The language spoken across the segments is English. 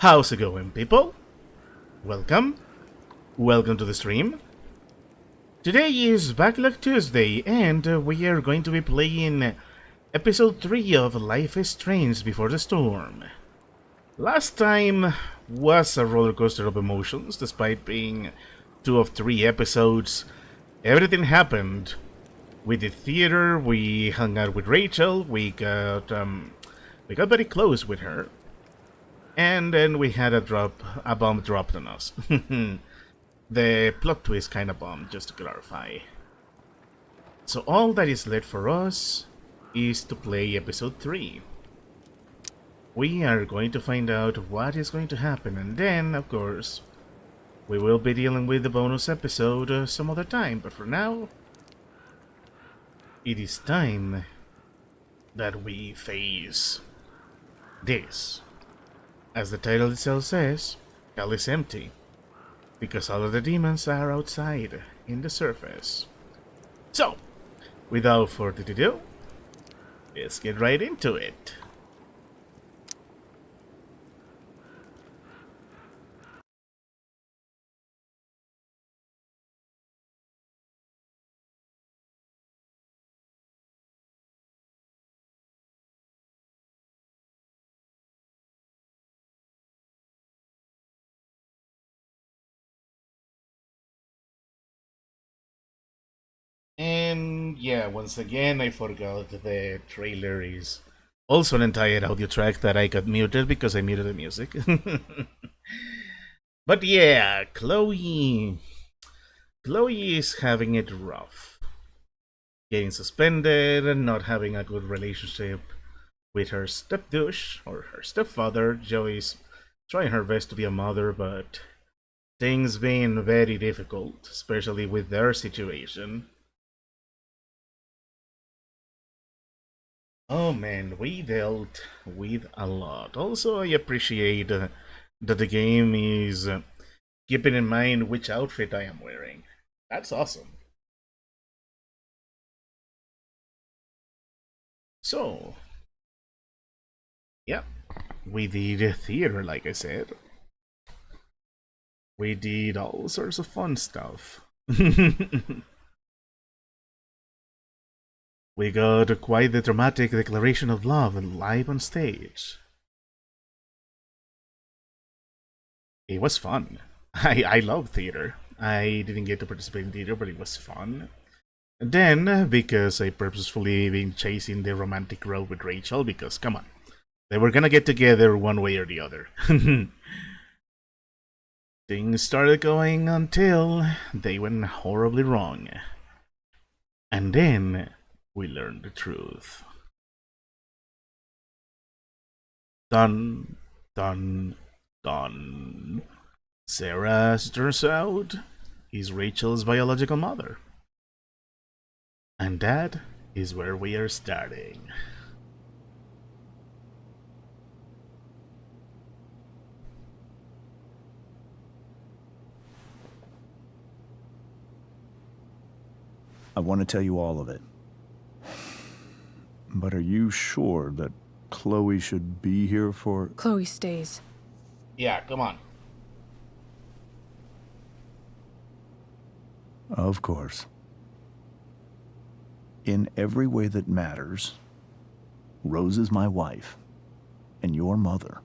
How's it going, people? Welcome. Welcome to the stream. Today is Backlog Tuesday, and we are going to be playing episode 3 of Life is Strange Before the Storm. Last time was a roller coaster of emotions, despite being 2 of 3 episodes. Everything happened. We did theater, we hung out with Rachel, we got very close with her. And then we had a bomb dropped on us. The plot twist kind of bomb, just to clarify. So all that is left for us is to play episode 3. We are going to find out what is going to happen, and then, of course, we will be dealing with the bonus episode some other time, but for now, it is time that we face this. As the title itself says, hell is empty, because all of the demons are outside, in the surface. So, without further ado, let's get right into it. And yeah, once again, I forgot the trailer is also an entire audio track that I got muted because I muted the music. But yeah, Chloe is having it rough. Getting suspended and not having a good relationship with her stepdouche, or her stepfather. Joey's trying her best to be a mother, but things being very difficult, especially with their situation. Oh man, we dealt with a lot. Also, I appreciate that the game is keeping in mind which outfit I am wearing. That's awesome. So, yeah, we did theater, like I said. We did all sorts of fun stuff. We got quite the dramatic declaration of love live on stage. It was fun. I love theater. I didn't get to participate in theater, but it was fun. And then, because I purposefully been chasing the romantic road with Rachel, because come on, they were gonna get together one way or the other. Things started going until they went horribly wrong. And then we learned the truth. Dun, dun, dun. Sera, as it turns out, is Rachel's biological mother. And that is where we are starting. I want to tell you all of it. But are you sure that Chloe should be here for... Chloe stays. Yeah, come on. Of course. In every way that matters, Rose is my wife and your mother.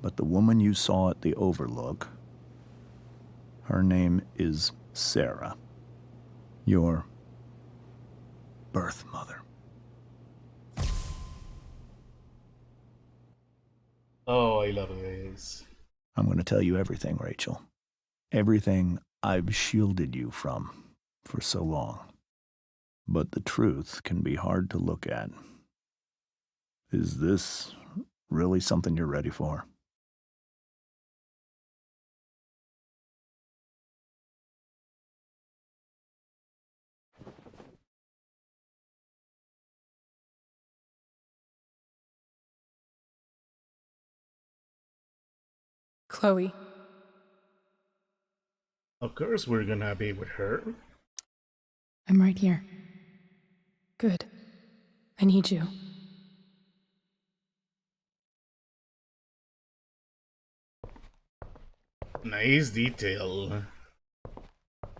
But the woman you saw at the Overlook, her name is Sera. Your birth mother. Oh, I love this. I'm going to tell you everything, Rachel. Everything I've shielded you from for so long. But the truth can be hard to look at. Is this really something you're ready for? Chloe. Of course we're gonna be with her. I'm right here. Good. I need you. Nice detail.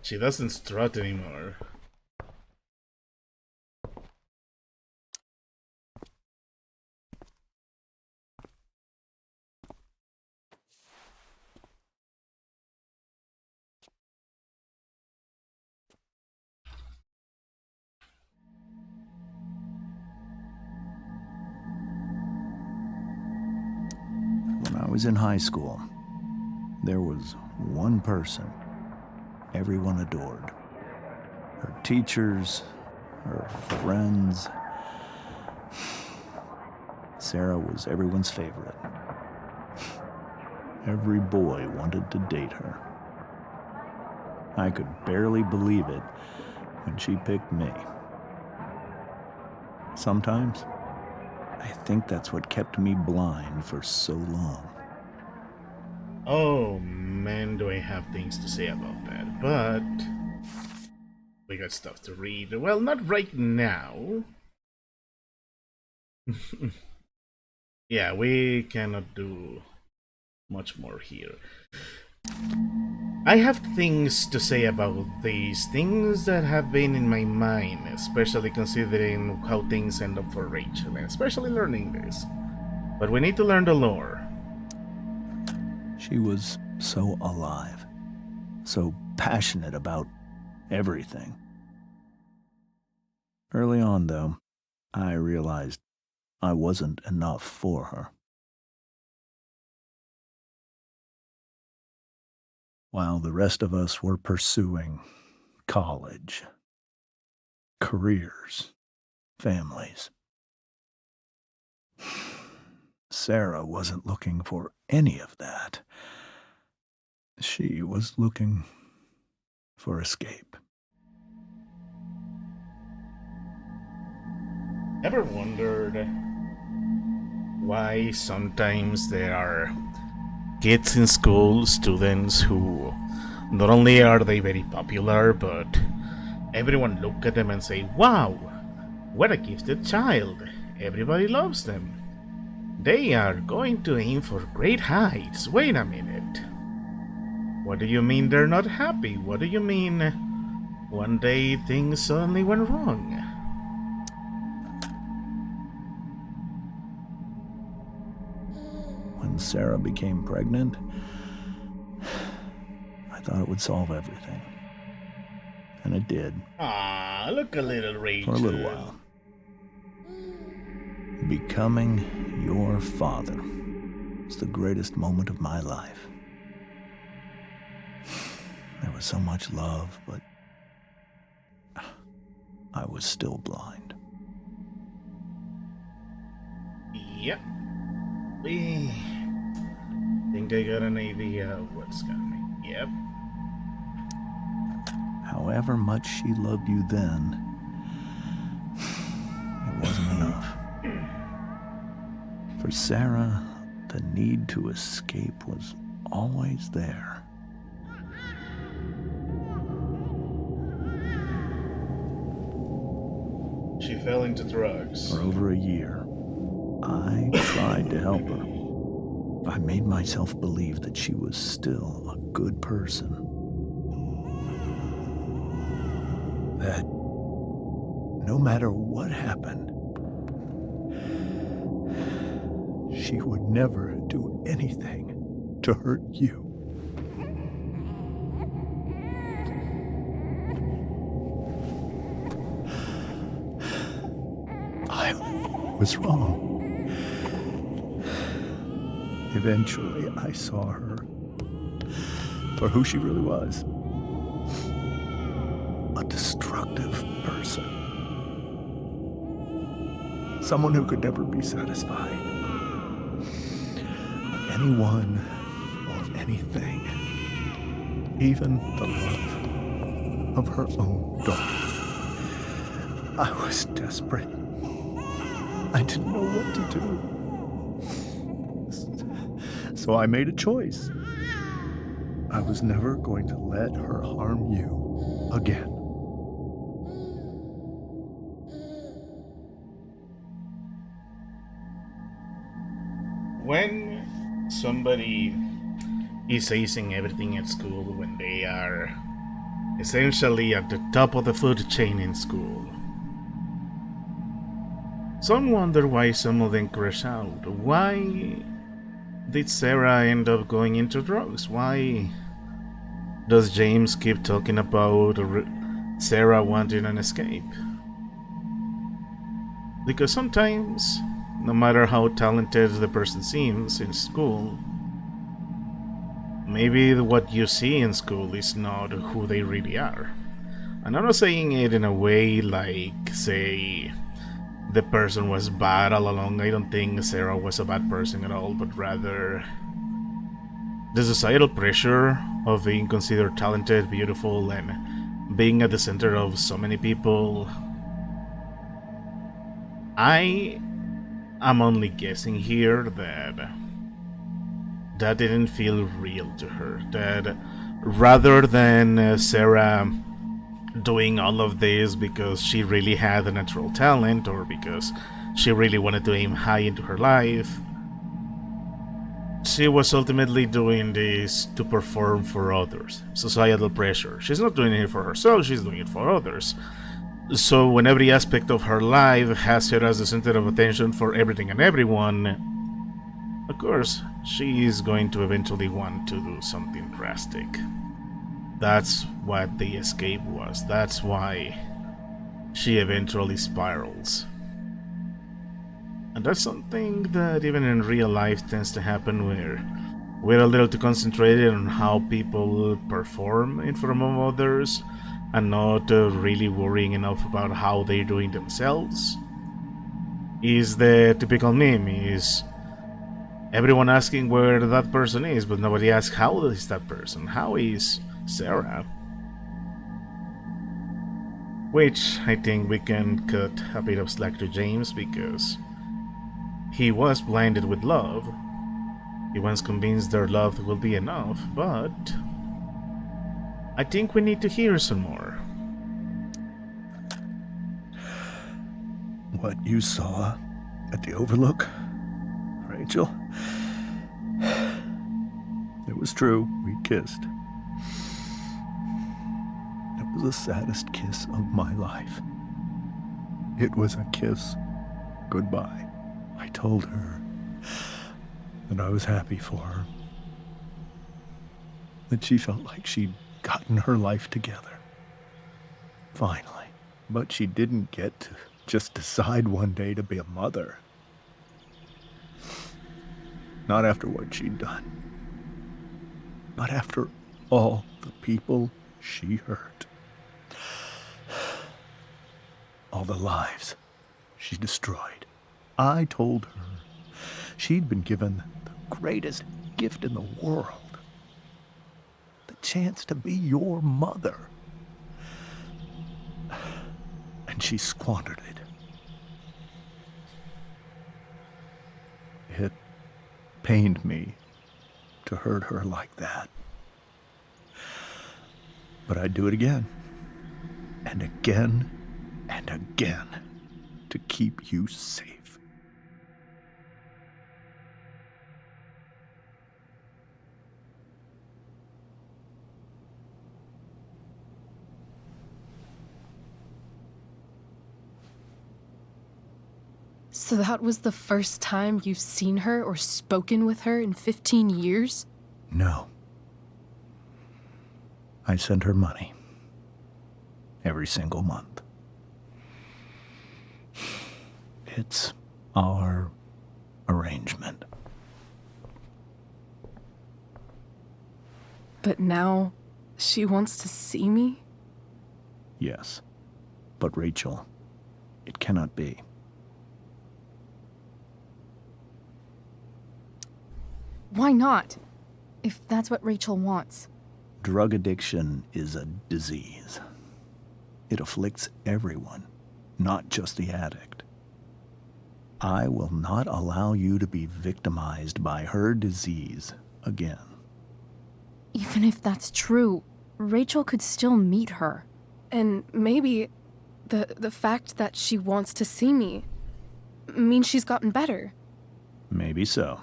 She doesn't strut anymore. When I was in high school, there was one person everyone adored. Her teachers, her friends. Sera was everyone's favorite. Every boy wanted to date her. I could barely believe it when she picked me. Sometimes, I think that's what kept me blind for so long. Oh man, do I have things to say about that, but we got stuff to read. Well, not right now. Yeah, we cannot do much more here. I have things to say about these things that have been in my mind, especially considering how things end up for Rachel, and especially learning this. But we need to learn the lore. She was so alive, so passionate about everything. Early on, though, I realized I wasn't enough for her. While the rest of us were pursuing college, careers, families, Sera wasn't looking for any of that. She was looking for escape. Ever wondered why sometimes there are kids in school, students who not only are they very popular, but everyone look at them and say, wow, what a gifted child. Everybody loves them. They are going to aim for great heights. Wait a minute. What do you mean they're not happy? What do you mean one day things suddenly went wrong? When Sera became pregnant, I thought it would solve everything. And it did. Ah, look a little Rachel. For a little while. Becoming your father was the greatest moment of my life. There was so much love, but I was still blind. Yep. We think I got an idea of what's coming. Yep. However much she loved you then, it wasn't enough. For Sera, the need to escape was always there. She fell into drugs. For over a year, I tried to help her. I made myself believe that she was still a good person. That no matter what happened, she would never do anything to hurt you. I was wrong. Eventually, I saw her for who she really was. A destructive person. Someone who could never be satisfied with anyone or anything. Even the love of her own daughter. I was desperate. I didn't know what to do. So I made a choice. I was never going to let her harm you again. When somebody is acing everything at school when they are essentially at the top of the food chain in school. Some wonder why some of them crash out. Why did Sera end up going into drugs? Why does James keep talking about Sera wanting an escape? Because sometimes, no matter how talented the person seems in school, maybe what you see in school is not who they really are. And I'm not saying it in a way like, say, the person was bad all along. I don't think Sera was a bad person at all, but rather the societal pressure of being considered talented, beautiful, and being at the center of so many people. I am only guessing here that didn't feel real to her. That rather than Sera doing all of this because she really had a natural talent or because she really wanted to aim high into her life, she was ultimately doing this to perform for others. Societal pressure. She's not doing it for herself, she's doing it for others. So when every aspect of her life has her as the center of attention for everything and everyone, of course, she is going to eventually want to do something drastic. That's what the escape was. That's why she eventually spirals. And that's something that even in real life tends to happen, where we're a little too concentrated on how people perform in front of others and not really worrying enough about how they're doing themselves. Is the typical meme, is everyone asking where that person is, but nobody asks how is that person, how is Sera? Which I think we can cut a bit of slack to James, because he was blinded with love. He was convinced their love will be enough, but I think we need to hear some more. What you saw at the Overlook, Rachel? It was true. We kissed. It was the saddest kiss of my life. It was a kiss goodbye. I told her that I was happy for her, that she felt like she'd gotten her life together. Finally. But she didn't get to just decide one day to be a mother. Not after what she'd done. Not after all the people she hurt. All the lives she destroyed. I told her she'd been given the greatest gift in the world. The chance to be your mother. And she squandered it. It pained me to hurt her like that. But I'd do it again. And again. And again. To keep you safe. So that was the first time you've seen her or spoken with her in 15 years? No. I send her money. Every single month. It's our arrangement. But now she wants to see me? Yes. But Rachel, it cannot be. Why not? If that's what Rachel wants. Drug addiction is a disease. It afflicts everyone, not just the addict. I will not allow you to be victimized by her disease again. Even if that's true, Rachel could still meet her. And maybe the fact that she wants to see me means she's gotten better. Maybe so.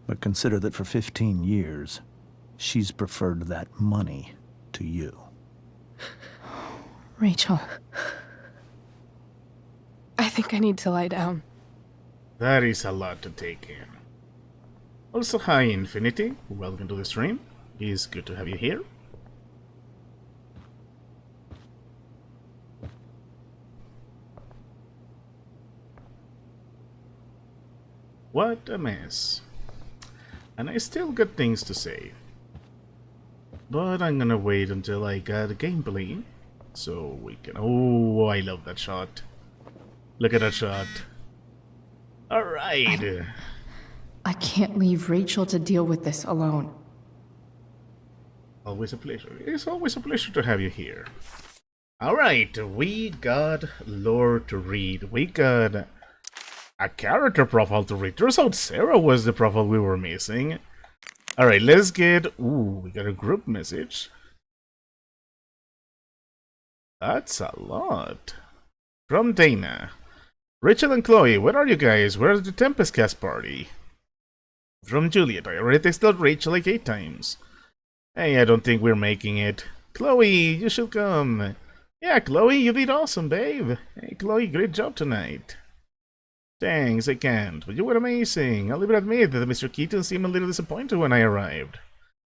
But consider that for 15 years, she's preferred that money to you. Rachel. I think I need to lie down. That is a lot to take in. Also, hi Infinity, welcome to the stream. It's good to have you here. What a mess. And I still got things to say. But I'm gonna wait until I got gameplay, so we can... Oh, I love that shot. Look at that shot. Alright. I can't leave Rachel to deal with this alone. Always a pleasure. It's always a pleasure to have you here. Alright, we got lore to read. We got a character profile to read. Turns out Sera was the profile we were missing. Alright, let's get... Ooh, we got a group message. That's a lot. From Dana. Rachel and Chloe, where are you guys? Where's the Tempest cast party? From Juliet, I already texted Rachel like 8 times. Hey, I don't think we're making it. Chloe, you should come. Yeah, Chloe, you did awesome, babe. Hey, Chloe, great job tonight. Thanks, I can't, but you were amazing. I'll even admit that Mr. Keaton seemed a little disappointed when I arrived.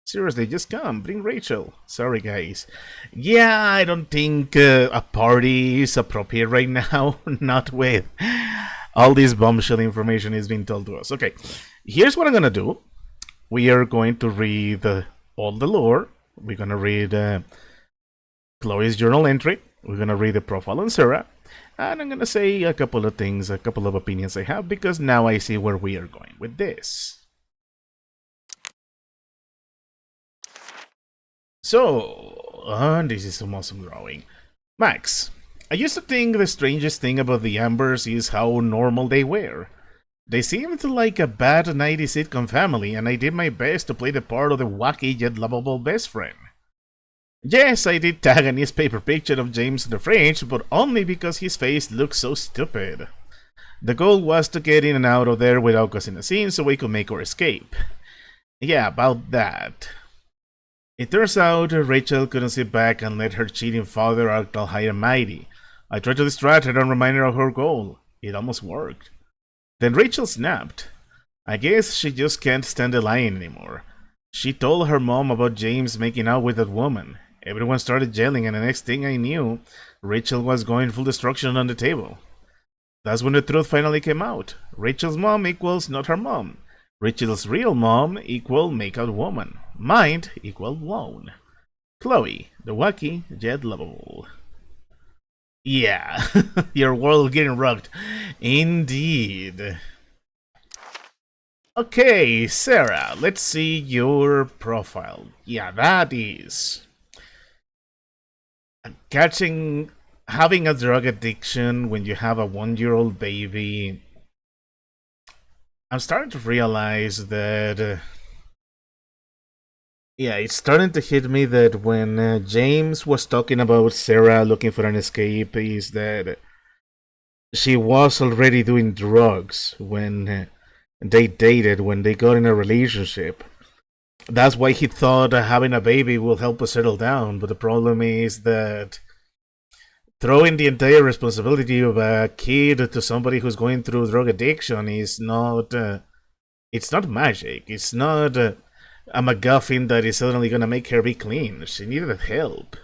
Seriously, just come, bring Rachel. Sorry, guys. Yeah, I don't think a party is appropriate right now. Not with all this bombshell information is being told to us. Okay, here's what I'm gonna do. We are going to read all the lore. We're gonna read Chloe's journal entry. We're gonna read the profile on Sera. And I'm gonna say a couple of things, a couple of opinions I have, because now I see where we are going with this. So, this is some awesome drawing. Max, I used to think the strangest thing about the Ambers is how normal they were. They seemed like a bad 90s sitcom family, and I did my best to play the part of the wacky yet lovable best friend. Yes, I did tag a newspaper picture of James in the fridge, but only because his face looked so stupid. The goal was to get in and out of there without causing a scene so we could make our escape. Yeah, about that. It turns out Rachel couldn't sit back and let her cheating father act all high and mighty. I tried to distract her and remind her of her goal. It almost worked. Then Rachel snapped. I guess she just can't stand the lying anymore. She told her mom about James making out with that woman. Everyone started yelling, and the next thing I knew, Rachel was going full destruction on the table. That's when the truth finally came out. Rachel's mom equals not her mom. Rachel's real mom equal make-out woman. Mind equal lone. Chloe, the wacky yet lovable. Yeah, your world getting rocked. Indeed. Okay, Sera, let's see your profile. Yeah, that is... having a drug addiction when you have a 1-year-old baby. I'm starting to realize that... yeah, it's starting to hit me that when James was talking about Sera looking for an escape, is that she was already doing drugs when they dated, when they got in a relationship. That's why he thought having a baby will help us settle down, but the problem is that throwing the entire responsibility of a kid to somebody who's going through drug addiction is not... it's not magic. It's not a MacGuffin that is suddenly gonna make her be clean. She needed help.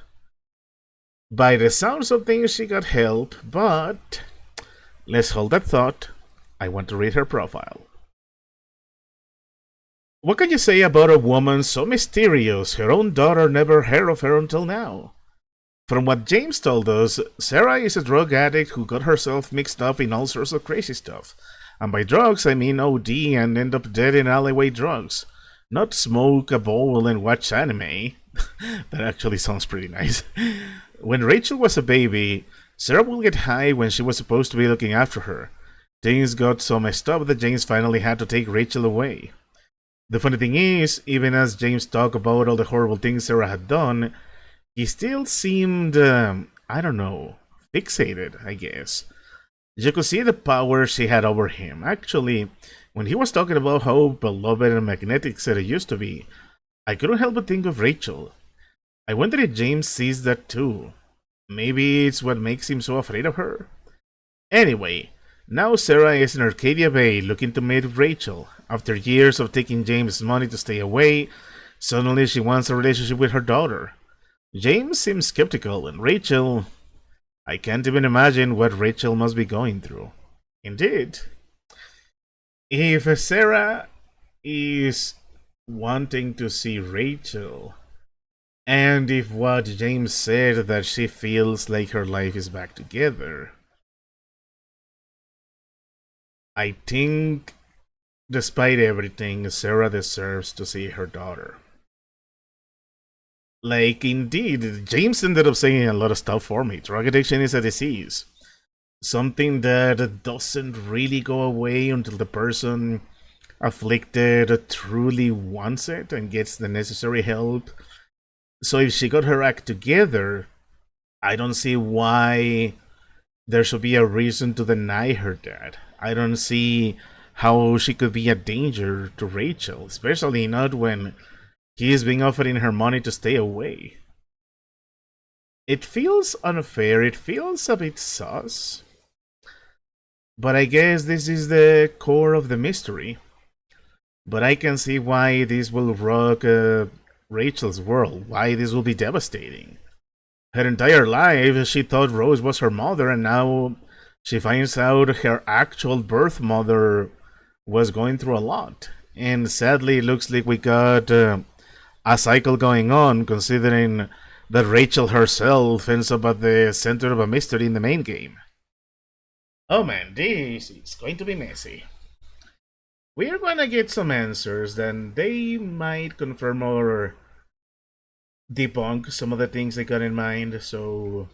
By the sounds of things, she got help, but... let's hold that thought. I want to read her profile. What can you say about a woman so mysterious her own daughter never heard of her until now? From what James told us, Sera is a drug addict who got herself mixed up in all sorts of crazy stuff. And by drugs, I mean OD and end up dead in alleyway drugs. Not smoke a bowl and watch anime. That actually sounds pretty nice. When Rachel was a baby, Sera would get high when she was supposed to be looking after her. Things got so messed up that James finally had to take Rachel away. The funny thing is, even as James talked about all the horrible things Sera had done, he still seemed, I don't know, fixated, I guess. You could see the power she had over him. Actually, when he was talking about how beloved and magnetic Sera used to be, I couldn't help but think of Rachel. I wonder if James sees that too. Maybe it's what makes him so afraid of her. Anyway, now Sera is in Arcadia Bay looking to meet Rachel. After years of taking James' money to stay away, suddenly she wants a relationship with her daughter. James seems skeptical, and Rachel... I can't even imagine what Rachel must be going through. Indeed. If Sera is wanting to see Rachel, and if what James said that she feels like her life is back together, I think, despite everything, Sera deserves to see her daughter. Like, indeed, James ended up saying a lot of stuff for me. Drug addiction is a disease. Something that doesn't really go away until the person afflicted truly wants it and gets the necessary help. So if she got her act together, I don't see why there should be a reason to deny her that. I don't see how she could be a danger to Rachel, especially not when he is being offering her money to stay away. It feels unfair, it feels a bit sus. But I guess this is the core of the mystery. But I can see why this will rock Rachel's world, why this will be devastating. Her entire life, she thought Rose was her mother, and now she finds out her actual birth mother was going through a lot. And sadly, it looks like we got a cycle going on, considering that Rachel herself ends up at the center of a mystery in the main game. Oh man, this is going to be messy. We're gonna get some answers, then they might confirm or debunk some of the things I got in mind, so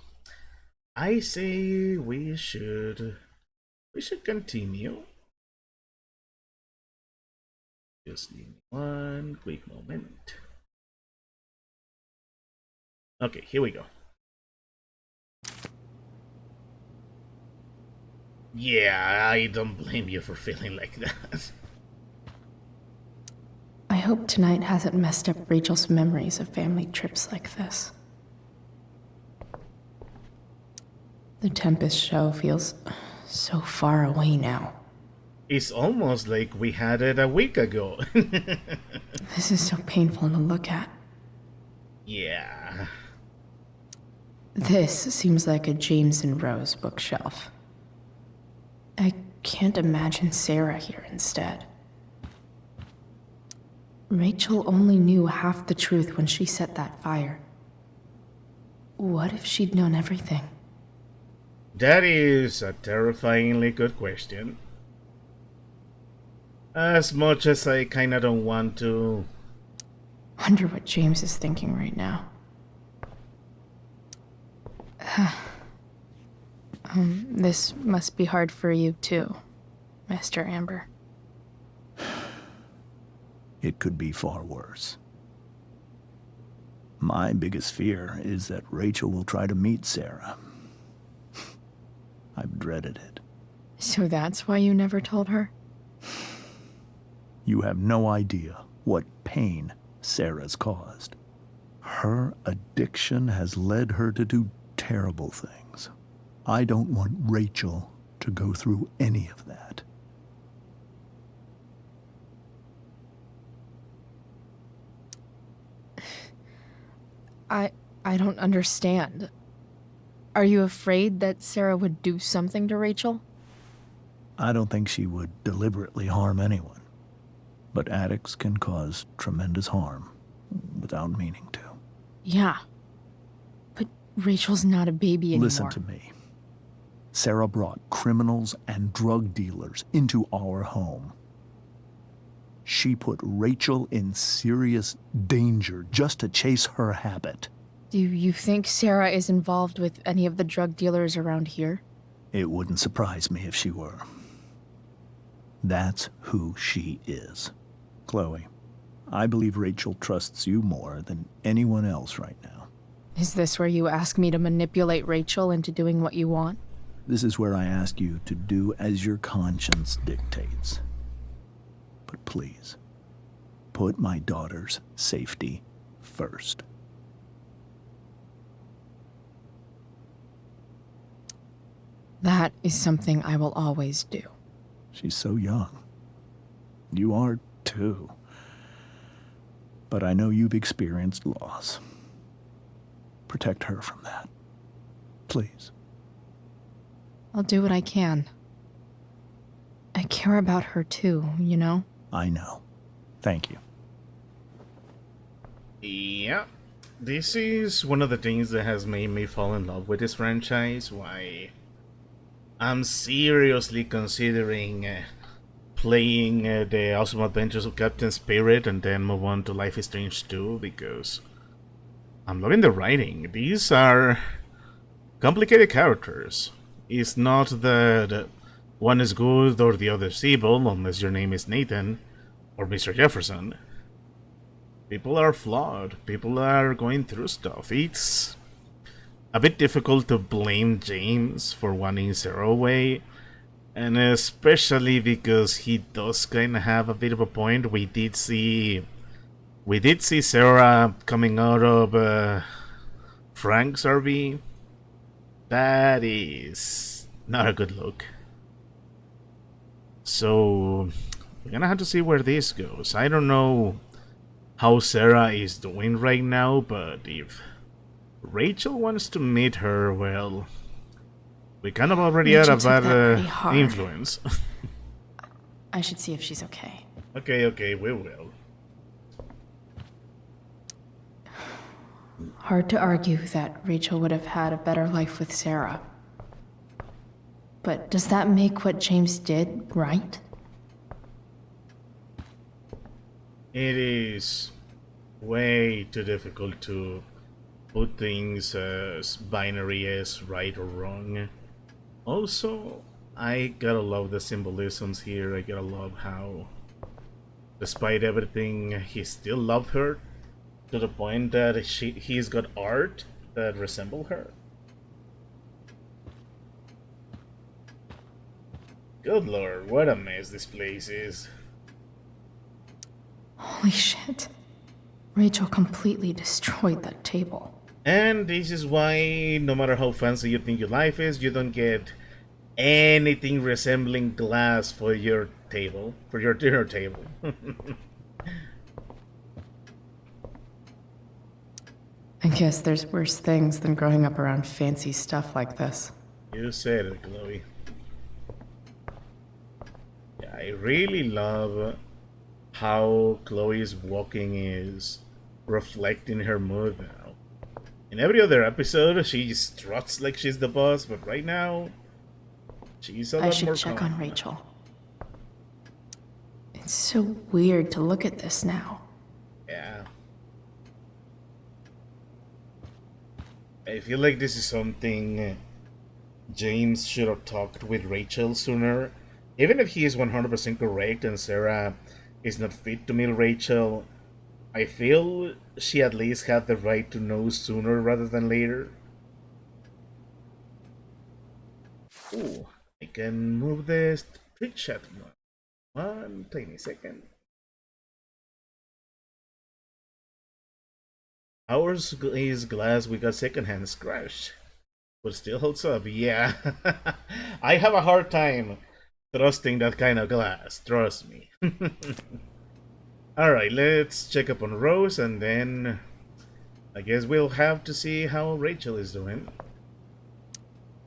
I say we should continue. Just give me one quick moment. Okay, here we go. Yeah, I don't blame you for feeling like that. I hope tonight hasn't messed up Rachel's memories of family trips like this. The Tempest show feels so far away now. It's almost like we had it a week ago. This is so painful to look at. Yeah. This seems like a James and Rose bookshelf. I can't imagine Sera here instead. Rachel only knew half the truth when she set that fire. What if she'd known everything? That is a terrifyingly good question. As much as I kinda don't want to... Wonder what James is thinking right now. This must be hard for you too, Master Amber. It could be far worse. My biggest fear is that Rachel will try to meet Sera. I've dreaded it. So that's why you never told her? You have no idea what pain Sera's caused. Her addiction has led her to do terrible things. I don't want Rachel to go through any of that. I don't understand. Are you afraid that Sera would do something to Rachel? I don't think she would deliberately harm anyone. But addicts can cause tremendous harm without meaning to. Yeah. But Rachel's not a baby anymore. Listen to me. Sera brought criminals and drug dealers into our home. She put Rachel in serious danger just to chase her habit. Do you think Sera is involved with any of the drug dealers around here? It wouldn't surprise me if she were. That's who she is. Chloe, I believe Rachel trusts you more than anyone else right now. Is this where you ask me to manipulate Rachel into doing what you want? This is where I ask you to do as your conscience dictates. But please, put my daughter's safety first. That is something I will always do. She's so young. You are too. But I know you've experienced loss. Protect her from that. Please. I'll do what I can. I care about her too, you know? I know. Thank you. Yeah, this is one of the things that has made me fall in love with this franchise. Why I'm seriously considering playing the Awesome Adventures of Captain Spirit and then move on to Life is Strange 2 because I'm loving the writing. These are complicated characters. It's not that one is good or the other is evil unless your name is Nathan or Mr. Jefferson. People are flawed. People are going through stuff. It's a bit difficult to blame James for wanting Sera away, and especially because he does kind of have a bit of a point. We did see Sera coming out of Frank's RV. That is not a good look. So we're gonna have to see where this goes. I don't know how Sera is doing right now, but if Rachel wants to meet her, well, we kind of already had a bad influence. I should see if she's okay. Okay, we will. Hard to argue that Rachel would have had a better life with Sera. But does that make what James did right? It is way too difficult to put things as binary as right or wrong. Also, I gotta love the symbolisms here. I gotta love how, despite everything, he still loved her to the point that he's got art that resemble her. Good lord, what a mess this place is. Holy shit. Rachel completely destroyed that table. And this is why, no matter how fancy you think your life is, you don't get anything resembling glass for your table, for your dinner table. I guess there's worse things than growing up around fancy stuff like this. You said it, Chloe. Yeah, I really love how Chloe's walking is reflecting her mood now. In every other episode, she struts like she's the boss, but right now, she's a lot more calm. I should check on Rachel. It's so weird to look at this now. Yeah. I feel like this is something James should have talked with Rachel sooner. Even if he is 100% correct and Sera is not fit to meet Rachel, I feel she at least had the right to know sooner rather than later. Ooh, I can move this trick shot one tiny second. Ours is glass we got secondhand scratched, but still holds up. Yeah, I have a hard time trusting that kind of glass, trust me. Alright, let's check up on Rose and then I guess we'll have to see how Rachel is doing.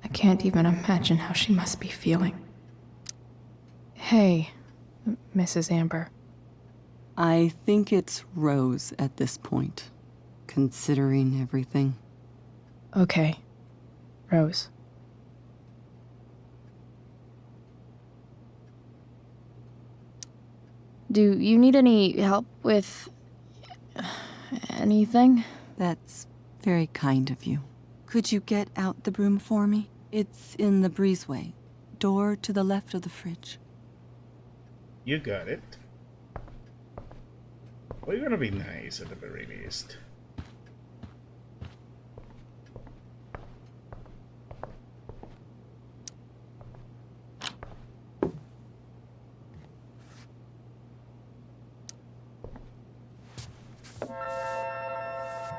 I can't even imagine how she must be feeling. Hey, Mrs. Amber. I think it's Rose at this point, considering everything. Okay, Rose. Do you need any help with anything? That's very kind of you. Could you get out the broom for me? It's in the breezeway, door to the left of the fridge. You got it. We're gonna be nice at the very least.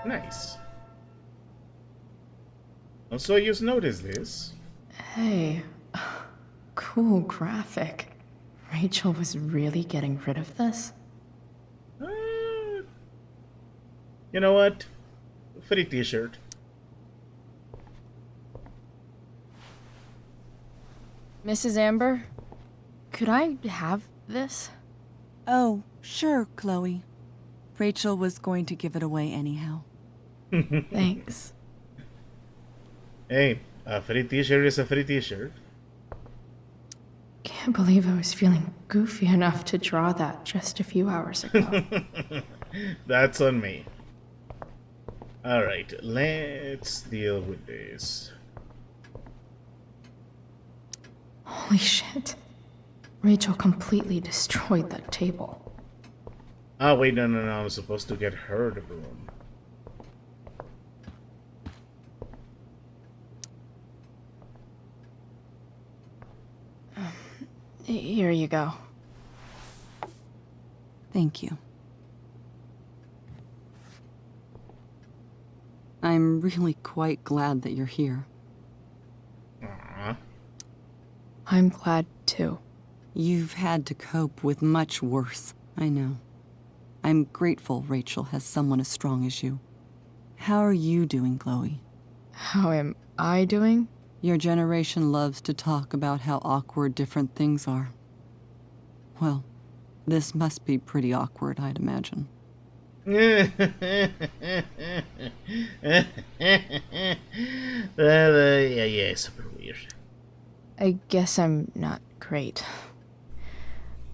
Nice. Also, I just noticed this. Hey, cool graphic. Rachel was really getting rid of this? Uh, you know what? Free t-shirt. Mrs. Amber, could I have this? Oh, sure, Chloe. Rachel was going to give it away anyhow. Thanks. Hey, a free t-shirt is a free t-shirt. Can't believe I was feeling goofy enough to draw that just a few hours ago. That's on me. Alright, let's deal with this. Holy shit. Rachel completely destroyed that table. Ah, wait, no, I'm supposed to get her the broom. Here you go. Thank you. I'm really quite glad that you're here. Aww. I'm glad too. You've had to cope with much worse, I know. I'm grateful Rachel has someone as strong as you. How are you doing, Chloe? How am I doing? Your generation loves to talk about how awkward different things are. Well, this must be pretty awkward, I'd imagine. Yeah, super weird. I guess I'm not great.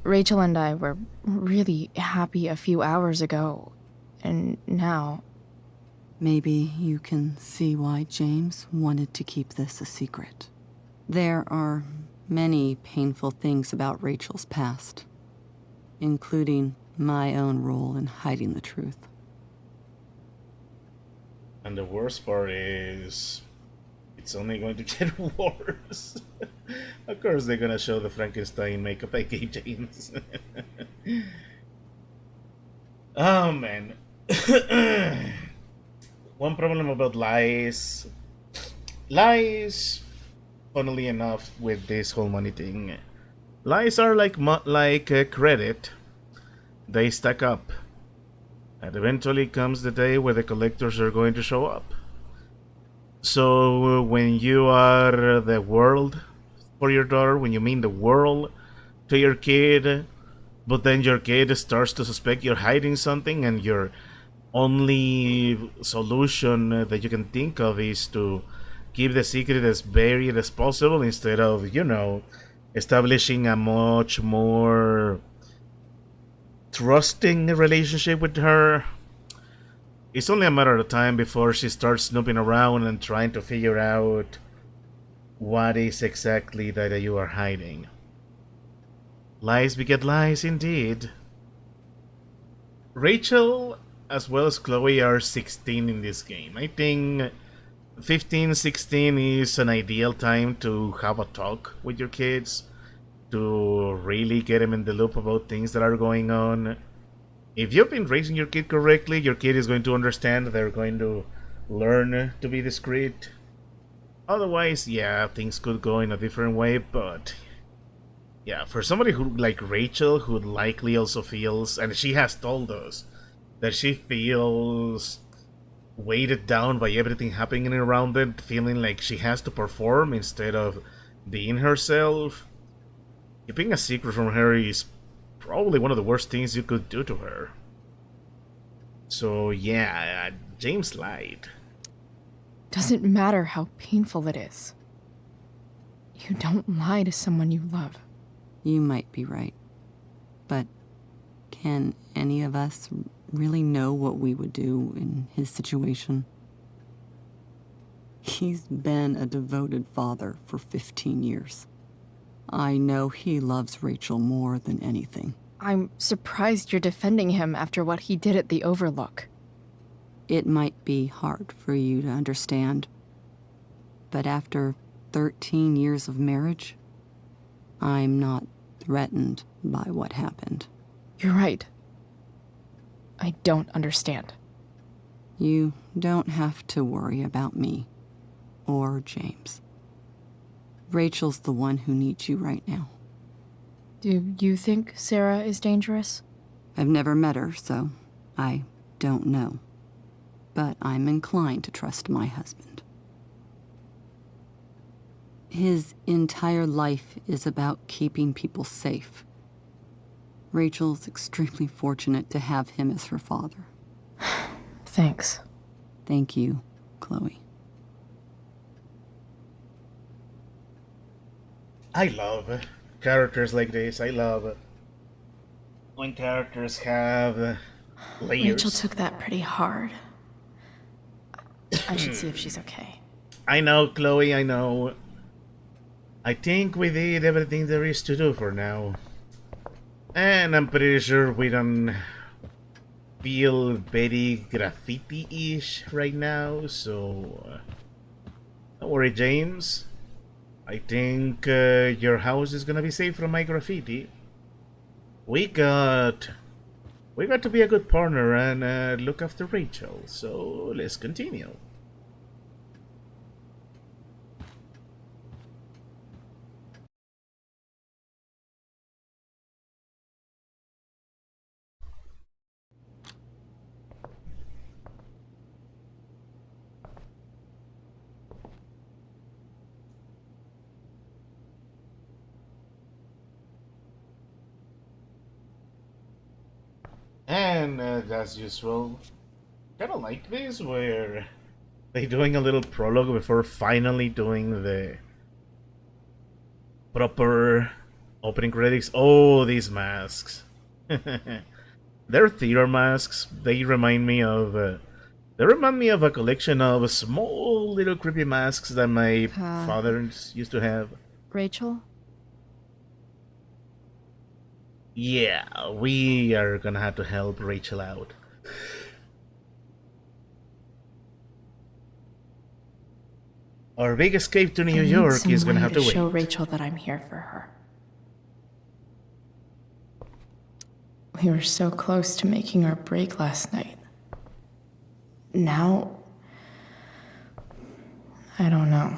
Rachel and I were really happy a few hours ago, and now... Maybe you can see why James wanted to keep this a secret. There are many painful things about Rachel's past, including my own role in hiding the truth. And the worst part is, it's only going to get worse. Of course, they're gonna show the Frankenstein makeup I gave James. Oh man. One problem about lies, funnily enough, with this whole money thing, lies are like credit. They stack up, and eventually comes the day where the collectors are going to show up. So when you are the world for your daughter, when you mean the world to your kid, but then your kid starts to suspect you're hiding something, and your only solution that you can think of is to keep the secret as buried as possible instead of, establishing a much more trusting relationship with her. It's only a matter of time before she starts snooping around and trying to figure out what is exactly that you are hiding. Lies beget lies indeed. Rachel as well as Chloe are 16 in this game. I think 15, 16 is an ideal time to have a talk with your kids, to really get them in the loop about things that are going on. If you've been raising your kid correctly, your kid is going to understand. They're going to learn to be discreet. Otherwise, yeah, things could go in a different way, but yeah, for somebody who like Rachel, who likely also feels, and she has told us, that she feels weighted down by everything happening around it, feeling like she has to perform instead of being herself. Keeping a secret from her is probably one of the worst things you could do to her. So yeah, James lied. Doesn't matter how painful it is. You don't lie to someone you love. You might be right. But can any of us really know what we would do in his situation? He's been a devoted father for 15 years. I know he loves Rachel more than anything. I'm surprised you're defending him after what he did at the Overlook. It might be hard for you to understand, but after 13 years of marriage, I'm not threatened by what happened. You're right. I don't understand. You don't have to worry about me or James. Rachel's the one who needs you right now. Do you think Sera is dangerous? I've never met her, so I don't know. But I'm inclined to trust my husband. His entire life is about keeping people safe. Rachel's extremely fortunate to have him as her father. Thanks. Thank you, Chloe. I love characters like this. I love when characters have layers. Rachel took that pretty hard. I should see if she's okay. I know, Chloe, I know. I think we did everything there is to do for now. And I'm pretty sure we don't feel very graffiti-ish right now, so don't worry, James. I think your house is gonna be safe from my graffiti. We got to be a good partner and look after Rachel, so let's continue. And as usual, kind of like this, where they doing a little prologue before finally doing the proper opening credits. Oh, these masks! They're theater masks. They remind me of a collection of small little creepy masks that my father used to have. Rachel? Yeah, we are gonna have to help Rachel out. Our big escape to New York is gonna have to wait. Show Rachel that I'm here for her. We were so close to making our break last night. Now, I don't know.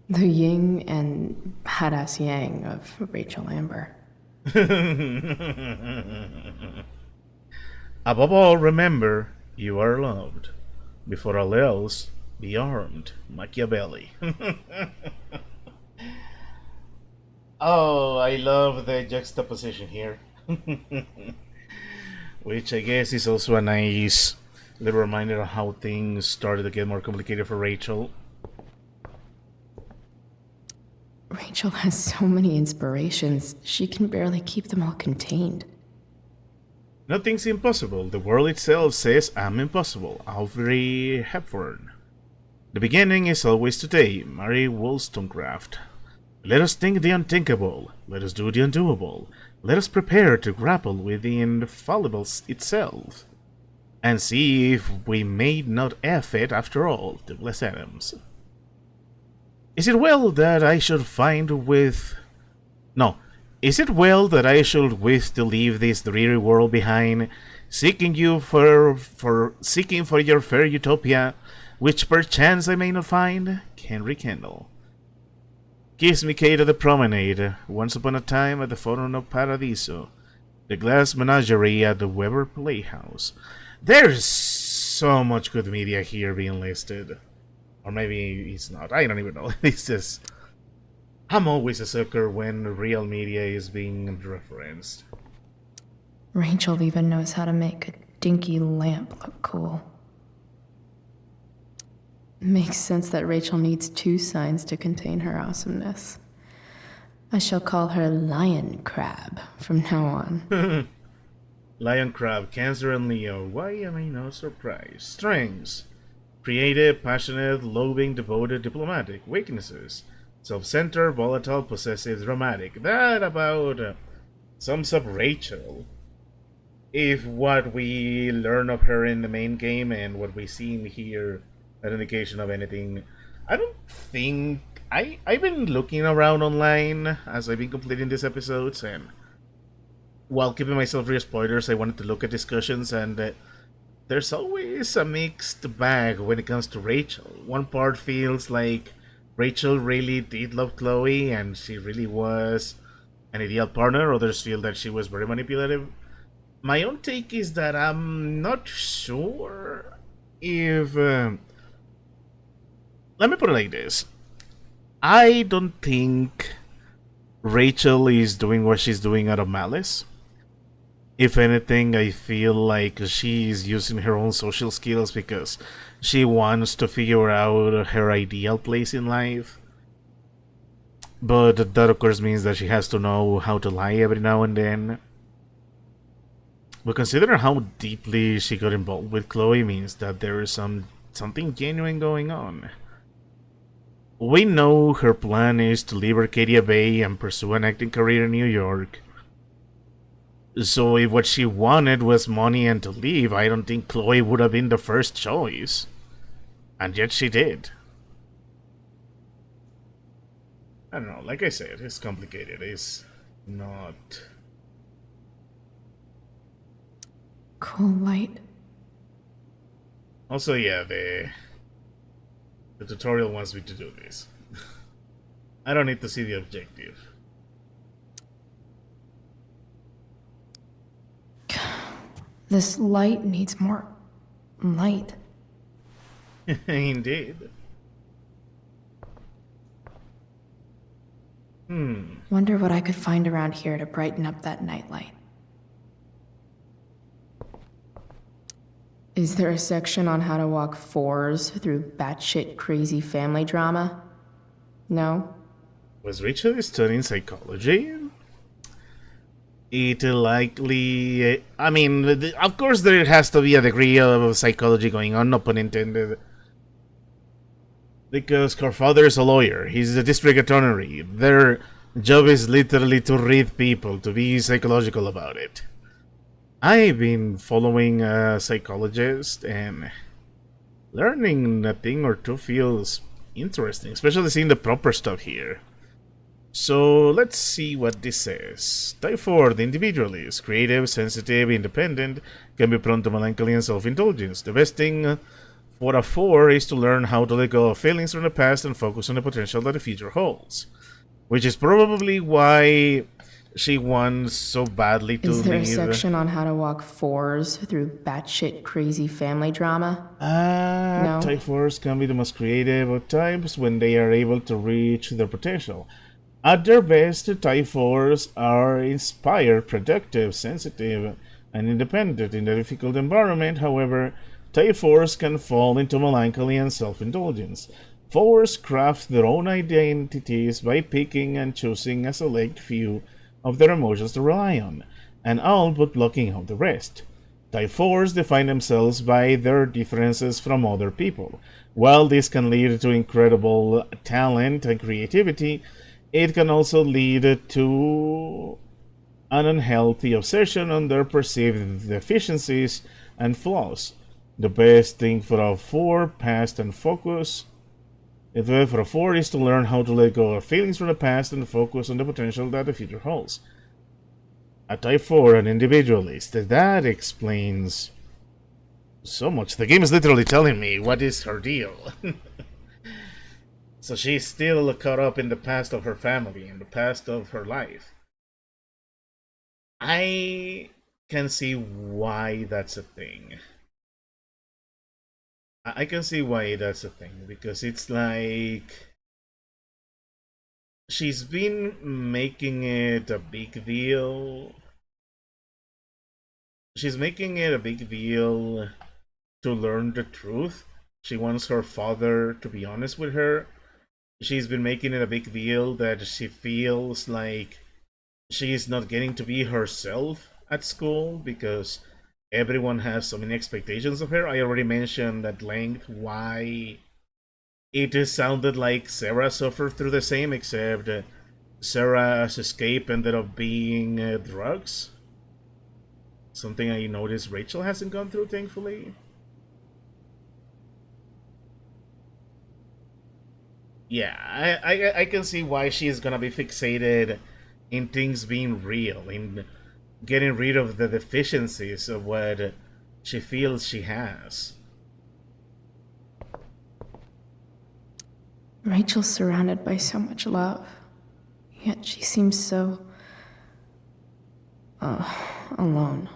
The yin and badass yang of Rachel Amber. Above all, remember, you are loved. Before all else, be armed. Machiavelli. Oh, I love the juxtaposition here. Which I guess is also a nice little reminder of how things started to get more complicated for Rachel. Rachel has so many inspirations, she can barely keep them all contained. Nothing's impossible. The world itself says I'm impossible. Audrey Hepburn. The beginning is always today. Mary Wollstonecraft. Let us think the unthinkable. Let us do the undoable. Let us prepare to grapple with the infallible itself. And see if we may not F it after all. Douglas Adams. Is it well that I should Is it well that I should wish to leave this dreary world behind, seeking for your fair utopia, which perchance I may not find? Henry Kendall. Kiss me, Kate, at the promenade, once upon a time at the Forum of Paradiso, the glass menagerie at the Weber Playhouse. There's so much good media here being listed. Or maybe it's not. I don't even know. It's just... I'm always a sucker when real media is being referenced. Rachel even knows how to make a dinky lamp look cool. Makes sense that Rachel needs 2 signs to contain her awesomeness. I shall call her Lion Crab from now on. Lion Crab, Cancer and Leo. Why am I not surprised? Strengths. Creative, passionate, loathing, devoted, diplomatic. Weaknesses. Self-centered, volatile, possessive, dramatic. That about sums up Rachel. If what we learn of her in the main game and what we see in here an indication of anything, I don't think... I've been looking around online as I've been completing these episodes, and while keeping myself free of spoilers, I wanted to look at discussions, and there's always a mixed bag when it comes to Rachel. One part feels like Rachel really did love Chloe and she really was an ideal partner. Others feel that she was very manipulative. My own take is that I'm not sure if. Let me put it like this. I don't think Rachel is doing what she's doing out of malice. If anything, I feel like she's using her own social skills because she wants to figure out her ideal place in life. But that, of course, means that she has to know how to lie every now and then. But considering how deeply she got involved with Chloe means that there is something genuine going on. We know her plan is to leave Arcadia Bay and pursue an acting career in New York. So if what she wanted was money and to leave, I don't think Chloe would have been the first choice. And yet she did. I don't know, like I said, it's complicated. It's not... Cool light. Also, yeah, the tutorial wants me to do this. I don't need to see the objective. This light needs more light. Indeed. Wonder what I could find around here to brighten up that nightlight. Is there a section on how to walk fours through batshit crazy family drama? No? Was Rachel studying psychology? It likely... I mean, of course there has to be a degree of psychology going on, no pun intended. Because her father is a lawyer, he's a district attorney. Their job is literally to read people, to be psychological about it. I've been following a psychologist and learning a thing or two feels interesting, especially seeing the proper stuff here. So let's see what this says. Type 4, the individualist, creative, sensitive, independent, can be prone to melancholy and self-indulgence. The best thing for a 4 is to learn how to let go of feelings from the past and focus on the potential that the future holds. Which is probably why she wants so badly to leave. Is there a section on how to walk fours through batshit crazy family drama? No? Type 4s can be the most creative of types when they are able to reach their potential. At their best, Type 4s are inspired, productive, sensitive, and independent in a difficult environment. However, Type 4s can fall into melancholy and self-indulgence. 4s craft their own identities by picking and choosing a select few of their emotions to rely on, and all but blocking out the rest. Type 4s define themselves by their differences from other people. While this can lead to incredible talent and creativity, it can also lead to an unhealthy obsession on their perceived deficiencies and flaws. The best thing for a 4 past and focus for a 4 is to learn how to let go of feelings from the past and focus on the potential that the future holds. A Type 4, an individualist, that explains so much. The game is literally telling me what is her deal. So she's still caught up in the past of her family and the past of her life. I can see why that's a thing. I can see why that's a thing, because it's like she's been making it a big deal. She's making it a big deal to learn the truth. She wants her father to be honest with her. She's been making it a big deal that she feels like she's not getting to be herself at school because everyone has so many expectations of her. I already mentioned at length why it sounded like Sera suffered through the same, except Sera's escape ended up being drugs. Something I noticed Rachel hasn't gone through, thankfully. Yeah, I can see why she's gonna be fixated in things being real, in getting rid of the deficiencies of what she feels she has. Rachel's surrounded by so much love, yet she seems so... alone.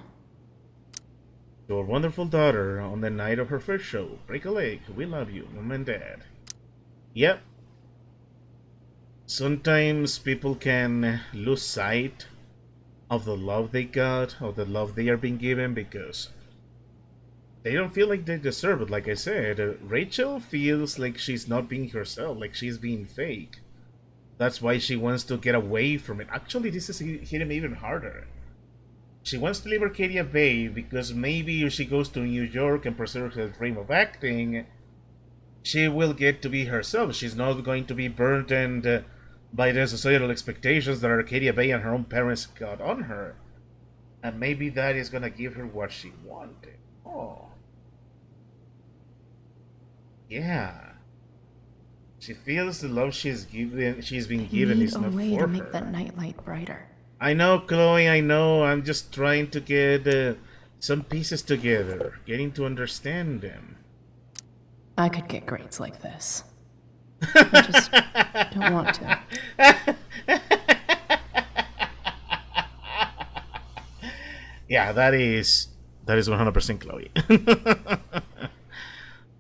Your wonderful daughter on the night of her first show. Break a leg. We love you, Mom and Dad. Yep. Sometimes people can lose sight of the love they got, of the love they are being given, because they don't feel like they deserve it. Like I said, Rachel feels like she's not being herself, like she's being fake. That's why she wants to get away from it. Actually, this is hitting me even harder. She wants to leave Arcadia Bay because maybe if she goes to New York and pursues her dream of acting, she will get to be herself. She's not going to be burdened by the societal expectations that Arcadia Bay and her own parents got on her. And maybe that is going to give her what she wanted. Oh. Yeah. She feels the love she's been given is not for her. Need a way to make that nightlight brighter. I know, Chloe, I know. I'm just trying to get some pieces together, getting to understand them. I could get grades like this. I just don't want to. Yeah, that is 100% Chloe.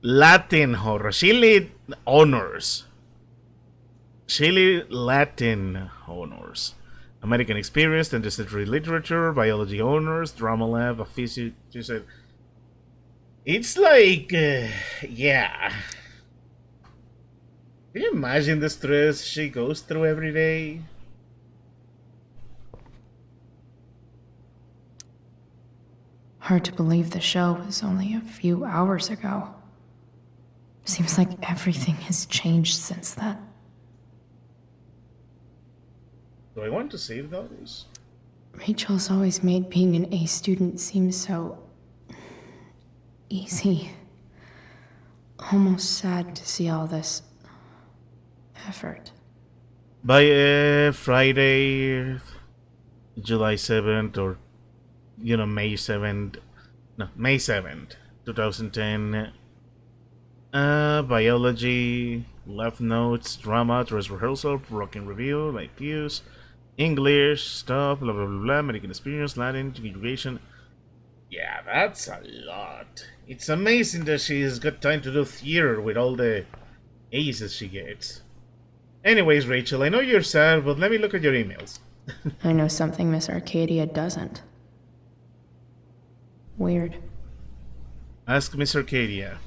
Latin horror. Chile honors. Chile Latin honors. American experience and disciplinary literature, biology honors, drama lab, physics. It's like, yeah. Can you imagine the stress she goes through every day? Hard to believe the show was only a few hours ago. Seems like everything has changed since then. Do I want to save those? Rachel's always made being an A student seem so... easy. Almost sad to see all this... effort. By Friday, July 7th, or, May 7th... No, May 7th, 2010. Biology, lab notes, drama, dress rehearsal, rocking review, like views, English, stuff, blah blah blah blah, American experience, Latin, education. Yeah, that's a lot. It's amazing that she's got time to do theater with all the aces she gets. Anyways, Rachel, I know you're sad, but let me look at your emails. I know something Miss Arcadia doesn't. Weird. Ask Miss Arcadia.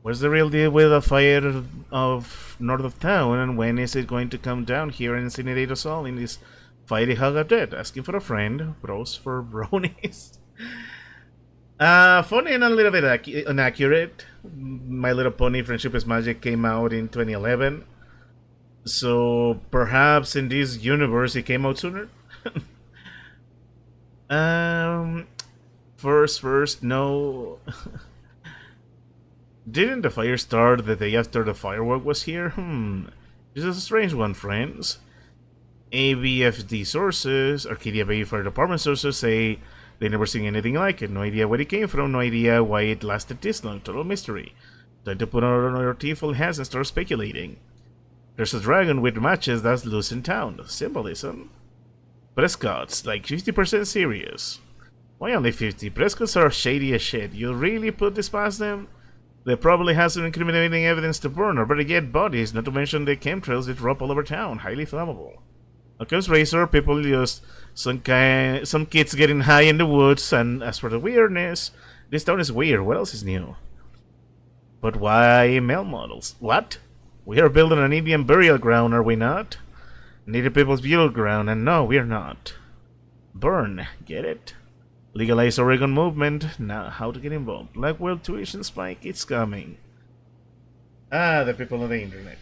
What's the real deal with the fire of north of town, and when is it going to come down here and incinerate us all in this fiery hug of death? Asking for a friend, bros for bronies. Funny and a little bit inaccurate. My Little Pony Friendship is Magic came out in 2011. So perhaps in this universe it came out sooner. First, no. Didn't the fire start the day after the firework was here? This is a strange one, friends. ABFD sources, Arcadia Bay Fire Department sources, say they never seen anything like it. No idea where it came from, no idea why it lasted this long. Total mystery. Time to put on our tearful hands and start speculating. There's a dragon with matches that's loose in town. Symbolism. Prescott's like 50% serious. Why only 50? Prescott's are shady as shit. You really put this past them? They probably have some incriminating evidence to burn, or better yet, bodies, not to mention the chemtrails they drop all over town. Highly flammable. Okay, Razor, people just some kids getting high in the woods, and as for the weirdness, this town is weird. What else is new? But why male models? What? We are building an Indian burial ground, are we not? Native people's burial ground, and no, we're not. Burn, get it? Legalize Oregon movement. Now, how to get involved? Like world tuition spike, it's coming. Ah, the people on the internet.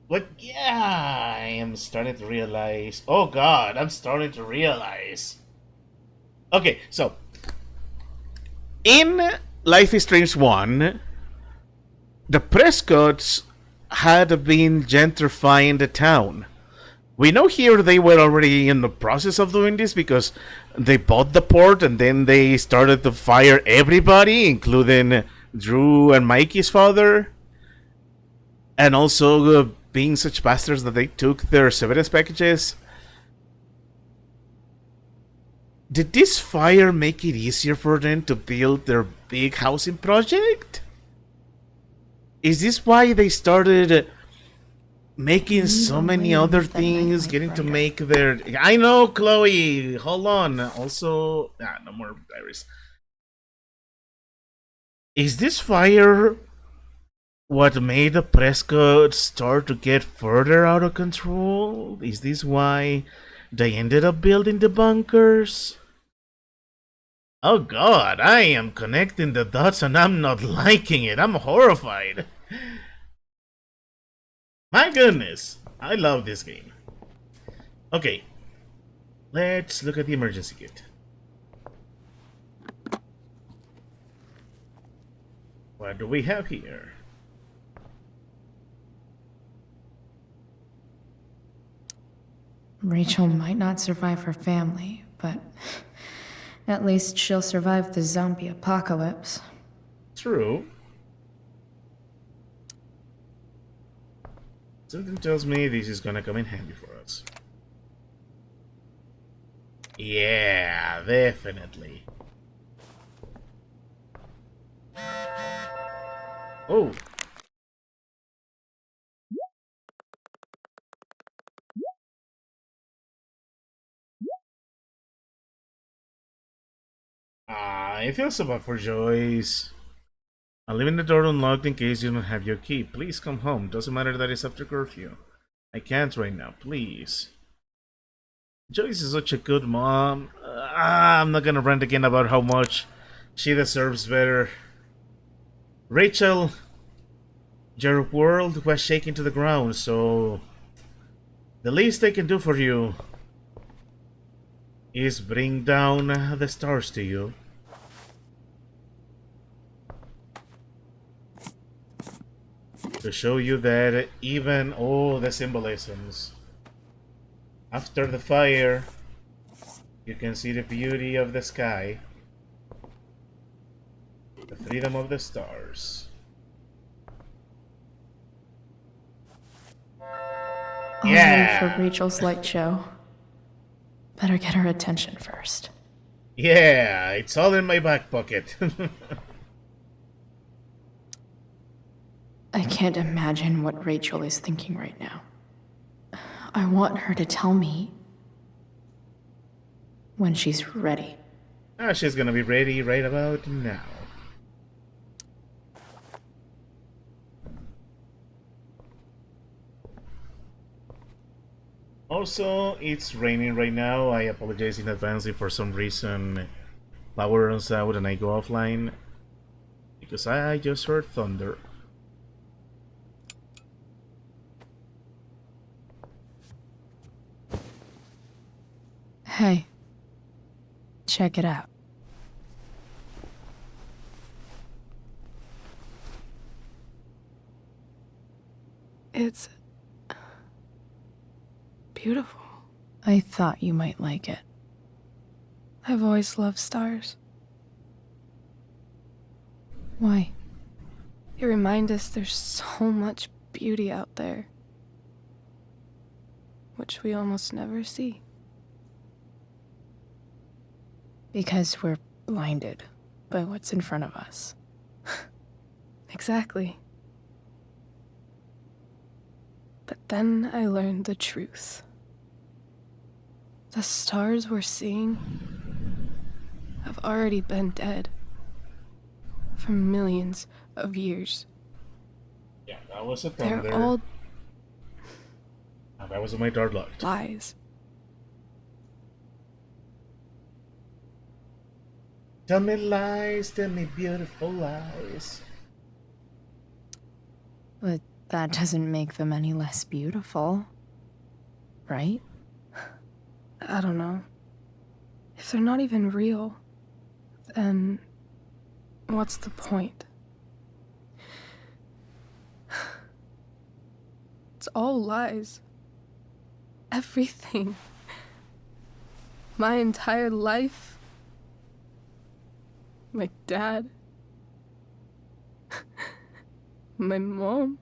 But yeah, I am starting to realize. Oh god, I'm starting to realize. Okay, so in Life is Strange 1, the Prescotts had been gentrifying the town. We know here they were already in the process of doing this because they bought the port and then they started to fire everybody, including Drew and Mikey's father. And also being such bastards that they took their severance packages. Did this fire make it easier for them to build their big housing project? Is this why they started making so many other things, getting to make their... I know, Chloe! Hold on. Also... no more diaries. Is this fire what made the Prescott start to get further out of control? Is this why they ended up building the bunkers? Oh god, I am connecting the dots and I'm not liking it. I'm horrified. My goodness, I love this game. Okay, let's look at the emergency kit. What do we have here? Rachel might not survive her family, but at least she'll survive the zombie apocalypse. True. Something tells me this is gonna come in handy for us. Yeah, definitely. Oh. I feel so bad for Joyce. I'm leaving the door unlocked in case you don't have your key. Please come home. Doesn't matter that it's after curfew. I can't right now, please. Joyce is such a good mom. I'm not gonna rant again about how much she deserves better. Rachel, your world was shaken to the ground, so the least I can do for you is bring down the stars to you. To show you that even all the symbolisms, after the fire, you can see the beauty of the sky, the freedom of the stars. I'll Yeah! wait for Rachel's light show. Better get her attention first. Yeah, it's all in my back pocket. I can't imagine what Rachel is thinking right now. I want her to tell me when she's ready. She's gonna be ready right about now. Also, it's raining right now. I apologize in advance if for some reason power runs out and I go offline, because I just heard thunder. Hey, check it out. It's beautiful. I thought you might like it. I've always loved stars. Why? They remind us there's so much beauty out there, which we almost never see. Because we're blinded by what's in front of us. Exactly. But then I learned the truth. The stars we're seeing have already been dead for millions of years. Yeah, that was a thunder. They're all That was my door locked. lies. Tell me lies, tell me beautiful lies. But that doesn't make them any less beautiful, right? I don't know. If they're not even real, then what's the point? It's all lies. everything. My entire life. My dad. My mom.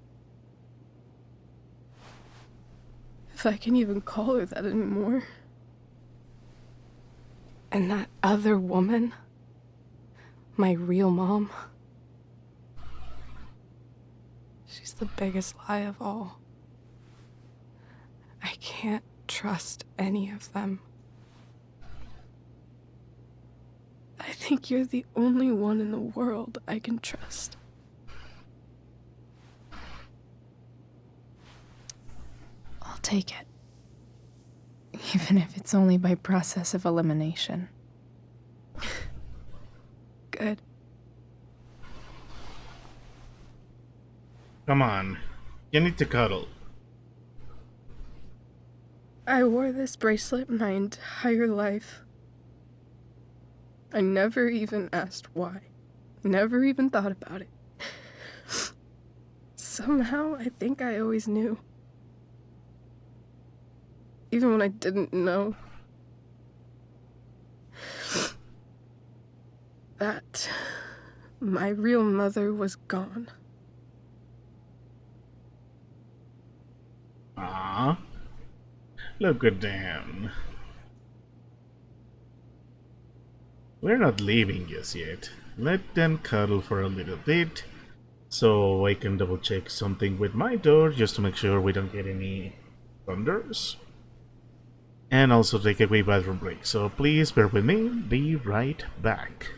If I can even call her that anymore. And that other woman. My real mom. She's the biggest lie of all. I can't trust any of them. I think you're the only one in the world I can trust. I'll take it. Even if it's only by process of elimination. Good. Come on. You need to cuddle. I wore this bracelet my entire life. I never even asked why. Never even thought about it. Somehow, I think I always knew. Even when I didn't know. That my real mother was gone. Ah, look at them. We're not leaving just yet. Let them cuddle for a little bit, so I can double check something with my door just to make sure we don't get any thunders. And also take a quick bathroom break, so please bear with me, be right back.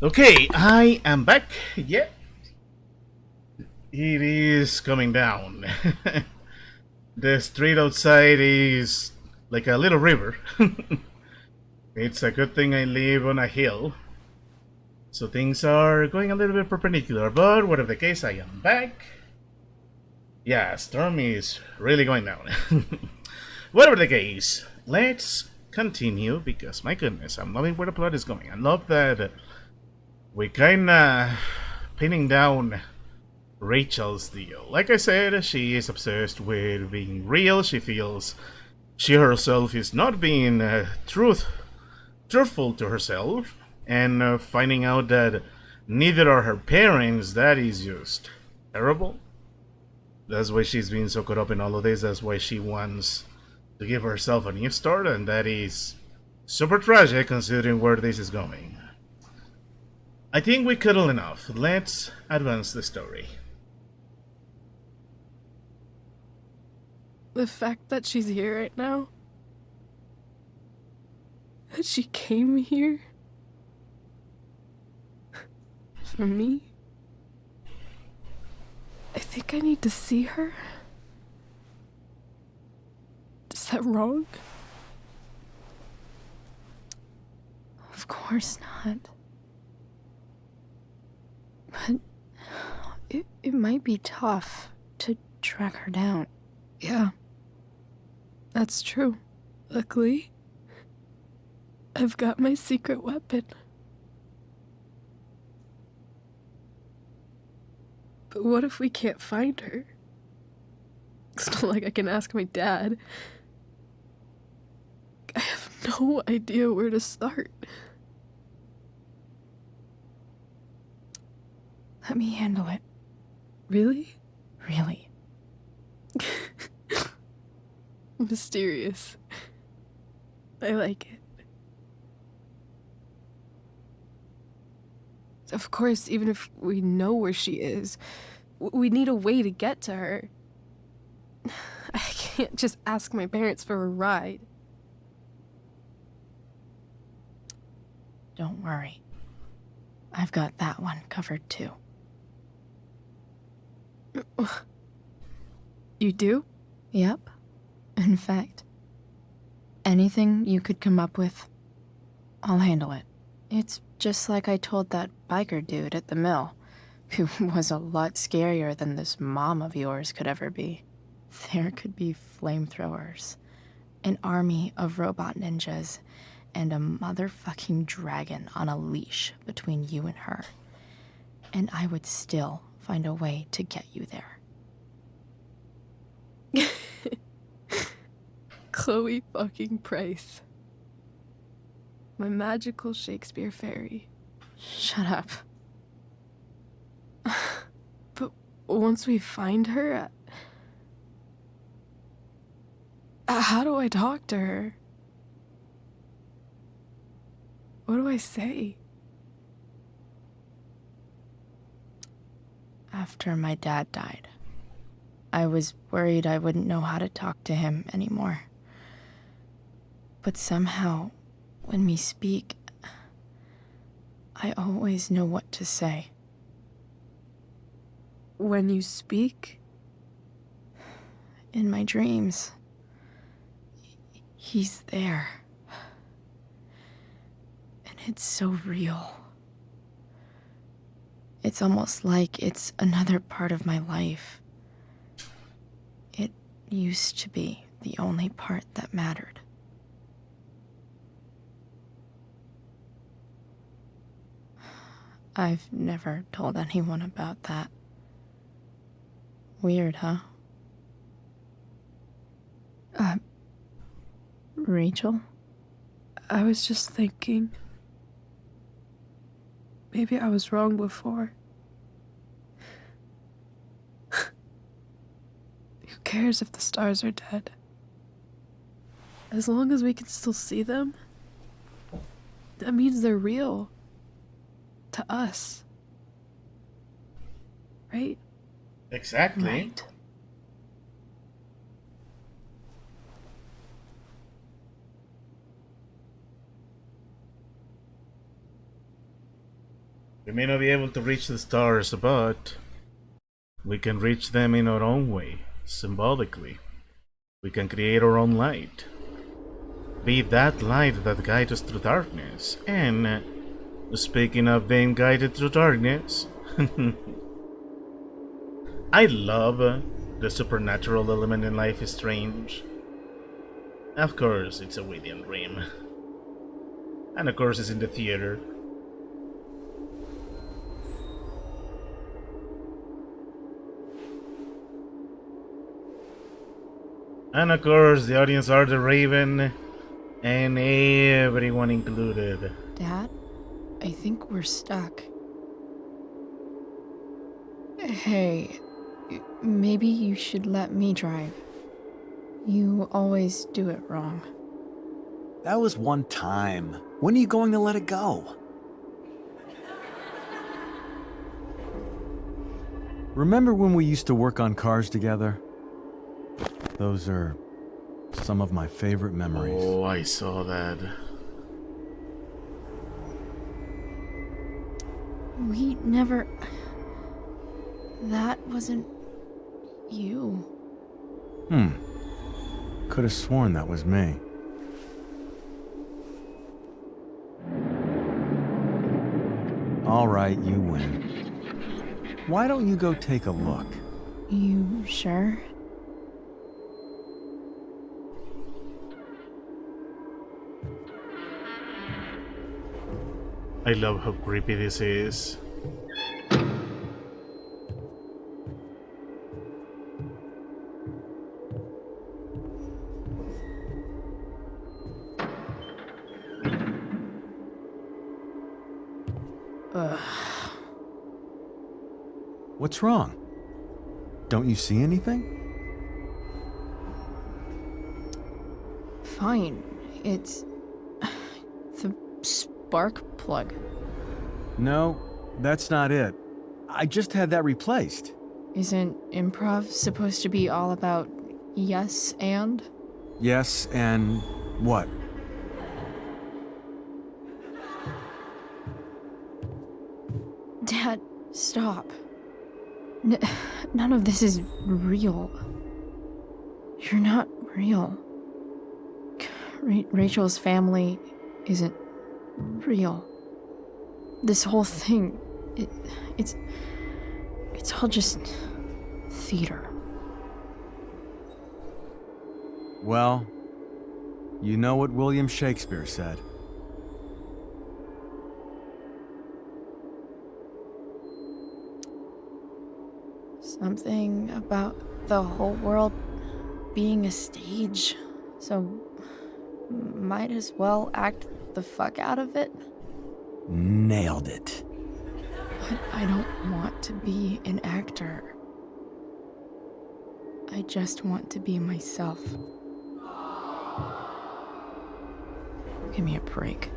Okay, I am back. Yeah, it is coming down. The street outside is like a little river. It's a good thing I live on a hill, so things are going a little bit perpendicular, but whatever the case, I am back. Yeah, storm is really going down. Whatever the case, let's continue because my goodness, I'm loving where the plot is going. I love that we kinda pinning down Rachel's deal. Like I said, she is obsessed with being real. She feels she herself is not being truthful to herself, and finding out that neither are her parents, that is just terrible. That's why she's been so caught up in all of this. That's why she wants to give herself a new start, and that is super tragic considering where this is going. I think we cuddle enough. Let's advance the story. The fact that she's here right now, that she came here for me, I think I need to see her. Is that wrong? Of course not. But it might be tough to track her down. Yeah, that's true. Luckily, I've got my secret weapon. But what if we can't find her? It's not like I can ask my dad. I have no idea where to start. Let me handle it. Really? Really. Mysterious. I like it. Of course, even if we know where she is, we need a way to get to her. I can't just ask my parents for a ride. Don't worry. I've got that one covered too. You do? Yep. In fact, anything you could come up with, I'll handle it. It's just like I told that biker dude at the mill, who was a lot scarier than this mom of yours could ever be. There could be flamethrowers, an army of robot ninjas, and a motherfucking dragon on a leash between you and her. And I would still find a way to get you there. Chloe fucking Price. My magical Shakespeare fairy. Shut up. But once we find her, how do I talk to her? What do I say? After my dad died, I was worried I wouldn't know how to talk to him anymore. But somehow, when we speak, I always know what to say. When you speak? In my dreams, he's there. And it's so real. It's almost like it's another part of my life. It used to be the only part that mattered. I've never told anyone about that. Weird, huh? Rachel? I was just thinking. Maybe I was wrong before. Who cares if the stars are dead? As long as we can still see them, that means they're real. To us. Right? Exactly. Right. We may not be able to reach the stars, but we can reach them in our own way, symbolically. We can create our own light. Be that light that guides us through darkness. And speaking of being guided through darkness, I love the supernatural element in Life is Strange. Of course, it's a William dream. And of course, it's in the theater. And of course, the audience are the Raven, and everyone included. Dad, I think we're stuck. Hey, maybe you should let me drive. You always do it wrong. That was one time. When are you going to let it go? Remember when we used to work on cars together? Those are some of my favorite memories. Oh, I saw that. We never... That wasn't... you. Could have sworn that was me. All right, you win. Why don't you go take a look? You sure? I love how creepy this is. What's wrong? Don't you see anything? Fine. It's... the spark plug. No, that's not it. I just had that replaced. Isn't improv supposed to be all about yes and? Yes, and what? Dad, stop. None of this is real. You're not real. Rachel's family isn't real. This whole thing, it's all just theater. Well, you know what William Shakespeare said. Something about the whole world being a stage, so might as well act the fuck out of it. Nailed it. But I don't want to be an actor. I just want to be myself. Give me a break.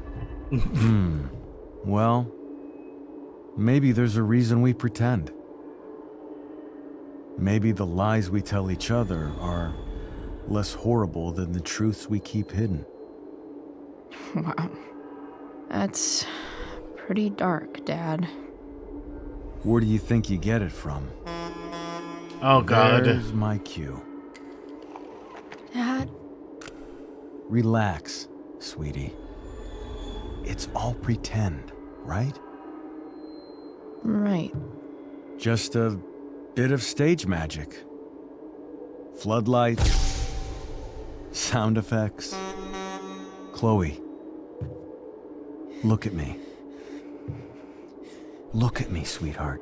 Well, maybe there's a reason we pretend. Maybe the lies we tell each other are less horrible than the truths we keep hidden. Wow. That's pretty dark, Dad. Where do you think you get it from? Oh god. There's my cue. Dad? Relax, sweetie. It's all pretend, right? Right. Just a bit of stage magic. Floodlights, sound effects. Chloe, look at me. Look at me, sweetheart.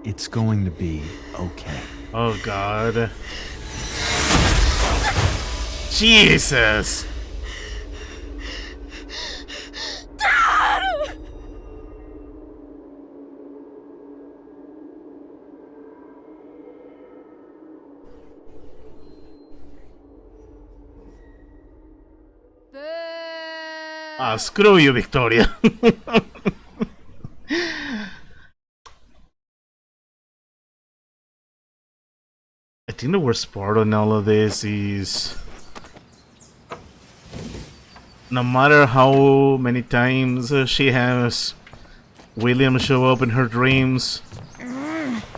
It's going to be okay. Oh god. Jesus! Dad! Ah, screw you, Victoria. I think the worst part on all of this is no matter how many times she has William show up in her dreams,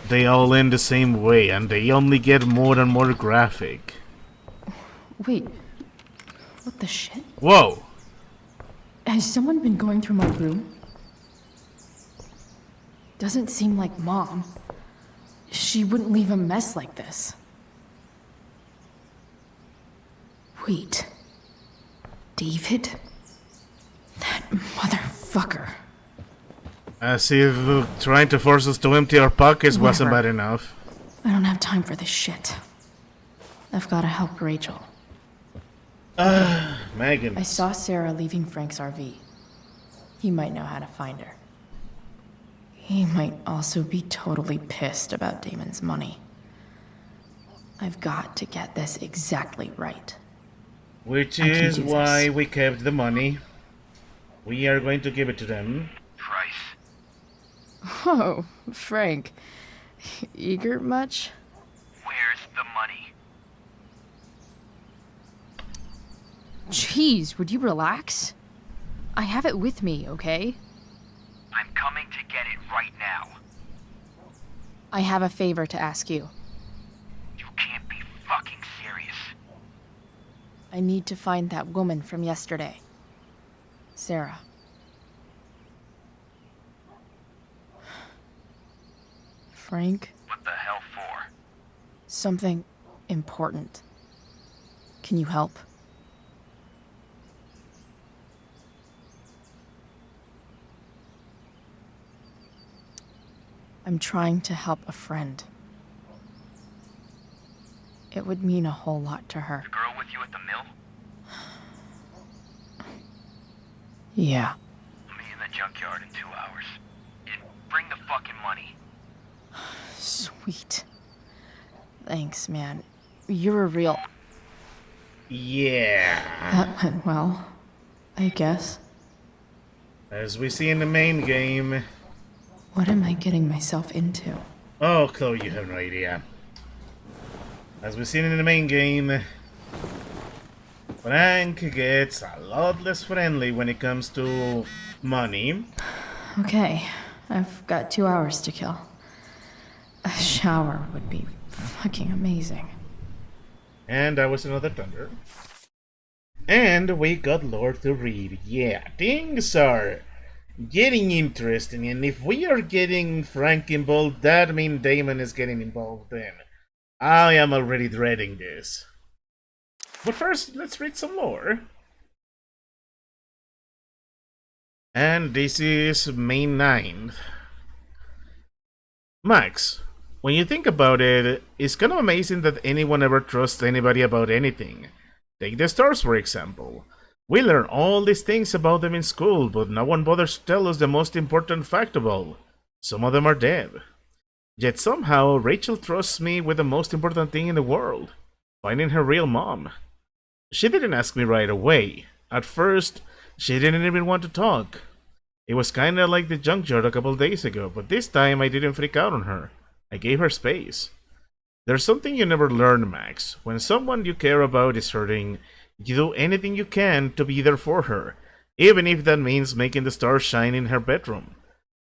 they all end the same way, and they only get more and more graphic. Wait. What the shit? Whoa! Has someone been going through my room? Doesn't seem like Mom. She wouldn't leave a mess like this. Wait. David? That motherfucker. As if trying to force us to empty our pockets wasn't Whatever. bad enough. I don't have time for this shit. I've gotta help Rachel. Megan. I saw Sera leaving Frank's RV. He might know how to find her. He might also be totally pissed about Damon's money. I've got to get this exactly right. Which I can is do why this. we kept the money. We are going to give it to them. Price. Oh, Frank. Eager much? Where's the money? Jeez, would you relax? I have it with me, okay? I'm coming to get it right now. I have a favor to ask you. You can't be fucking serious. I need to find that woman from yesterday. Sera. Frank, What the hell for? something important. Can you help? I'm trying to help a friend. It would mean a whole lot to her. The girl with you at the mill? Yeah. Meet in the junkyard in 2 hours. And bring the fucking money. Sweet. Thanks, man. You're a real... Yeah. That went well, I guess. As we see in the main game. What am I getting myself into? Oh, Chloe, you have no idea. As we've seen in the main game, Frank gets a lot less friendly when it comes to money. Okay, I've got 2 hours to kill. A shower would be fucking amazing. And that was another thunder. And we got Lord to read. Yeah, things are getting interesting. And if we are getting Frank involved, that means Damon is getting involved then. I am already dreading this. But first, let's read some lore. And this is May 9th. Max, when you think about it, it's kind of amazing that anyone ever trusts anybody about anything. Take the stars, for example. We learn all these things about them in school, but no one bothers to tell us the most important fact of all. Some of them are dead. Yet somehow, Rachel trusts me with the most important thing in the world, finding her real mom. She didn't ask me right away. At first, she didn't even want to talk. It was kinda like the Junkyard a couple days ago, but this time I didn't freak out on her. I gave her space. There's something you never learn, Max. When someone you care about is hurting, you do anything you can to be there for her, even if that means making the stars shine in her bedroom.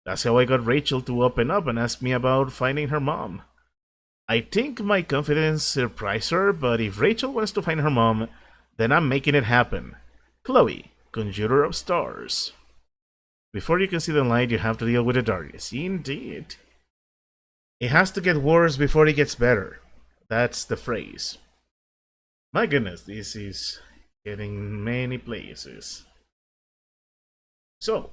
That's how I got Rachel to open up and ask me about finding her mom. I think my confidence surprised her, but if Rachel wants to find her mom, then I'm making it happen. Chloe, conjurer of stars. Before you can see the light, you have to deal with the darkness. Indeed. It has to get worse before it gets better. That's the phrase. My goodness, this is getting many places. So,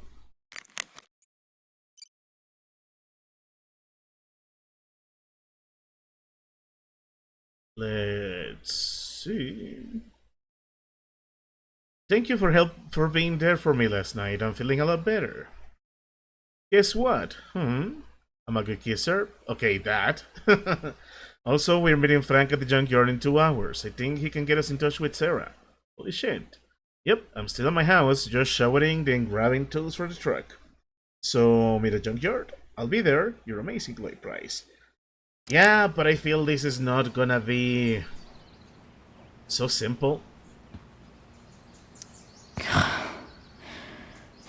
let's see. Thank you for being there for me last night. I'm feeling a lot better. Guess what? I'm a good kisser. Okay, that. Also, we're meeting Frank at the junkyard in 2 hours. I think he can get us in touch with Sera. Holy shit. Yep, I'm still at my house, just showering, then grabbing tools for the truck. So, meet at junkyard. I'll be there. You're amazing, Chloe Price. Yeah, but I feel this is not gonna be so simple.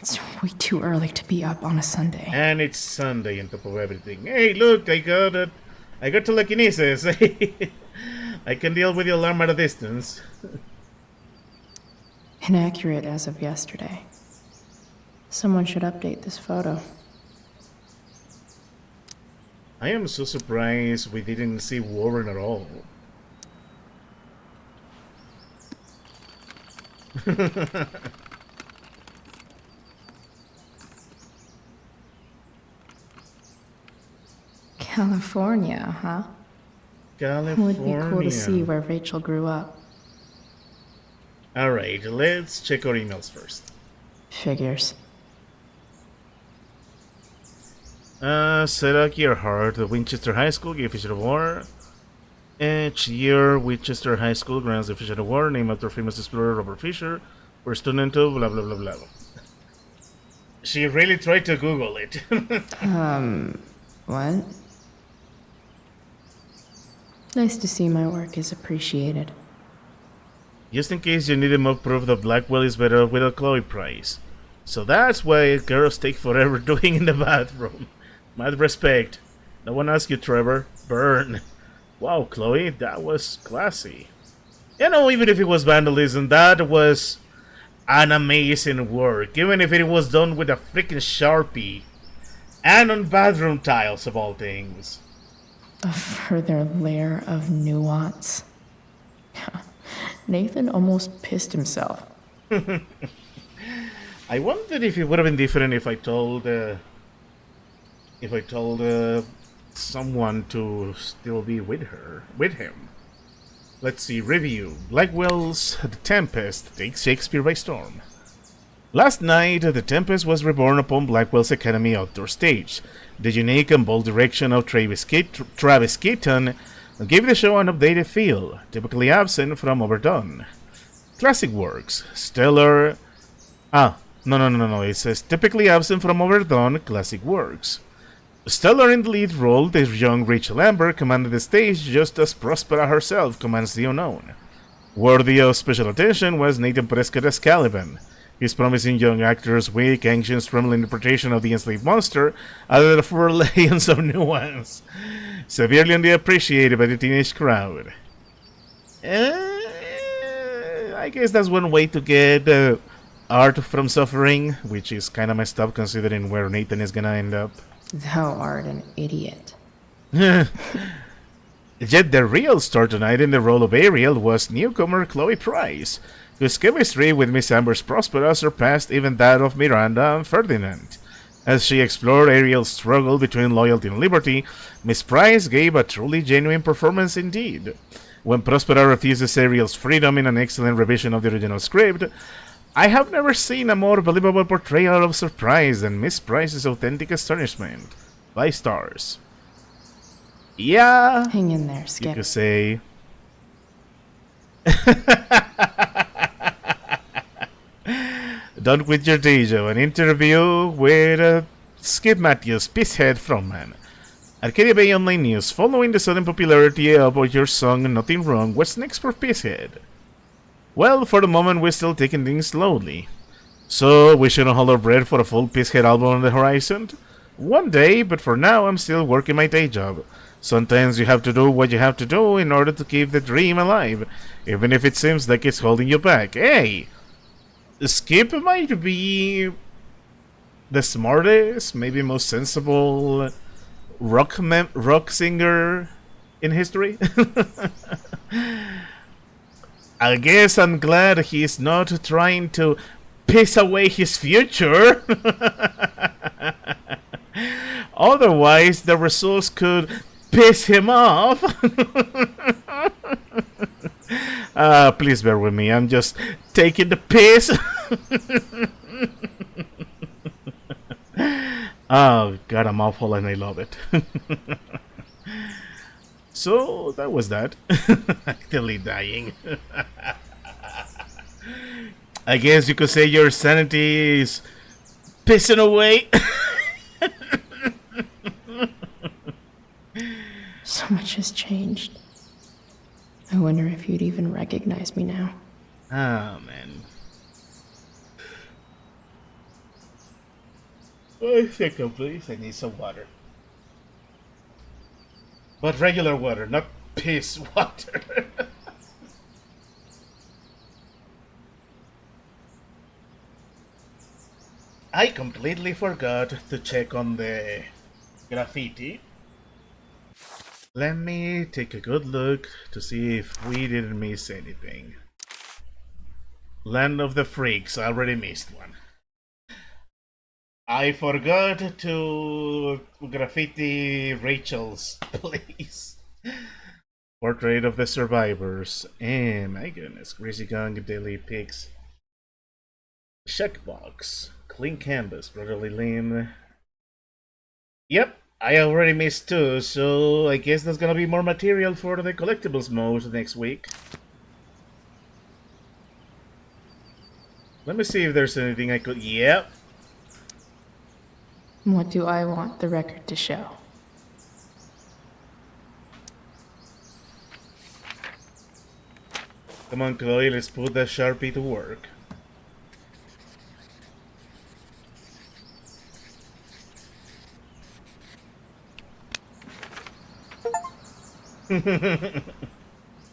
It's way too early to be up on a Sunday. And it's Sunday on top of everything. Hey, look, I got it. I got telekinesis. I can deal with the alarm at a distance. Inaccurate as of yesterday. Someone should update this photo. I am so surprised we didn't see Warren at all. California, huh? California. Would be cool to see where Rachel grew up. Alright, let's check our emails first. Figures. Sera Gearhart, the Winchester High School gave Fisher Award. Each year, Winchester High School grants the Fisher Award, named after famous explorer Robert Fisher, for student of blah blah blah blah. She really tried to Google it. What? Nice to see my work is appreciated. Just in case you needed more proof that Blackwell is better with a Chloe prize. So that's why girls take forever doing in the bathroom. Mad respect. No one asked you, Trevor. Burn. Wow, Chloe, that was classy. You know, even if it was vandalism, that was an amazing work. Even if it was done with a freaking Sharpie. And on bathroom tiles, of all things. A further layer of nuance. Nathan almost pissed himself. I wondered if it would have been different if I told someone to still be with him. Let's see, review. Blackwell's The Tempest takes Shakespeare by storm. Last night, The Tempest was reborn upon Blackwell's Academy outdoor stage. The unique and bold direction of Travis Keaton gave the show an updated feel, typically absent from Overdone. Classic works, stellar... No, it says typically absent from Overdone classic works. Stellar in the lead role, the young Rachel Amber commanded the stage just as Prospera herself commands the unknown. Worthy of special attention was Nathan Prescott as Caliban. His promising young actor's weak, anxious, trembling interpretation of the enslaved monster added 4 layers of nuance, severely underappreciated by the teenage crowd. I guess that's one way to get art from suffering, which is kind of messed up considering where Nathan is gonna end up. Thou art an idiot. Yet the real star tonight in the role of Ariel was newcomer Chloe Price, whose chemistry with Miss Amber's Prospera surpassed even that of Miranda and Ferdinand. As she explored Ariel's struggle between loyalty and liberty, Miss Price gave a truly genuine performance indeed. When Prospera refuses Ariel's freedom in an excellent revision of the original script, I have never seen a more believable portrayal of surprise than Miss Price's authentic astonishment. 5 stars. Yeah, Hang in there, Skip. you could say. Done with your day, Joe. An interview with Skip Matthews, Pisshead frontman. Arcadia Bay Online News. Following the sudden popularity of your song Nothing Wrong, what's next for Pisshead? Well, for the moment we're still taking things slowly. So, we shouldn't hold our breath for a full Pisshead album on the horizon? One day, but for now I'm still working my day job. Sometimes you have to do what you have to do in order to keep the dream alive, even if it seems like it's holding you back. Hey! Skip might be the smartest, maybe most sensible rock singer in history. I guess I'm glad he's not trying to piss away his future. Otherwise, the results could piss him off. Please bear with me. I'm just taking the piss. Oh, God, I'm awful and I love it. So, that was that. Actively dying. I guess you could say your sanity is pissing away. So much has changed. I wonder if you'd even recognize me now. Ah, man. 1 second, please. I need some water. But regular water, not piss water. I completely forgot to check on the graffiti. Let me take a good look to see if we didn't miss anything. Land of the Freaks, I already missed one. I forgot to graffiti Rachel's place. Portrait of the Survivors. And my goodness, Greasy Gong, Daily Pigs. Checkbox. Clean canvas, Brotherly Limb. Yep, I already missed 2, so I guess there's gonna be more material for the collectibles mode next week. Let me see if there's anything I could... Yep. What do I want the record to show? Come on, Chloe, let's put that Sharpie to work.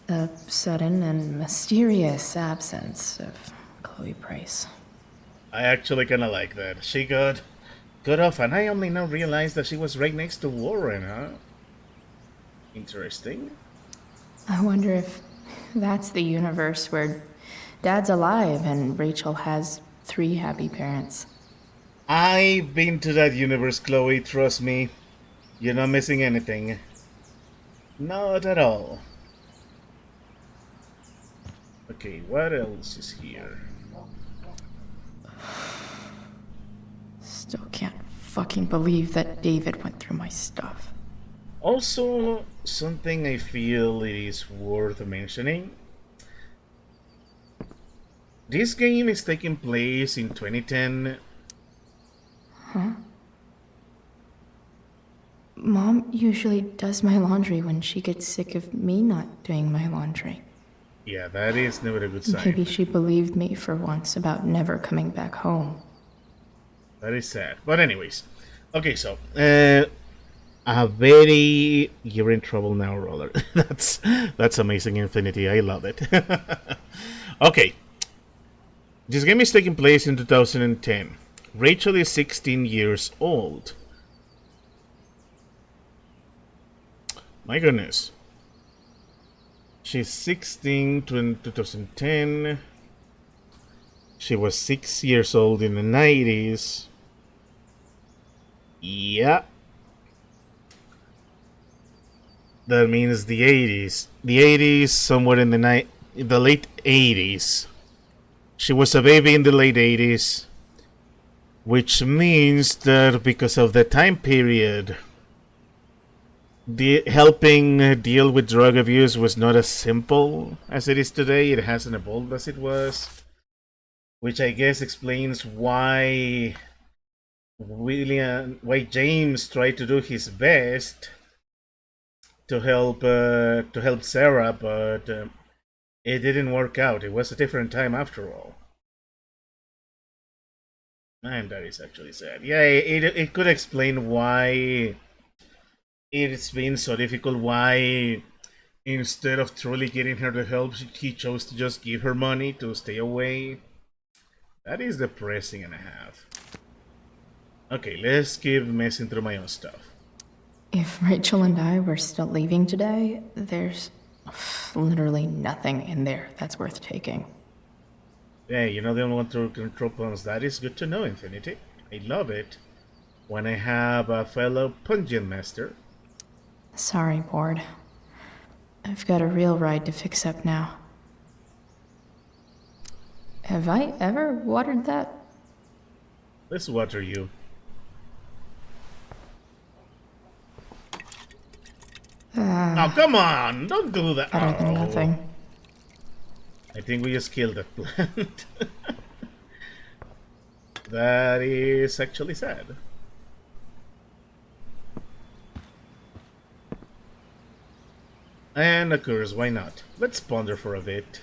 A sudden and mysterious absence of Chloe Price. I actually kinda like that. She got off, and I only now realized that she was right next to Warren, huh? Interesting. I wonder if that's the universe where Dad's alive and Rachel has 3 happy parents. I've been to that universe, Chloe, trust me. You're not missing anything. Not at all. Okay, what else is here? Still can't fucking believe that David went through my stuff. Also, something I feel it is worth mentioning. This game is taking place in 2010. Huh? Mom usually does my laundry when she gets sick of me not doing my laundry. Yeah, that is never a good sign. Maybe she believed me for once about never coming back home. That is sad. But anyways. Okay, so a very you're in trouble now roller. that's amazing, Infinity. I love it. Okay. This game is taking place in 2010. Rachel is 16 years old. My goodness. She's 16 in 2010. She was 6 years old in the 90s. Yeah. That means the 80s. The 80s, somewhere in the late 80s. She was a baby in the late 80s. Which means that because of the time period, helping deal with drug abuse was not as simple as it is today. It hasn't evolved as it was. Which I guess explains why James tried to do his best to help Sera, but it didn't work out. It was a different time after all. And that is actually sad. Yeah, it could explain why it's been so difficult, why instead of truly getting her the help, he chose to just give her money to stay away. That is depressing and a half. Okay, let's keep messing through my own stuff. If Rachel and I were still leaving today, there's literally nothing in there that's worth taking. Hey, you know they don't want to control pawns. That is good to know, Infinity. I love it when I have a fellow Pungeon Master. Sorry, Board. I've got a real ride to fix up now. Have I ever watered that? Let's water you. Oh, come on! Don't do that! Better than nothing. I think we just killed that plant. That is actually sad. And of course, why not? Let's ponder for a bit.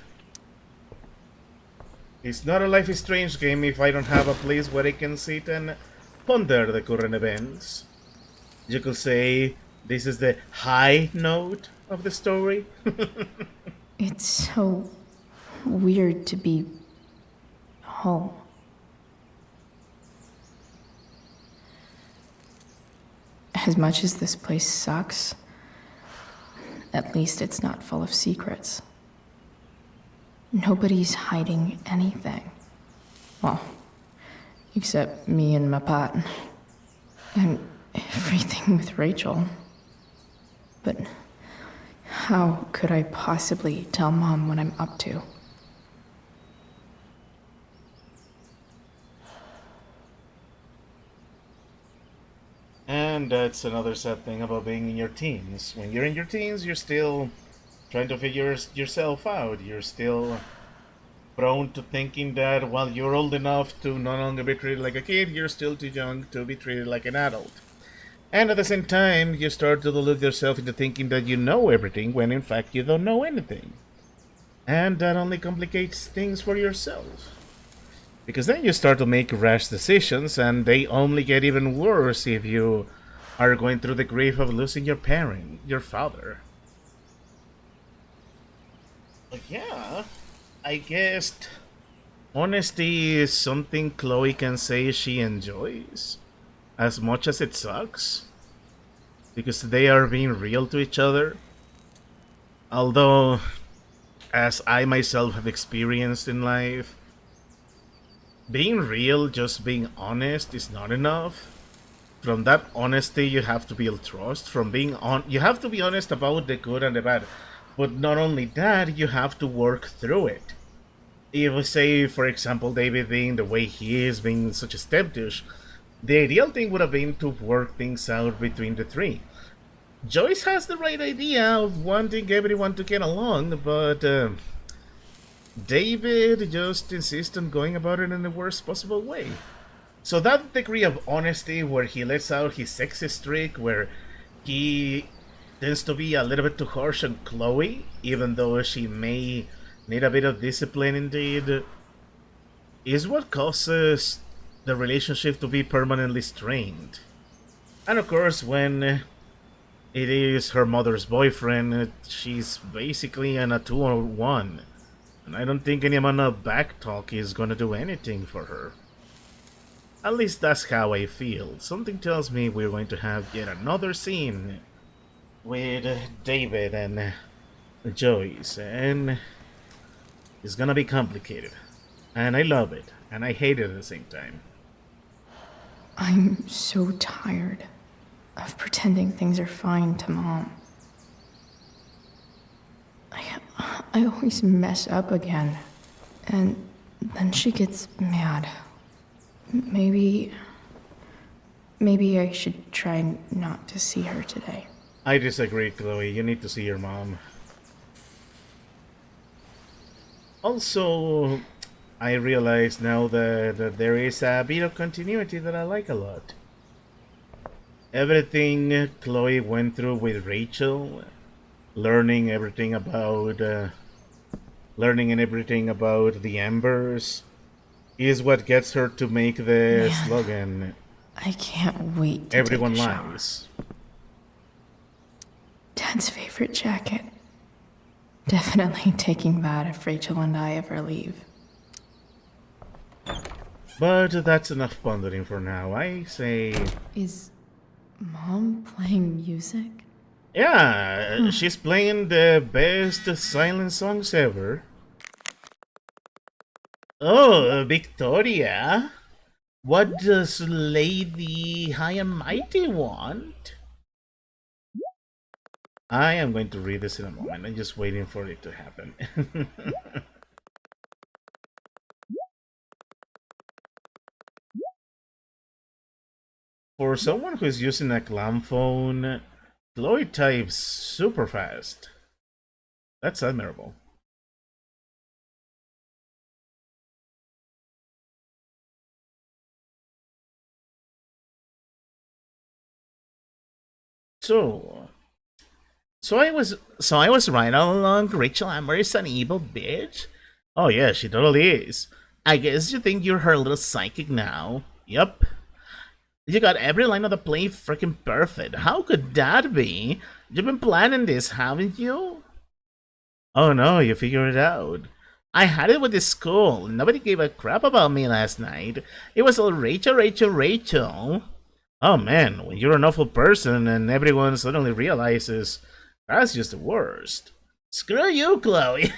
It's not a Life is Strange game if I don't have a place where I can sit and ponder the current events. You could say this is the high note of the story. It's so weird to be home. As much as this place sucks, at least it's not full of secrets. Nobody's hiding anything. Well, except me and my pot. And everything with Rachel. But how could I possibly tell Mom what I'm up to? And that's another sad thing about being in your teens. When you're in your teens, you're still trying to figure yourself out. You're still prone to thinking that while you're old enough to no longer be treated like a kid, you're still too young to be treated like an adult. And at the same time, you start to delude yourself into thinking that you know everything when in fact you don't know anything. And that only complicates things for yourself. Because then you start to make rash decisions, and they only get even worse if you are going through the grief of losing your parent, your father. But yeah, I guess honesty is something Chloe can say she enjoys, as much as it sucks, because they are being real to each other. Although, as I myself have experienced in life, being real, just being honest, is not enough. From that honesty, you have to build trust. You have to be honest about the good and the bad. But not only that, you have to work through it. If we say, for example, David being the way he is, being such a stepdouche, the ideal thing would have been to work things out between the three. Joyce has the right idea of wanting everyone to get along, but David just insists on going about it in the worst possible way. So that degree of honesty where he lets out his sexist streak, where he tends to be a little bit too harsh on Chloe, even though she may need a bit of discipline indeed, is what causes the relationship to be permanently strained. And of course, when it is her mother's boyfriend, she's basically in a 2-on-1. And I don't think any amount of backtalk is gonna do anything for her. At least that's how I feel. Something tells me we're going to have yet another scene with David and Joyce, and it's gonna be complicated. And I love it, and I hate it at the same time. I'm so tired of pretending things are fine to Mom. I always mess up again, and then she gets mad. Maybe I should try not to see her today. I disagree, Chloe. You need to see your mom. Also, I realize now that there is a bit of continuity that I like a lot. Everything Chloe went through with Rachel, learning and everything about the Embers, is what gets her to make the slogan. I can't wait to Everyone take a shower. lies. Dad's favorite jacket. Definitely taking that if Rachel and I ever leave. But that's enough pondering for now. I say... Is Mom playing music? Yeah, she's playing the best silent songs ever. Oh, Victoria. What does Lady High and Mighty want? I am going to read this in a moment. I'm just waiting for it to happen. For someone who's using a clam phone, Chloe types super fast. That's admirable. So I was right all along. Rachel Amber is an evil bitch. Oh yeah, she totally is. I guess you think you're her little psychic now. Yup. You got every line of the play freaking perfect. How could that be? You've been planning this, haven't you? Oh no, you figured it out. I had it with the school. Nobody gave a crap about me last night. It was all Rachel, Rachel, Rachel. Oh man, when you're an awful person and everyone suddenly realizes, that's just the worst. Screw you, Chloe.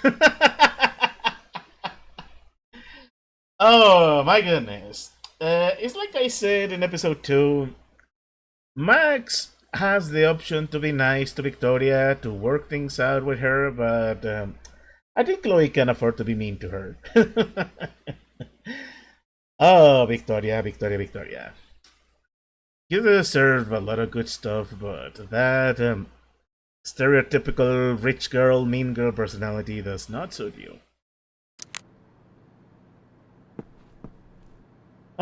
Oh my goodness. It's like I said in episode 2. Max has the option to be nice to Victoria, to work things out with her, but I think Chloe can afford to be mean to her. Oh, Victoria, Victoria, Victoria. You deserve a lot of good stuff, but that stereotypical rich girl, mean girl personality does not suit you.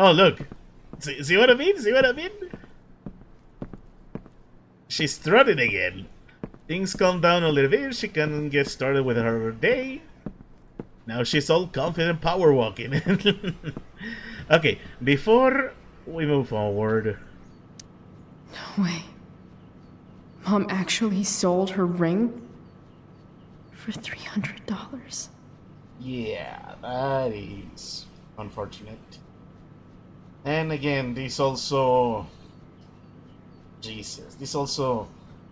Oh, look. See what I mean? See what I mean? She's strutting again. Things calm down a little bit. She can get started with her day. Now she's all confident power walking. Okay, before we move forward. No way. Mom actually sold her ring for $300. Yeah, that is unfortunate. And again, this also... Jesus, this also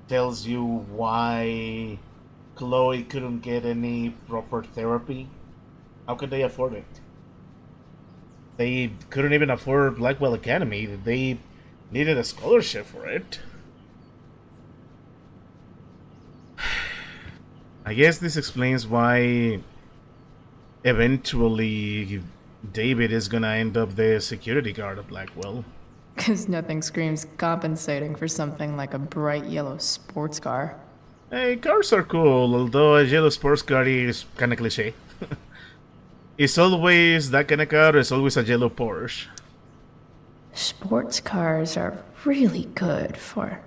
tells you why Chloe couldn't get any proper therapy. How could they afford it? They couldn't even afford Blackwell Academy. They needed a scholarship for it. I guess this explains why eventually David is gonna end up the security guard at Blackwell. Because nothing screams compensating for something like a bright yellow sports car. Hey, cars are cool, although a yellow sports car is kinda cliche. It's always that kind of car, it's always a yellow Porsche. Sports cars are really good for...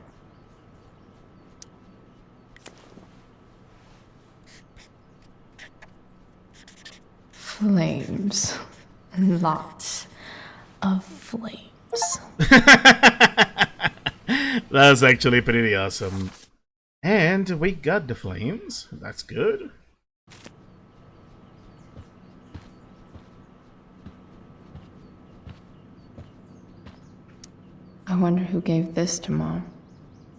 flames. Lots of flames. That's actually pretty awesome. And we got the flames. That's good. I wonder who gave this to Mom.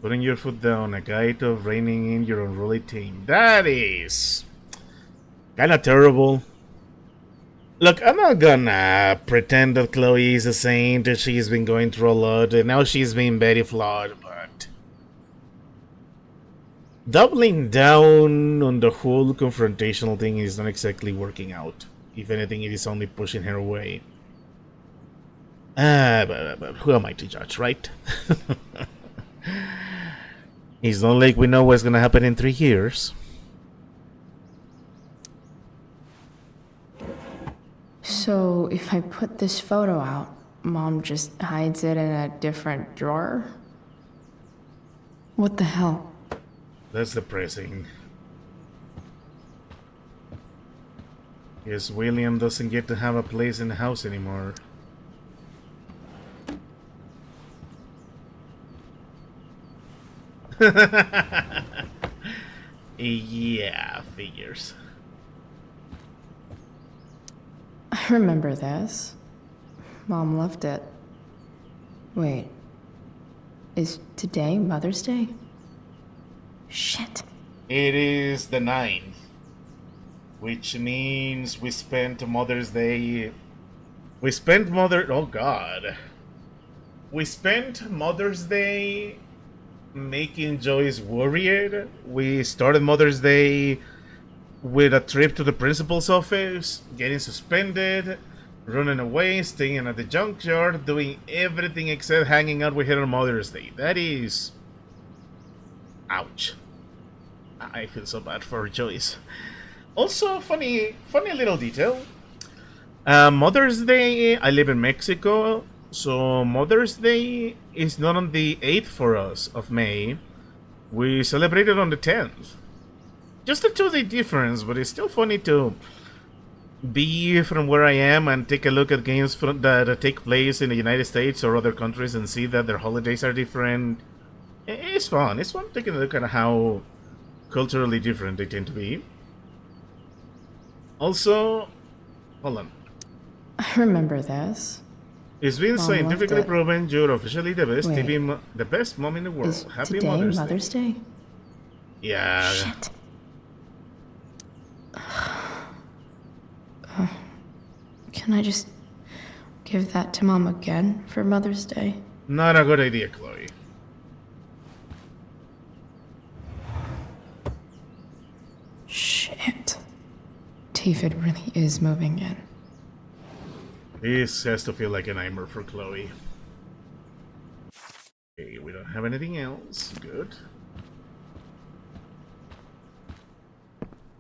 Putting your foot down, a guide of reining in your unruly team. That is kinda terrible. Look, I'm not gonna pretend that Chloe is a saint, that she's been going through a lot, and now she's being very flawed, but... doubling down on the whole confrontational thing is not exactly working out. If anything, it is only pushing her away. But who am I to judge, right? It's not like we know what's gonna happen in 3 years. So, if I put this photo out, Mom just hides it in a different drawer? What the hell? That's depressing. Guess William doesn't get to have a place in the house anymore. Yeah, figures. I remember this. Mom left it. Wait. Is today Mother's Day? Shit. It is the 9th, which means we spent Mother's Day. We spent Oh God. We spent Mother's Day making Joyce worried. We started Mother's Day with a trip to the principal's office, getting suspended, running away, staying at the junkyard, doing everything except hanging out with her on Mother's Day. That is... ouch. I feel so bad for Joyce. Also, funny little detail. Mother's Day, I live in Mexico, so Mother's Day is not on the 8th for us of May. We celebrate it on the 10th. Just a 2-day difference, but it's still funny to be from where I am and take a look at games that take place in the United States or other countries and see that their holidays are different. It's fun. It's fun taking a look at how culturally different they tend to be. Also, hold on. I remember this. It's been Mom scientifically loved it. proven you're officially the best Wait. the best mom in the world. Is Happy today Mother's Day. Day? Yeah. Shit. Can I just give that to Mom again for Mother's Day? Not a good idea, Chloe. Shit. David really is moving in. This has to feel like a nightmare for Chloe. Okay, we don't have anything else. Good.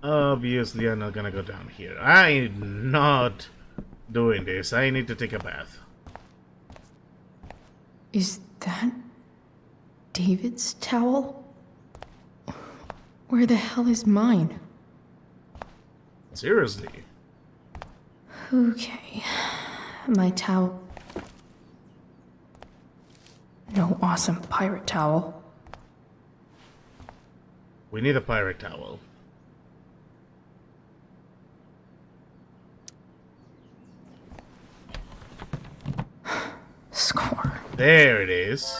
Obviously, I'm not gonna go down here. I'm not doing this. I need to take a bath. Is that David's towel? Where the hell is mine? Seriously. Okay. My towel. No awesome pirate towel. We need a pirate towel. Score. There it is.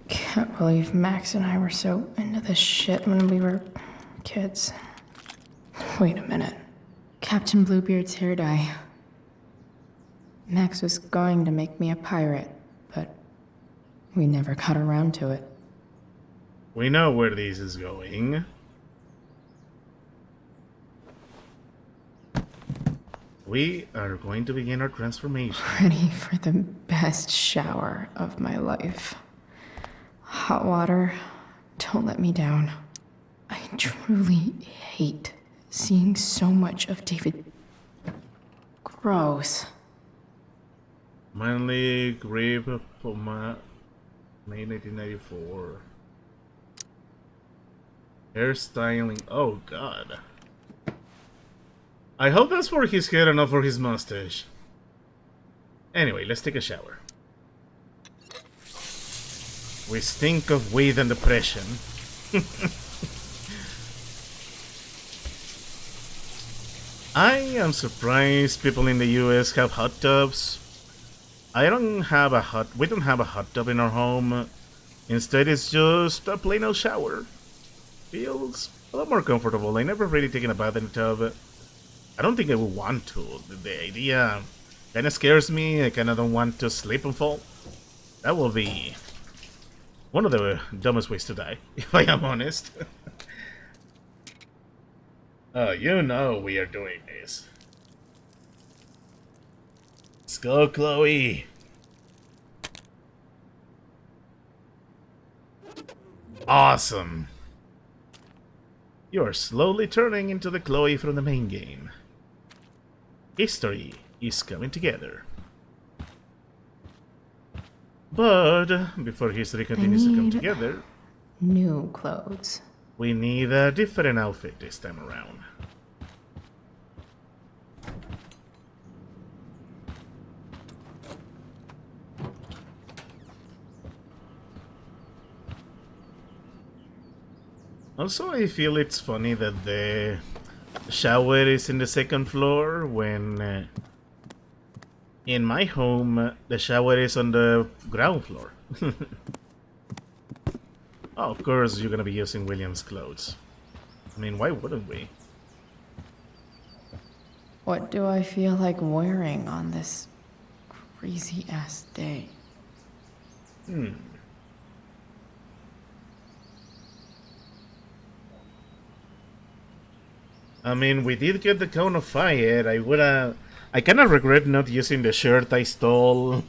Can't believe Max and I were so into this shit when we were kids. Wait a minute. Captain Bluebeard's hair dye. Max was going to make me a pirate, but we never got around to it. We know where this is going. We are going to begin our transformation. Ready for the best shower of my life. Hot water, don't let me down. I truly hate seeing so much of David. Gross. Manly Grape Poma, May 1994. Hairstyling. Oh god. I hope that's for his hair and not for his mustache. Anyway, let's take a shower. We stink of weed and depression. I am surprised people in the US have hot tubs. We don't have a hot tub in our home. Instead, it's just a plain old shower. Feels a lot more comfortable. I never really taken a bath in a tub. I don't think I would want to. The idea kind of scares me. I kind of don't want to slip and fall. That will be one of the dumbest ways to die, if I am honest. Oh, you know we are doing this. Let's go, Chloe. Awesome. You are slowly turning into the Chloe from the main game. History is coming together. But before history continues to come together, New clothes. we need a different outfit this time around. Also, I feel it's funny that the shower is in the second floor when in my home the shower is on the ground floor. Oh, of course you're gonna be using William's clothes. I mean, why wouldn't we? What do I feel like wearing on this crazy ass day? I mean, we did get the cone of fire. I kind of regret not using the shirt I stole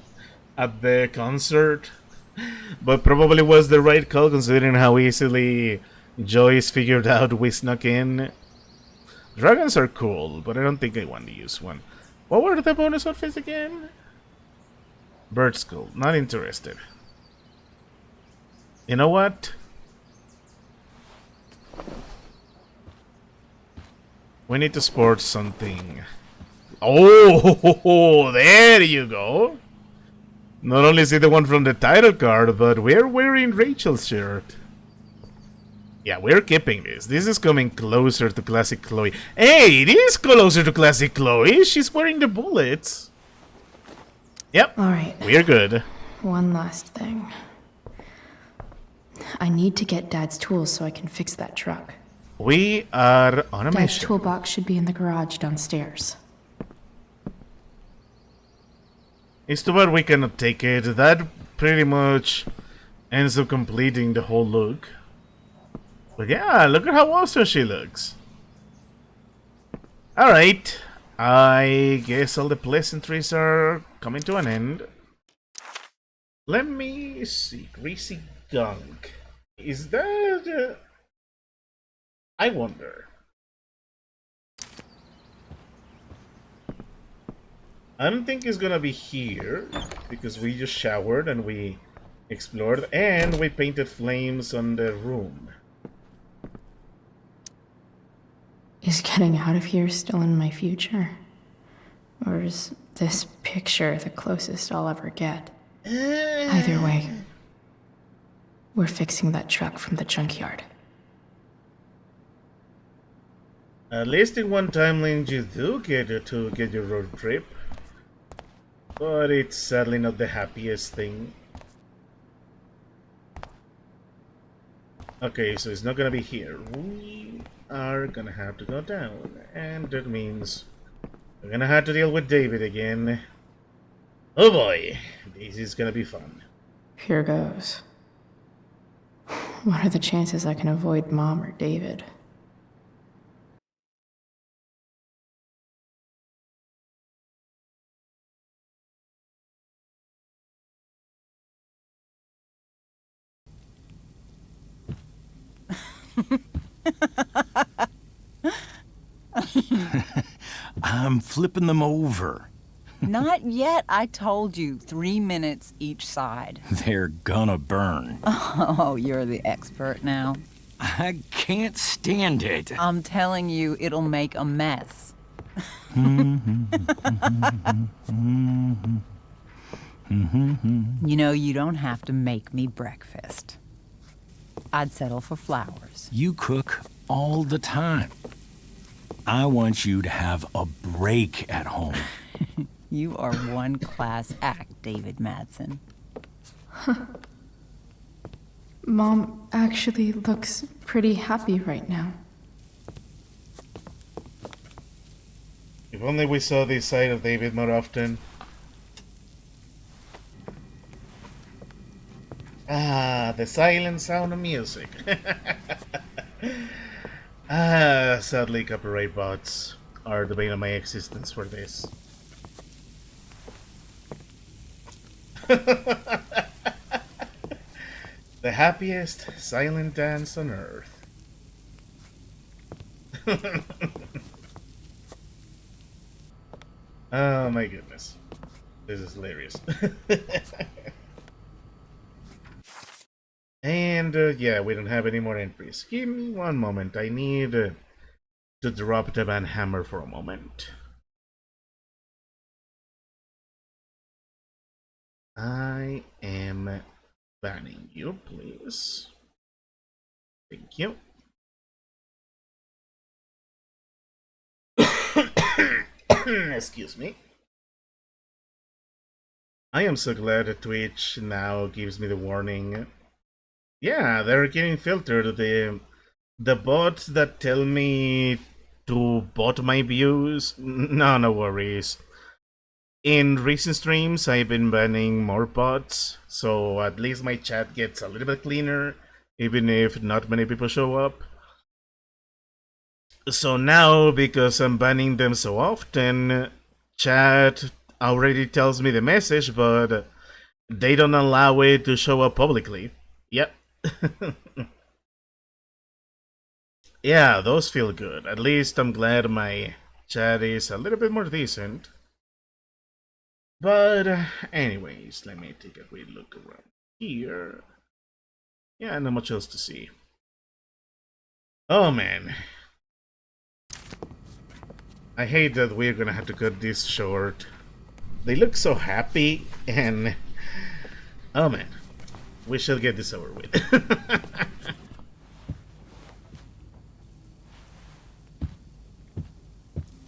at the concert, but probably was the right call considering how easily Joyce figured out we snuck in. Dragons are cool, but I don't think I want to use one. What were the bonus outfits again? Bird School. Not interested. You know what? We need to sport something. Oh, there you go. Not only is it the one from the title card, but we're wearing Rachel's shirt. Yeah, we're keeping this. This is coming closer to classic Chloe. Hey, it is closer to classic Chloe. She's wearing the bullets. Yep. Alright, We're good. one last thing. I need to get Dad's tools so I can fix that truck. We are on a Dad's mission. toolbox should be in the garage downstairs. It's too bad we cannot take it. That pretty much ends up completing the whole look. But yeah, look at how awesome she looks. Alright. I guess all the pleasantries are coming to an end. Let me see. Greasy gunk. Is that... I wonder. I don't think it's gonna be here, because we just showered and we explored, and we painted flames on the room. Is getting out of here still in my future? Or is this picture the closest I'll ever get? Either way, we're fixing that truck from the junkyard. At least in one timeline you do get to get your road trip. But it's sadly not the happiest thing. Okay, so it's not gonna be here. We are gonna have to go down. And that means we're gonna have to deal with David again. Oh boy, this is gonna be fun. Here goes. What are the chances I can avoid Mom or David? I'm flipping them over. Not yet. I told you, 3 minutes each side. They're gonna burn. Oh, you're the expert now. I can't stand it. I'm telling you, it'll make a mess. You know, you don't have to make me breakfast. I'd settle for flowers. You cook all the time. I want you to have a break at home. You are one class act, David Madsen. Mom actually looks pretty happy right now. If only we saw this side of David more often. Ah, the silent sound of music. Sadly, copyright bots are the bane of my existence for this. The happiest silent dance on earth. Oh my goodness. This is hilarious. And yeah, we don't have any more entries. Give me one moment. I need to drop the Van Hammer for a moment. I am banning you, please. Thank you. Excuse me. I am so glad that Twitch now gives me the warning. Yeah, they're getting filtered. The bots that tell me to bot my views. No worries. In recent streams, I've been banning more bots, so at least my chat gets a little bit cleaner, even if not many people show up. So now, because I'm banning them so often, chat already tells me the message, but they don't allow it to show up publicly. Yep. Yeah, those feel good. At least I'm glad my chat is a little bit more decent. But anyways, let me take a quick look around here. Yeah, not much else to see. Oh man. I hate that we're gonna have to cut this short. They look so happy, and oh man, we shall get this over with.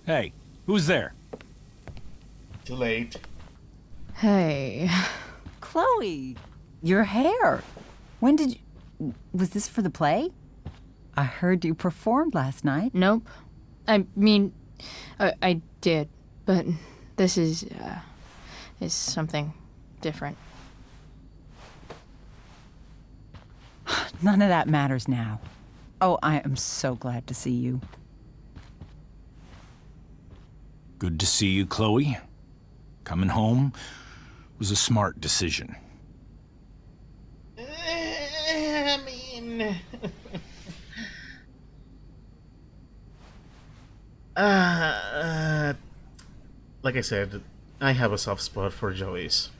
Hey, who's there? Too late. Hey. Chloe, your hair. When did you... Was this for the play? I heard you performed last night. Nope. I mean, I did, but this is something different. None of that matters now. Oh, I am so glad to see you. Good to see you, Chloe. Coming home was a smart decision. I mean... like I said, I have a soft spot for Joey's.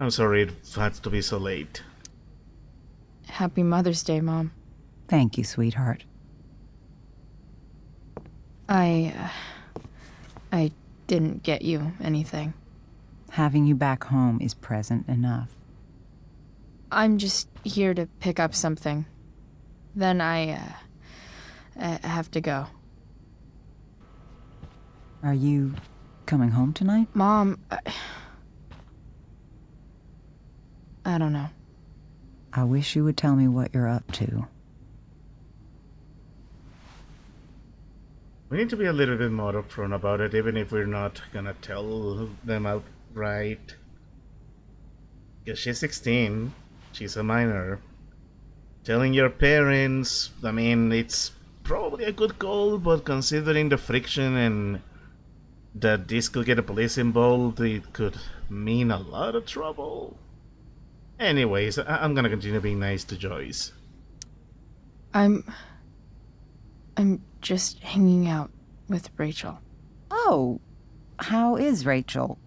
I'm sorry it had to be so late. Happy Mother's Day, Mom. Thank you, sweetheart. I didn't get you anything. Having you back home is present enough. I'm just here to pick up something. Then I have to go. Are you coming home tonight? Mom, I don't know. I wish you would tell me what you're up to. We need to be a little bit more upfront about it, even if we're not gonna tell them outright. Because she's 16, she's a minor. Telling your parents, I mean, it's probably a good call, but considering the friction and that this could get the police involved, it could mean a lot of trouble. Anyways, I'm gonna continue being nice to Joyce. I'm just hanging out with Rachel. Oh, how is Rachel?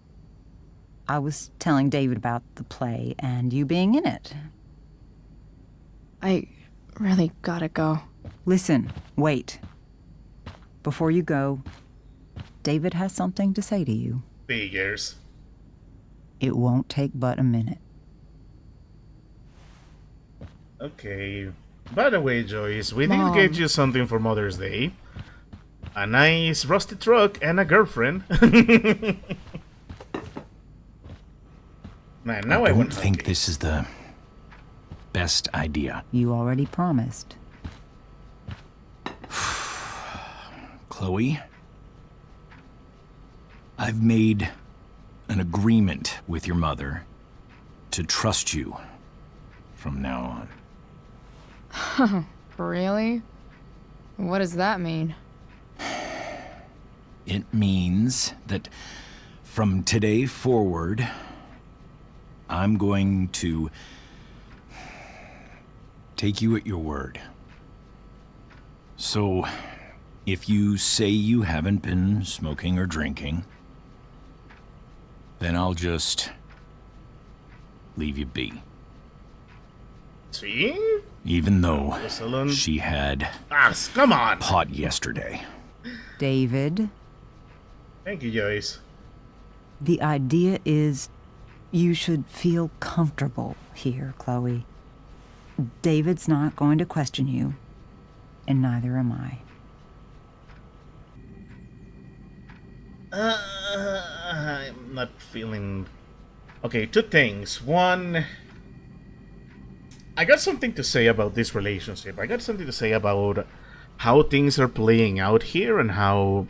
I was telling David about the play and you being in it. I really gotta go. Listen, wait. Before you go, David has something to say to you. Figures. It won't take but a minute. Okay. By the way, Joyce, we Mom. did get you something for Mother's Day. A nice rusty truck and a girlfriend. Man, now I don't want think hunky. this is the best idea. You already promised. Chloe, I've made an agreement with your mother to trust you from now on. Really? What does that mean? It means that from today forward, I'm going to take you at your word. So, if you say you haven't been smoking or drinking, then I'll just leave you be. See? Even though Salon. she had Come on! pot yesterday. David, Thank you, Joyce. the idea is you should feel comfortable here, Chloe. David's not going to question you, and neither am I. I'm not feeling... Okay, two things. One... I got something to say about this relationship. I got something to say about how things are playing out here and how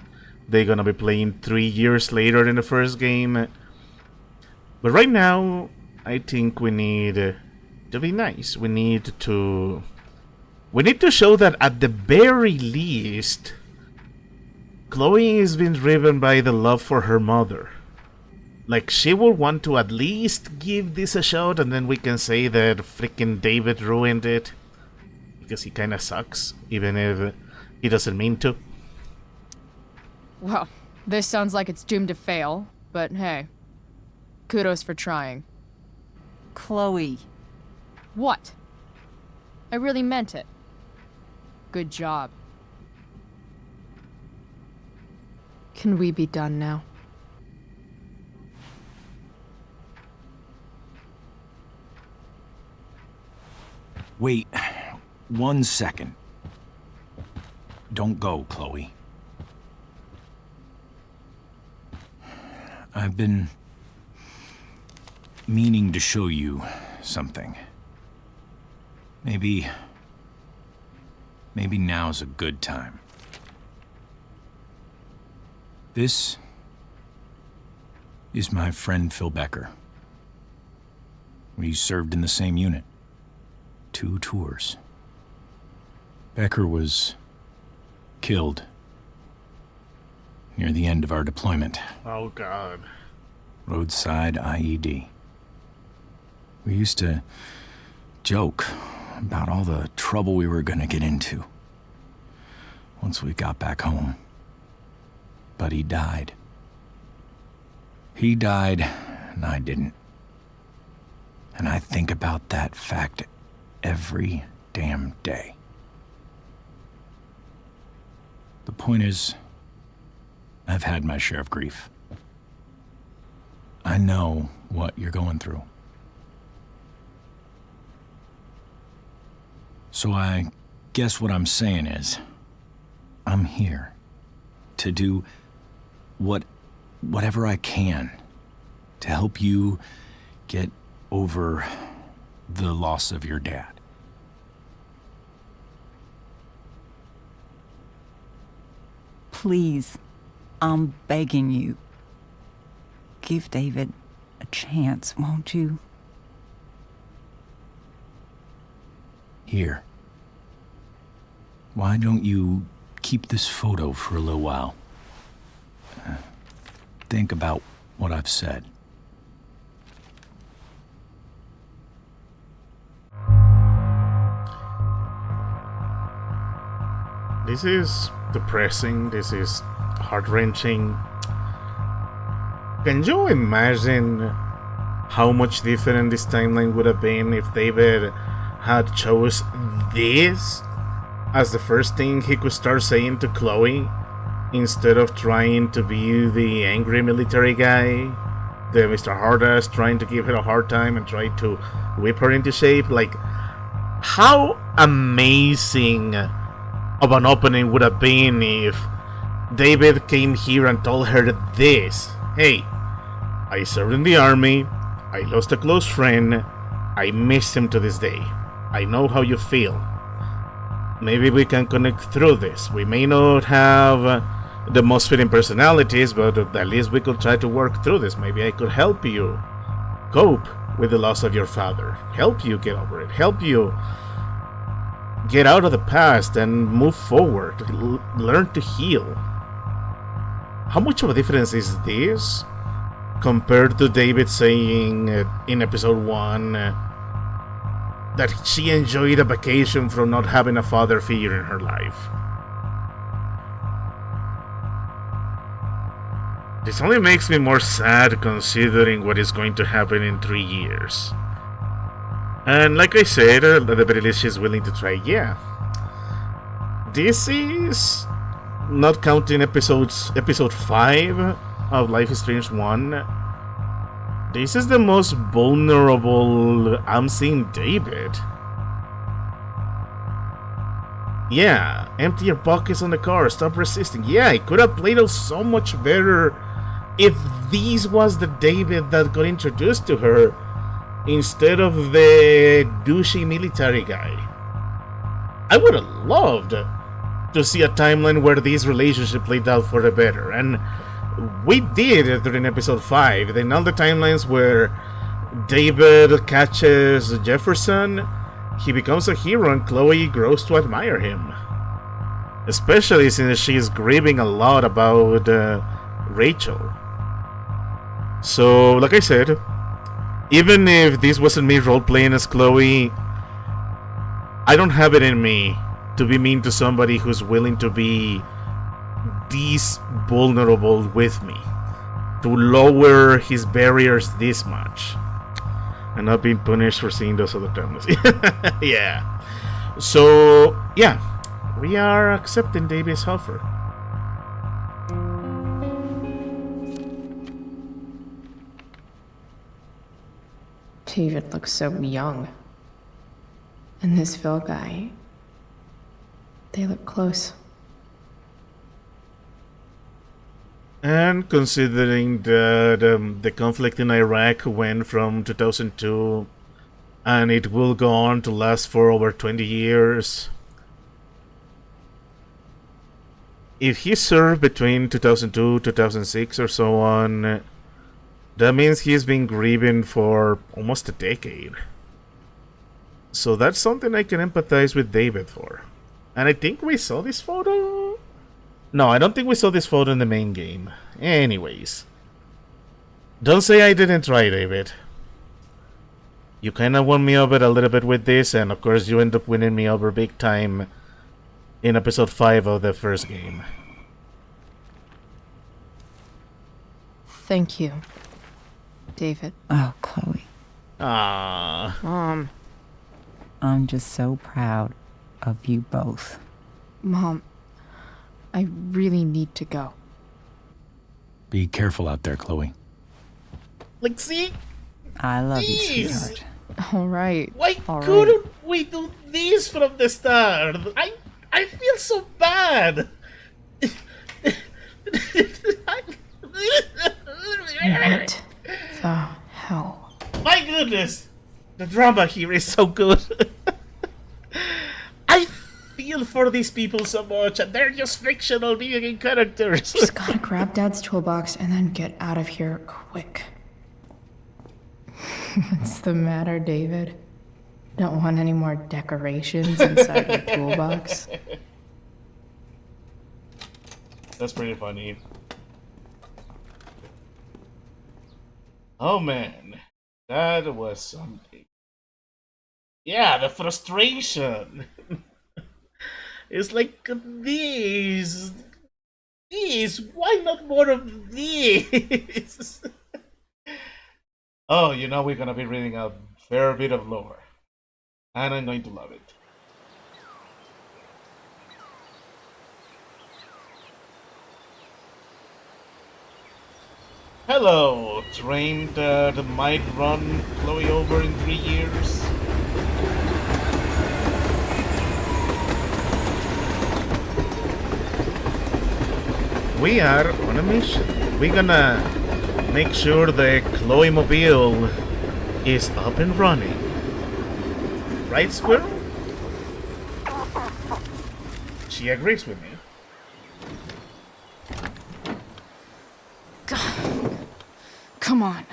they're gonna be playing 3 years later in the first game. But right now, I think we need to be nice. We need to show that at the very least, Chloe is being driven by the love for her mother. Like, she will want to at least give this a shot, and then we can say that freaking David ruined it. Because he kinda sucks, even if he doesn't mean to. Well, this sounds like it's doomed to fail, but hey, kudos for trying. Chloe. What? I really meant it. Good job. Can we be done now? Wait 1 second. Don't go, Chloe. I've been meaning to show you something. Maybe now's a good time. This is my friend Phil Becker. We served in the same unit. 2 tours. Becker was killed near the end of our deployment. Oh, God. Roadside IED. We used to joke about all the trouble we were gonna get into once we got back home. But he died. He died, and I didn't. And I think about that fact every damn day. The point is, I've had my share of grief. I know what you're going through. So I guess what I'm saying is, I'm here to do whatever I can to help you get over the loss of your dad. Please, I'm begging you. Give David a chance, won't you? Here. Why don't you keep this photo for a little while? Think about what I've said. This is depressing. This is heart-wrenching. Can you imagine how much different this timeline would have been if David had chose this as the first thing he could start saying to Chloe, instead of trying to be the angry military guy, the Mr. Hardass trying to give her a hard time and try to whip her into shape? Like, how amazing of an opening would have been if David came here and told her this. Hey, I served in the army, I lost a close friend, I miss him to this day. I know how you feel. Maybe we can connect through this. We may not have the most fitting personalities, but at least we could try to work through this. Maybe I could help you cope with the loss of your father, help you get over it, help you get out of the past and move forward, learn to heal. How much of a difference is this compared to David saying in episode 1 that she enjoyed a vacation from not having a father figure in her life? This only makes me more sad considering what is going to happen in 3 years. And like I said, at the very least she's willing to try, yeah. This is, not counting episode 5 of Life is Strange 1, this is the most vulnerable I'm seeing David. Yeah, empty your pockets on the car, stop resisting. Yeah, it could have played out so much better if this was the David that got introduced to her, instead of the douchey military guy. I would have loved to see a timeline where this relationship played out for the better, and we did during episode 5. Then all the timelines where David catches Jefferson, he becomes a hero and Chloe grows to admire him. Especially since she's grieving a lot about Rachel. So, like I said, even if this wasn't me role-playing as Chloe, I don't have it in me to be mean to somebody who's willing to be this vulnerable with me, to lower his barriers this much, and not being punished for seeing those other timelines. Yeah. So, yeah, we are accepting David's offer. David looks so young. And this Phil guy, they look close. And considering that the conflict in Iraq went from 2002 and it will go on to last for over 20 years, if he served between 2002 2006 or so on, that means he's been grieving for almost a decade. So that's something I can empathize with David for. And I think we saw this photo? No, I don't think we saw this photo in the main game. Anyways. Don't say I didn't try, David. You kinda won me over a little bit with this, and of course you end up winning me over big time in episode 5 of the first game. Thank you, David. Oh, Chloe. Ah, Mom. I'm just so proud of you both. Mom, I really need to go. Be careful out there, Chloe. like, see? I love you, Jeez. sweetheart. All right. Why all right. couldn't we do this from the start? I feel so bad. What the hell? My goodness, the drama here is so good. I feel for these people so much, and they're just fictional video game characters. Just gotta grab Dad's toolbox and then get out of here quick. What's the matter, David? Don't want any more decorations inside your toolbox? That's pretty funny. Oh man, that was something. Yeah, the frustration. It's like these. Why not more of these? Oh, you know we're gonna be reading a fair bit of lore, and I'm going to love it. Hello, train that might run Chloe over in 3 years. We are on a mission. We're gonna make sure the Chloe Mobile is up and running. Right, Squirrel? She agrees with me. Come on.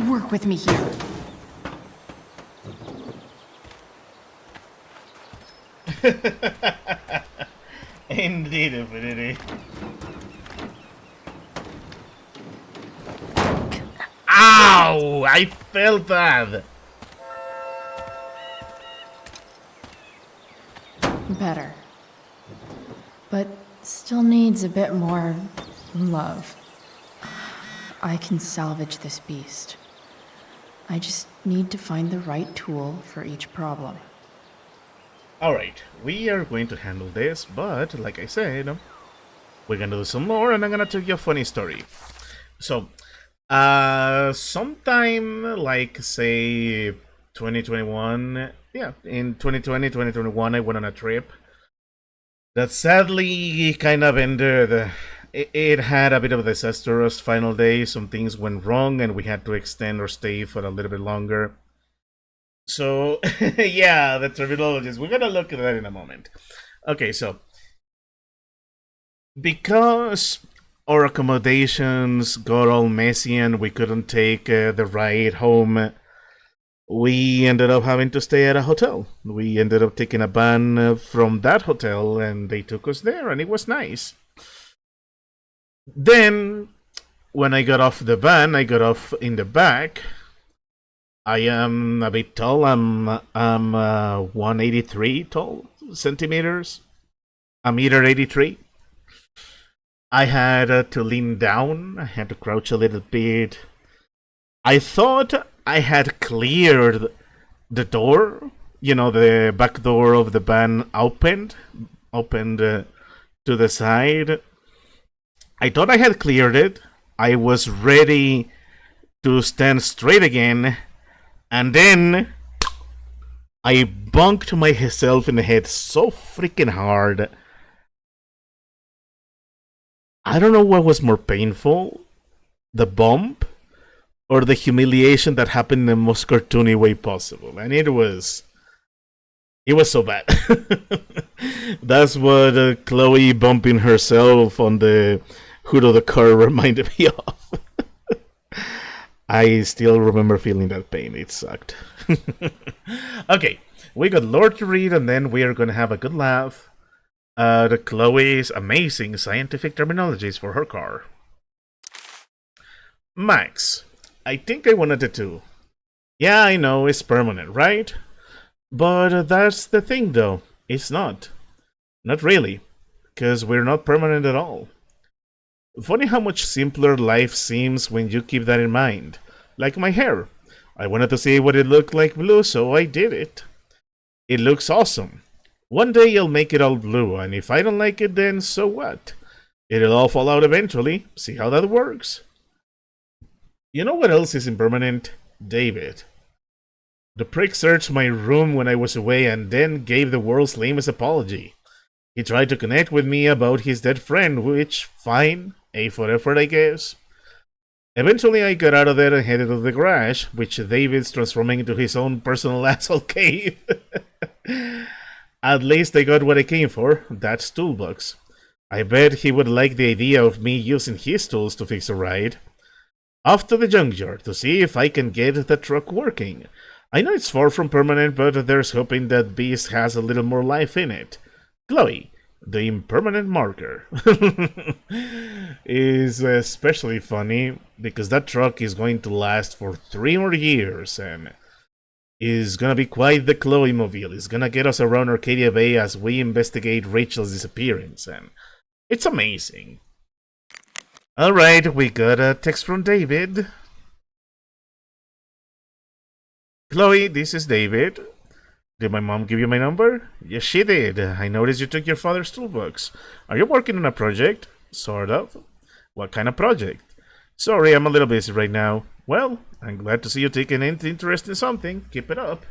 Work with me here. Indeed, Infinity. Ow! I felt that! Better. But still needs a bit more love. I can salvage this beast. I just need to find the right tool for each problem. Alright, we are going to handle this, but like I said, we're gonna do some more and I'm gonna tell you a funny story. So, sometime like say 2021, yeah, in 2020, 2021 I went on a trip that sadly kind of ended. It had a bit of a disastrous final day. Some things went wrong and we had to extend our stay for a little bit longer. So, yeah, the terminologies. We're gonna look at that in a moment. Okay, so because our accommodations got all messy and we couldn't take the ride home, we ended up having to stay at a hotel. We ended up taking a van from that hotel and they took us there and it was nice. Then, when I got off the van, I got off in the back. I am a bit tall. I'm 183 tall centimeters. A meter 83. I had to lean down. I had to crouch a little bit. I thought I had cleared the door. You know, the back door of the van opened to the side. I thought I had cleared it. I was ready to stand straight again, and then I bunked myself in the head so freaking hard. I don't know what was more painful, the bump or the humiliation that happened in the most cartoony way possible. And it was so bad. That's what Chloe bumping herself on the hood of the car reminded me of. I still remember feeling that pain. It sucked. Okay, we got lore to read, and then we are going to have a good laugh at Chloe's amazing scientific terminologies for her car. Max, I think I wanted it too. Yeah, I know, it's permanent, right? But that's the thing, though. It's not. Not really. Because we're not permanent at all. Funny how much simpler life seems when you keep that in mind. Like my hair. I wanted to see what it looked like blue, so I did it. It looks awesome. One day I'll make it all blue, and if I don't like it, then so what? It'll all fall out eventually. See how that works? You know what else is impermanent? David. The prick searched my room when I was away and then gave the world's lamest apology. He tried to connect with me about his dead friend, which, fine, A for effort, I guess. Eventually I got out of there and headed to the garage, which David's transforming into his own personal asshole cave. At least I got what I came for, that toolbox. I bet he would like the idea of me using his tools to fix a ride. Off to the junkyard to see if I can get the truck working. I know it's far from permanent, but there's hoping that beast has a little more life in it. Chloe, the impermanent marker, is especially funny because that truck is going to last for 3 more years and is gonna be quite the Chloe mobile. It's gonna get us around Arcadia Bay as we investigate Rachel's disappearance, and it's amazing. Alright, we got a text from David. Chloe, this is David. Did my mom give you my number? Yes, she did. I noticed you took your father's toolbox. Are you working on a project? Sort of. What kind of project? Sorry, I'm a little busy right now. Well, I'm glad to see you taking an interest in something. Keep it up.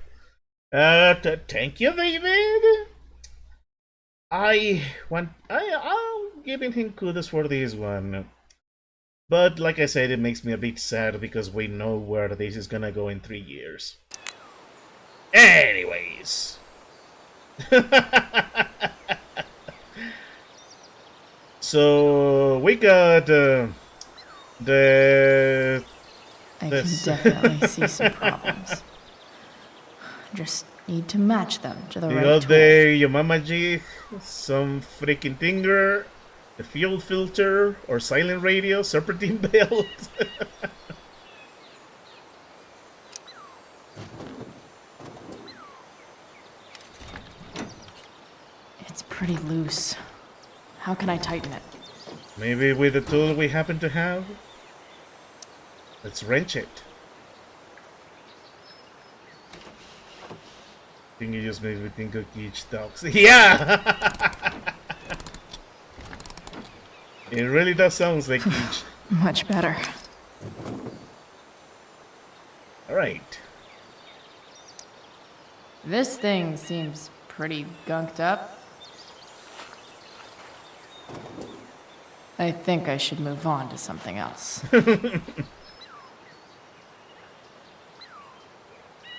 Thank you, David. I'm giving him kudos for this one. But like I said, it makes me a bit sad because we know where this is gonna go in 3 years. Anyways. So we got I can definitely see some problems. Just need to match them to the you right got tool. the Yamama jig, some freaking tinger, the fuel filter, or silent radio, serpentine belt. It's pretty loose. How can I tighten it? Maybe with the tool we happen to have? Let's wrench it. I think you just made me think of each dog. Yeah! It really does sound like each. Much better. Alright. This thing seems pretty gunked up. I think I should move on to something else.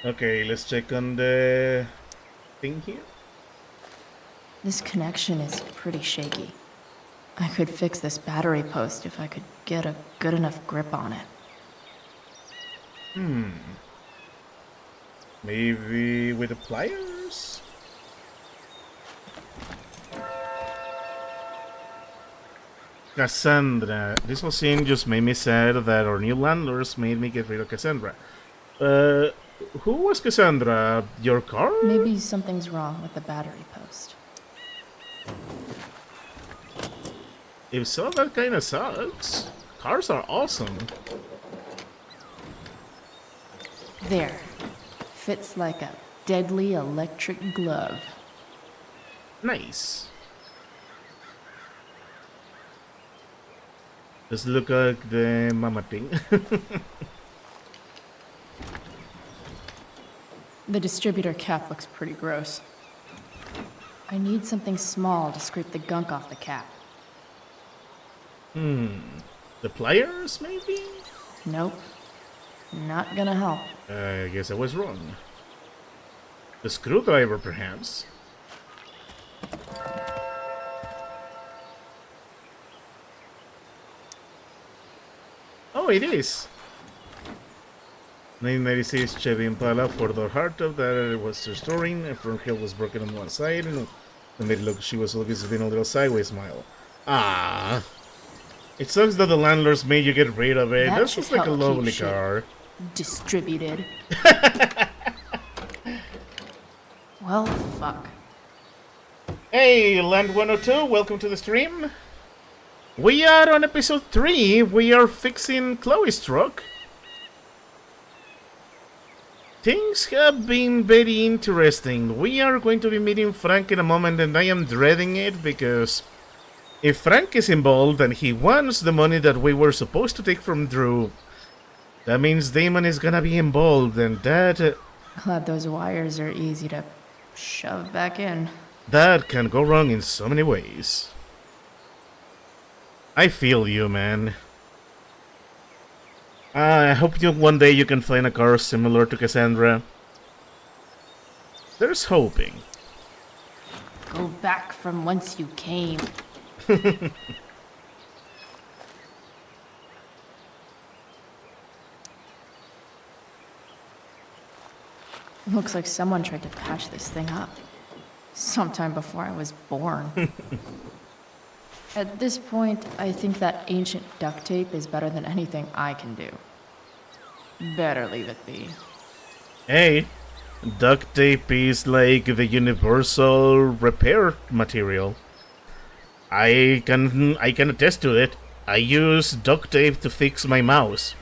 Okay, let's check on the thing here. This connection is pretty shaky. I could fix this battery post if I could get a good enough grip on it. Maybe with the pliers? Cassandra. This whole scene just made me sad that our new landlords made me get rid of Cassandra. Who was Cassandra? Your car? Maybe something's wrong with the battery post. If so, that kinda sucks. Cars are awesome. There. Fits like a deadly electric glove. Nice. Does look like the mama thing. The distributor cap looks pretty gross. I need something small to scrape the gunk off the cap. The pliers, maybe? Nope. Not gonna help. I guess I was wrong. The screwdriver, perhaps? Oh, it is! 1996 Chevy Impala, four-door hardtop that it was restoring. A front hill was broken on one side, and it made it look she was always been a little sideways smile. Ah, it sucks that the landlords made you get rid of it. That That's should just like a help keep lovely shit car. Distributed. Well, fuck. Hey, Land 102, welcome to the stream. We are on episode 3. We are fixing Chloe's truck. Things have been very interesting. We are going to be meeting Frank in a moment, and I am dreading it because if Frank is involved and he wants the money that we were supposed to take from Drew, that means Damon is gonna be involved, and that Glad those wires are easy to shove back in. that can go wrong in so many ways. I feel you, man. I hope one day you can find a car similar to Cassandra. There's hoping. Go back from whence you came. Looks like someone tried to patch this thing up. Sometime before I was born. At this point, I think that ancient duct tape is better than anything I can do. Better leave it be. Hey, duct tape is like the universal repair material. I can attest to it. I use duct tape to fix my mouse.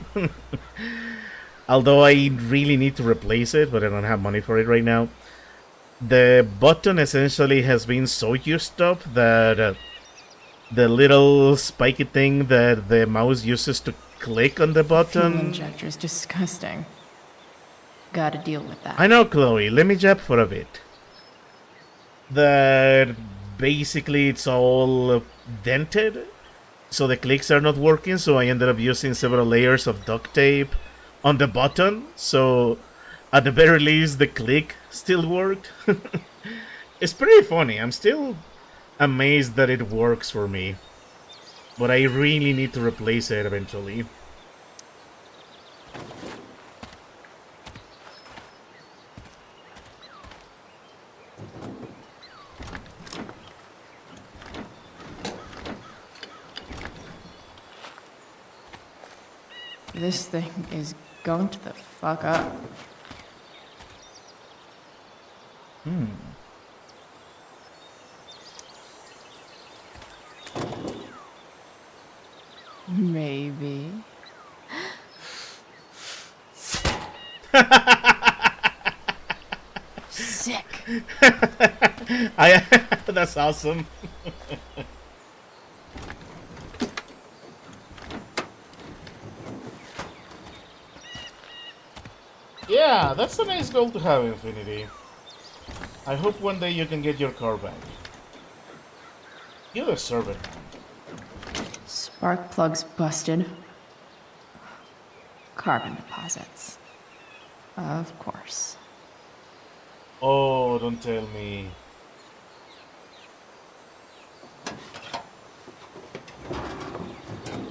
Although I really need to replace it, but I don't have money for it right now. The button essentially has been so used up that the little spiky thing that the mouse uses to click on the Fuel button. injector is disgusting. Gotta deal with that. I know, Chloe. Let me jab for a bit. That basically it's all dented, so the clicks are not working. So I ended up using several layers of duct tape on the button. So at the very least, the click still worked. It's pretty funny. I'm still amazed that it works for me, but I really need to replace it eventually. This thing is going to the fuck up. Maybe. Sick. That's awesome. Yeah, that's a nice goal to have, Infinity. I hope one day you can get your car back. You deserve it. Spark plugs busted. Carbon deposits. Of course. Oh, don't tell me.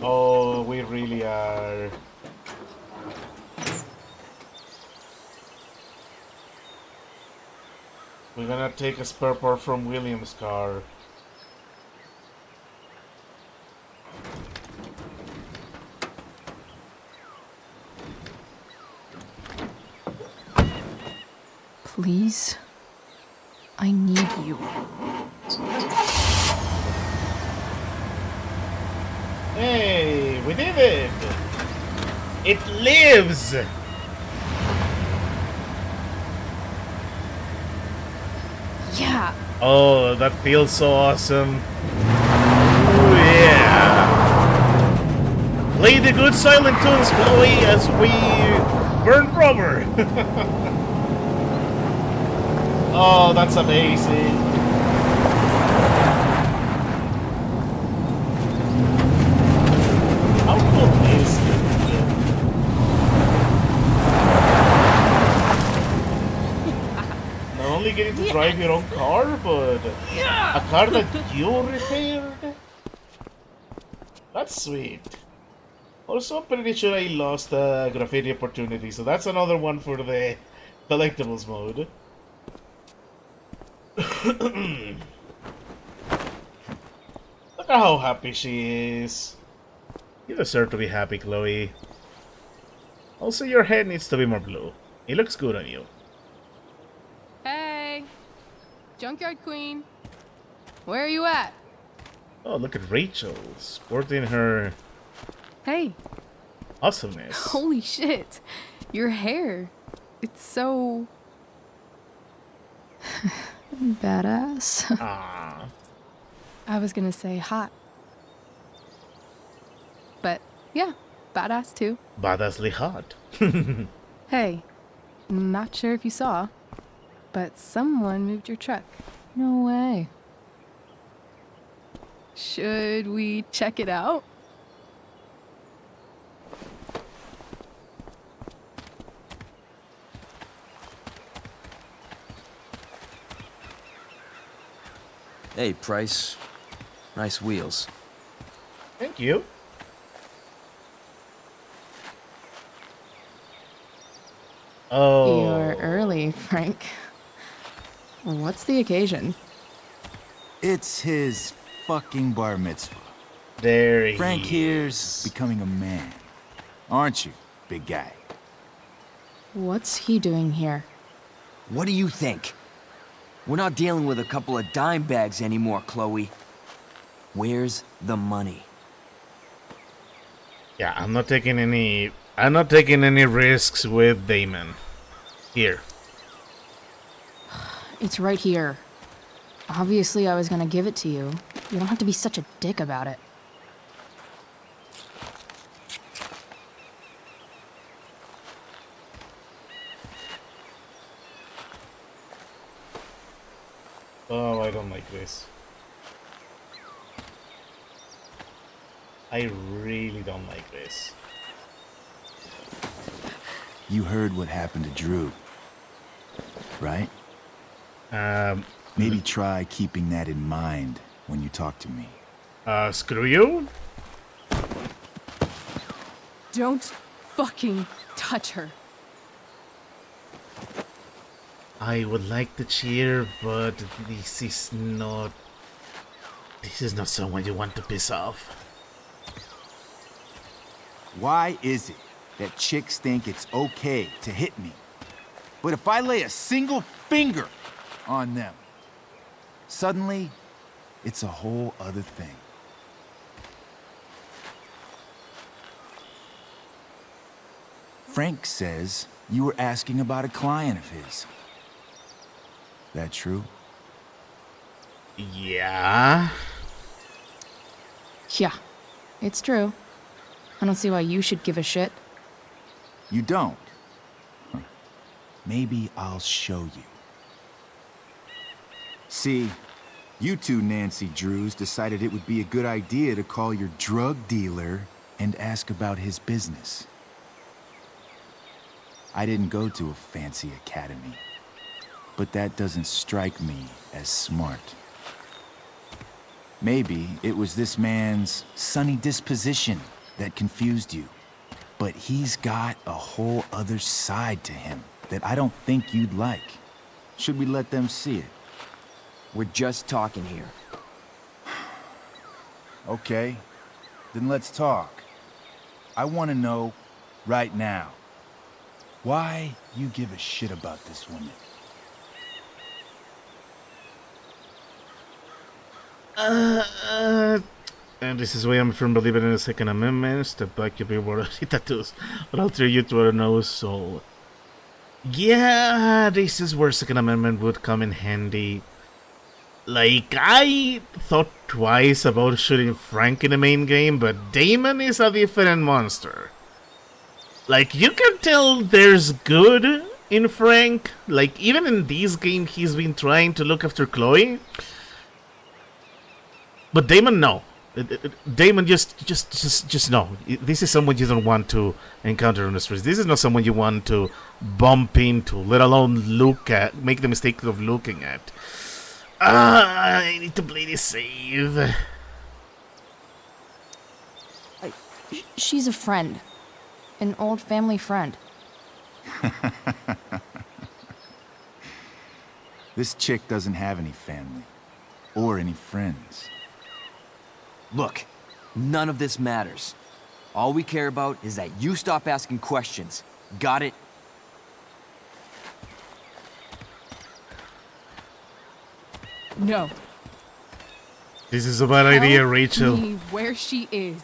Oh, we really are. We're gonna take a spare part from William's car. Please? I need you. Hey, we did it! It lives! Yeah. Oh, that feels so awesome. Ooh, yeah. Play the good silent tunes, Chloe, as we burn rubber. Oh, that's amazing. How cool is it? Not only getting to drive your own car, but a car that you repaired? That's sweet. Also, I'm pretty sure I lost a graffiti opportunity, so that's another one for the collectibles mode. Look at how happy she is. You deserve to be happy, Chloe. Also, your hair needs to be more blue. It looks good on you. Hey! Junkyard Queen! Where are you at? Oh, look at Rachel, sporting her Hey! awesomeness. Holy shit! Your hair. It's so... Badass. Ah, I was gonna say hot. But, yeah, badass too. badassly hot. Hey, not sure if you saw, but someone moved your truck. No way. Should we check it out? Hey, Price. Nice wheels. Thank you. Oh. You're early, Frank. What's the occasion? It's his fucking bar mitzvah. There he Frank is. here's becoming a man. Aren't you, big guy? What's he doing here? What do you think? We're not dealing with a couple of dime bags anymore, Chloe. Where's the money? Yeah, I'm not taking any risks with Damon. Here. It's right here. Obviously, I was gonna give it to you. You don't have to be such a dick about it. Oh, I don't like this. I really don't like this. You heard what happened to Drew, right? Maybe try keeping that in mind when you talk to me. Screw you? Don't fucking touch her. I would like to cheer, but this is not someone you want to piss off. Why is it that chicks think it's okay to hit me? But if I lay a single finger on them, suddenly it's a whole other thing. Frank says you were asking about a client of his. That true? Yeah. Yeah, it's true. I don't see why you should give a shit. You don't? Huh. Maybe I'll show you. See, you two Nancy Drews decided it would be a good idea to call your drug dealer and ask about his business. I didn't go to a fancy academy, but that doesn't strike me as smart. Maybe it was this man's sunny disposition that confused you. But he's got a whole other side to him that I don't think you'd like. Should we let them see it? We're just talking here. Okay, then let's talk. I want to know right now why you give a shit about this woman. And this is why I'm from believing in the Second Amendment. Step back, your reward tattoos. But I'll treat you to a no soul. Yeah, this is where Second Amendment would come in handy. Like, I thought twice about shooting Frank in the main game, but Damon is a different monster. Like, you can tell there's good in Frank. Like, even in this game, he's been trying to look after Chloe. But Damon, no. Damon, just no. This is someone you don't want to encounter on the streets. This is not someone you want to bump into, let alone look at, make the mistake of looking at. I need to play this save. She's a friend. An old family friend. This chick doesn't have any family. Or any friends. Look, none of this matters. All we care about is that you stop asking questions. Got it? No. This is a bad idea, Tell Rachel. me where she is.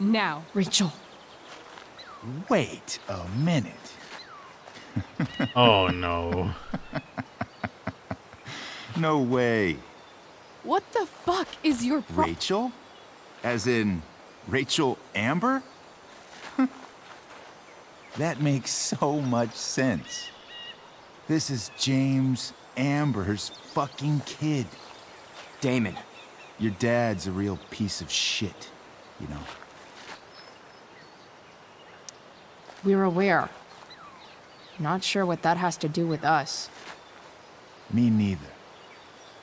Now. Rachel. Wait a minute. Oh no. No way. What the fuck is your Rachel? As in, Rachel Amber? That makes so much sense. This is James Amber's fucking kid. Damon. Your dad's a real piece of shit, you know. We're aware. Not sure what that has to do with us. Me neither.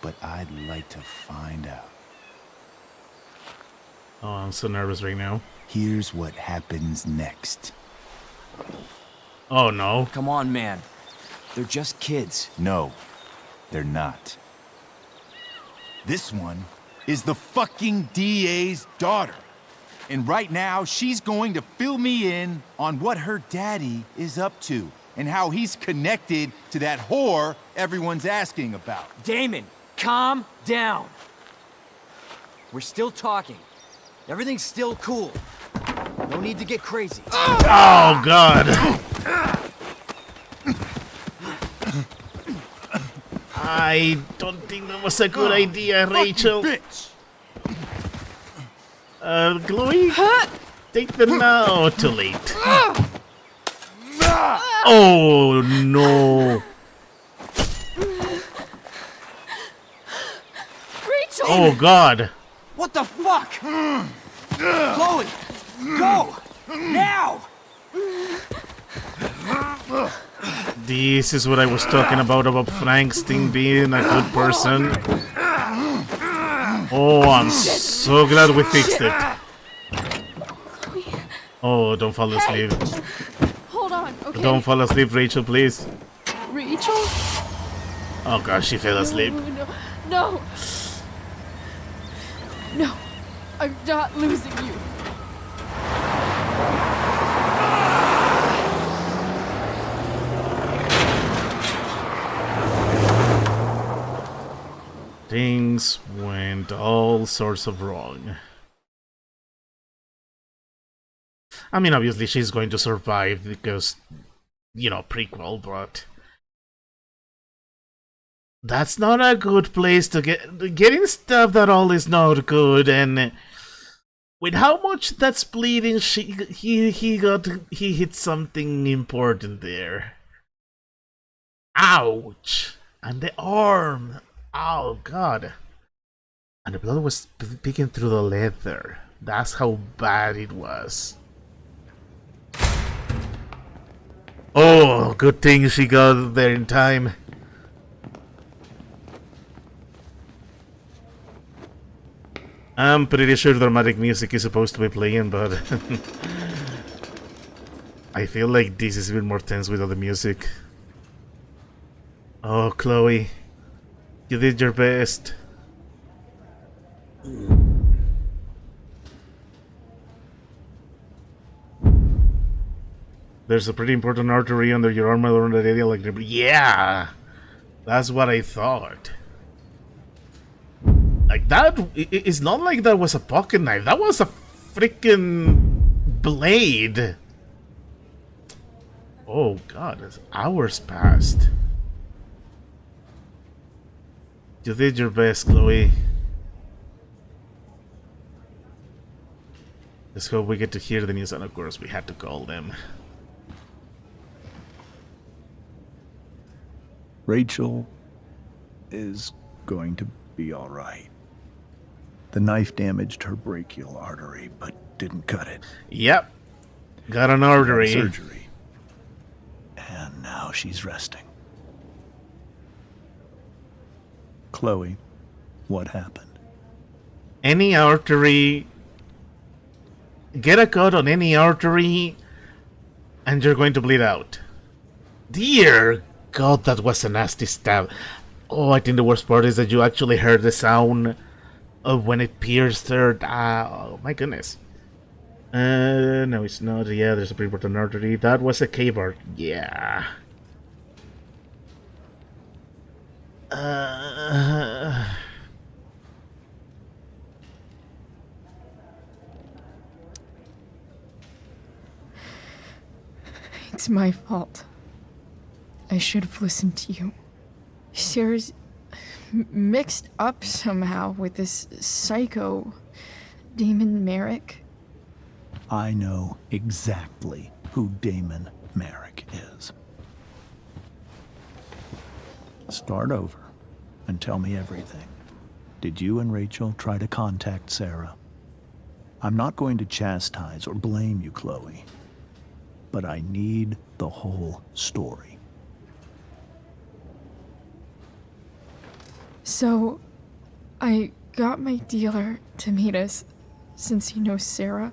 But I'd like to find out. Oh, I'm so nervous right now. Here's what happens next. Oh no. Come on, man. They're just kids. No, they're not. This one is the fucking DA's daughter. And right now, she's going to fill me in on what her daddy is up to and how he's connected to that whore everyone's asking about. Damon, calm down. We're still talking. Everything's still cool. No need to get crazy. Oh god. I don't think that was a good idea, Rachel. Chloe? Take them now. Too late. Oh no. Rachel! Oh god. What the fuck? Chloe, go! Now! This is what I was talking about Frank's thing being a good person. Oh, I'm so glad we fixed it. Oh, don't fall asleep. Hold on, okay? Don't fall asleep, Rachel, please. Rachel? Oh gosh, she fell asleep. No. No. I'm not losing you. Things went all sorts of wrong. I mean, obviously she's going to survive because, you know, prequel, but that's not a good place to getting stuff that all is not good. And with how much that's bleeding, he hit something important there. Ouch! And the arm. Oh god. And the blood was peeking through the leather. That's how bad it was. Oh, good thing she got there in time. I'm pretty sure dramatic music is supposed to be playing, but I feel like this is a bit more tense without the music. Oh, Chloe. You did your best. There's a pretty important artery under your arm around that area, like, yeah, that's what I thought. Like that, it's not like that was a pocket knife. That was a freaking blade. Oh god, hours passed. You did your best, Chloe. Let's hope we get to hear the news, and of course we had to call them. Rachel is going to be all right. The knife damaged her brachial artery, but didn't cut it. Yep. Got an artery. Surgery. And now she's resting. Chloe, what happened? Any artery. Get a cut on any artery, and you're going to bleed out. Dear God, that was a nasty stab. Oh, I think the worst part is that you actually heard the sound of when it pierced her. Oh, my goodness. No, it's not. Yeah, there's a pre-mortem artery. That was a K-bar. Yeah. It's my fault. I should have listened to you. Sera's mixed up somehow with this psycho Damon Merrick. I know exactly who Damon Merrick is. Start over and tell me everything. Did you and Rachel try to contact Sera? I'm not going to chastise or blame you, Chloe, but I need the whole story. So, I got my dealer to meet us, since he knows Sera.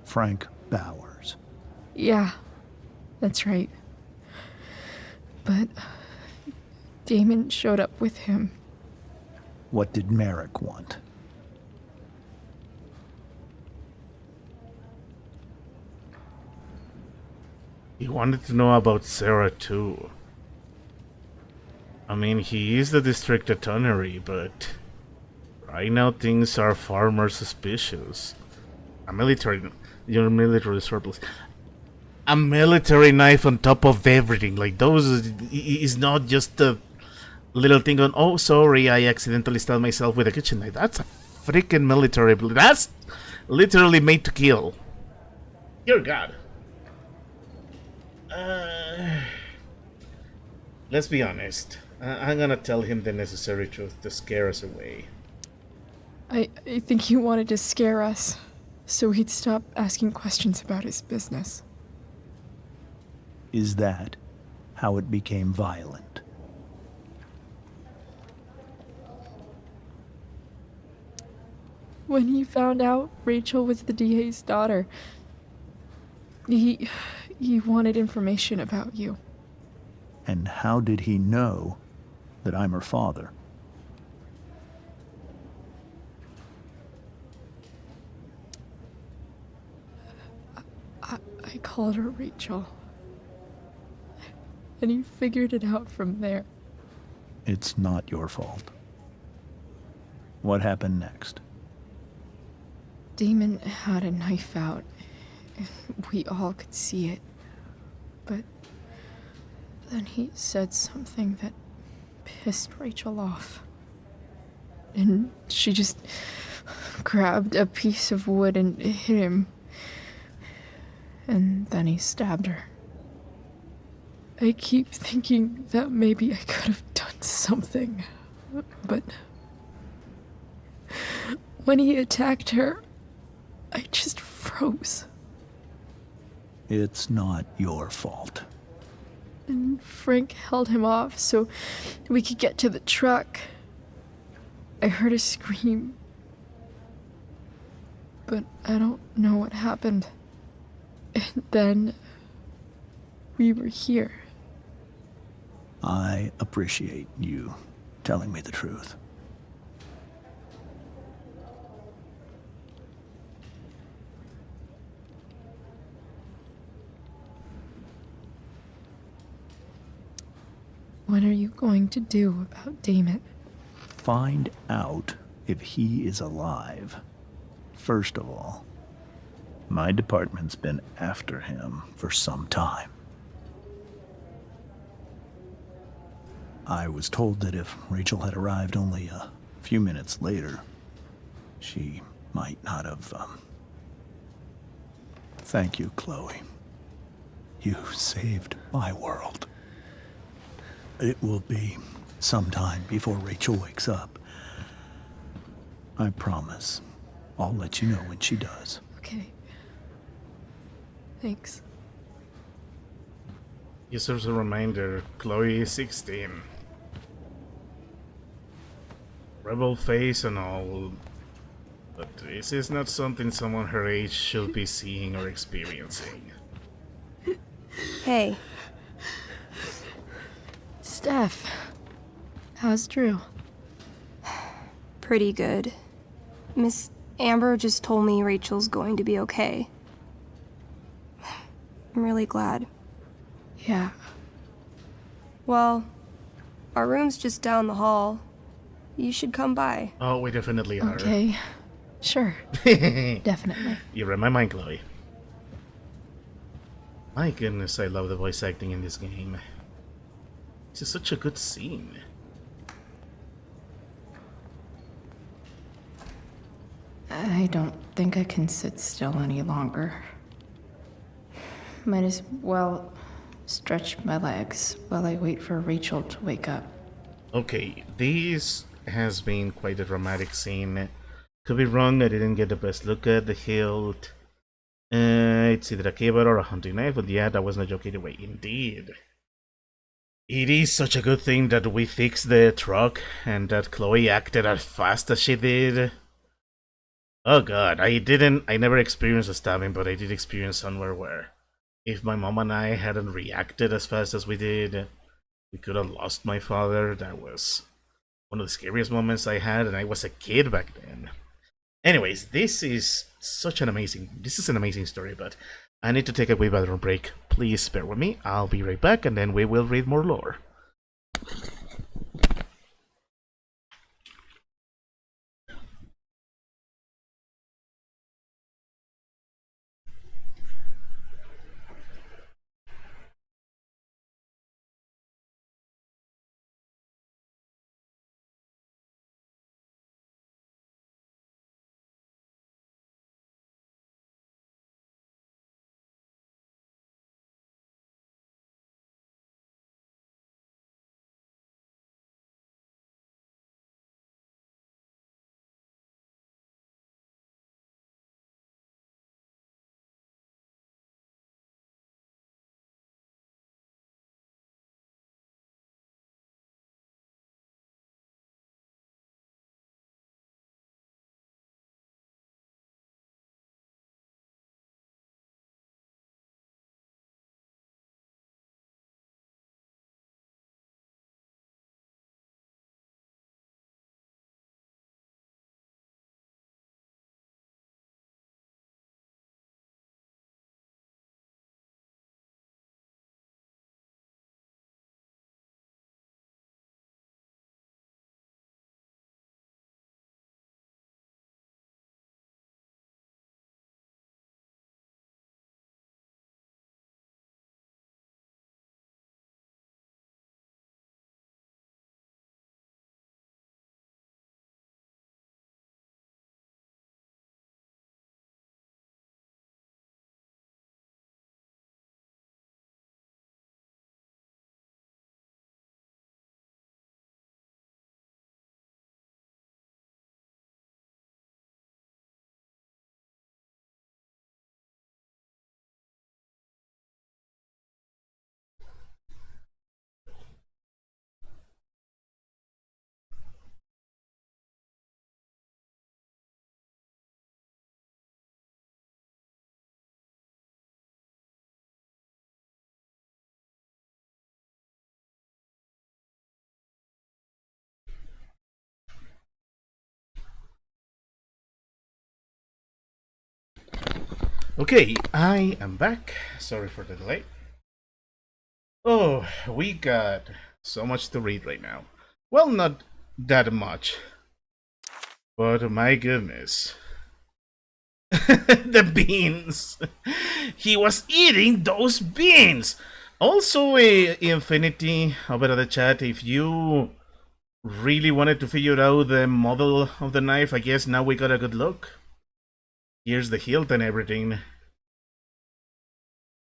Frank Bowers. Yeah, that's right. But Damon showed up with him. What did Merrick want? He wanted to know about Sera too. I mean, he is the district attorney, but right now things are far more suspicious. Your military surplus. A military knife on top of everything. Like, those is not just a little thing on, oh, sorry, I accidentally stabbed myself with a kitchen knife. That's a freaking military. That's literally made to kill. Dear God. Let's be honest. I'm gonna tell him the necessary truth to scare us away. I think he wanted to scare us, so he'd stop asking questions about his business. Is that how it became violent? When he found out Rachel was the DA's daughter, he wanted information about you. And how did he know that I'm her father? I called her Rachel. And he figured it out from there. It's not your fault. What happened next? Damon had a knife out. We all could see it. But then he said something that pissed Rachel off. And she just grabbed a piece of wood and hit him. And then he stabbed her. I keep thinking that maybe I could have done something, but when he attacked her, I just froze. It's not your fault. And Frank held him off so we could get to the truck. I heard a scream, but I don't know what happened. And then we were here. I appreciate you telling me the truth. What are you going to do about Damon? Find out if he is alive. First of all, my department's been after him for some time. I was told that if Rachel had arrived only a few minutes later, she might not have, Thank you, Chloe. You saved my world. It will be some time before Rachel wakes up. I promise. I'll let you know when she does. Okay. Thanks. Just as a reminder, Chloe is 16. Rebel face and all, but this is not something someone her age should be seeing or experiencing. Hey. Steph, how's Drew? Pretty good. Miss Amber just told me Rachel's going to be okay. I'm really glad. Yeah. Well, our room's just down the hall. You should come by. Oh, we definitely are. Okay. Sure. Definitely. You read my mind, Chloe. My goodness, I love the voice acting in this game. This is such a good scene. I don't think I can sit still any longer. Might as well stretch my legs while I wait for Rachel to wake up. Okay, this has been quite a dramatic scene. Could be wrong, I didn't get the best look at the hilt. It's either a cable or a hunting knife, but yeah, that was not joking away. Indeed. It is such a good thing that we fixed the truck and that Chloe acted as fast as she did. Oh god, I never experienced a stabbing, but I did experience somewhere where if my mom and I hadn't reacted as fast as we did, we could have lost my father. That was one of the scariest moments I had, and I was a kid back then. Anyways, this is an amazing story, but I need to take a wee bathroom break. Please bear with me, I'll be right back, and then we will read more lore. Okay, I am back. Sorry for the delay. Oh, we got so much to read right now. Well, not that much. But my goodness. The beans! He was eating those beans! Also, Infinity, over at the chat, if you really wanted to figure out the model of the knife, I guess now we got a good look. Here's the hilt and everything.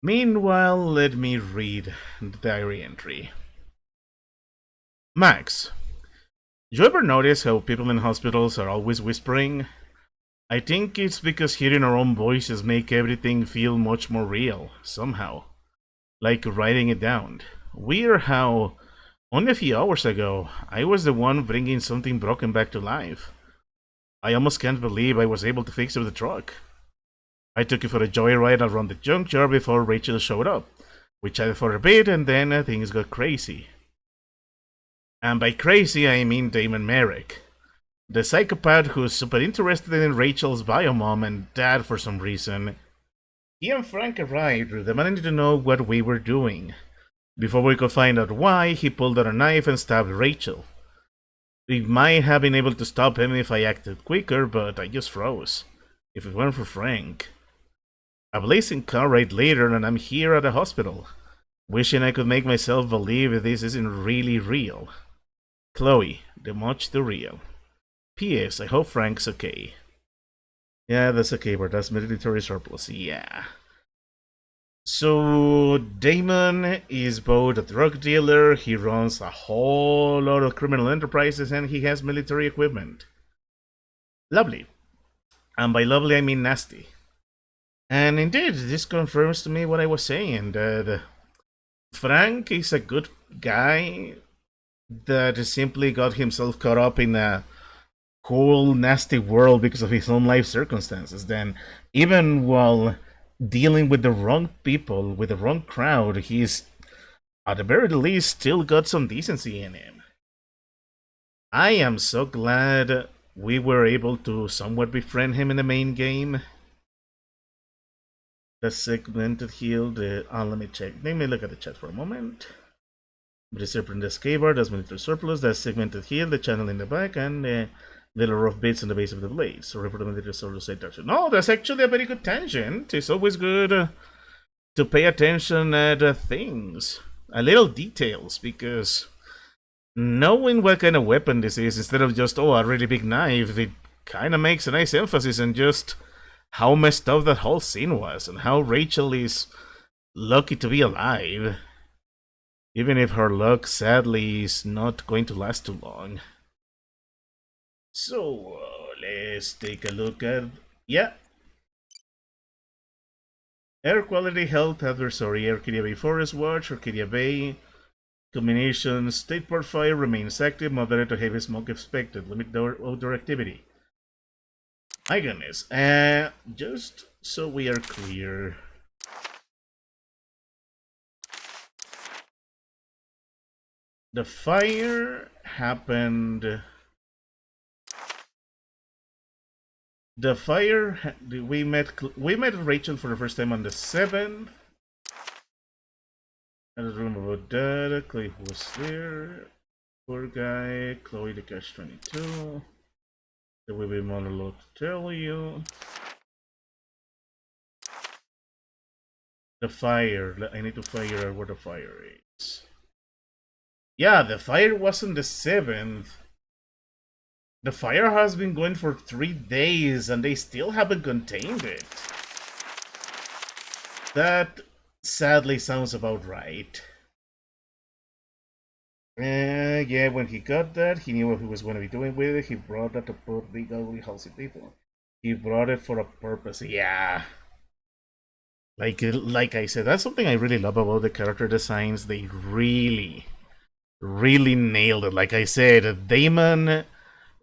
Meanwhile, let me read the diary entry. Max, you ever notice how people in hospitals are always whispering? I think it's because hearing our own voices make everything feel much more real, somehow. Like writing it down. Weird how, only a few hours ago, I was the one bringing something broken back to life. I almost can't believe I was able to fix up the truck. I took it for a joyride around the junkyard before Rachel showed up. We chatted for a bit and then things got crazy. And by crazy, I mean Damon Merrick. The psychopath who's super interested in Rachel's biomom and dad for some reason. He and Frank arrived, demanding to know what we were doing. Before we could find out why, he pulled out a knife and stabbed Rachel. We might have been able to stop him if I acted quicker, but I just froze. If it weren't for Frank. A blazing car ride later and I'm here at a hospital. Wishing I could make myself believe this isn't really real. Chloe, the much too real. P.S. I hope Frank's okay. Yeah, that's okay, but that's military surplus, yeah. So, Damon is both a drug dealer, he runs a whole lot of criminal enterprises, and he has military equipment. Lovely. And by lovely, I mean nasty. And indeed, this confirms to me what I was saying, that Frank is a good guy that simply got himself caught up in a whole nasty world because of his own life circumstances. Then, even while dealing with the wrong people, with the wrong crowd, he's, at the very least, still got some decency in him. I am so glad we were able to somewhat befriend him in the main game. The segmented healed, let me check. Let me look at the chat for a moment. The serpent escaper, that's military surplus, that's segmented heal, the channel in the back, and little rough bits on the base of the blade. Sorry for the military surplus action. No, that's actually a very good tangent. It's always good to pay attention at things, little details, because knowing what kind of weapon this is, instead of just, oh, a really big knife, it kind of makes a nice emphasis on just how messed up that whole scene was, and how Rachel is lucky to be alive. Even if her luck, sadly, is not going to last too long. So, let's take a look at... Yeah. Air quality, health, adversary, Arcadia Bay Forest Watch, Arcadia Bay. Combination, state port fire remains active, moderate to heavy smoke expected. Limit outdoor activity. My goodness. Just so we are clear... The fire happened... we met Rachel for the first time on the 7th. I don't remember about that. Chloe was there. Poor guy. Chloe the Cash 22. There will be monologue to tell you. The fire. I need to figure out where the fire is. Yeah, the fire wasn't the 7th. The fire has been going for 3 days and they still haven't contained it. That sadly sounds about right. Yeah, when he got that, he knew what he was going to be doing with it. He brought that to put legally healthy people. He brought it for a purpose. Yeah. Like I said, that's something I really love about the character designs. They really nailed it. Like I said, Damon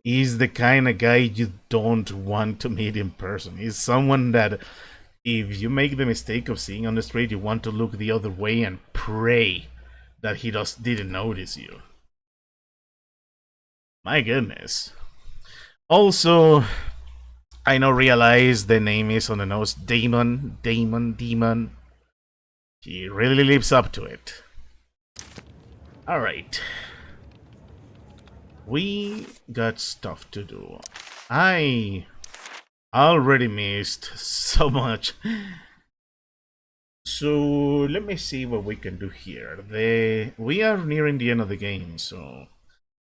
is the kind of guy you don't want to meet in person. He's someone that if you make the mistake of seeing on the street, you want to look the other way and pray that he didn't notice you. My goodness. Also, I now realize the name is on the nose. Damon. He really lives up to it. Alright. We got stuff to do. I already missed so So let me see what we can do here. We are nearing the end of the game, so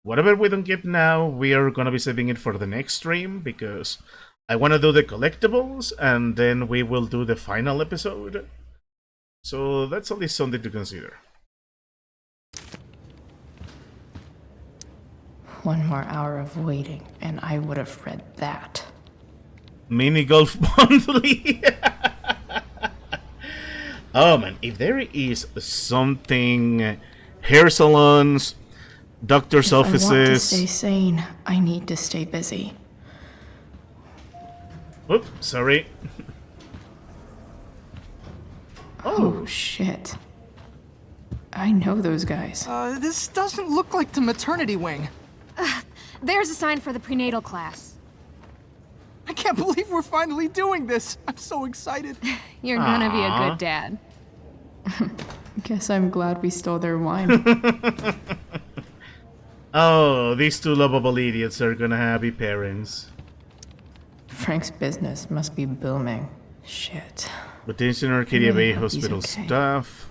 whatever we don't get now, we are gonna be saving it for the next stream because I want to do the collectibles and then we will do the final episode. So that's at least something to consider. One more hour of waiting, and I would have read that. Mini Golf Monthly. Oh man, if there is something, hair salons, doctor's offices. If I want to stay sane, I need to stay busy. Oops, sorry. Oh shit. I know those guys. This doesn't look like the maternity wing. There's a sign for the prenatal class. I can't believe we're finally doing this. I'm so excited. You're gonna be a good dad. Guess I'm glad we stole their wine. Oh, these two lovable idiots are gonna be parents. Frank's business must be booming. Shit. Attention Arcadia Bay hope he's hospital okay. staff.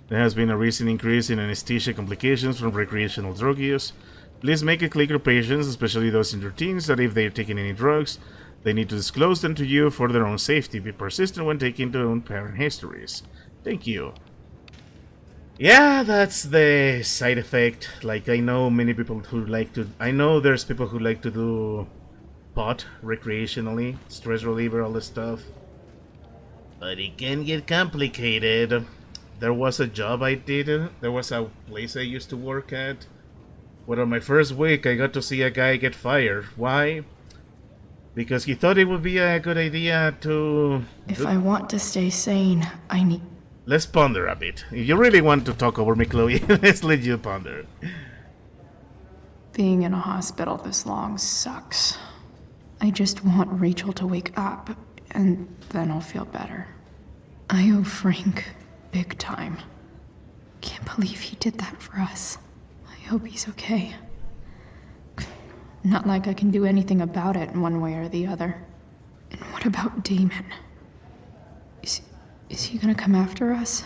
There has been a recent increase in anesthesia complications from recreational drug use. Please make it clear to patients, especially those in their teens, that if they're taking any drugs, they need to disclose them to you for their own safety. Be persistent when taking their own parent histories. Thank you. Yeah, that's the side effect. Like, I know many people who like to... I know there's people who like to do pot recreationally, stress reliever, all this stuff. But it can get complicated. There was a job I did. There was a place I used to work at. But on my first week, I got to see a guy get fired. Why? Because he thought it would be a good idea to... If I want to stay sane, I need... Let's ponder a bit. If you really want to talk over me, Chloe, let's let you ponder. Being in a hospital this long sucks. I just want Rachel to wake up, and then I'll feel better. I owe Frank big time. Can't believe he did that for us. I hope he's okay. Not like I can do anything about it in one way or the other. And what about Damon? Is he gonna come after us?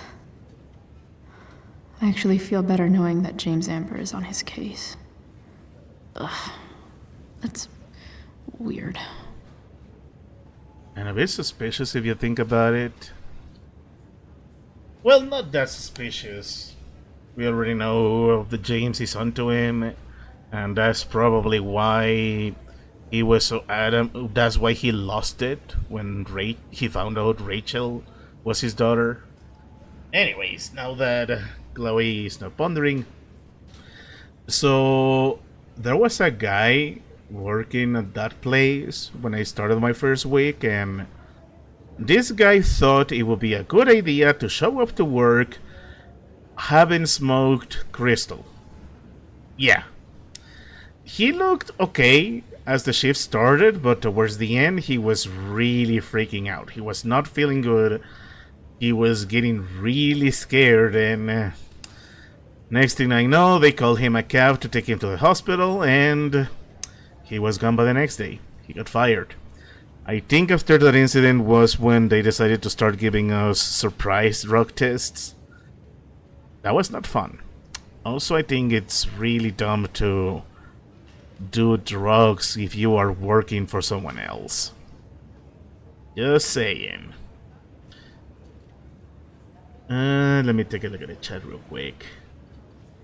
I actually feel better knowing that James Amber is on his case. Ugh. That's weird. And a bit suspicious if you think about it. Well, not that suspicious. We already know that James is onto him, and that's probably why he was so adamant. That's why he lost it when he found out Rachel was his daughter. Anyways, now that Chloe is not pondering. So, there was a guy working at that place when I started my first week, and this guy thought it would be a good idea to show up to work having smoked crystal. Yeah. He looked okay as the shift started, but towards the end he was really freaking out. He was not feeling good. He was getting really scared, and next thing I know, they called him a cab to take him to the hospital, and he was gone by the next day. He got fired. I think after that incident was when they decided to start giving us surprise drug tests. That was not fun. Also, I think it's really dumb to do drugs if you are working for someone else. Just saying. Let me take a look at the chat real quick.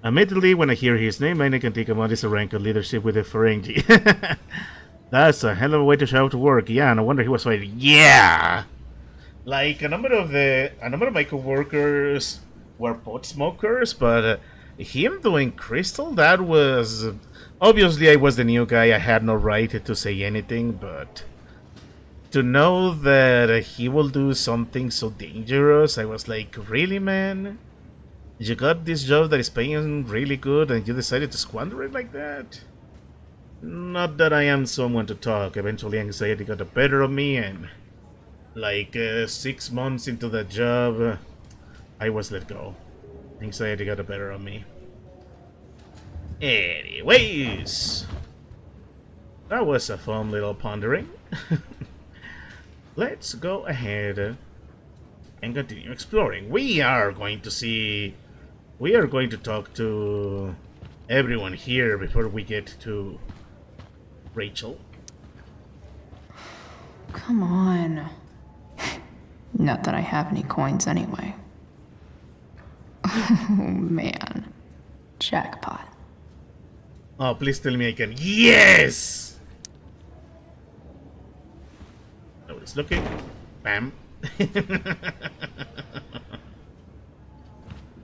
Immediately when I hear his name, I can think about his rank of leadership with the Ferengi. That's a hell of a way to show up to work. Yeah, no wonder he was fighting. Yeah! Like, a number of my coworkers were pot smokers, but him doing crystal, that was... Obviously, I was the new guy. I had no right to say anything, but to know that he will do something so dangerous, I was like, really, man? You got this job that is paying really good and you decided to squander it like that? Not that I am someone to talk. Eventually anxiety got the better of me, and like 6 months into the job, I was let go. Anxiety got the better of me. Anyways, that was a fun little pondering. Let's go ahead and continue exploring. We are going to talk to everyone here before we get to Rachel. Come on. Not that I have any coins anyway. Oh man. Jackpot. Oh, please tell me I can. Yes! Nobody's looking. Bam.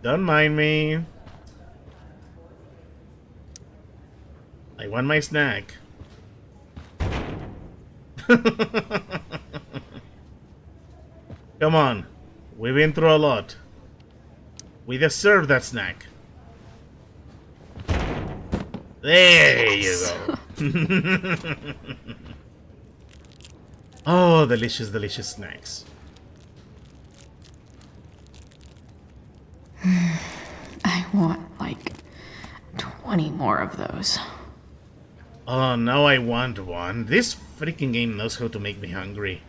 Don't mind me. I want my snack. Come on. We've been through a lot. We deserve that snack. There you go. Oh, delicious, delicious snacks. I want like 20 more of those. Oh, now I want one. This freaking game knows how to make me hungry.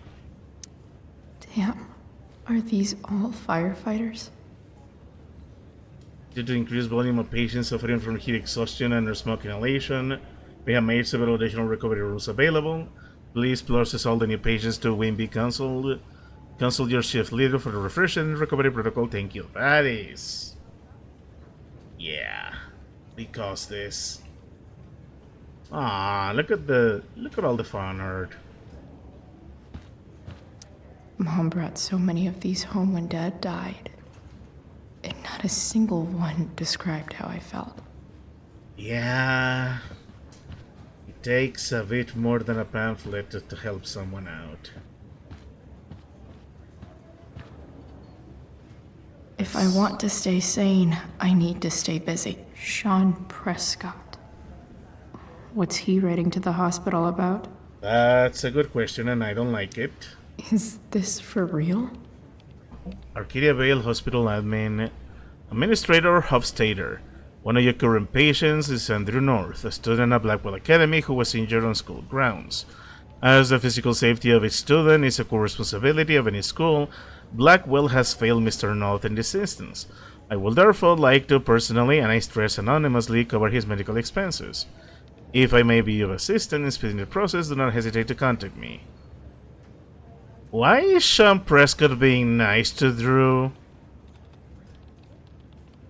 Damn. Are these all firefighters? Due to increased volume of patients suffering from heat exhaustion and smoke inhalation, we have made several additional recovery rooms available. Please process all the new patients to be cancelled. Cancel your shift leader for the refreshing recovery protocol. Thank you. That is... yeah. Because this... ah, look at all the fun art. Mom brought so many of these home when Dad died. And not a single one described how I felt. Yeah. It takes a bit more than a pamphlet to help someone out. If I want to stay sane, I need to stay busy. Sean Prescott. What's he writing to the hospital about? That's a good question, and I don't like it. Is this for real? Arcadia Bay Hospital Admin Administrator Hofstadter. One of your current patients is Andrew North, a student at Blackwell Academy who was injured on school grounds. As the physical safety of each student is a core responsibility of any school, Blackwell has failed Mr. North in this instance. I would therefore like to personally, and I stress anonymously, cover his medical expenses. If I may be of assistance in speeding the process, do not hesitate to contact me. Why is Sean Prescott being nice to Drew?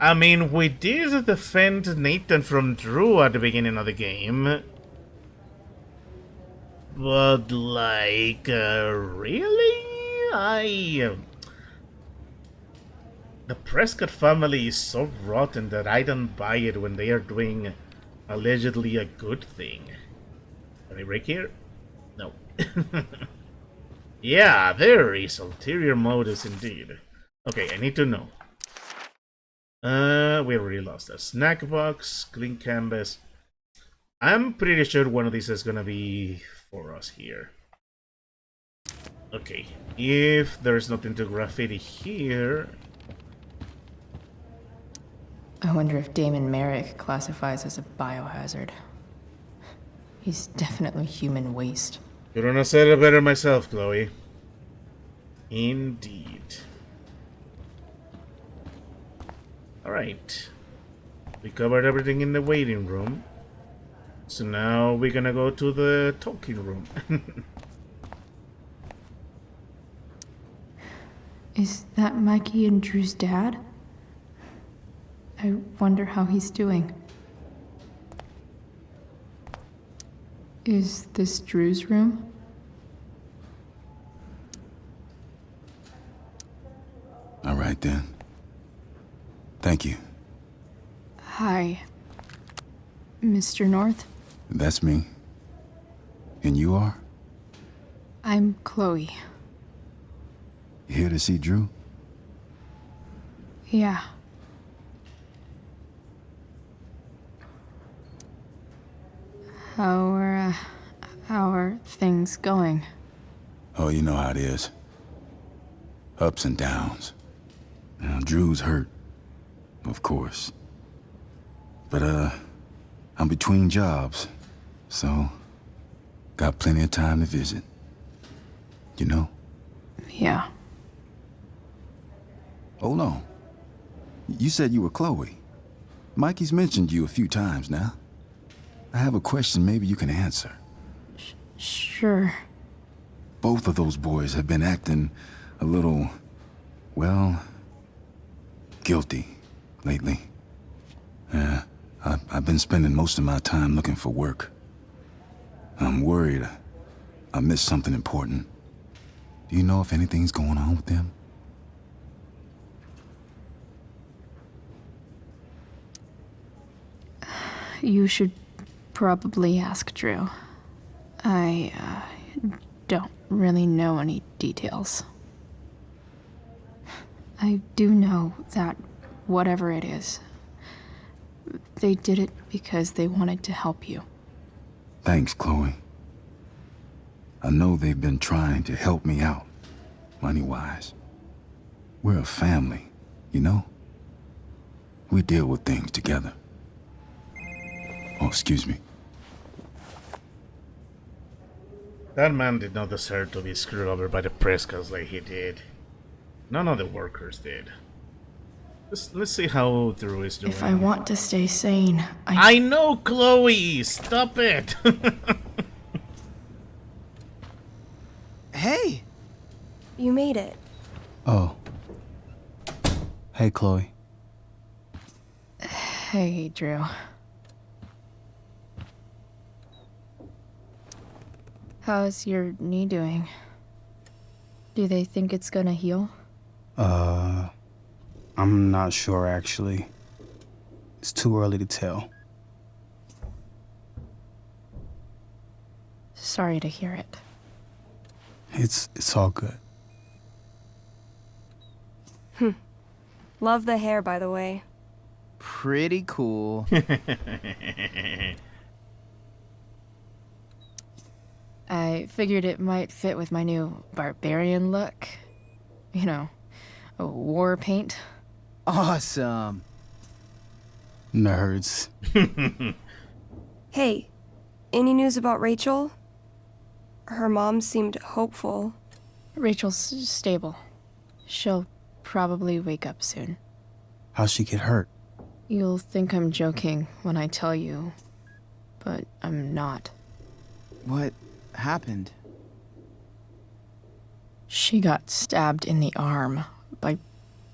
I mean, we did defend Nathan from Drew at the beginning of the game. But, like, really? The Prescott family is so rotten that I don't buy it when they are doing allegedly a good thing. Can I break here? No. Yeah, there is ulterior motives indeed. Okay, I need to know. We already lost a snack box, clean canvas. I'm pretty sure one of these is gonna be for us here. Okay, if there's nothing to graffiti here... I wonder if Damon Merrick classifies as a biohazard. He's definitely human waste. Couldn't have said it better myself, Chloe. Indeed. Alright. We covered everything in the waiting room. So now we're gonna go to the talking room. Is that Mikey and Drew's dad? I wonder how he's doing. Is this Drew's room? All right then. Thank you. Hi, Mr. North. That's me. And you are? I'm Chloe. You here to see Drew? Yeah. How are things going? Oh, you know how it is. Ups and downs. Now, Drew's hurt, of course. But, I'm between jobs, so got plenty of time to visit. You know? Yeah. Hold on. You said you were Chloe. Mikey's mentioned you a few times now. I have a question maybe you can answer. Sure. Both of those boys have been acting a little, well, guilty lately. Yeah, I've been spending most of my time looking for work. I'm worried I missed something important. Do you know if anything's going on with them? You should probably ask Drew. I don't really know any details. I do know that whatever it is, they did it because they wanted to help you. Thanks, Chloe. I know they've been trying to help me out, money-wise. We're a family, you know? We deal with things together. Oh, excuse me. That man did not deserve to be screwed over by the Prescotts like he did. None of the workers did. Let's see how Drew is doing. If I want to stay sane, I know, Chloe! Stop it! Hey! You made it. Oh. Hey, Chloe. Hey, Drew. How's your knee doing? Do they think it's gonna heal? I'm not sure, actually. It's too early to tell. Sorry to hear it. It's all good. Love the hair, by the way. Pretty cool. I figured it might fit with my new barbarian look. You know, war paint. Awesome. Nerds. Hey, any news about Rachel? Her mom seemed hopeful. Rachel's stable. She'll probably wake up soon. How'd she get hurt? You'll think I'm joking when I tell you, but I'm not. What happened? She got stabbed in the arm by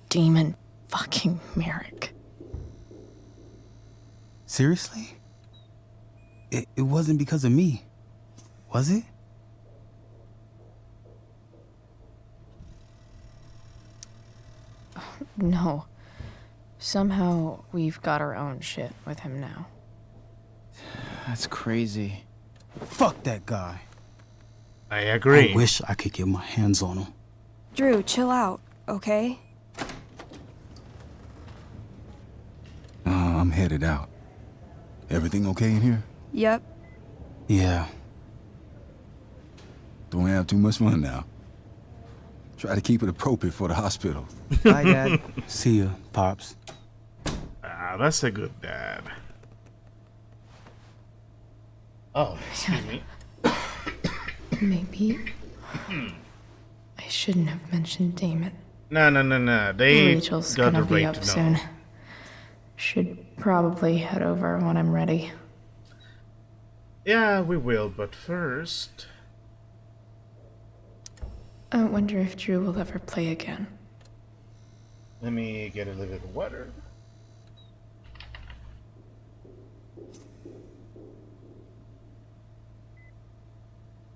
Damon fucking Merrick. Seriously? It wasn't because of me, was it? No. Somehow we've got our own shit with him now. That's crazy. Fuck that guy. I agree. I wish I could get my hands on him. Drew, chill out, okay? I'm headed out. Everything okay in here? Yep. Yeah. Don't have too much fun now. Try to keep it appropriate for the hospital. Bye, Dad. See ya, Pops. Ah, that's a good dad. Oh, excuse me. Maybe I shouldn't have mentioned Damon. No. They Rachel's got gonna the be right up to know. soon. Should probably head over when I'm ready. Yeah, we will, but first... I wonder if Drew will ever play again. Let me get a little bit of water.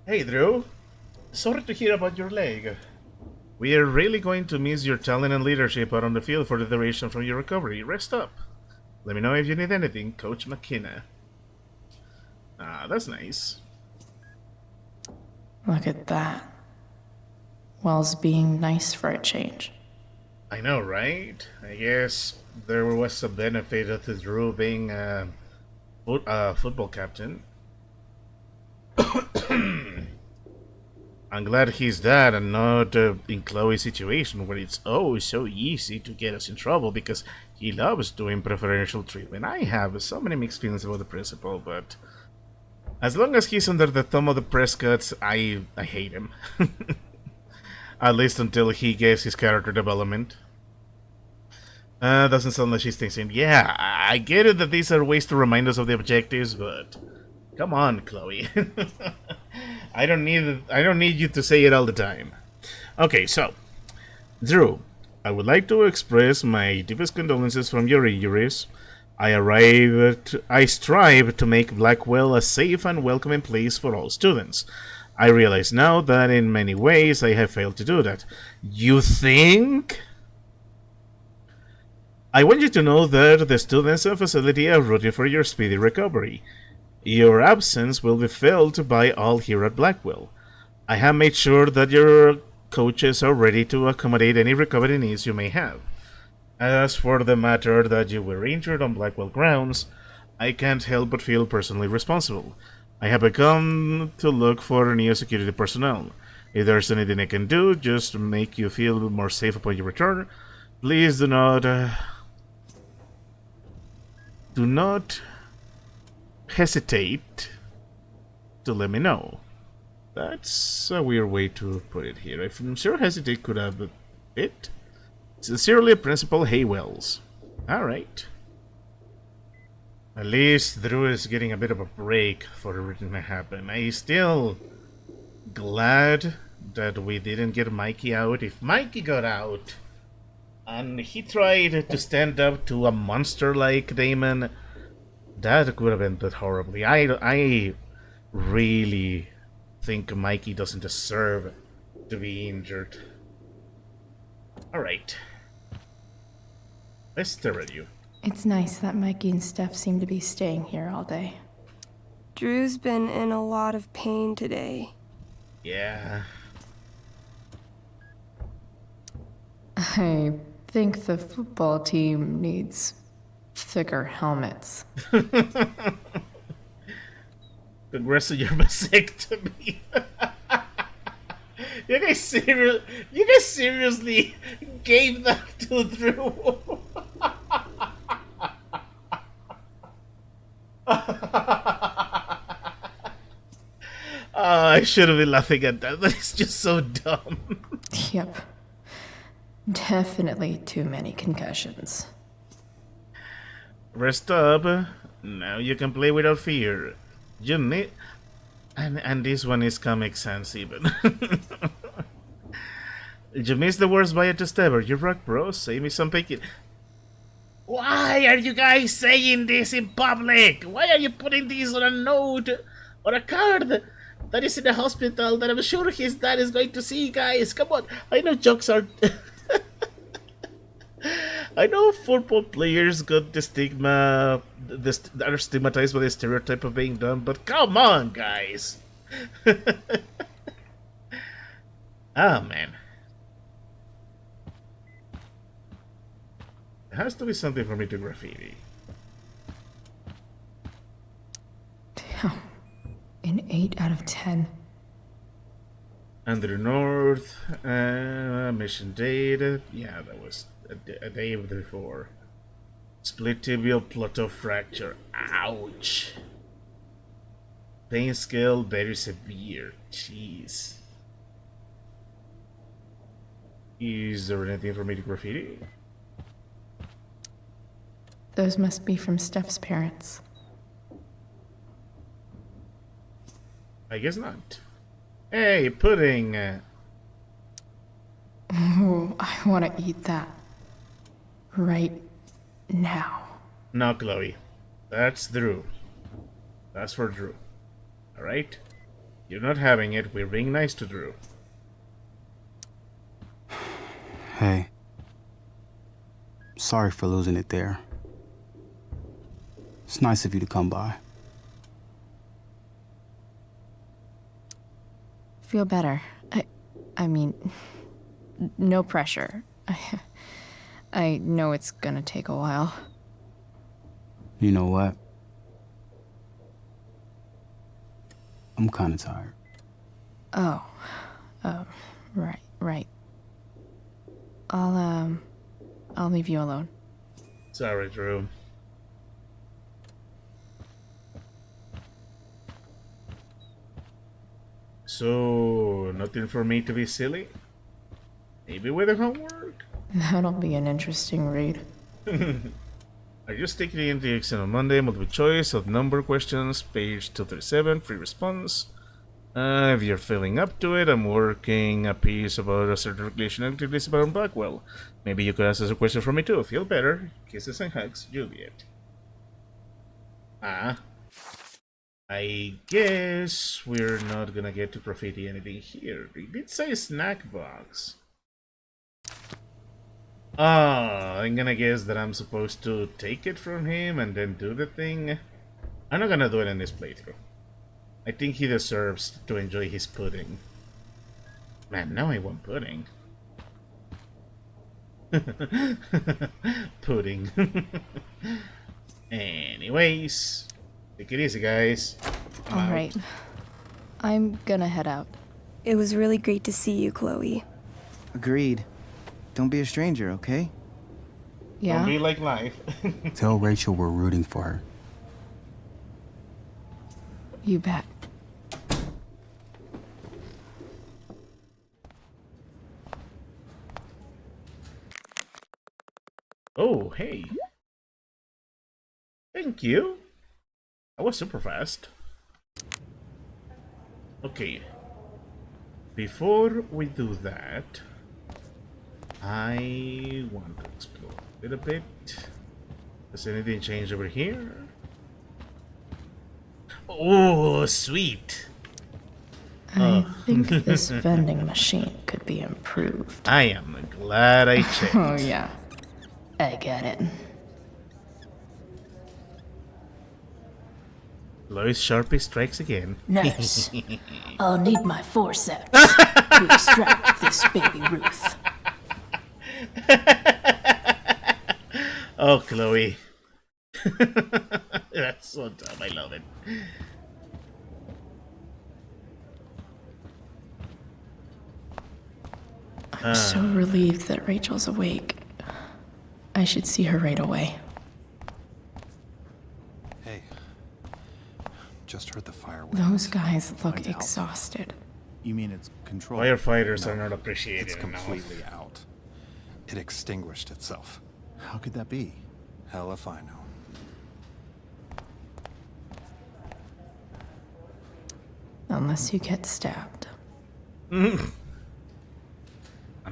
Hey, Drew. Sorry to hear about your leg. We are really going to miss your talent and leadership out on the field for the duration from your recovery. Rest up. Let me know if you need anything, Coach McKenna. Ah, that's nice. Look at that. Wells being nice for a change. I know, right? I guess there was a benefit of the Drew being a football captain. I'm glad he's that and not in Chloe's situation where it's so easy to get us in trouble because he loves doing preferential treatment. I have so many mixed feelings about the principal, but as long as he's under the thumb of the Prescotts, I hate him. At least until he gets his character development. Doesn't sound like she's thinking. Yeah, I get it that these are ways to remind us of the objectives, but come on, Chloe. I don't need you to say it all the time. Okay, so Drew, I would like to express my deepest condolences from your injuries. I strive to make Blackwell a safe and welcoming place for all students. I realize now that in many ways I have failed to do that. You think? I want you to know that the students and facility are rooting for your speedy recovery. Your absence will be felt by all here at Blackwell. I have made sure that your coaches are ready to accommodate any recovery needs you may have. As for the matter that you were injured on Blackwell grounds, I can't help but feel personally responsible. I have begun to look for new security personnel. If there's anything I can do just to make you feel more safe upon your return, please do not hesitate to let me know. That's a weird way to put it here. I'm sure hesitate could have it. Sincerely, Principal Haywells. Alright. At least Drew is getting a bit of a break for everything that happened. I'm still glad that we didn't get Mikey out. If Mikey got out and he tried to stand up to a monster like Damon, that could have ended horribly. I really think Mikey doesn't deserve to be injured. Alright. Let's stare at you. It's nice that Mikey and Steph seem to be staying here all day. Drew's been in a lot of pain today. Yeah. I think the football team needs thicker helmets. Congrats on your vasectomy. You guys seriously gave that to Drew. I should have been laughing at that. That is just so dumb. Yep. Definitely too many concussions. Rest up. Now you can play without fear. You need... And this one is Comic Sans even. You missed the worst bio test ever. You rock, bro. Save me some bacon. Why are you guys saying this in public? Why are you putting this on a note or a card that is in the hospital that I'm sure his dad is going to see, guys? Come on. I know jokes are... I know football players got the stigma, are stigmatized by the stereotype of being dumb, but come on, guys! Oh, man. There has to be something for me to graffiti. Damn. An 8 out of 10. Under the North, mission data. Yeah, that was a day before. Split tibial plateau fracture. Ouch. Pain scale very severe. Jeez. Is there anything for me to graffiti? Those must be from Steph's parents. I guess not. Hey, pudding! Ooh, I want to eat that. Right now. No, Chloe. That's Drew. That's for Drew. Alright? You're not having it. We're being nice to Drew. Hey. Sorry for losing it there. It's nice of you to come by. Feel better. I mean, no pressure. I know it's gonna take a while. You know what? I'm kind of tired. Oh, right. I'll leave you alone. Sorry, Drew. So, nothing for me to be silly? Maybe with the homework? That'll be an interesting read. Are you taking the exam on Monday? Multiple choice of number questions, page 237, free response. If you're feeling up to it, I'm working a piece about a certain relation activities about Blackwell. Maybe you could ask us a question for me too. Feel better. Kisses and hugs, Juliet. I guess we're not gonna get to graffiti anything here. It did say snack box. I'm gonna guess that I'm supposed to take it from him and then do the thing. I'm not gonna do it in this playthrough. I think he deserves to enjoy his pudding. Man, now I want pudding. Pudding. Anyways, take it easy, guys. Alright. I'm gonna head out. It was really great to see you, Chloe. Agreed. Don't be a stranger, okay? Yeah? Don't be like life. Tell Rachel we're rooting for her. You bet. Oh, hey. Thank you. That was super fast. Okay. Before we do that, I want to explore a little bit. Does anything change over here? Oh, sweet. I think this vending machine could be improved. I am glad I checked. Oh, yeah. I get it. Lois Sharpie strikes again. Nurse, I'll need my forceps to extract this baby Ruth. Oh, Chloe. That's so dumb. I love it. I'm so relieved that Rachel's awake. I should see her right away. Hey, just heard the fire. Those guys look exhausted. You mean it's controlled? Firefighters are not appreciated It's enough. completely out. It extinguished itself. How could that be? Hell if I know. Unless you get stabbed. An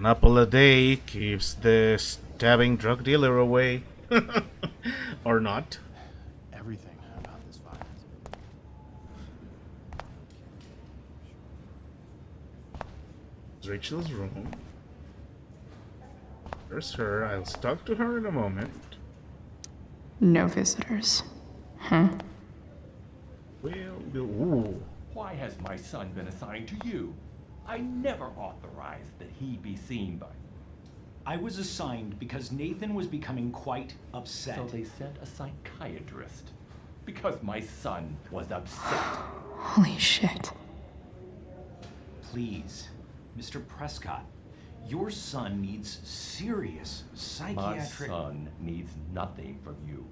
apple a day keeps the stabbing drug dealer away. Or not. Everything about this fire. Rachel's room. There's her. I'll talk to her in a moment. No visitors. Huh? Ooh. Why has my son been assigned to you? I never authorized that he be seen by you. I was assigned because Nathan was becoming quite upset. So they sent a psychiatrist. Because my son was upset. Holy shit. Please, Mr. Prescott, your son needs serious psychiatric... My son needs nothing from you.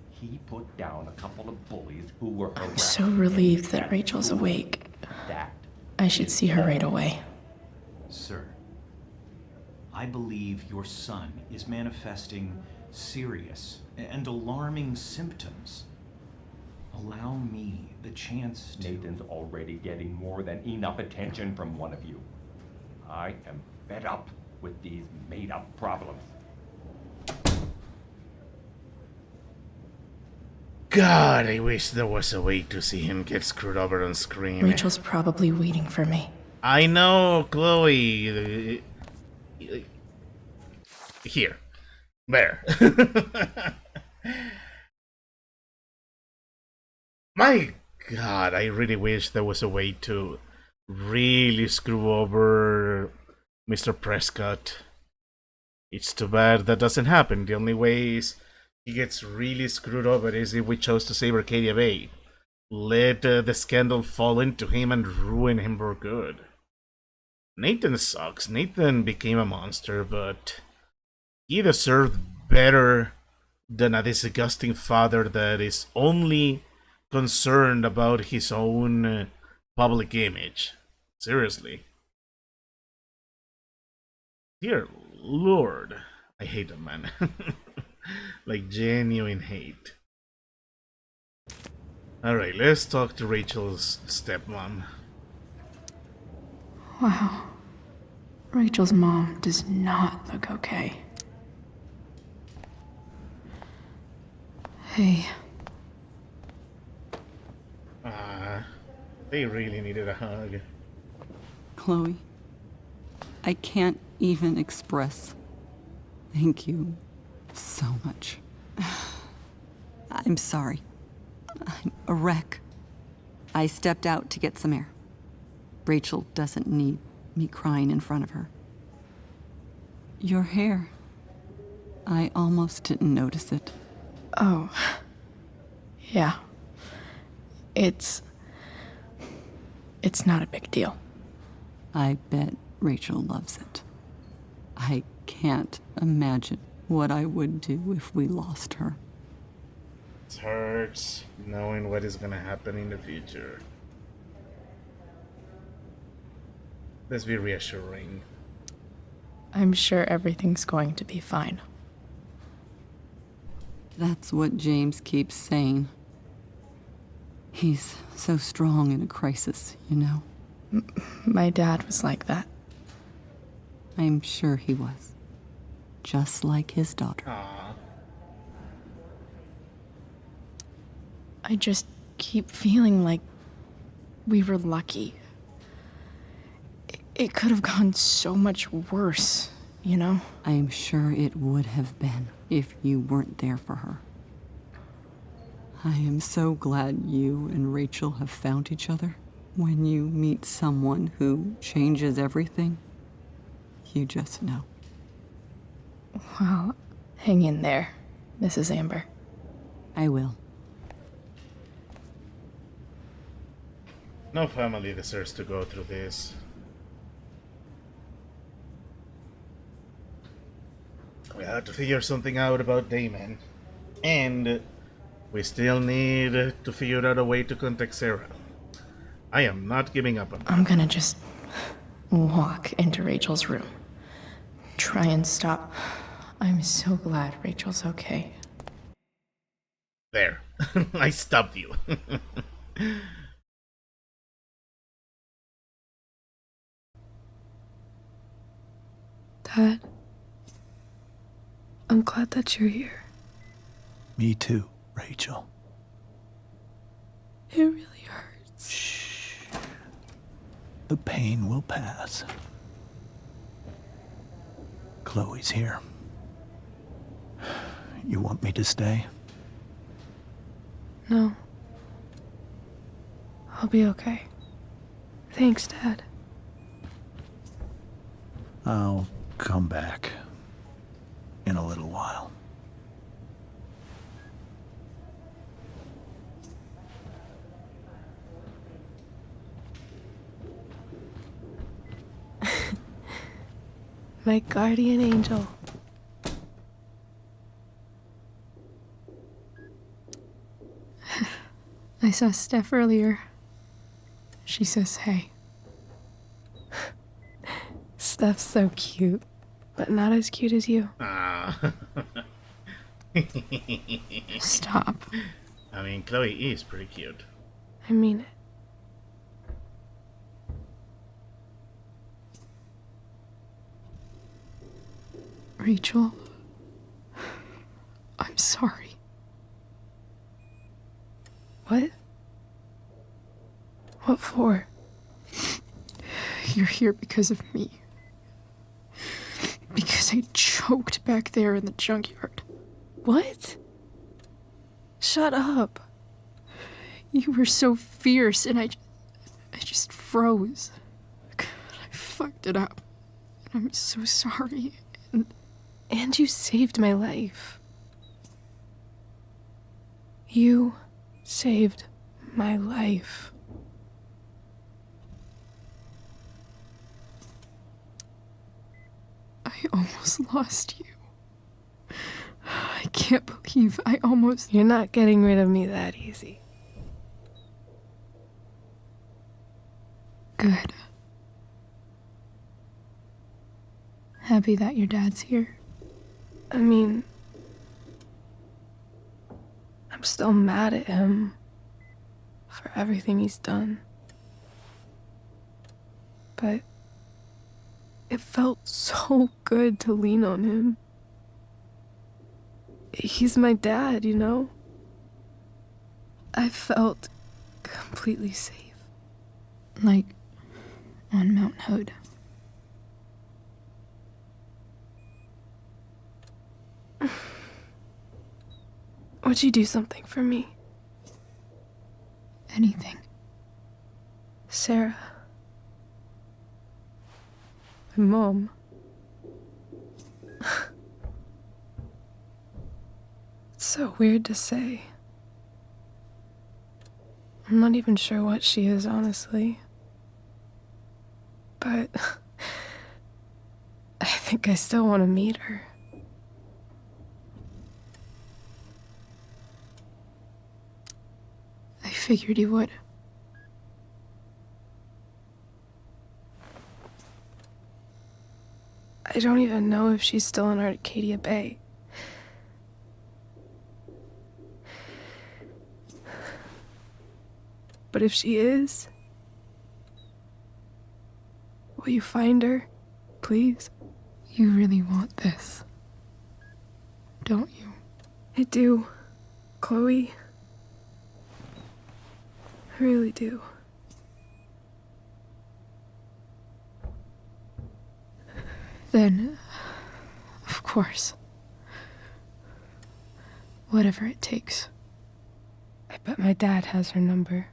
He put down a couple of bullies who were I'm harassed. so relieved that Rachel's awake. That I should see her right away. Sir, I believe your son is manifesting serious and alarming symptoms. Allow me the chance to... Nathan's already getting more than enough attention from one of you. I am fed up with these made-up problems. God, I wish there was a way to see him get screwed over on screen. Rachel's probably waiting for me. I know, Chloe. Here. There. My God, I really wish there was a way to really screw over Mr. Prescott. It's too bad that doesn't happen. The only way is he gets really screwed over is if we chose to save Arcadia Bay. Let the scandal fall into him and ruin him for good. Nathan sucks. Nathan became a monster, but he deserved better than a disgusting father that is only concerned about his own public image. Seriously. Dear Lord. I hate him, man. Like genuine hate. Alright, let's talk to Rachel's stepmom. Wow. Rachel's mom does not look okay. Hey. They really needed a hug. Chloe, I can't even express thank you so much. I'm sorry. I'm a wreck. I stepped out to get some air. Rachel doesn't need me crying in front of her. Your hair. I almost didn't notice it. Oh. Yeah. It's not a big deal. I bet Rachel loves it. I can't imagine what I would do if we lost her. It hurts knowing what is gonna happen in the future. Let's be reassuring. I'm sure everything's going to be fine. That's what James keeps saying. He's so strong in a crisis, you know? My dad was like that. I'm sure he was. Just like his daughter. Aww. I just keep feeling like we were lucky. It could have gone so much worse, you know? I'm sure it would have been if you weren't there for her. I am so glad you and Rachel have found each other. When you meet someone who changes everything, you just know. Well, hang in there, Mrs. Amber. I will. No family deserves to go through this. We have to figure something out about Damon. And we still need to figure out a way to contact Sera. I am not giving up on her. I'm gonna just walk into Rachel's room. Try and stop. I'm so glad Rachel's okay. There. I stopped you. Dad, I'm glad that you're here. Me too, Rachel. It really hurts. Shh. The pain will pass. Chloe's here. You want me to stay? No. I'll be okay. Thanks, Dad. I'll come back in a little while. My guardian angel. I saw Steph earlier. She says hey. Steph's so cute, but not as cute as you. Stop. I mean, Chloe is pretty cute. I mean it. Rachel, I'm sorry. What? What for? You're here because of me. Because I choked back there in the junkyard. What? Shut up. You were so fierce and I just froze. I fucked it up. And I'm so sorry. And you saved my life. You saved my life. I almost lost you. I can't believe I almost... You're not getting rid of me that easy. Good. Happy that your dad's here. I mean, I'm still mad at him for everything he's done. But it felt so good to lean on him. He's my dad, you know? I felt completely safe. Like on Mount Hood. Would you do something for me? Anything. Sera. My mom. It's so weird to say. I'm not even sure what she is, honestly. But I think I still want to meet her. I figured you would. I don't even know if she's still in Arcadia Bay. But if she is, will you find her, please? You really want this, don't you? I do, Chloe. I really do. Then, of course. Whatever it takes. I bet my dad has her number.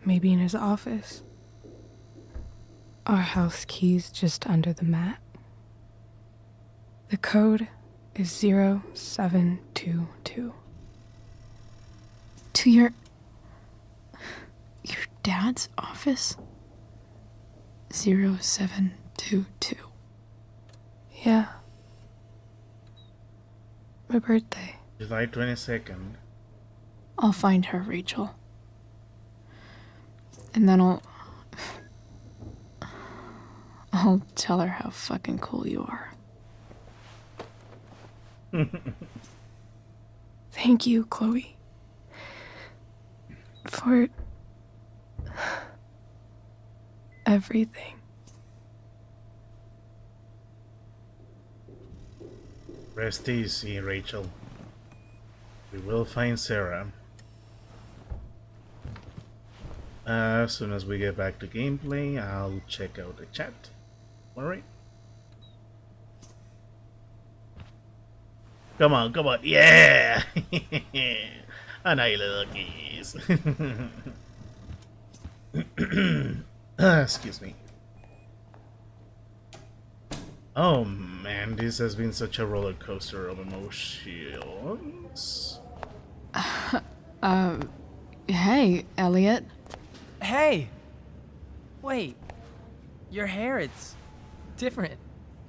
Maybe in his office. Our house key's just under the mat. The code is 0722. To your dad's office? 0722. Yeah. My birthday. July 22nd. I'll find her, Rachel. And then I'll tell her how fucking cool you are. Thank you, Chloe. For everything. Rest easy, Rachel. We will find Sera. As soon as we get back to gameplay, I'll check out the chat. Alright. Come on, come on. Yeah! I know you little keys. Excuse me. Oh man, this has been such a roller coaster of emotions. Hey, Eliot. Hey! Wait. Your hair, it's different.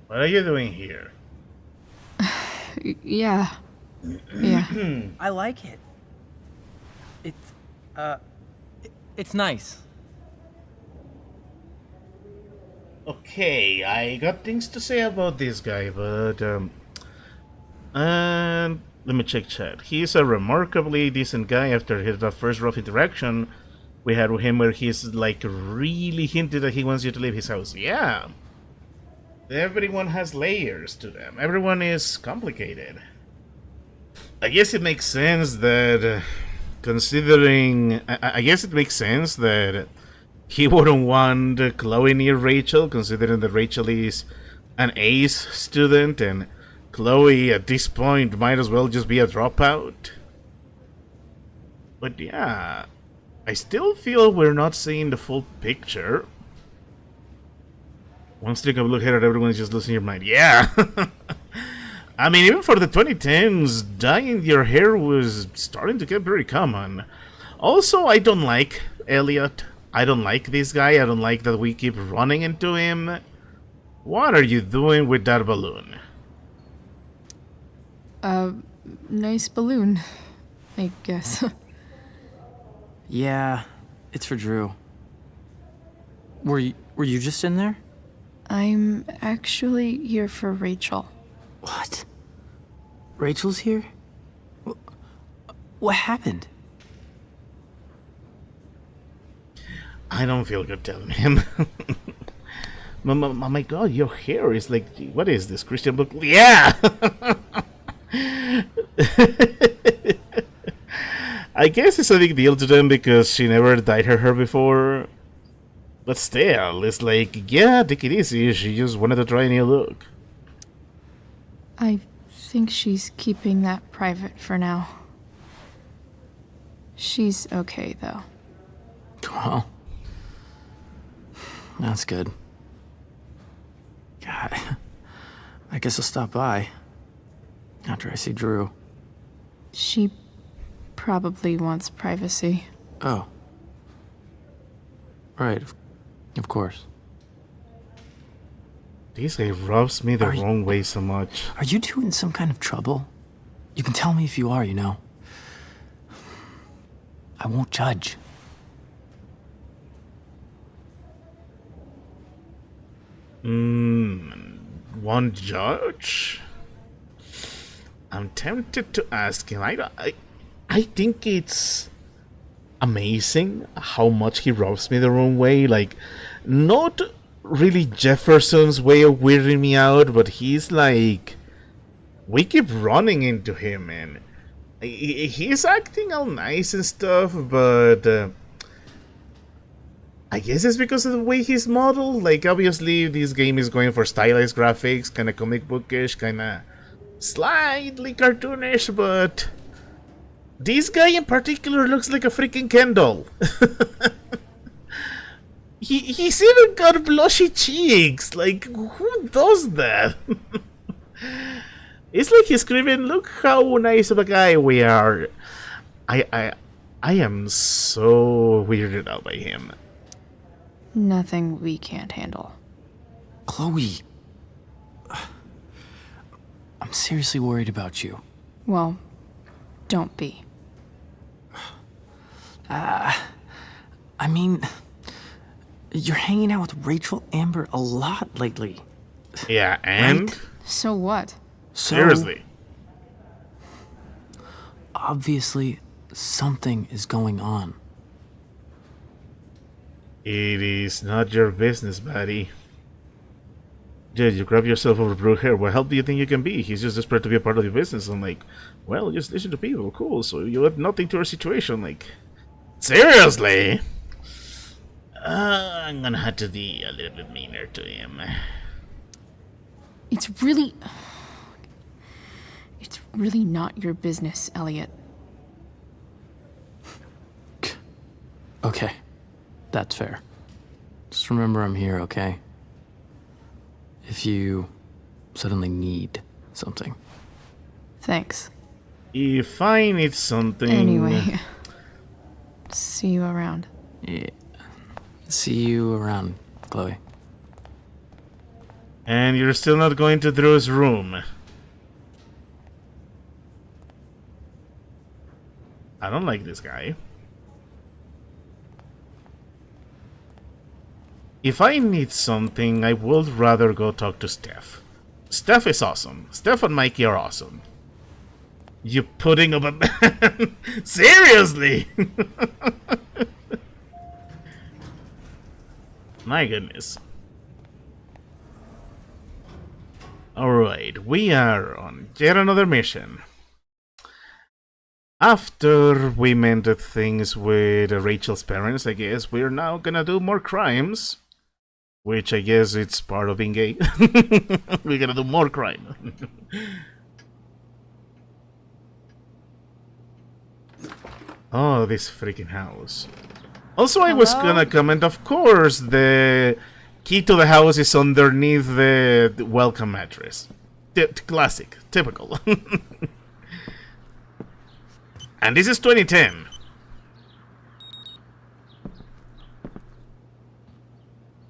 What are you doing here? Yeah. Yeah. I like it. It's nice. Okay, I got things to say about this guy, but and let me check chat. He's a remarkably decent guy after the first rough interaction we had with him, where he's like really hinted that he wants you to leave his house. Yeah, everyone has layers to them. Everyone is complicated. I guess it makes sense that, considering, I guess it makes sense that he wouldn't want Chloe near Rachel, considering that Rachel is an ace student and Chloe at this point might as well just be a dropout. But yeah, I still feel we're not seeing the full picture. One stick of look here at everyone is just losing your mind. Yeah! I mean, even for the 2010s, dyeing your hair was starting to get very common. Also, I don't like Eliot. I don't like this guy. I don't like that we keep running into him. What are you doing with that balloon? Nice balloon, I guess. Yeah, it's for Drew. Were you just in there? I'm actually here for Rachel. What? Rachel's here? What happened? I don't feel good telling him. My God, your hair is like, what is this, Christian book? Yeah! I guess it's a big deal to them because she never dyed her hair before. But still, it's like, yeah, take it easy. She just wanted to try a new look. I think she's keeping that private for now. She's okay, though. Well, that's good. God, I guess I'll stop by after I see Drew. She probably wants privacy. Oh. Right, of course. This guy rubs me the wrong way so much. Are you two in some kind of trouble? You can tell me if you are, you know. I won't judge. One judge? I'm tempted to ask him. I think it's amazing how much he rubs me the wrong way. Like, not really Jefferson's way of weirding me out, but he's like, we keep running into him, and he's acting all nice and stuff, but I guess it's because of the way he's modeled. Like, obviously, this game is going for stylized graphics, kind of comic bookish, kind of slightly cartoonish, but this guy in particular looks like a freaking Ken doll. He's even got blushy cheeks. Like, who does that? It's like he's screaming, look how nice of a guy we are. I am so weirded out by him. Nothing we can't handle. Chloe. I'm seriously worried about you. Well, don't be. I mean, you're hanging out with Rachel Amber a lot lately. Yeah, and? Right? So what? Seriously. Obviously, something is going on. It is not your business, buddy. Dude, you grab yourself over blue hair. What help do you think you can be? He's just desperate to be a part of your business. I'm like, well, just listen to people. Cool. So you add nothing to our situation. Like, seriously? I'm gonna have to be a little bit meaner to him. It's really not your business, Eliot. Okay. That's fair. Just remember I'm here, okay? If you suddenly need something. Thanks. If I need something... Anyway. See you around. Yeah. See you around, Chloe. And you're still not going to Drew's room. I don't like this guy. If I need something, I would rather go talk to Steph. Steph is awesome. Steph and Mikey are awesome. You putting up a... Seriously? My goodness. Alright, we are on yet another mission. After we mended things with Rachel's parents, I guess we're now gonna do more crimes. Which I guess it's part of being gay. We're gonna do more crime. Oh, this freaking house. Also, I was gonna comment, of course, the key to the house is underneath the welcome mattress. Classic. Typical. And this is 2010.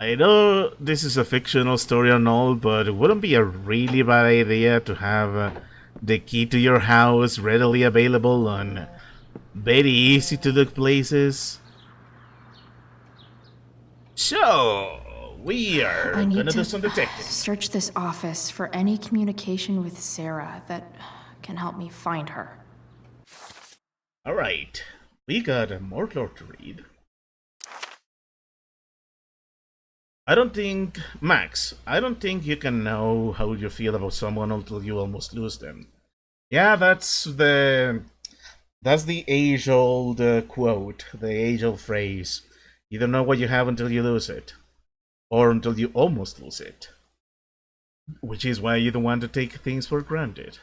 I know this is a fictional story and all, but it wouldn't be a really bad idea to have the key to your house readily available on very easy to look places. So, we are gonna do some detecting. Search this office for any communication with Sera that can help me find her. Alright, we got more lore to read. Max, I don't think you can know how you feel about someone until you almost lose them. Yeah, that's the age-old quote, the age-old phrase. You don't know what you have until you lose it. Or until you almost lose it. Which is why you don't want to take things for granted.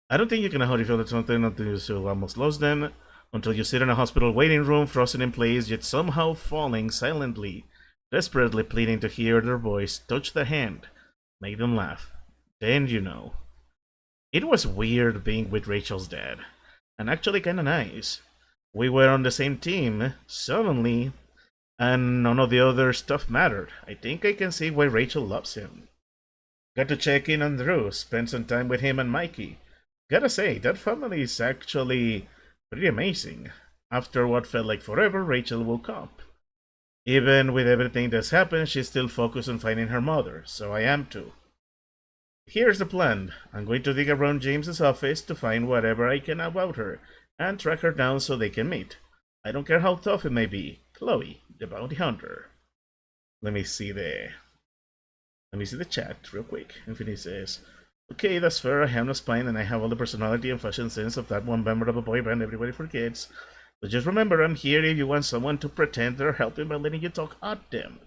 I don't think you can know how you feel about something until you almost lose them, until you sit in a hospital waiting room, frozen in place, yet somehow falling silently, desperately pleading to hear their voice, touch their hand, make them laugh. Then you know. It was weird being with Rachel's dad, and actually kinda nice. We were on the same team, suddenly, and none of the other stuff mattered. I think I can see why Rachel loves him. Got to check in on Drew, spend some time with him and Mikey. Gotta say, that family is actually pretty amazing. After what felt like forever, Rachel woke up. Even with everything that's happened, she's still focused on finding her mother, so I am too. Here's the plan. I'm going to dig around James's office to find whatever I can about her, and track her down so they can meet. I don't care how tough it may be. Chloe, the bounty hunter. Let me see the chat real quick. Infinity says, okay, that's fair. I have no spine and I have all the personality and fashion sense of that one member of a boy band everybody forgets. But just remember, I'm here if you want someone to pretend they're helping by letting you talk at them.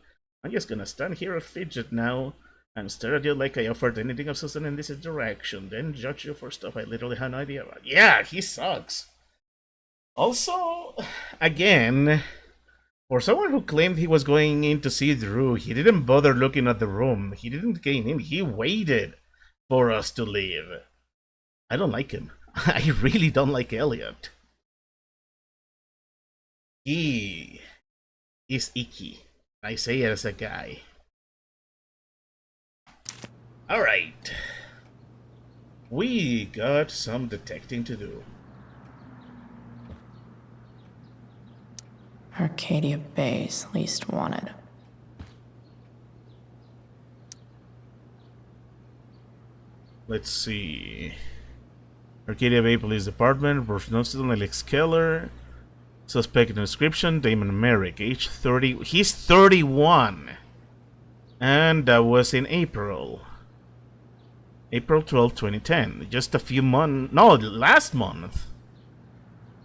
I'm just gonna stand here and fidget now and stare at you like I offered anything of substance in this direction, then judge you for stuff I literally had no idea about. Yeah, he sucks. Also, again, for someone who claimed he was going in to see Drew, he didn't bother looking at the room. He didn't get in. He waited for us to leave. I don't like him. I really don't like Eliot. He is icky. I say it as a guy. Alright. We got some detecting to do. Arcadia Bay's least wanted. Let's see. Arcadia Bay Police Department, Burfnoston, Alex Keller. Suspect inscription, Damon Merrick, age 30. He's 31. And that was in April. April 12, 2010. Just a few months. No, last month.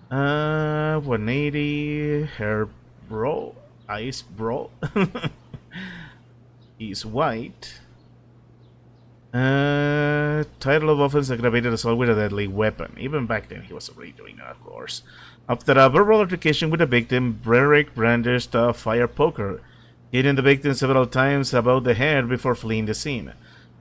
180. Hair bro. Eyes bro. He's white. Title of offense, aggravated assault with a deadly weapon. Even back then, he was already doing that, of course. After a verbal altercation with the victim, Merrick brandished a fire poker, hitting the victim several times above the head before fleeing the scene.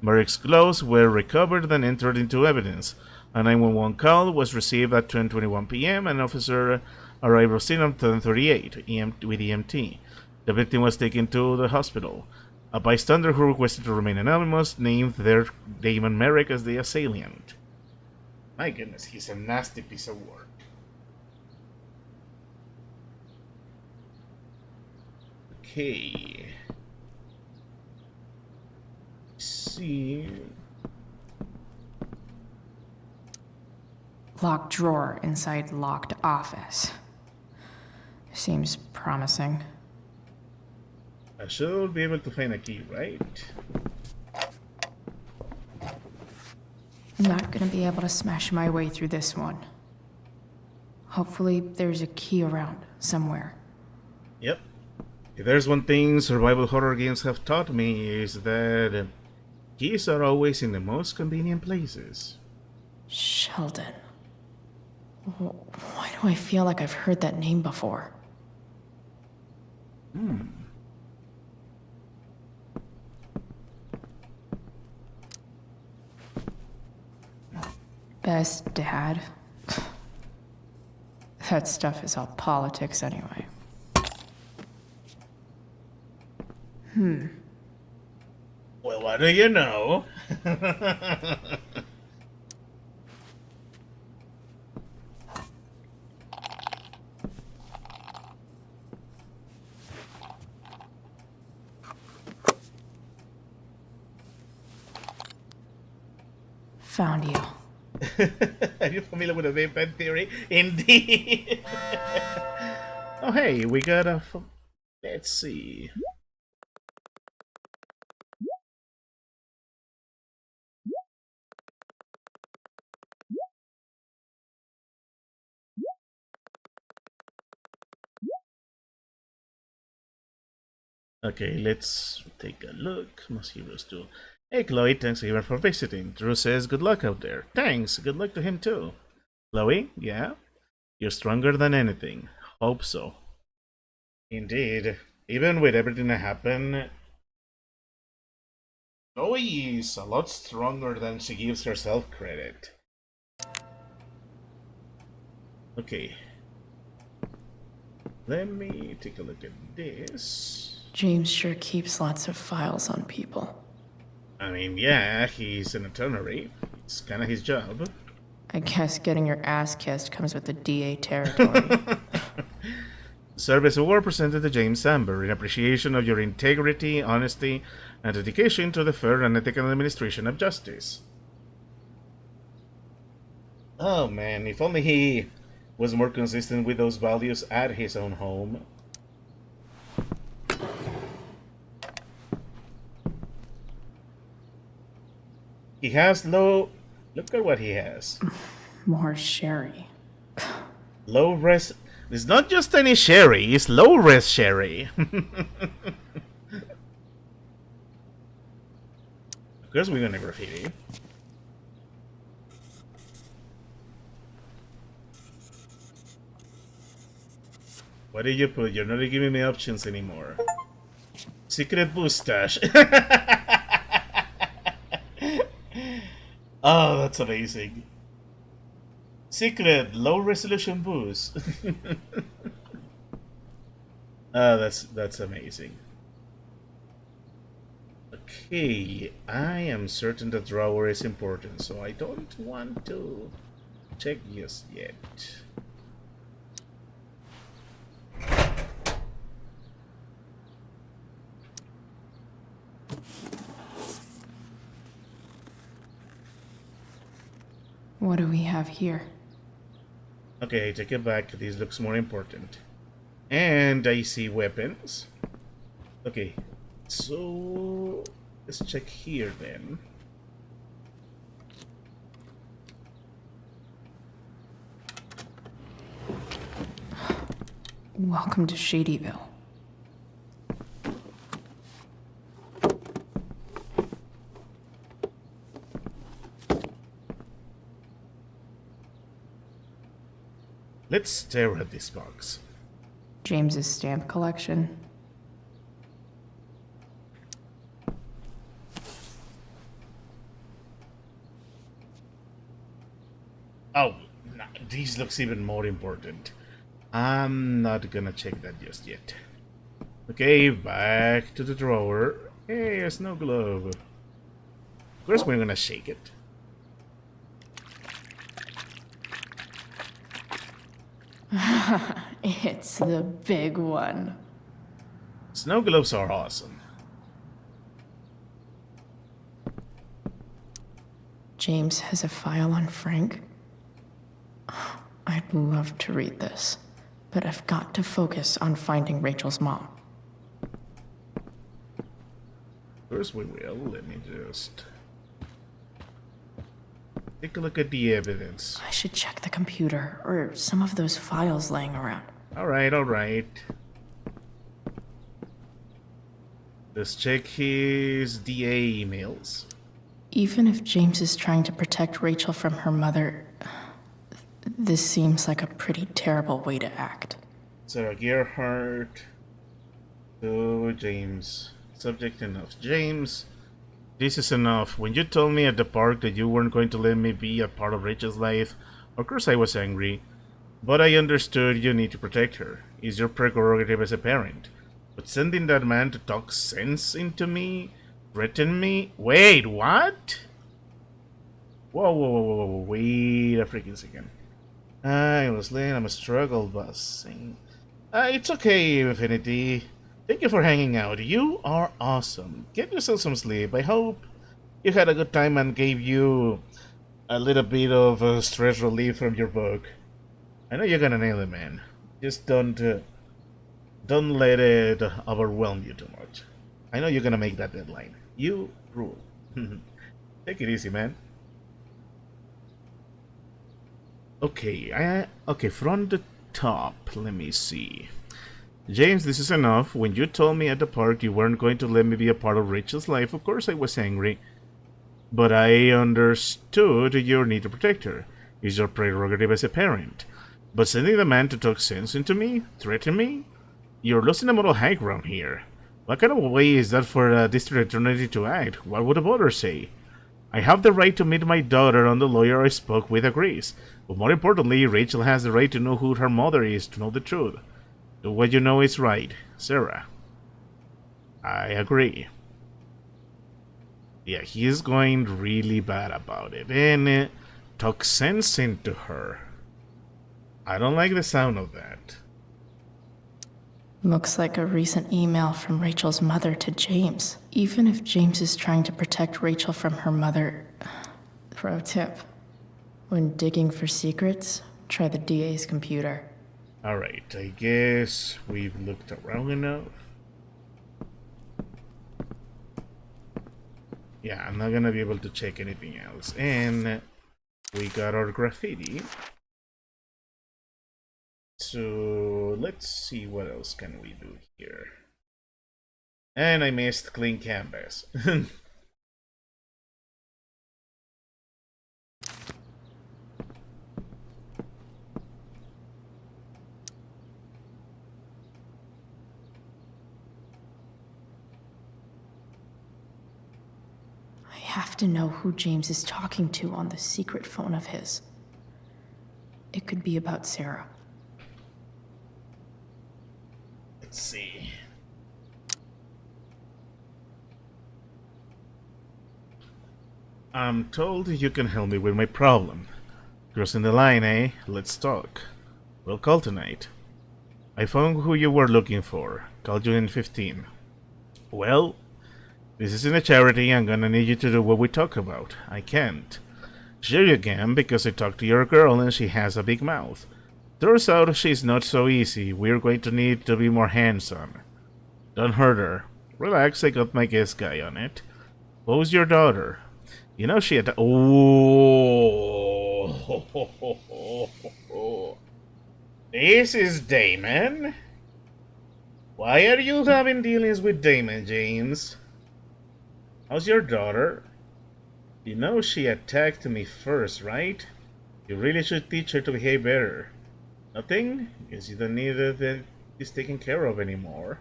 Merrick's clothes were recovered and entered into evidence. A 911 call was received at 10:21 p.m. An officer arrived on scene at 10:38 with EMT. The victim was taken to the hospital. A bystander who requested to remain anonymous named their Damon Merrick as the assailant. My goodness, he's a nasty piece of work. Okay. Let's see. Locked drawer inside locked office. Seems promising. I should be able to find a key, right? I'm not gonna be able to smash my way through this one. Hopefully there's a key around somewhere. Yep. If there's one thing survival horror games have taught me is that keys are always in the most convenient places. Sheldon. Why do I feel like I've heard that name before? Best dad. That stuff is all politics anyway. Well, what do you know? Found you. Are you familiar with the Big Bang Theory? Indeed. Oh, hey, we got a... Let's see. Okay, let's take a look. Most heroes do. Hey, Chloe, thanks even for visiting. Drew says good luck out there. Thanks, good luck to him too. Chloe, yeah? You're stronger than anything. Hope so. Indeed. Even with everything that happened, Chloe is a lot stronger than she gives herself credit. Okay. Let me take a look at this. James sure keeps lots of files on people. I mean, yeah, he's an attorney. It's kind of his job. I guess getting your ass kissed comes with the DA territory. Service award presented to James Amber in appreciation of your integrity, honesty, and dedication to the fair and ethical administration of justice. Oh man, if only he was more consistent with those values at his own home. He has low... Look at what he has. More sherry. Low res... It's not just any sherry, it's low res sherry. Of course we're gonna graffiti. What did you put? You're not giving me options anymore. Secret mustache. Oh, that's amazing. Secret low resolution boost. Oh, that's amazing. Okay, I am certain the drawer is important, so I don't want to check just yet. What do we have here? Okay, take it back. This looks more important. And I see weapons. Okay, so let's check here then. Welcome to Shadyville. Let's stare at this box. James's stamp collection. Oh, no, this looks even more important. I'm not gonna check that just yet. Okay, back to the drawer. Hey, a snow globe. Of course we're gonna shake it. It's the big one. Snow globes are awesome. James has a file on Frank. I'd love to read this, but I've got to focus on finding Rachel's mom. First we will. Let me just take a look at the evidence. I should check the computer or some of those files laying around. Alright, alright. Let's check his DA emails. Even if James is trying to protect Rachel from her mother, this seems like a pretty terrible way to act. Sera Gerhardt to James. Subject enough. James, this is enough. When you told me at the park that you weren't going to let me be a part of Rachel's life, of course I was angry. But I understood you need to protect her. It's your prerogative as a parent. But sending that man to talk sense into me, threaten me? Wait, what? Whoa, wait a freaking second. I was late, I'm a struggle busing. It's okay, Infinity. Thank you for hanging out. You are awesome. Get yourself some sleep. I hope you had a good time and gave you a little bit of stress relief from your book. I know you're gonna nail it, man. Just don't let it overwhelm you too much. I know you're gonna make that deadline. You rule. Take it easy, man. Okay, okay, from the top, let me see. James, this is enough. When you told me at the park you weren't going to let me be a part of Rachel's life, of course I was angry. But I understood your need to protect her. It's your prerogative as a parent. But sending the man to talk sense into me? Threaten me? You're losing a moral high ground here. What kind of way is that for a district attorney to act? What would the voters say? I have the right to meet my daughter, and the lawyer I spoke with agrees. But more importantly, Rachel has the right to know who her mother is, to know the truth. Do what you know is right, Sera. I agree. Yeah, he's going really bad about it, and talk sense into her. I don't like the sound of that. Looks like a recent email from Rachel's mother to James. Even if James is trying to protect Rachel from her mother... Pro tip. When digging for secrets, try the DA's computer. Alright, I guess we've looked around enough. Yeah, I'm not gonna be able to check anything else. And we got our graffiti. So let's see what else can we do here. And I missed clean canvas. I have to know who James is talking to on the secret phone of his. It could be about Sera. Let's see. I'm told you can help me with my problem. Crossing the line, eh? Let's talk. We'll call tonight. I found who you were looking for. Called you in 15. Well, this isn't a charity. I'm gonna need you to do what we talk about. I can't. Sure you can, because I talked to your girl and she has a big mouth. Turns out she's not so easy. We're going to need to be more hands-on. Don't hurt her. Relax, I got my guest guy on it. Who's your daughter? You know she had... Oh! This is Damon? Why are you having dealings with Damon, James? How's your daughter? You know she attacked me first, right? You really should teach her to behave better. Nothing? Guess you don't need this taken care of anymore.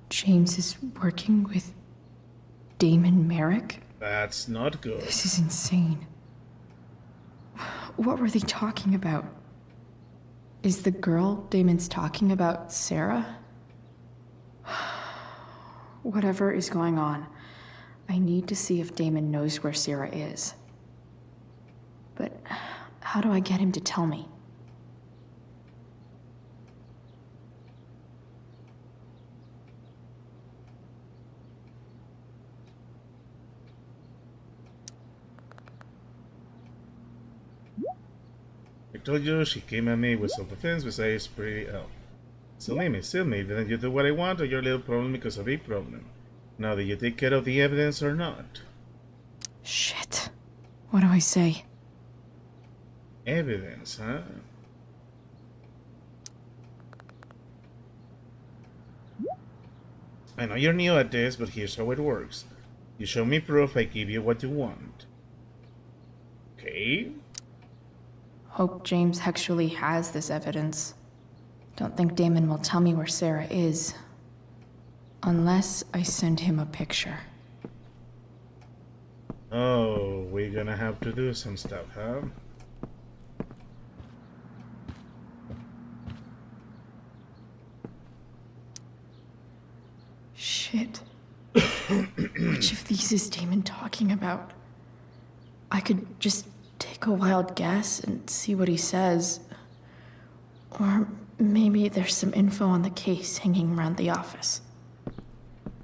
James is working with Damon Merrick? That's not good. This is insane. What were they talking about? Is the girl Damon's talking about Sera? Whatever is going on, I need to see if Damon knows where Sera is. But how do I get him to tell me? I told you she came at me with self-defense, besides pretty... Oh. Still me. Didn't you do what I want, or your little problem because of a big problem? Now, did you take care of the evidence or not? Shit. What do I say? Evidence, huh? I know you're new at this, but here's how it works. You show me proof, I give you what you want. Okay? Hope James actually has this evidence. Don't think Damon will tell me where Sera is. Unless I send him a picture. Oh, we're gonna have to do some stuff, huh? Shit. Which of these is Damon talking about? I could just take a wild guess and see what he says. Or maybe there's some info on the case hanging around the office.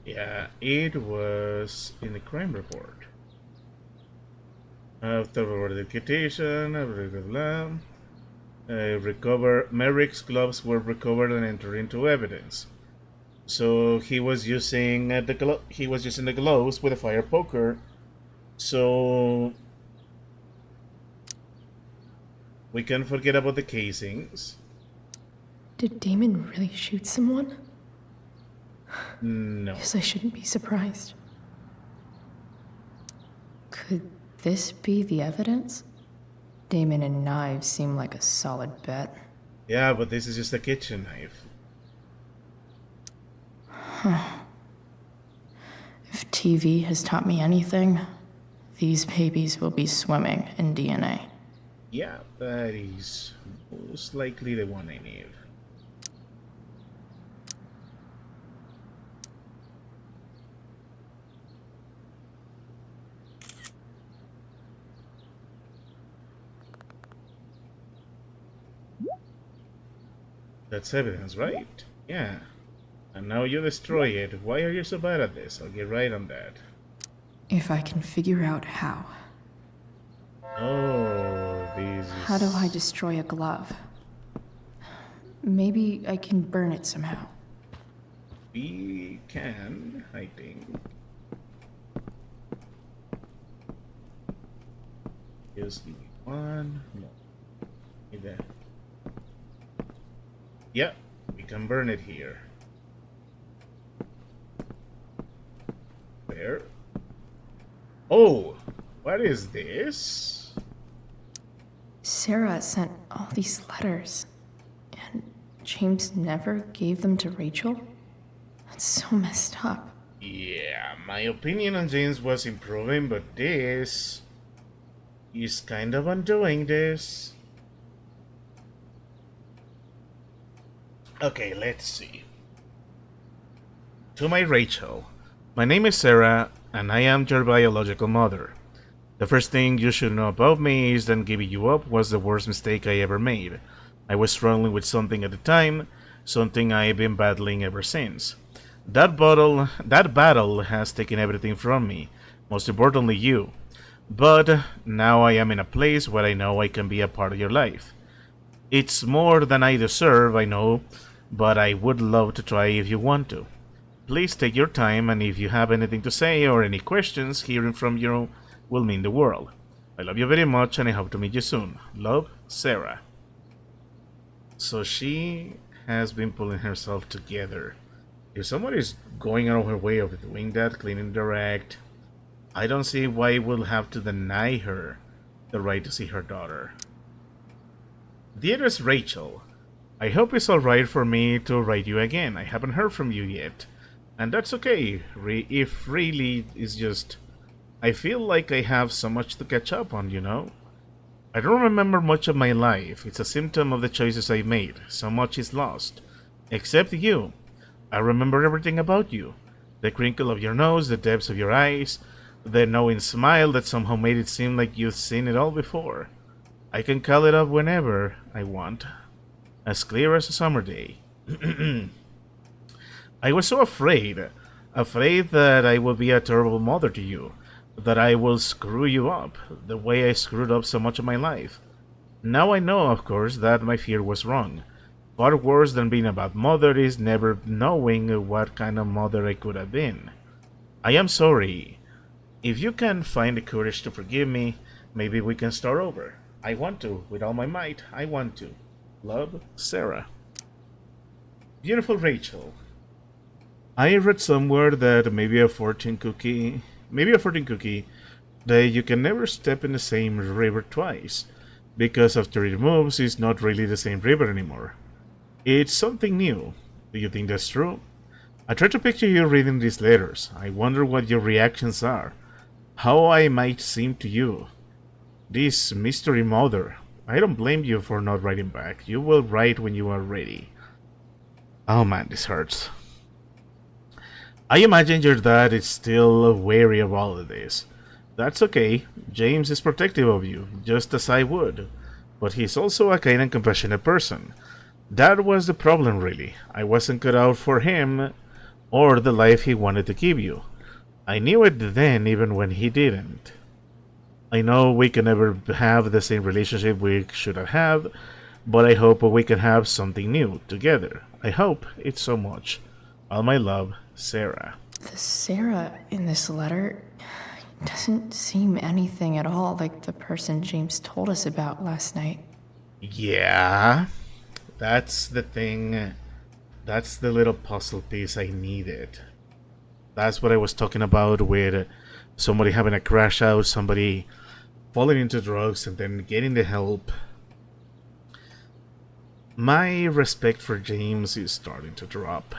Yeah, it was in the crime report. After the quotation, blah, blah, blah. Recover Merrick's gloves were recovered and entered into evidence. So he was using the gloves with a fire poker. So we can forget about the casings. Did Damon really shoot someone? No. Guess I shouldn't be surprised. Could this be the evidence? Damon and knives seem like a solid bet. Yeah, but this is just a kitchen knife. Huh. If TV has taught me anything, these babies will be swimming in DNA. Yeah, that is most likely the one I need. That's evidence, right? Yeah. And now you destroy it. Why are you so bad at this? I'll get right on that. If I can figure out how. Oh, these. How do I destroy a glove? Maybe I can burn it somehow. We can, I think. Just need one more. Need that. Yeah, we can burn it here. There. Oh, what is this? Sera sent all these letters, and James never gave them to Rachel? That's so messed up. Yeah, my opinion on James was improving, but this is kind of undoing this. Okay, let's see. To my Rachel, my name is Sera, and I am your biological mother. The first thing you should know about me is that giving you up was the worst mistake I ever made. I was struggling with something at the time, something I've been battling ever since. That battle has taken everything from me, most importantly you. But now I am in a place where I know I can be a part of your life. It's more than I deserve, I know, but I would love to try if you want to. Please take your time, and if you have anything to say or any questions, hearing from you will mean the world. I love you very much, and I hope to meet you soon. Love, Sera. So she has been pulling herself together. If someone is going out of her way of doing that, cleaning direct, I don't see why we'll have to deny her the right to see her daughter. Dearest Rachel, I hope it's alright for me to write you again. I haven't heard from you yet. And that's okay, if really it's just... I feel like I have so much to catch up on, you know? I don't remember much of my life. It's a symptom of the choices I made. So much is lost. Except you. I remember everything about you. The crinkle of your nose, the depths of your eyes, the knowing smile that somehow made it seem like you've seen it all before. I can call it up whenever I want. As clear as a summer day. I was so afraid that I would be a terrible mother to you, that I will screw you up, the way I screwed up so much of my life. Now I know, of course, that my fear was wrong. Far worse than being a bad mother is never knowing what kind of mother I could have been. I am sorry. If you can find the courage to forgive me, maybe we can start over. I want to, with all my might, I want to. Love, Sera. Beautiful Rachel. I read somewhere that maybe a fortune cookie, that you can never step in the same river twice, because after it moves, it's not really the same river anymore. It's something new. Do you think that's true? I try to picture you reading these letters. I wonder what your reactions are. How I might seem to you. This mystery mother. I don't blame you for not writing back. You will write when you are ready. Oh man, this hurts. I imagine your dad is still wary of all of this. That's okay. James is protective of you, just as I would. But he's also a kind and compassionate person. That was the problem, really. I wasn't cut out for him or the life he wanted to give you. I knew it then, even when he didn't. I know we can never have the same relationship we should have had, but I hope we can have something new together. I hope it so much. All my love, Sera. The Sera in this letter doesn't seem anything at all like the person James told us about last night. Yeah, that's the thing. That's the little puzzle piece I needed. That's what I was talking about with somebody having a crash out, somebody falling into drugs and then getting the help. My respect for James is starting to drop.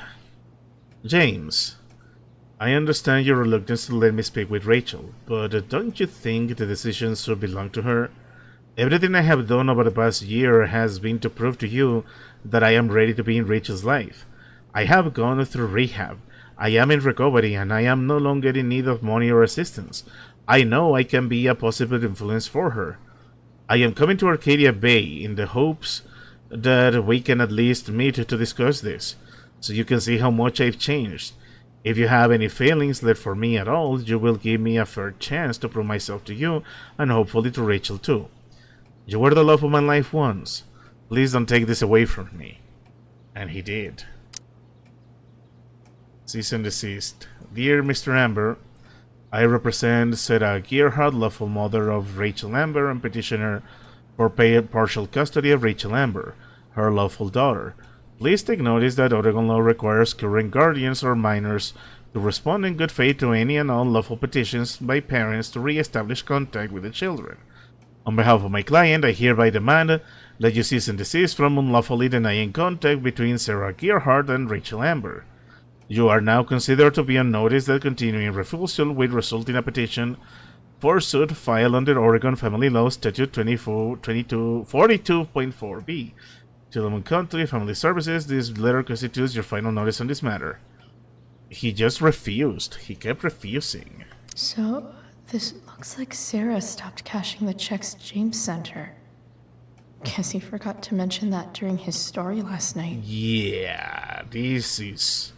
James, I understand your reluctance to let me speak with Rachel, but don't you think the decision should belong to her? Everything I have done over the past year has been to prove to you that I am ready to be in Rachel's life. I have gone through rehab. I am in recovery and I am no longer in need of money or assistance. I know I can be a positive influence for her. I am coming to Arcadia Bay in the hopes that we can at least meet to discuss this, so you can see how much I've changed. If you have any feelings left for me at all, you will give me a fair chance to prove myself to you and hopefully to Rachel too. You were the love of my life once. Please don't take this away from me. And he did. Cease and desist. Dear Mr. Amber, I represent Sera Gerhardt, lawful mother of Rachel Amber and petitioner for partial custody of Rachel Amber, her lawful daughter. Please take notice that Oregon law requires current guardians or minors to respond in good faith to any and all lawful petitions by parents to re-establish contact with the children. On behalf of my client, I hereby demand that you cease and desist from unlawfully denying contact between Sera Gerhardt and Rachel Amber. You are now considered to be on notice that continuing refusal will result in a petition for suit filed under Oregon Family Law Statute 42.4b. Gentlemen Country Family Services, this letter constitutes your final notice on this matter. He just refused. He kept refusing. So, this looks like Sera stopped cashing the checks James sent her. Guess he forgot to mention that during his story last night. Yeah, this is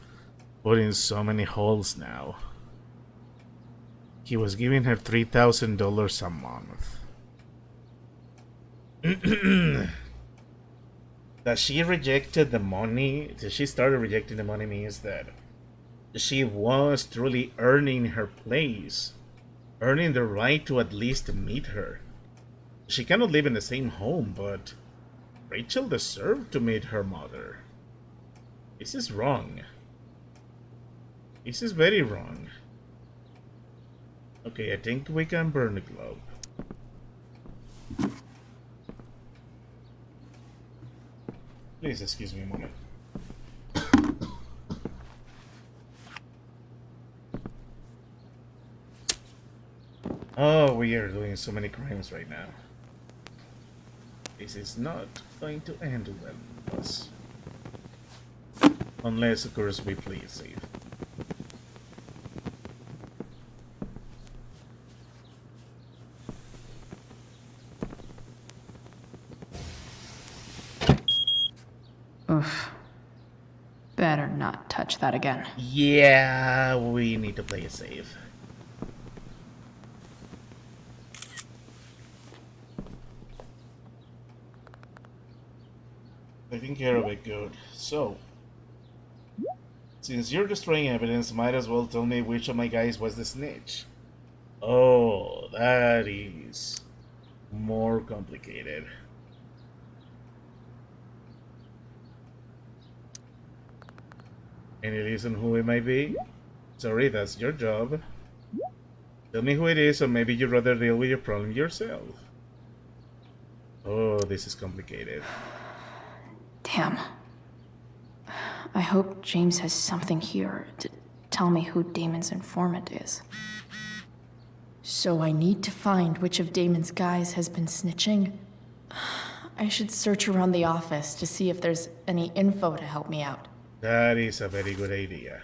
putting so many holes now. He was giving her $3,000 a month. That she rejected the money, that she started rejecting the money means that she was truly earning her place, earning the right to at least meet her. She cannot live in the same home, but Rachel deserved to meet her mother. This is wrong. This is very wrong. Okay, I think we can burn the globe. Please excuse me a moment. Oh, we are doing so many crimes right now. This is not going to end well with us. Unless, of course, we play it safe. Oof. Better not touch that again. Yeah, we need to play it safe. Taking care of it, good. So, since you're destroying evidence, might as well tell me which of my guys was the snitch. Oh, that is more complicated. Any reason who it might be? Sorry, that's your job. Tell me who it is, or maybe you'd rather deal with your problem yourself. Oh, this is complicated. Damn. I hope James has something here to tell me who Damon's informant is. So I need to find which of Damon's guys has been snitching. I should search around the office to see if there's any info to help me out. That is a very good idea.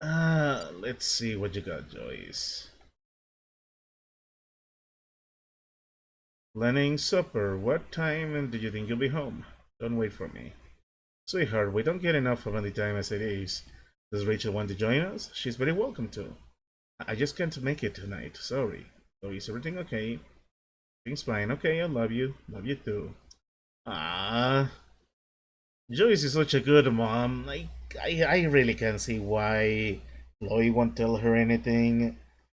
Let's see what you got, Joyce. Planning supper. What time do you think you'll be home? Don't wait for me. Sweetheart, we don't get enough family time as it is. Does Rachel want to join us? She's very welcome to. I just can't make it tonight, sorry. So is everything okay? Everything's fine. Okay, I love you. Love you too. Ah, Joyce is such a good mom. I really can't see why Chloe won't tell her anything.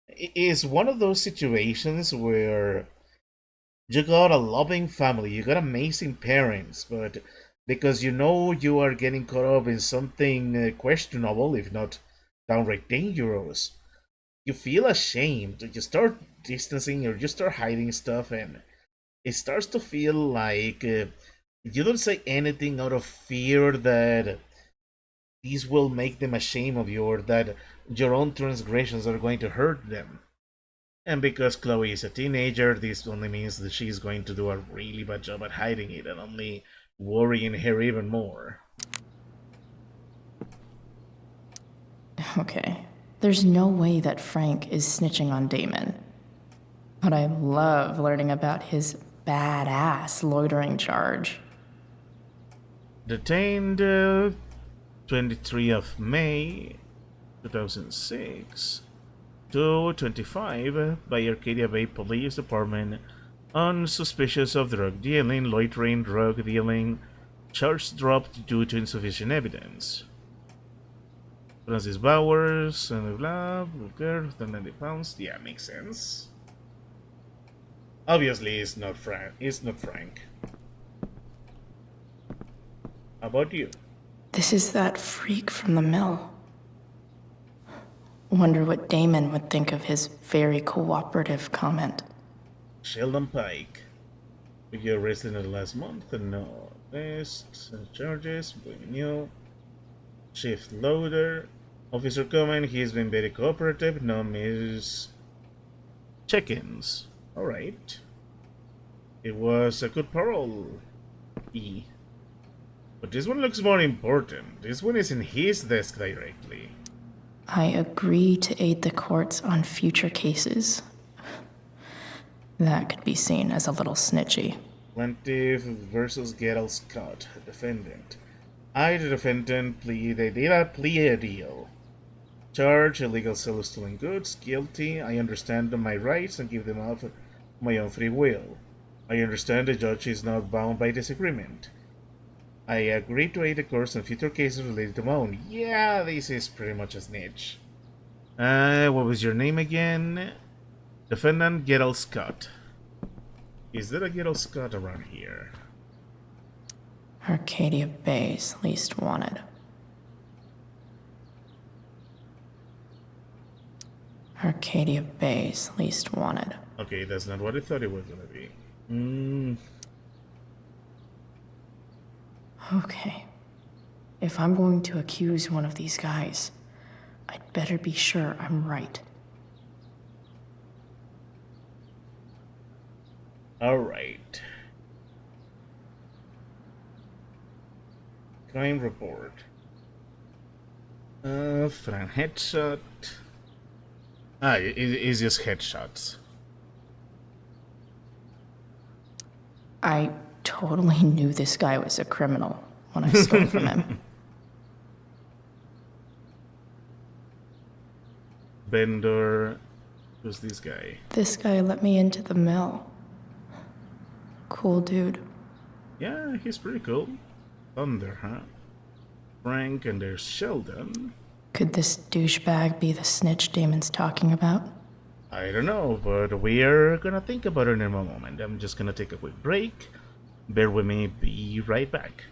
It's one of those situations where you got a loving family, you got amazing parents, but because you know you are getting caught up in something questionable, if not downright dangerous, you feel ashamed. You start distancing or you start hiding stuff, and it starts to feel like you don't say anything out of fear that these will make them ashamed of you or that your own transgressions are going to hurt them. And because Chloe is a teenager, this only means that she's going to do a really bad job at hiding it and only worrying her even more. Okay, there's no way that Frank is snitching on Damon. But I love learning about his badass loitering charge. Detained 23 of May 2006 to 25 by Arcadia Bay Police Department on suspicious of drug dealing, loitering, drug dealing, charge dropped due to insufficient evidence. Francis Bowers and blah, girl, 90 pounds. Yeah, makes sense. Obviously, it's not Frank. It's not Frank. How about you? This is that freak from the mill. Wonder what Damon would think of his very cooperative comment. Sheldon Pike. You arrested in the last month? No. Arrest, charges, blaming you. Shift loader. Officer comment, he's been very cooperative. No miss check-ins. Alright. It was a good parole. E. But this one looks more important. This one is in his desk directly. I agree to aid the courts on future cases. That could be seen as a little snitchy. Plaintiff versus Gerald Scott, defendant. I, the defendant, they did a plea deal. Charge, illegal sale of stolen goods, guilty. I understand my rights and give them up my own free will. I understand the judge is not bound by this agreement. I agree to aid the courts on future cases related to my own. Yeah, this is pretty much a snitch. What was your name again? Defendant Gerald Scott. Is there a Gerald Scott around here? Arcadia Bay's least wanted. Arcadia Bay's least wanted. Okay, that's not what I thought it was gonna be. Okay. If I'm going to accuse one of these guys, I'd better be sure I'm right. Alright. Crime report. Frank headshot. It's just headshots. I totally knew this guy was a criminal when I stole from him. Bender. Who's this guy? This guy let me into the mill. Cool dude. Yeah, he's pretty cool. Thunder, huh? Frank and there's Sheldon. Could this douchebag be the snitch Damon's talking about? I don't know, but we're gonna think about it in a moment. I'm just gonna take a quick break. Bear with me, be right back.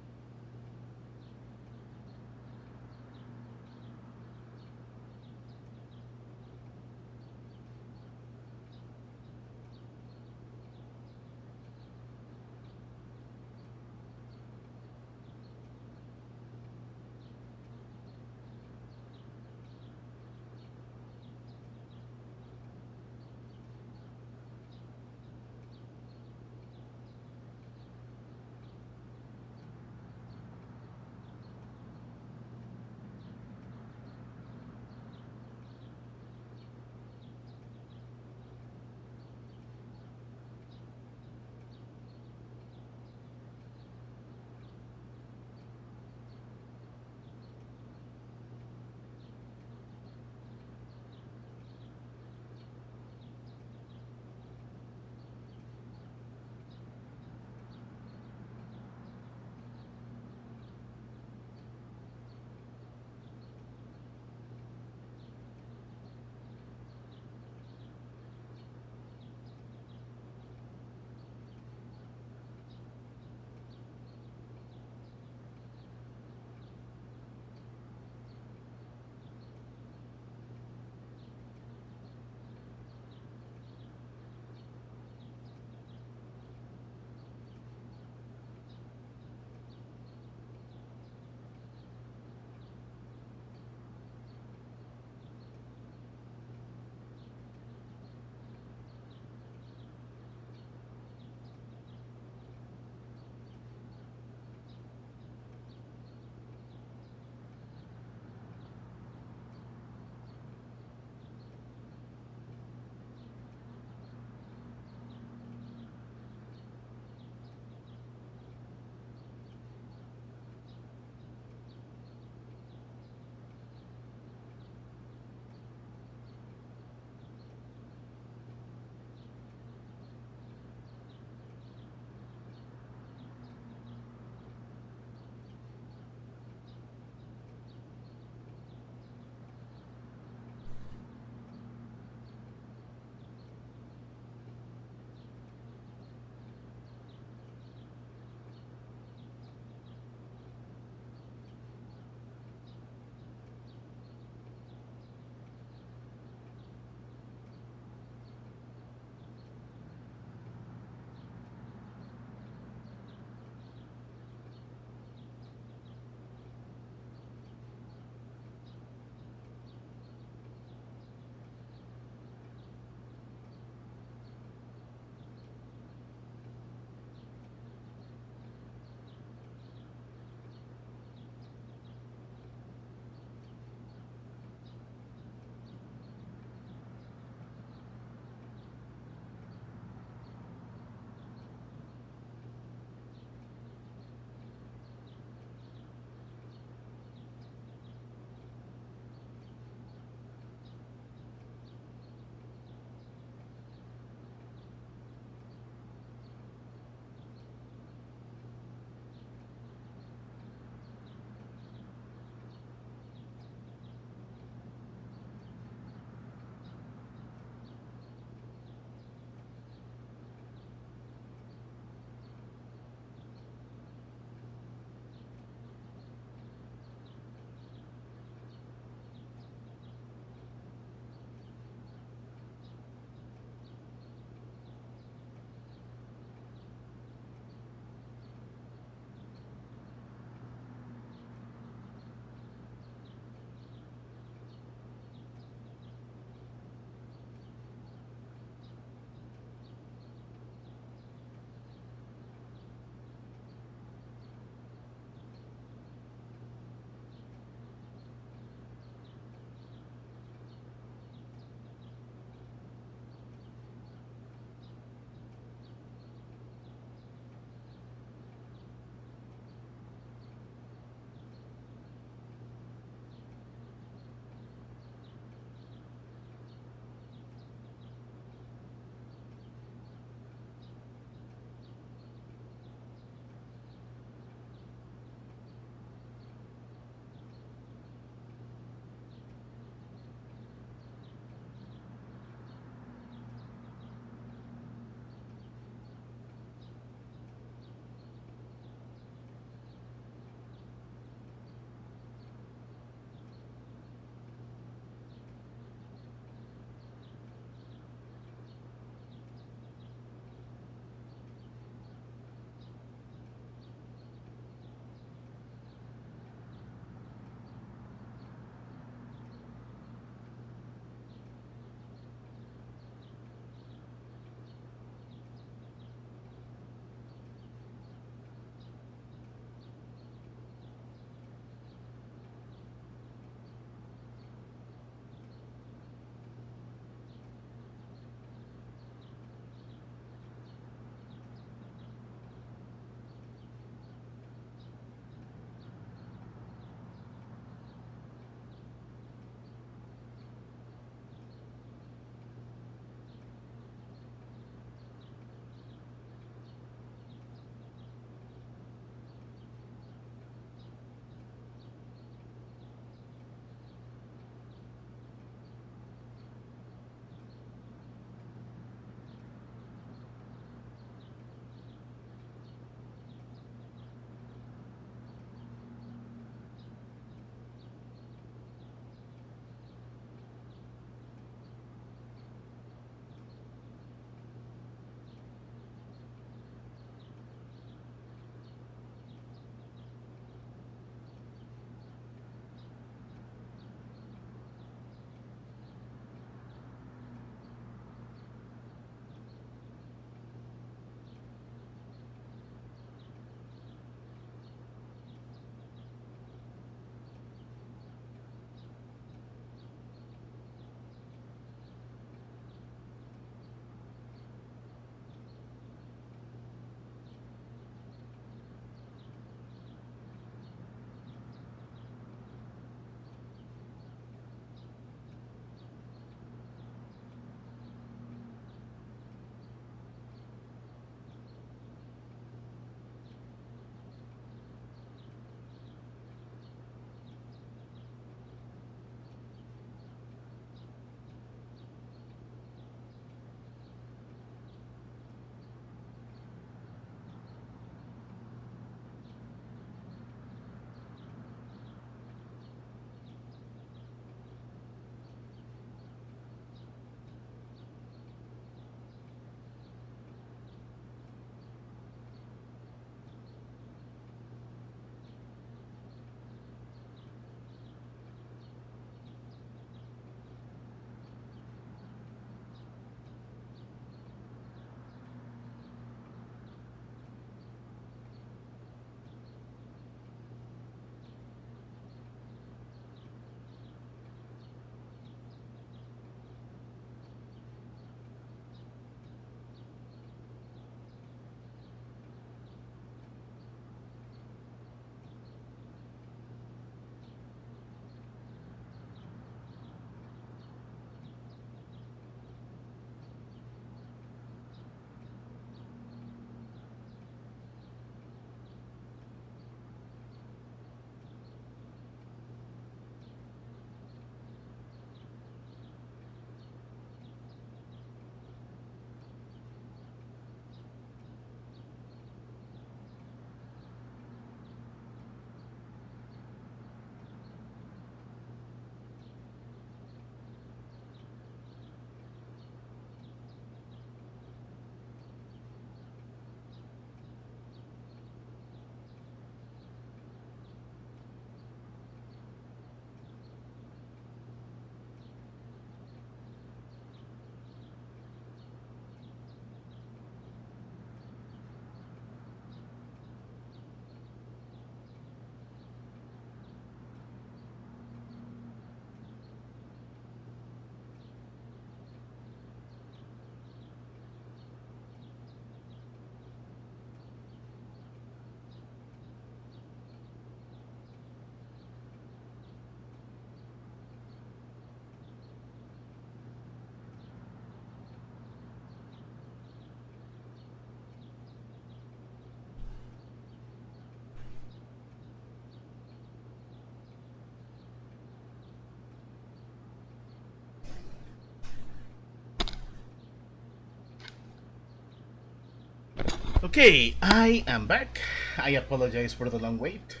Okay, I am back. I apologize for the long wait.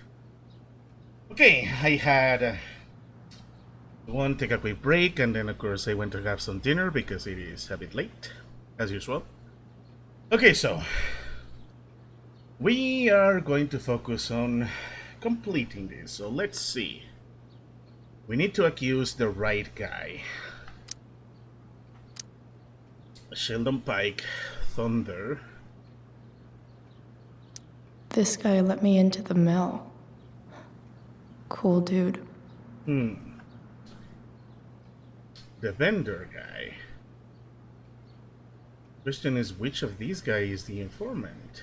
Okay, I had one take a quick break, and then of course I went to have some dinner because it is a bit late, as usual. Okay, so we are going to focus on completing this. So let's see. We need to accuse the right guy. Sheldon Pike, Thunder. This guy let me into the mill. Cool dude. The vendor guy. Question is, which of these guys is the informant?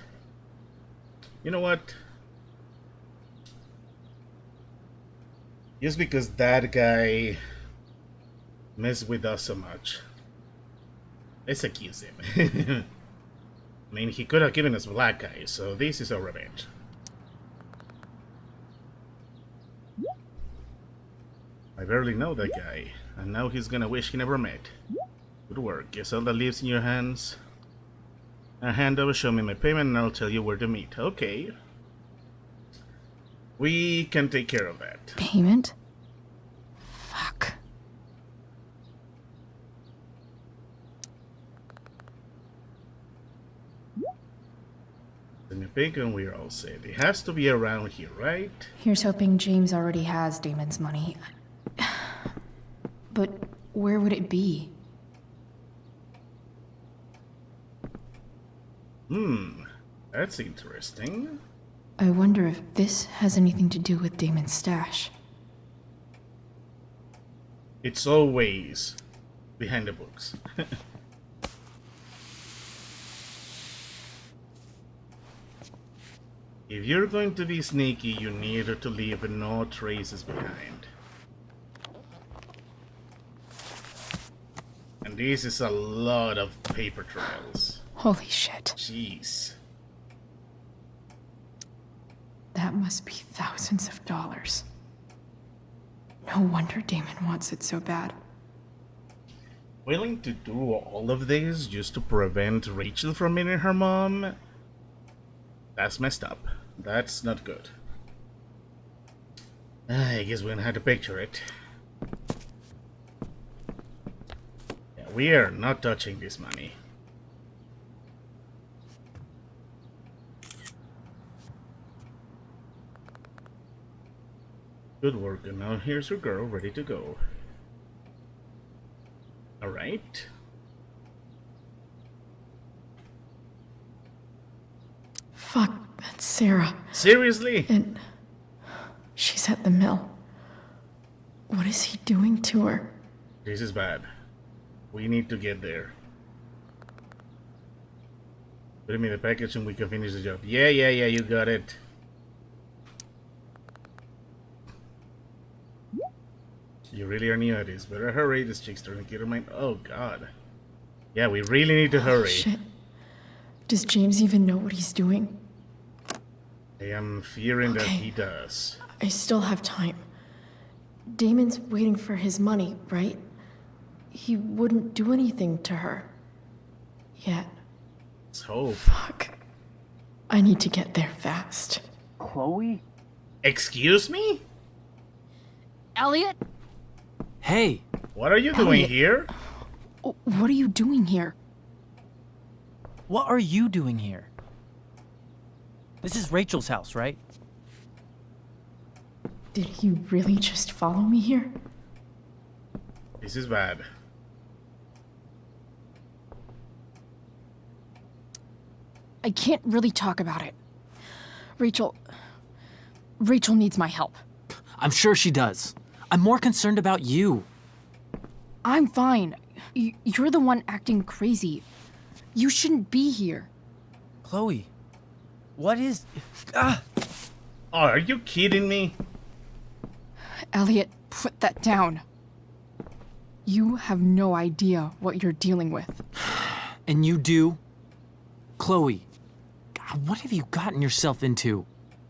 You know what? Just because that guy messed with us so much, let's accuse him. I mean, he could have given us black eye, so this is our revenge. I barely know that guy, and now he's gonna wish he never met. Good work. Guess all that leaves in your hands. A hand over, show me my payment, and I'll tell you where to meet. Okay. We can take care of that. Payment? Fuck. Send me a pig and we're all set. It has to be around here, right? Here's hoping James already has Damon's money. But where would it be? That's interesting. I wonder if this has anything to do with Damon's stash. It's always behind the books. If you're going to be sneaky, you need to leave no traces behind. And this is a lot of paper trails. Holy shit. Jeez. That must be thousands of dollars. No wonder Damon wants it so bad. Willing to do all of this just to prevent Rachel from meeting her mom? That's messed up. That's not good. I guess we're gonna have to picture it. Yeah, we are not touching this money. Good work, and now here's your girl ready to go. Alright. Fuck, that's Sera. Seriously? And she's at the mill. What is he doing to her? This is bad. We need to get there. Put me in the package and we can finish the job. Yeah, you got it. You really are new at this. Better hurry, this chick's turning to get her mind. Oh god. Yeah, we really need to hurry. Shit. Does James even know what he's doing? I am fearing that he does. I still have time. Damon's waiting for his money, right? He wouldn't do anything to her. Yet. Let's hope. Fuck. I need to get there fast. Chloe? Excuse me? Eliot? Hey! What are you doing here? What are you doing here? What are you doing here? This is Rachel's house, right? Did he really just follow me here? This is bad. I can't really talk about it. Rachel needs my help. I'm sure she does. I'm more concerned about you. I'm fine. You're the one acting crazy. You shouldn't be here. Chloe, what is... Oh, are you kidding me? Eliot, put that down. You have no idea what you're dealing with. And you do? Chloe, God, what have you gotten yourself into?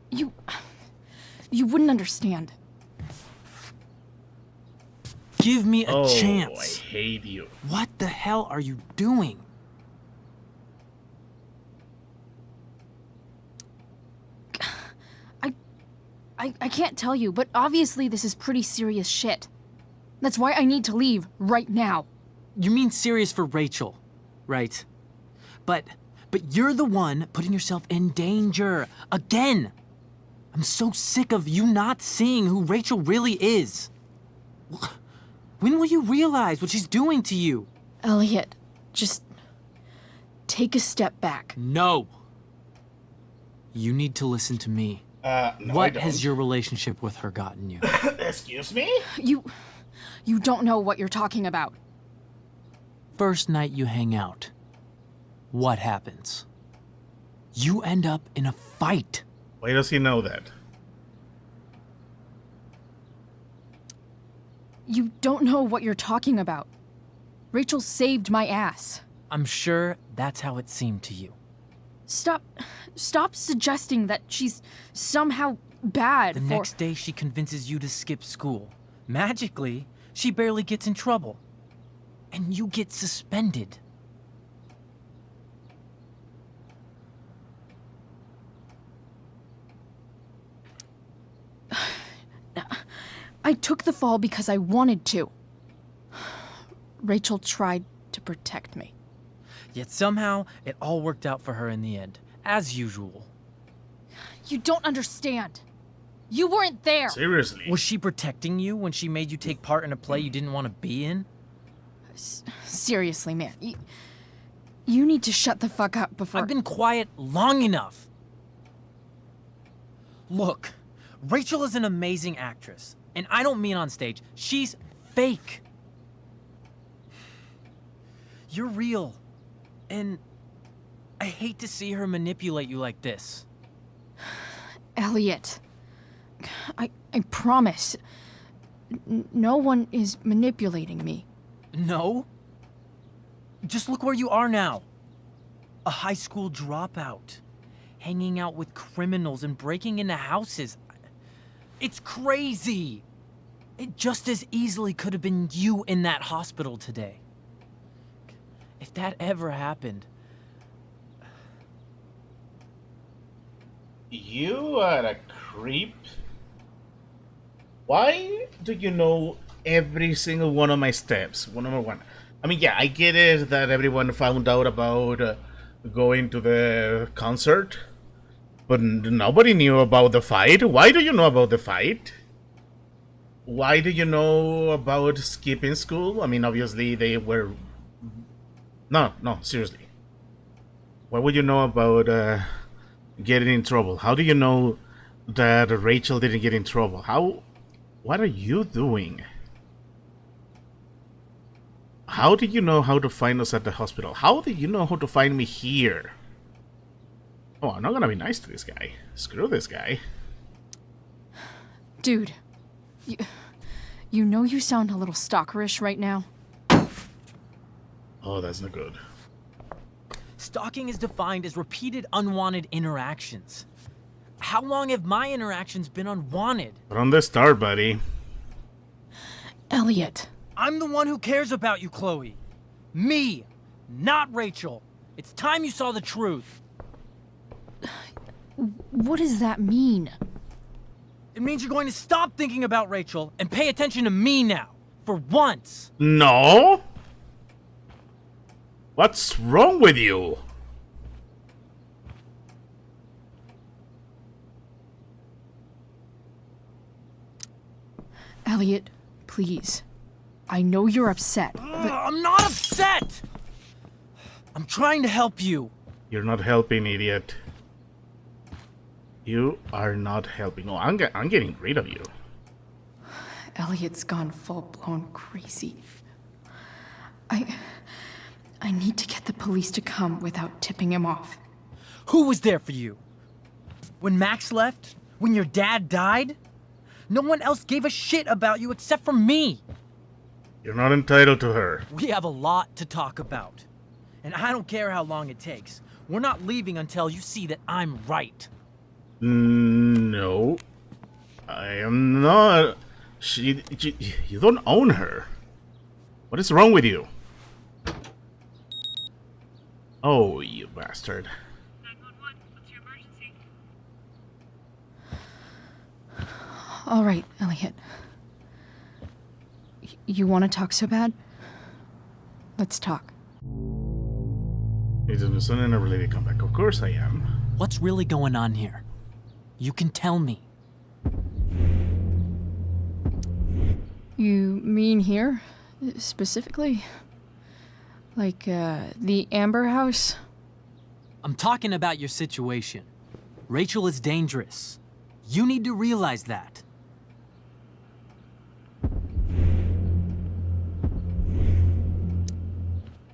You wouldn't understand. Give me a chance. I hate you. What the hell are you doing? I can't tell you, but obviously this is pretty serious shit. That's why I need to leave right now. You mean serious for Rachel, right? But you're the one putting yourself in danger again. I'm so sick of you not seeing who Rachel really is. When will you realize what she's doing to you? Eliot, just take a step back. No. You need to listen to me. No, what has your relationship with her gotten you? Excuse me? You don't know what you're talking about. First night you hang out, what happens? You end up in a fight. Why does he know that? You don't know what you're talking about. Rachel saved my ass. I'm sure that's how it seemed to you. Stop suggesting that she's somehow bad. The next day she convinces you to skip school. Magically, she barely gets in trouble. And you get suspended. I took the fall because I wanted to. Rachel tried to protect me. Yet somehow, it all worked out for her in the end, as usual. You don't understand. You weren't there. Seriously? Was she protecting you when she made you take part in a play you didn't want to be in? Seriously, man. You need to shut the fuck up before... I've been quiet long enough. Look, Rachel is an amazing actress. And I don't mean on stage. She's fake. You're real. And I hate to see her manipulate you like this. Eliot, I promise. No one is manipulating me. No? Just look where you are now. A high school dropout. Hanging out with criminals and breaking into houses. It's crazy. It just as easily could have been you in that hospital today. If that ever happened... You are a creep. Why do you know every single one of my steps? Number one. I mean, yeah, I get it that everyone found out about going to the concert, but nobody knew about the fight. Why do you know about the fight? Why do you know about skipping school? I mean, obviously they were... No, seriously. Why would you know about getting in trouble? How do you know that Rachel didn't get in trouble? What are you doing? How did you know how to find us at the hospital? How did you know how to find me here? Oh, I'm not gonna be nice to this guy. Screw this guy. Dude, you know you sound a little stalkerish right now. Oh, that's not good. Stalking is defined as repeated unwanted interactions. How long have my interactions been unwanted? From the start, buddy. Eliot. I'm the one who cares about you, Chloe. Me, not Rachel. It's time you saw the truth. What does that mean? It means you're going to stop thinking about Rachel and pay attention to me now. For once. No? What's wrong with you? Eliot, please. I know you're upset, but... I'm not upset! I'm trying to help you. You're not helping, idiot. You are not helping. Oh, I'm getting rid of you. Eliot's gone full-blown crazy. I need to get the police to come without tipping him off. Who was there for you? When Max left? When your dad died? No one else gave a shit about you except for me. You're not entitled to her. We have a lot to talk about. And I don't care how long it takes. We're not leaving until you see that I'm right. No. I am not. You don't own her. What is wrong with you? Oh, you bastard. 911, what's your emergency? All right, Eliot. You want to talk so bad? Let's talk. Is it soon in a related comeback? Of course I am. What's really going on here? You can tell me. You mean here? Specifically? Like, the Amber House? I'm talking about your situation. Rachel is dangerous. You need to realize that.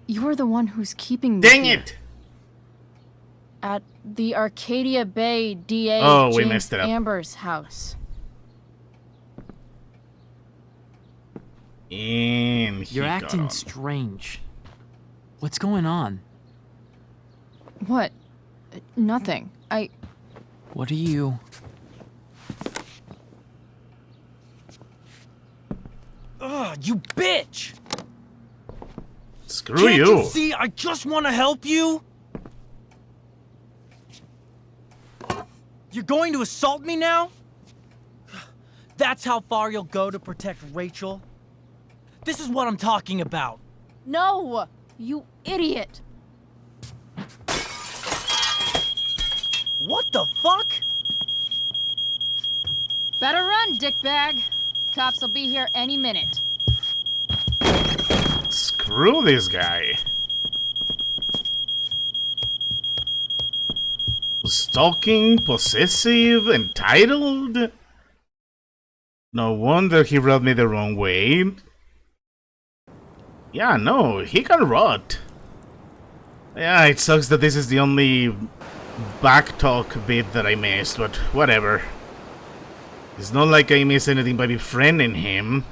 You're the one who's keeping me Dang here. it! At the Arcadia Bay DA We James messed it up. Amber's house. And he You're got acting on. strange. What's going on? What? Nothing. What are you... Ugh, you bitch! Screw Can't you! See, I just want to help you! You're going to assault me now? That's how far you'll go to protect Rachel? This is what I'm talking about. No! You idiot! What the fuck? Better run, dickbag. Cops will be here any minute. Screw this guy. Stalking, possessive, entitled? No wonder he rubbed me the wrong way. Yeah, no, he can rot. Yeah, it sucks that this is the only backtalk bit that I missed, but whatever. It's not like I miss anything by befriending him.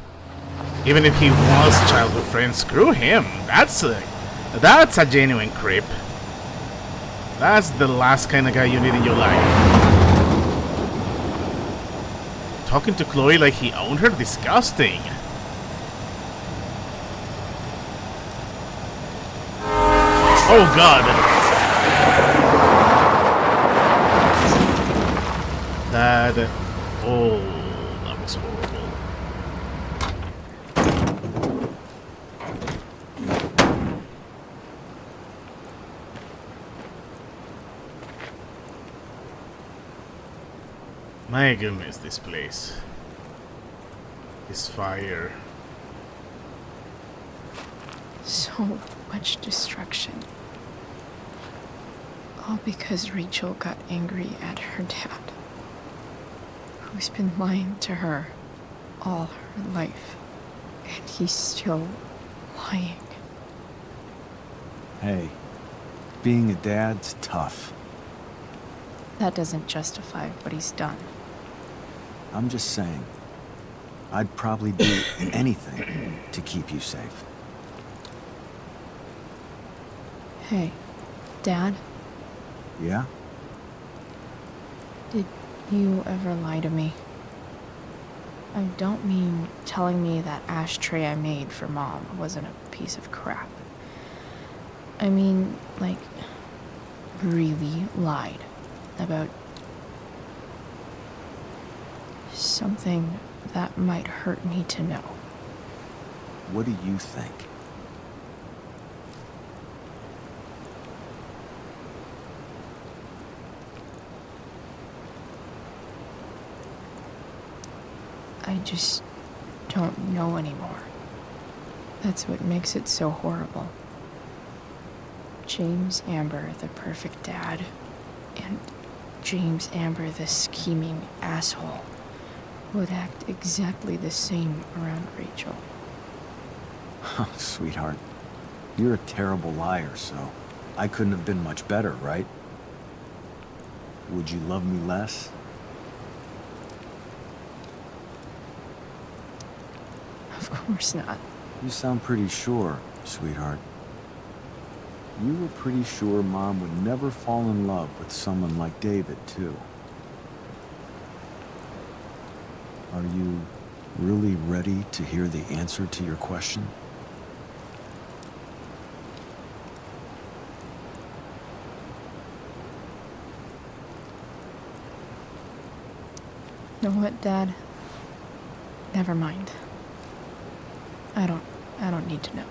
Even if he was childhood friends, screw him. That's a genuine creep. That's the last kind of guy you need in your life. Talking to Chloe like he owned her? Disgusting. Oh god. That was horrible. My goodness, this place. This fire. So much destruction. All because Rachel got angry at her dad, who's been lying to her all her life, and he's still lying. Hey, being a dad's tough. That doesn't justify what he's done. I'm just saying, I'd probably do anything to keep you safe. Hey, Dad, Yeah? did you ever lie to me? I don't mean telling me that ashtray I made for Mom wasn't a piece of crap. I mean, like, really lied about something that might hurt me to know. What do you think? I just don't know anymore. That's what makes it so horrible. James Amber, the perfect dad, and James Amber, the scheming asshole, would act exactly the same around Rachel. Oh, sweetheart, you're a terrible liar, so I couldn't have been much better, right? Would you love me less? Of course not. You sound pretty sure, sweetheart. You were pretty sure Mom would never fall in love with someone like David, too. Are you really ready to hear the answer to your question? You know what, Dad? Never mind. I don't need to know.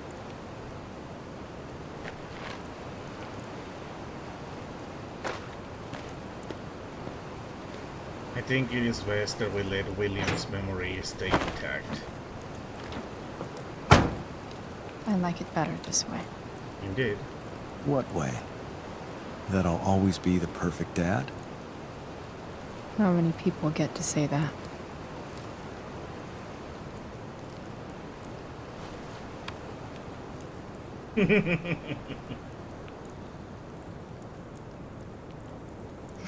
I think it is best that we let William's memory stay intact. I like it better this way. Indeed. What way? That I'll always be the perfect dad? How many people get to say that?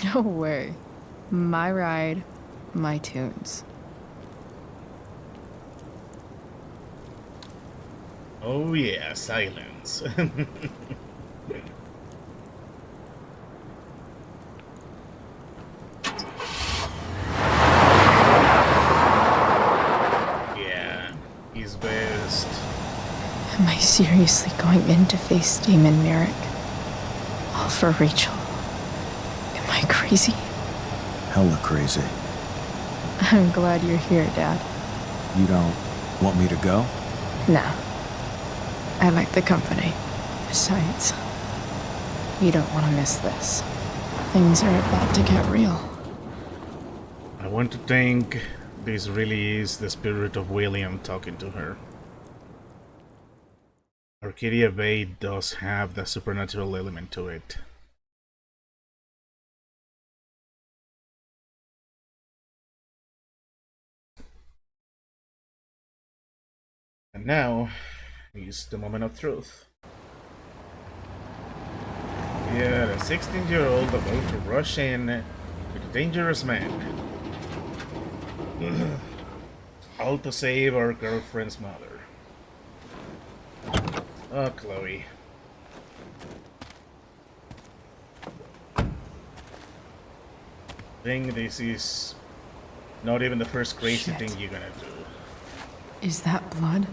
No way. My ride, my tunes. Oh yeah, silence. Yeah, he's best. Am I seriously going in to face Damon Merrick? All for Rachel? Am I crazy? Hella crazy. I'm glad you're here, Dad. You don't want me to go? Nah. I like the company. Besides, you don't want to miss this. Things are about to get real. I want to think this really is the spirit of William talking to her. Arcadia Bay does have the supernatural element to it. And now is the moment of truth. We are a 16-year-old about to rush in with a dangerous man. All to save our girlfriend's mother. Oh, Chloe. I think this is not even the first crazy thing you're gonna do. Is that blood?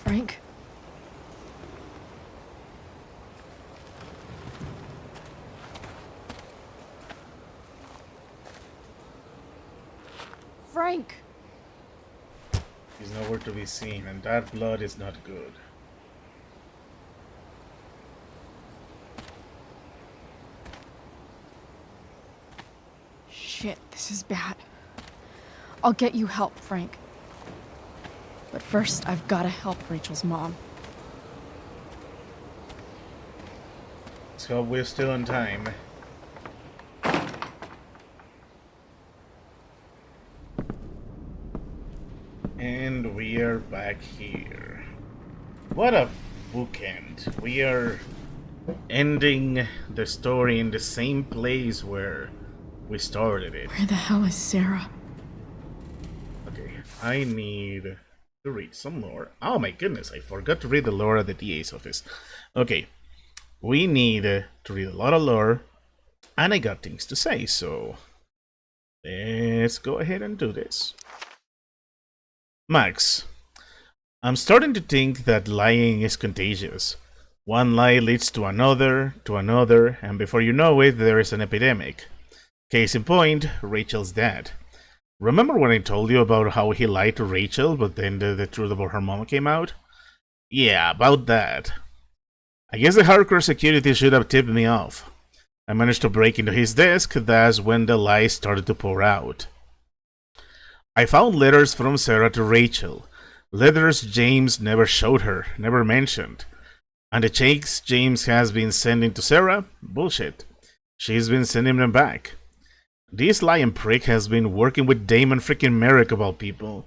Frank? Frank! He's nowhere to be seen, and that blood is not good. Shit, this is bad. I'll get you help, Frank. But first, I've gotta help Rachel's mom. Let's hope we're still on time. And we are back here. What a bookend. We are ending the story in the same place where we started it. Where the hell is Sera? Okay, I need to read some lore. Oh my goodness, I forgot to read the lore at the DA's office. Okay, we need to read a lot of lore, and I got things to say, so let's go ahead and do this. Max, I'm starting to think that lying is contagious. One lie leads to another, and before you know it, there is an epidemic. Case in point, Rachel's dad. Remember when I told you about how he lied to Rachel, but then the truth about her mom came out? Yeah, about that. I guess the hardcore security should have tipped me off. I managed to break into his desk, that's when the lies started to pour out. I found letters from Sera to Rachel. Letters James never showed her, never mentioned. And the checks James has been sending to Sera? Bullshit. She's been sending them back. This lying prick has been working with Damon freaking Merrick of all people.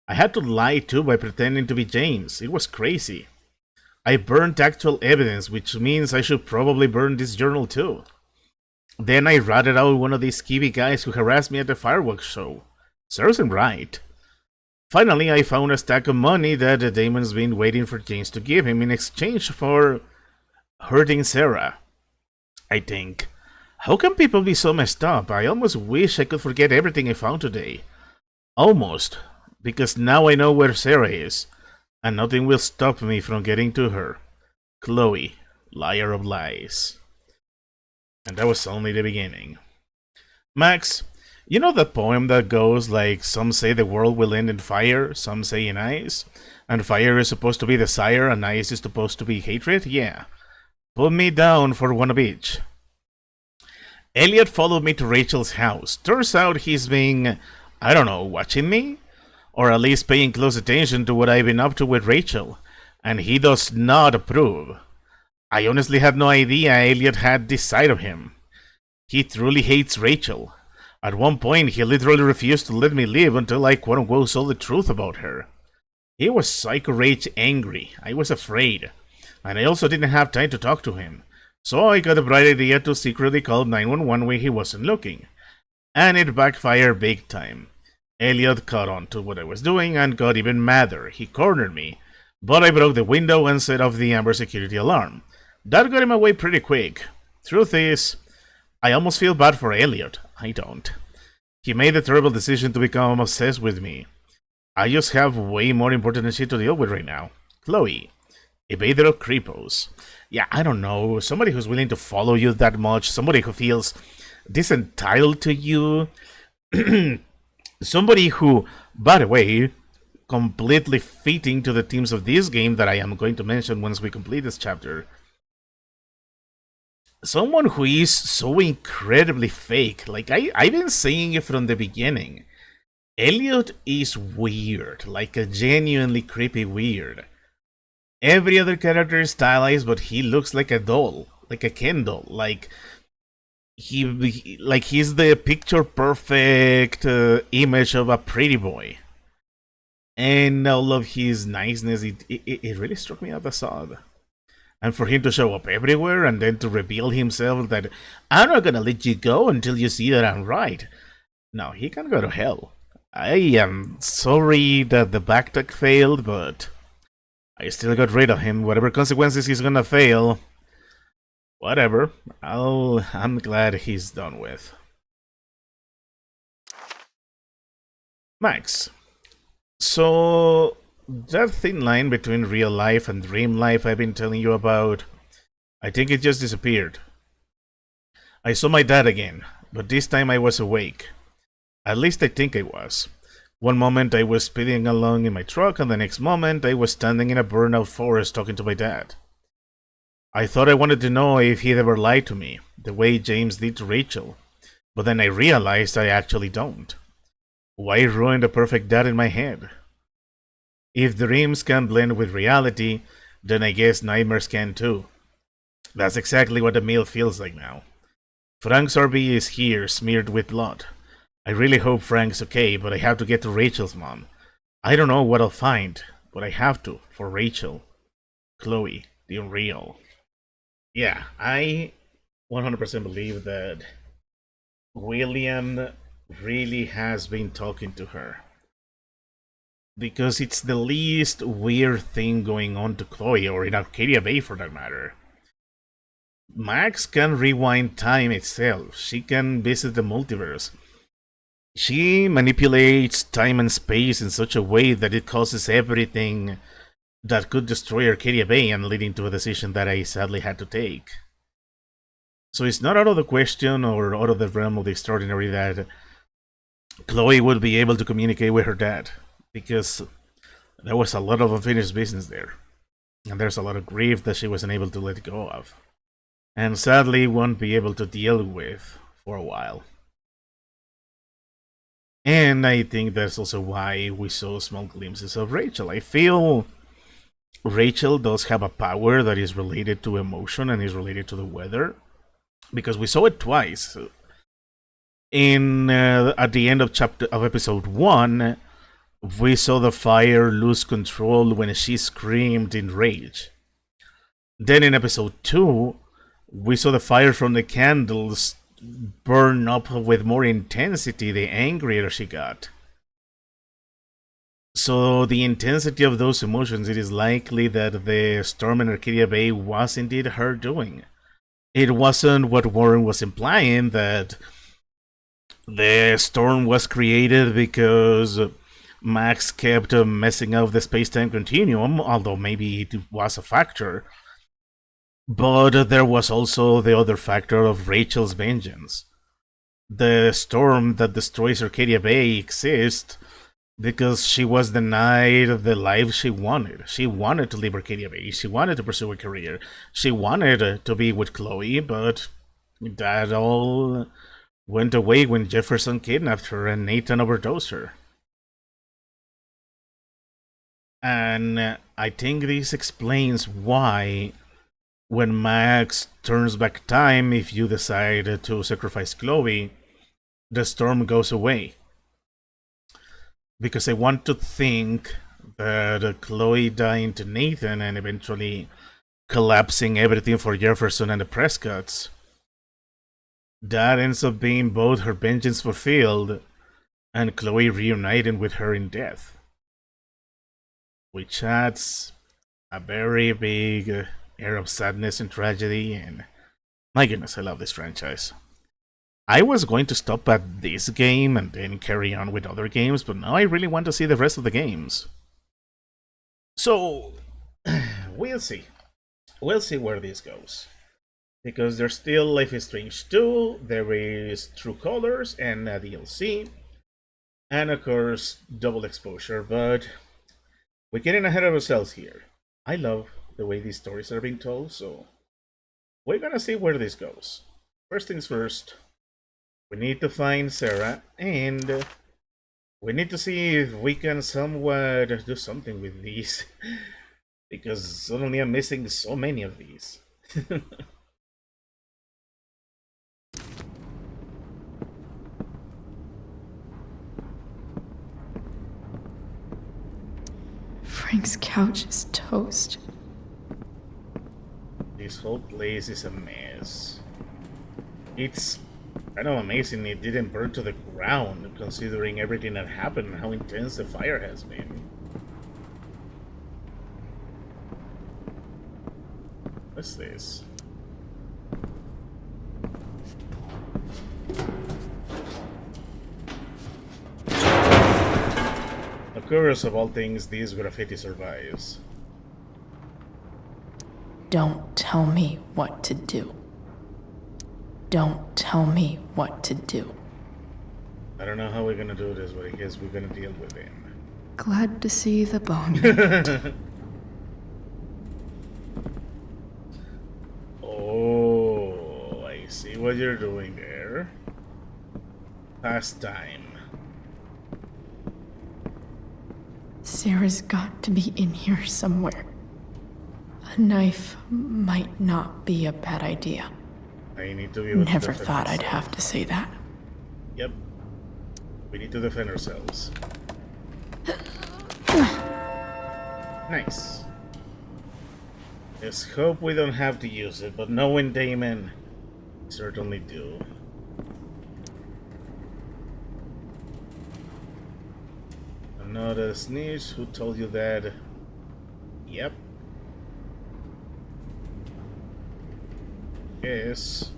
I had to lie too by pretending to be James. It was crazy. I burned actual evidence, which means I should probably burn this journal too. Then I ratted out one of these skeevy guys who harassed me at the fireworks show. Serves him right. Finally, I found a stack of money that Damon's been waiting for James to give him in exchange for hurting Sera. I think. How can people be so messed up? I almost wish I could forget everything I found today. Almost. Because now I know where Sera is. and nothing will stop me from getting to her. Chloe, liar of lies. And that was only the beginning. Max, you know the poem that goes like, some say the world will end in fire, some say in ice, and fire is supposed to be desire and ice is supposed to be hatred? Yeah. Put me down for one of each. Eliot followed me to Rachel's house. Turns out he's been, I don't know, watching me? Or at least paying close attention to what I've been up to with Rachel. And he does not approve. I honestly had no idea Eliot had this side of him. He truly hates Rachel. At one point, he literally refused to let me live until I quote-unquote saw the truth about her. He was psycho rage angry. I was afraid. And I also didn't have time to talk to him. So I got a bright idea to secretly call 911 when he wasn't looking. And it backfired big time. Eliot caught on to what I was doing and got even madder. He cornered me. But I broke the window and set off the Amber security alarm. That got him away pretty quick. Truth is, I almost feel bad for Eliot. I don't. He made the terrible decision to become obsessed with me. I just have way more important shit to deal with right now. Chloe, evader of creepos. Yeah, I don't know. Somebody who's willing to follow you that much. Somebody who feels this entitled to you. Somebody who, by the way, completely fitting to the themes of this game that I am going to mention once we complete this chapter. Someone who is so incredibly fake. Like, I've been saying it from the beginning. Eliot is weird. Like a genuinely creepy weird. Every other character is stylized, but he looks like a doll. Like a Ken doll. Like, he's the picture perfect image of a pretty boy. And all of his niceness, it really struck me as a sod. And for him to show up everywhere and then to reveal himself that I'm not gonna let you go until you see that I'm right. No, he can go to hell. I am sorry that the Backlog failed, but I still got rid of him. Whatever consequences he's gonna fail, whatever. I'm glad he's done with. Max. So, that thin line between real life and dream life I've been telling you about, I think it just disappeared. I saw my dad again, but this time I was awake. At least I think I was. One moment I was speeding along in my truck, and the next moment I was standing in a burnout forest talking to my dad. I thought I wanted to know if he'd ever lied to me, the way James did to Rachel, but then I realized I actually don't. Why ruin the perfect dad in my head? If dreams can blend with reality, then I guess nightmares can too. That's exactly what the meal feels like now. Frank's RV is here, smeared with blood. I really hope Frank's okay, but I have to get to Rachel's mom. I don't know what I'll find, but I have to, for Rachel. Chloe, the unreal. Yeah, I 100% believe that William really has been talking to her. Because it's the least weird thing going on to Chloe, or in Arcadia Bay for that matter. Max can rewind time itself. She can visit the multiverse. She manipulates time and space in such a way that it causes everything that could destroy Arcadia Bay and leading to a decision that I sadly had to take. So it's not out of the question or out of the realm of the extraordinary that Chloe would be able to communicate with her dad. Because there was a lot of unfinished business there. And there's a lot of grief that she wasn't able to let go of. And sadly won't be able to deal with for a while. And I think that's also why we saw small glimpses of Rachel. I feel Rachel does have a power that is related to emotion and is related to the weather. Because we saw it twice. At the end of episode 1, we saw the fire lose control when she screamed in rage. Then in episode 2, we saw the fire from the candles burn up with more intensity the angrier she got. So the intensity of those emotions, it is likely that the storm in Arcadia Bay was indeed her doing. It wasn't what Warren was implying, that the storm was created because Max kept messing up the space-time continuum, although maybe it was a factor. But there was also the other factor of Rachel's vengeance. The storm that destroys Arcadia Bay exists because she was denied the life she wanted. She wanted to leave Arcadia Bay. She wanted to pursue a career. She wanted to be with Chloe, but that all went away when Jefferson kidnapped her and Nathan overdosed her. And I think this explains why, when Max turns back time, if you decide to sacrifice Chloe, the storm goes away. Because I want to think that Chloe dying to Nathan and eventually collapsing everything for Jefferson and the Prescotts, that ends up being both her vengeance fulfilled and Chloe reuniting with her in death. Which adds a very big air of sadness and tragedy, and my goodness, I love this franchise. I was going to stop at this game and then carry on with other games, but now I really want to see the rest of the games. So, we'll see. We'll see where this goes. Because there's still Life is Strange 2, there is True Colors and a DLC, and of course, Double Exposure, but we're getting ahead of ourselves here. I love the way these stories are being told, so we're gonna see where this goes. First things first, we need to find Sera, and we need to see if we can somewhat do something with these, because suddenly I'm missing so many of these. Frank's couch is toast. This whole place is a mess. It's kind of amazing it didn't burn to the ground, considering everything that happened and how intense the fire has been. What's this? Of course, of all things, this graffiti survives. Don't tell me what to do. Don't tell me what to do. I don't know how we're gonna do this, but I guess we're gonna deal with it. Glad to see the bone. Oh, I see what you're doing there. Pastime. Sera's got to be in here somewhere. A knife might not be a bad idea. I need to be able to Never defend thought I'd ourselves. have to say that. Yep. We need to defend ourselves. Nice. Let's hope we don't have to use it, but knowing Damon, certainly do. I'm not a snitch. Who told you that? Yep. Yes.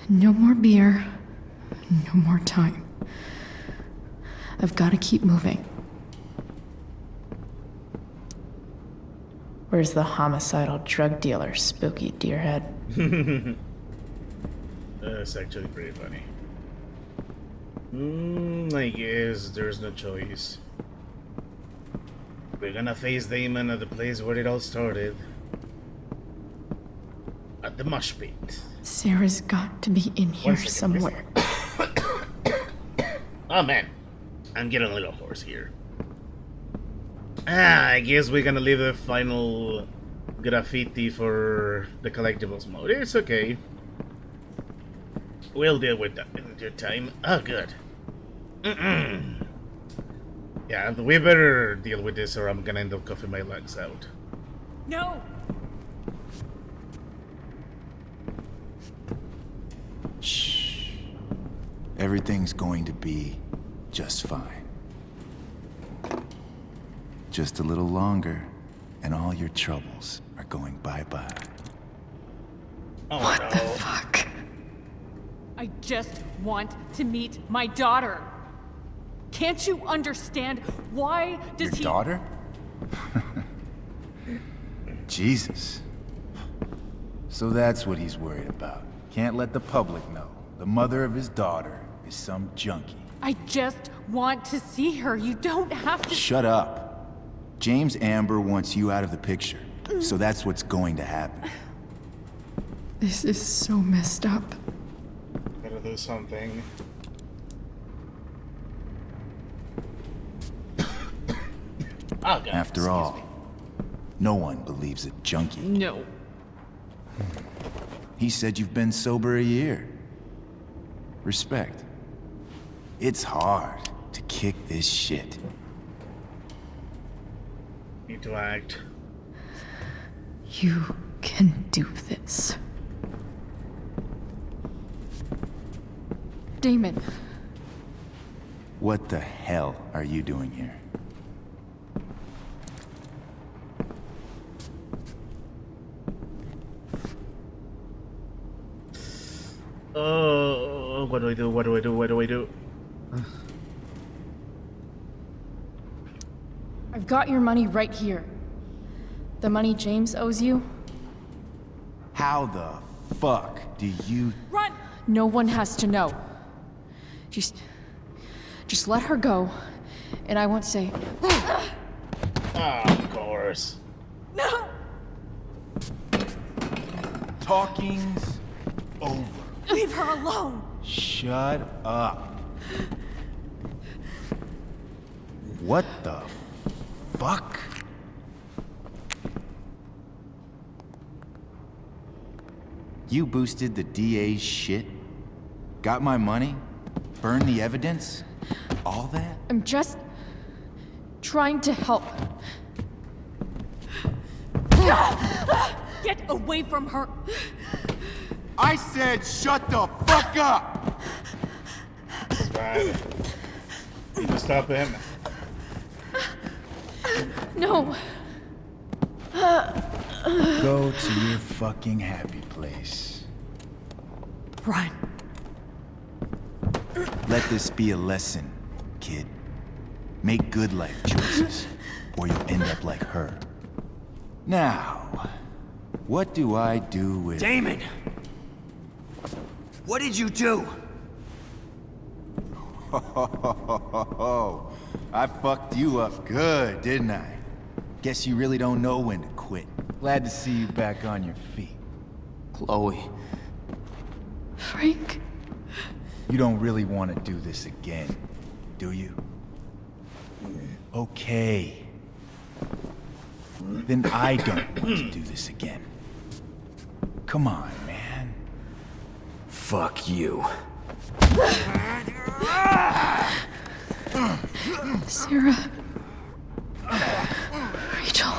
No more beer. No more time. I've got to keep moving. Where's the homicidal drug dealer, Spooky Deerhead? That's actually pretty funny. I guess there's no choice. We're gonna face Damon at the place where it all started. At the mosh pit. Sera's got to be in here somewhere. Oh man, I'm getting a little hoarse here. I guess we're gonna leave the final graffiti for the collectibles mode. It's okay. We'll deal with that in due time. Oh, good. Yeah, we better deal with this or I'm gonna end up coughing my lungs out. No! Shh. Everything's going to be just fine. Just a little longer, and all your troubles are going bye-bye. What the fuck? I just want to meet my daughter. Can't you understand? Why does Your he... daughter? Jesus. So that's what he's worried about. Can't let the public know. The mother of his daughter is some junkie. I just want to see her. You don't have to... Shut up. James Amber wants you out of the picture. So that's what's going to happen. This is so messed up. Gotta do something. Oh, God. After all, no one believes a junkie. No. He said you've been sober a year. Respect. It's hard to kick this shit. Need to act. You can do this. Damon. What the hell are you doing here? Oh, what do I do? What do I do? What do I do? I've got your money right here. The money James owes you. How the fuck do you... Run! No one has to know. Just let her go, and I won't say... Of course. No! Talking's over. Leave her alone! Shut up. What the fuck? You boosted the DA's shit? Got my money? Burned the evidence? All that? I'm just trying to help. Get away from her! I said shut the fuck up! That's bad. Need to stop him. No. Go to your fucking happy place. Run. Let this be a lesson, kid. Make good life choices, or you'll end up like her. Now, what do I do with... Damon! What did you do? I fucked you up good, didn't I? Guess you really don't know when to quit. Glad to see you back on your feet. Chloe. Frank. You don't really want to do this again, do you? Okay. Then I don't want to do this again. Come on, man. Fuck you. Sera. Rachel.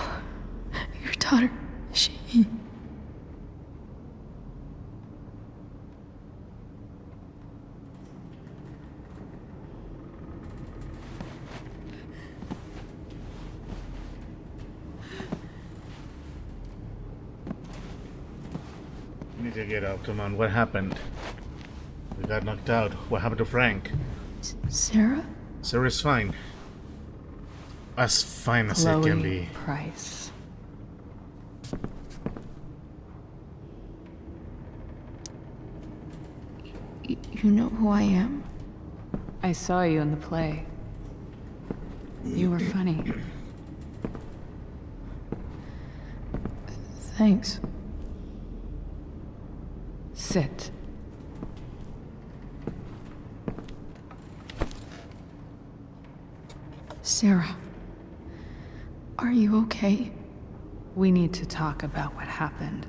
Your daughter. She... You need to get up. Come on. What happened? We got knocked out. What happened to Frank? Sera? Sera's fine. As fine as it can be. Price. You know who I am? I saw you in the play. You were funny. Thanks. Sit. Sera. Are you okay? We need to talk about what happened.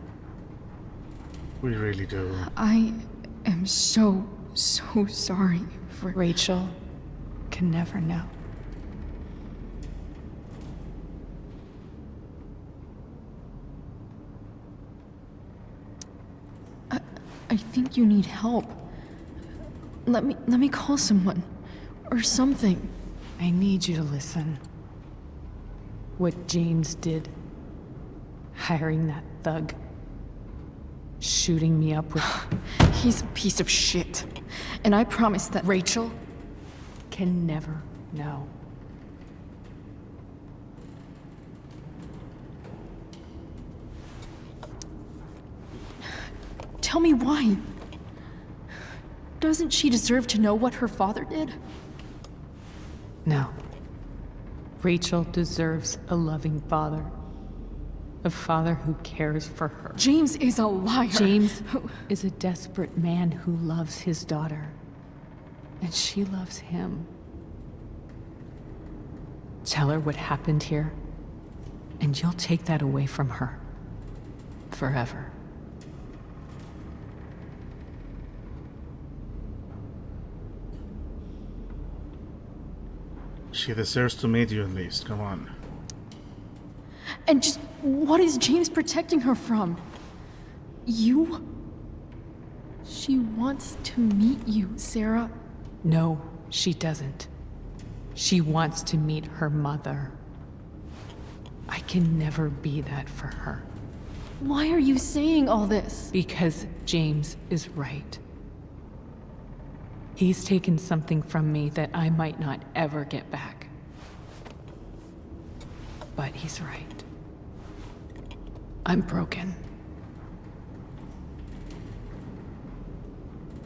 We really do. I am so sorry for... Rachel can never know. I think you need help. Let me call someone. Or something. I need you to listen. What James did, hiring that thug, shooting me up with... He's a piece of shit. And I promise that... Rachel can never know. Tell me why. Doesn't she deserve to know what her father did? No. Rachel deserves a loving father. A father who cares for her. James is a liar. James is a desperate man who loves his daughter. And she loves him. Tell her what happened here, and you'll take that away from her. Forever. She deserves to meet you at least, come on. And just what is James protecting her from? You? She wants to meet you, Sera. No, she doesn't. She wants to meet her mother. I can never be that for her. Why are you saying all this? Because James is right. He's taken something from me that I might not ever get back. But he's right. I'm broken.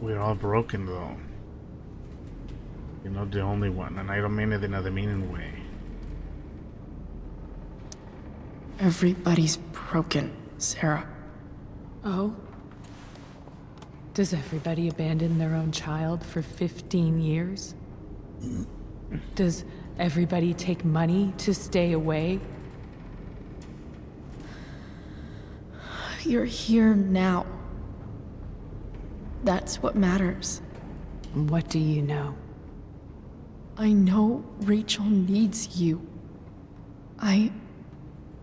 We're all broken though. You're not the only one, and I don't mean it in a demeaning way. Everybody's broken, Sera. Oh? Does everybody abandon their own child for 15 years? Does everybody take money to stay away? You're here now. That's what matters. What do you know? I know Rachel needs you. I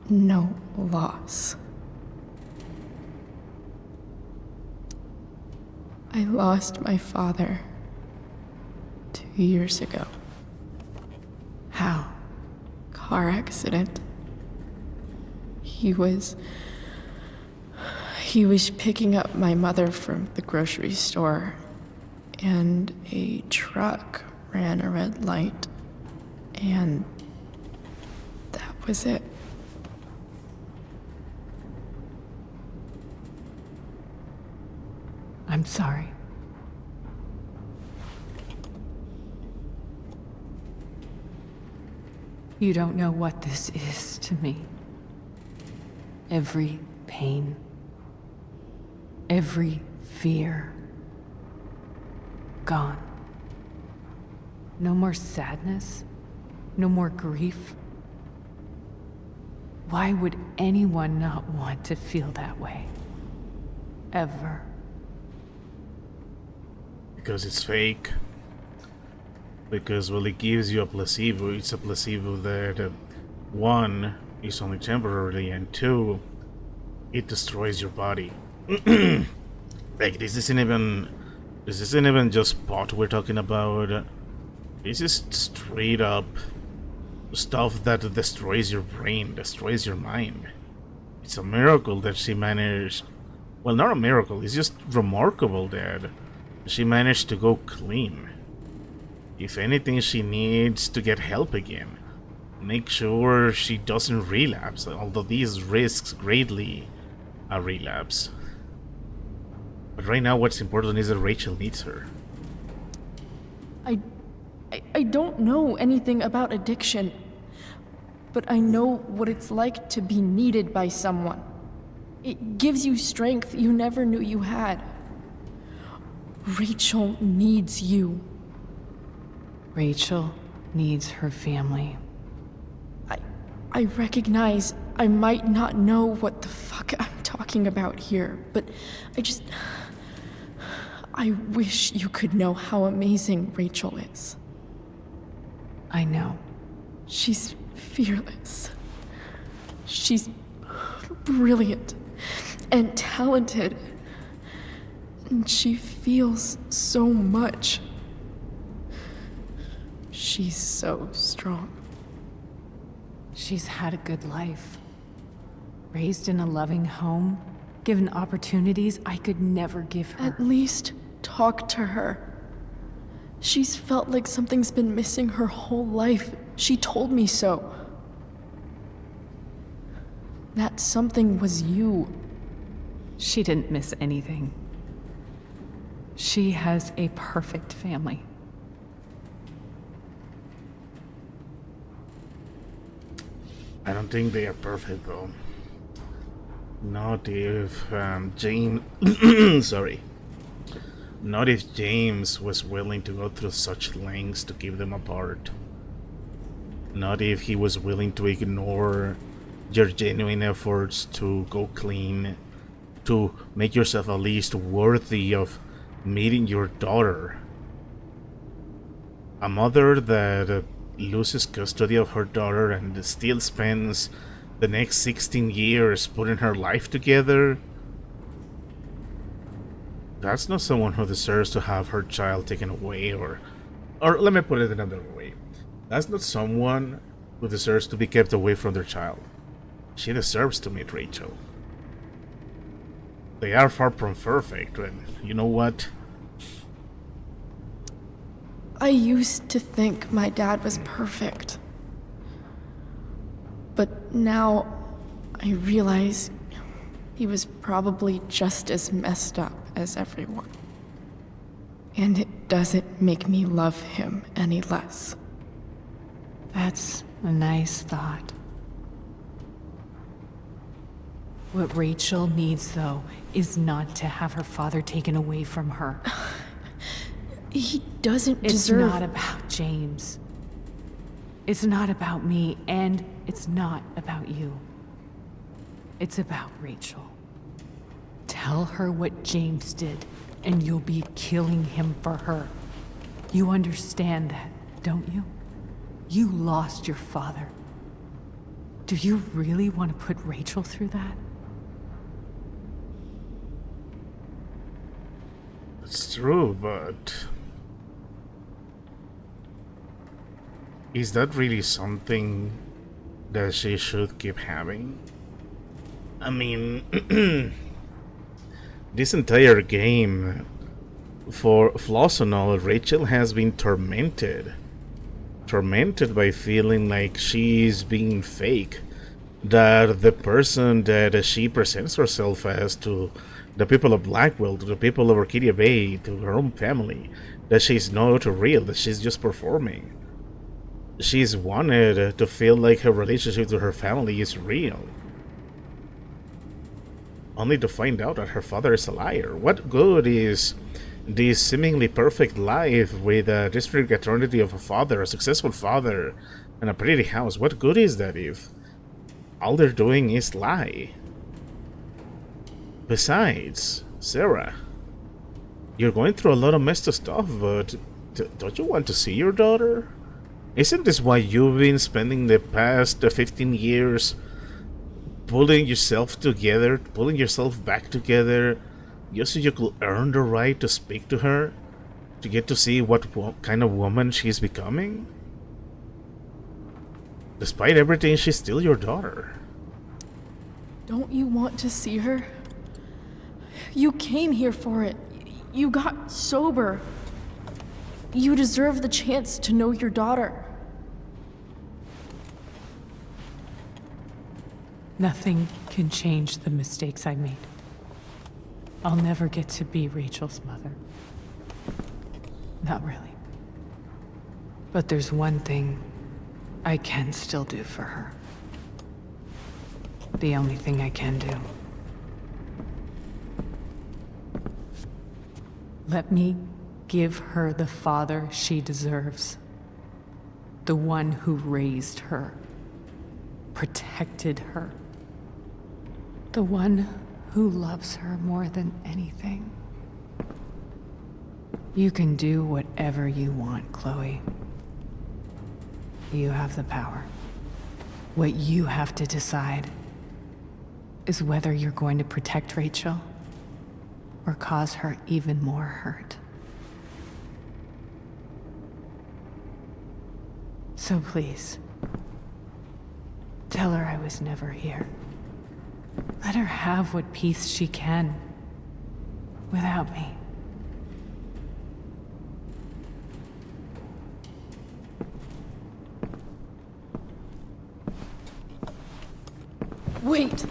know loss. I lost my father 2 years ago. How? Car accident. He was picking up my mother from the grocery store, and a truck ran a red light, and that was it. I'm sorry. You don't know what this is to me. Every pain, every fear, gone. No more sadness, no more grief. Why would anyone not want to feel that way? Ever. Because it's fake. Because, well, it gives you a placebo. It's a placebo that, one, is only temporarily, and two, it destroys your body. Like, this isn't even just pot we're talking about. This is straight up stuff that destroys your brain, destroys your mind. It's a miracle that she managed. Well, not a miracle, it's just remarkable that she managed to go clean. If anything, she needs to get help again. Make sure she doesn't relapse, although these risks greatly a relapse. But right now what's important is that Rachel needs her. I don't know anything about addiction, but I know what it's like to be needed by someone. It gives you strength you never knew you had. Rachel needs you. Rachel needs her family. I recognize I might not know what the fuck I'm talking about here, but I wish you could know how amazing Rachel is. I know. She's fearless. She's brilliant and talented. And she feels so much. She's so strong. She's had a good life. Raised in a loving home, given opportunities I could never give her. At least talk to her. She's felt like something's been missing her whole life. She told me so. That something was you. She didn't miss anything. She has a perfect family. I don't think they are perfect, though. Not if James... sorry. Not if James was willing to go through such lengths to keep them apart. Not if he was willing to ignore your genuine efforts to go clean, to make yourself at least worthy of meeting your daughter. A mother that loses custody of her daughter and still spends the next 16 years putting her life together. That's not someone who deserves to have her child taken away, or let me put it another way. That's not someone who deserves to be kept away from their child. She deserves to meet Rachel. They are far from perfect, and you know what? I used to think my dad was perfect. But now I realize he was probably just as messed up as everyone. And it doesn't make me love him any less. That's a nice thought. What Rachel needs, though, is not to have her father taken away from her. He doesn't deserve... It's not about James. It's not about me, and it's not about you. It's about Rachel. Tell her what James did, and you'll be killing him for her. You understand that, don't you? You lost your father. Do you really want to put Rachel through that? It's true, but... is that really something that she should keep having? I mean... this entire game, for flaws and all, Rachel has been tormented. Tormented by feeling like she's being fake. That the person that she presents herself as to the people of Blackwell, to the people of Arcadia Bay, to her own family, that she's not real, that she's just performing. She's wanted to feel like her relationship to her family is real. Only to find out that her father is a liar. What good is this seemingly perfect life with a district attorney of a father, a successful father, and a pretty house? What good is that if all they're doing is lie? Besides, Sera, you're going through a lot of messed up stuff, but don't you want to see your daughter? Isn't this why you've been spending the past 15 years pulling yourself together, pulling yourself back together, just so you could earn the right to speak to her, to get to see what kind of woman she's becoming? Despite everything, she's still your daughter. Don't you want to see her? You came here for it. You got sober. You deserve the chance to know your daughter. Nothing can change the mistakes I made. I'll never get to be Rachel's mother. Not really. But there's one thing I can still do for her. The only thing I can do. Let me give her the father she deserves. The one who raised her, protected her. The one who loves her more than anything. You can do whatever you want, Chloe. You have the power. What you have to decide is whether you're going to protect Rachel or cause her even more hurt. So please, tell her I was never here. Let her have what peace she can. Without me. Wait!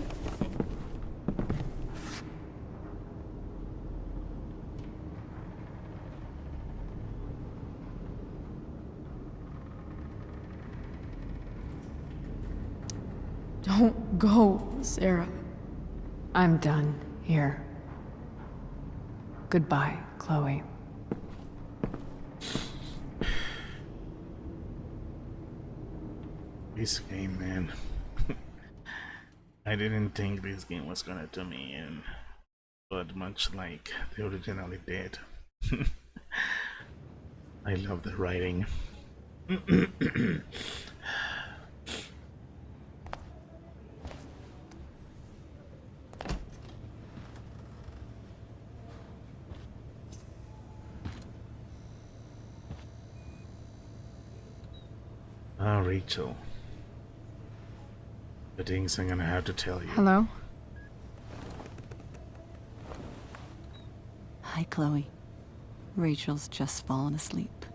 Don't go, Sera. I'm done here. Goodbye, Chloe. This game, man. I didn't think this game was gonna do me in, but much like the originally did. I love the writing. Ah, Rachel. The things I'm gonna have to tell you. Hello? Hi, Chloe. Rachel's just fallen asleep.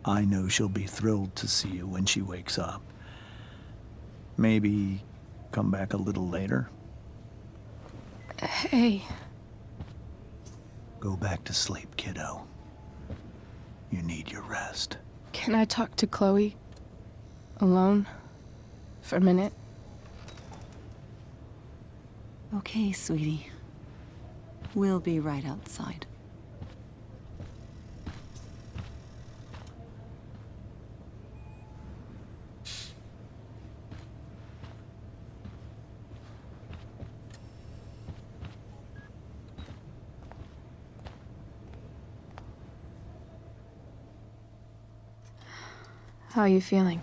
I know she'll be thrilled to see you when she wakes up. Maybe come back a little later? Hey. Go back to sleep, kiddo. You need your rest. Can I talk to Chloe? Alone? For a minute? Okay, sweetie. We'll be right outside. How are you feeling?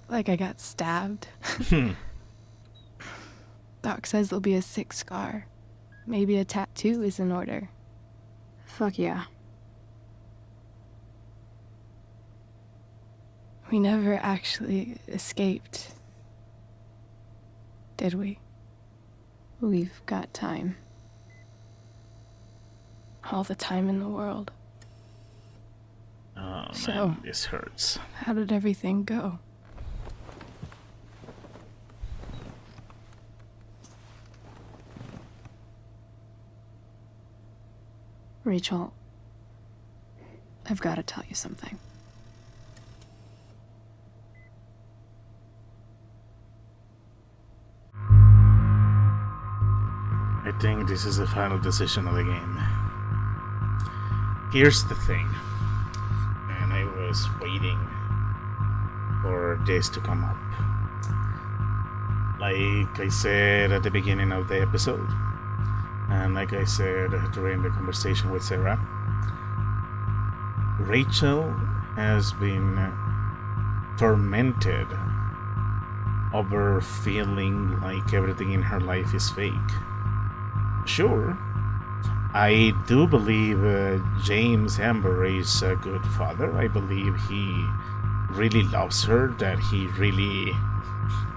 Like I got stabbed? Doc says there'll be a sick scar. Maybe a tattoo is in order. Fuck yeah. We never actually escaped, did we? We've got time. All the time in the world. Oh So, man, this hurts. how did everything go? Rachel, I've got to tell you something. I think this is the final decision of the game. Here's the thing. And I was waiting for this to come up. Like I said at the beginning of the episode, and like I said during the conversation with Sera, Rachel has been tormented over feeling like everything in her life is fake. Sure, I do believe James Amber is a good father. I believe he really loves her, that he really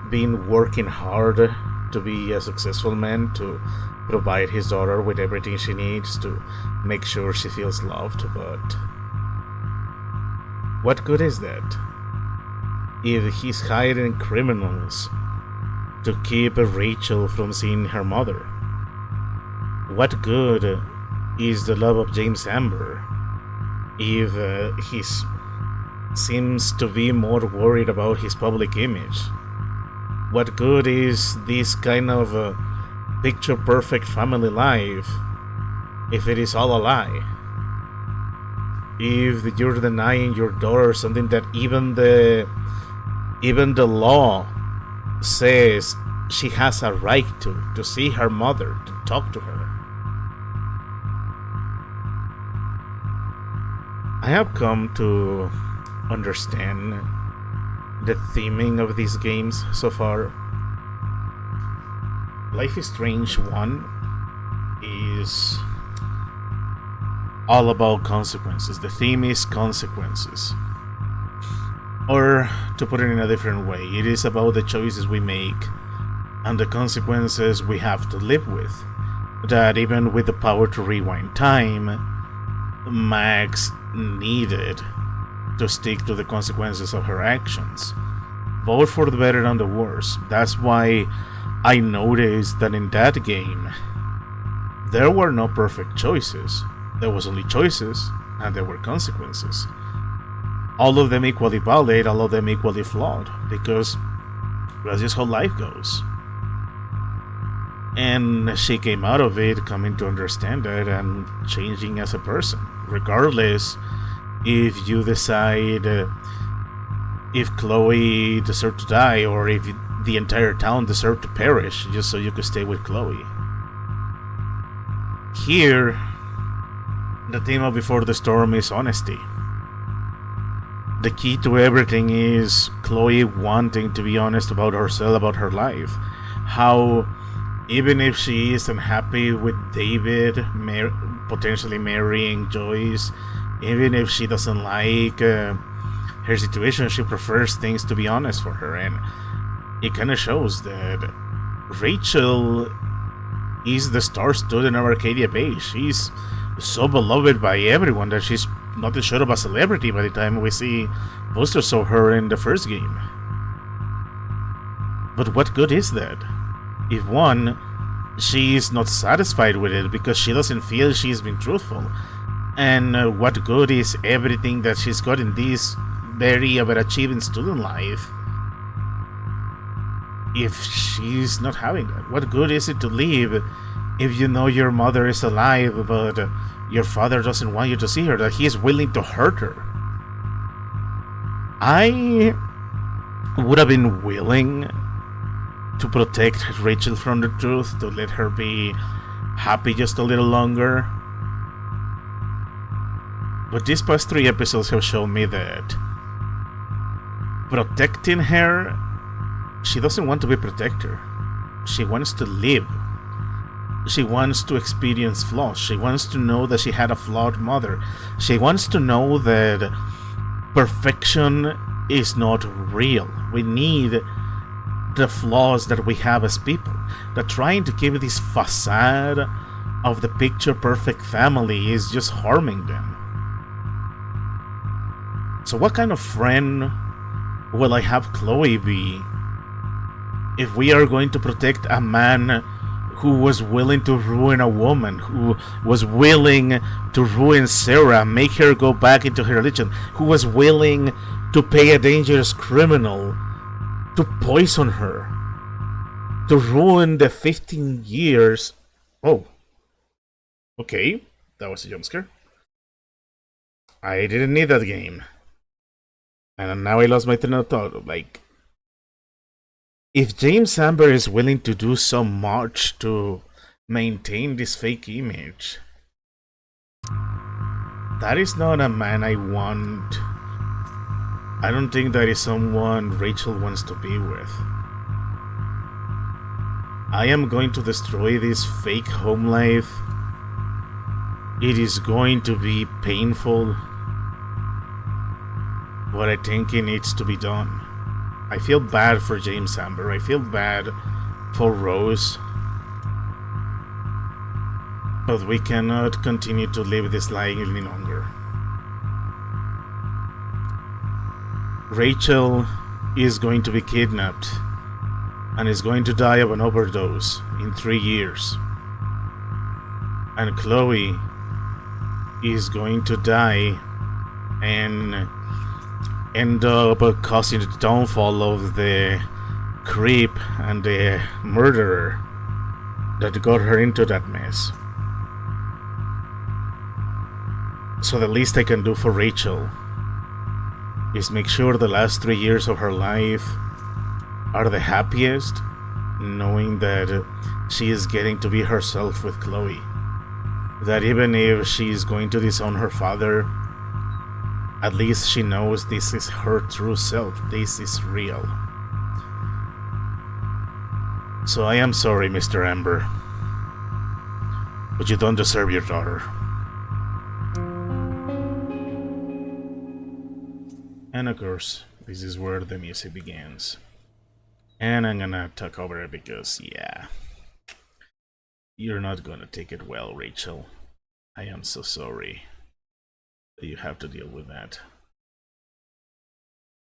been working hard to be a successful man, to provide his daughter with everything she needs, to make sure she feels loved, but what good is that if he's hiring criminals to keep Rachel from seeing her mother? What good is the love of James Amber if he seems to be more worried about his public image? What good is this kind of picture-perfect family life if it is all a lie? If you're denying your daughter something that even the law says she has a right to see her mother, to talk to her. I have come to understand the theming of these games so far. Life is Strange 1 is all about consequences. The theme is consequences. Or, to put it in a different way, it is about the choices we make and the consequences we have to live with. That even with the power to rewind time, Max needed to stick to the consequences of her actions, both for the better and the worse. That's why I noticed that in that game, there were no perfect choices. There was only choices, and there were consequences. All of them equally valid, all of them equally flawed, because that's just how life goes. And she came out of it coming to understand it and changing as a person, regardless if you decide if Chloe deserved to die or if the entire town deserved to perish just so you could stay with Chloe. Here, the theme of Before the Storm is honesty. The key to everything is Chloe wanting to be honest about herself, about her life. How, even if she isn't happy with David potentially marrying Joyce, even if she doesn't like her situation, she prefers things to be honest for her. And it kind of shows that Rachel is the star student of Arcadia Bay. She's so beloved by everyone that she's nothing short of a celebrity by the time we see posters of her in the first game. But what good is that? If one, she is not satisfied with it because she doesn't feel she's been truthful. And what good is everything that she's got in this very overachieving student life if she's not having that? What good is it to live if you know your mother is alive but your father doesn't want you to see her, that he is willing to hurt her? I would have been willing to protect Rachel from the truth, to let her be happy just a little longer. But these past 3 episodes have shown me that protecting her, she doesn't want to be a protector. She wants to live. She wants to experience flaws. She wants to know that she had a flawed mother. She wants to know that perfection is not real. We need the flaws that we have as people. That trying to keep this facade of the picture perfect family is just harming them. So what kind of friend will I have Chloe be if we are going to protect a man who was willing to ruin a woman, who was willing to ruin Sera, make her go back into her religion, who was willing to pay a dangerous criminal to poison her, to ruin the 15 years... Oh. Okay, that was a jump scare. I didn't need that game. And now I lost my train of thought. Like, if James Amber is willing to do so much to maintain this fake image, that is not a man I want. I don't think that is someone Rachel wants to be with. I am going to destroy this fake home life. It is going to be painful, but I think it needs to be done. I feel bad for James Amber. I feel bad for Rose. But we cannot continue to live this lie any longer. Rachel is going to be kidnapped and is going to die of an overdose in 3 years. And Chloe is going to die and end up causing the downfall of the creep and the murderer that got her into that mess. So the least I can do for Rachel is make sure the last 3 years of her life are the happiest, knowing that she is getting to be herself with Chloe. That even if she is going to disown her father, at least she knows this is her true self. This is real. So I am sorry, Mr. Amber, but you don't deserve your daughter. And of course, this is where the music begins. And I'm gonna talk over it because, yeah, you're not gonna take it well, Rachel. I am so sorry that you have to deal with that.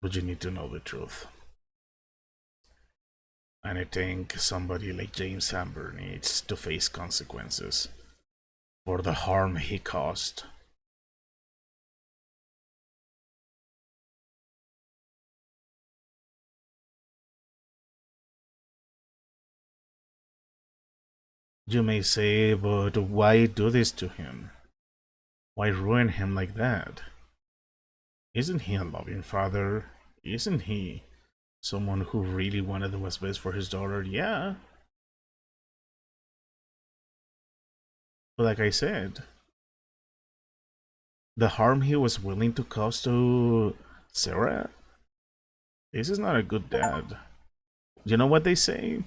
But you need to know the truth. And I think somebody like James Amber needs to face consequences for the harm he caused. You may say, but why do this to him? Why ruin him like that? Isn't he a loving father? Isn't he someone who really wanted what's best for his daughter? Yeah. But like I said, the harm he was willing to cause to Sera, this is not a good dad. You know what they say?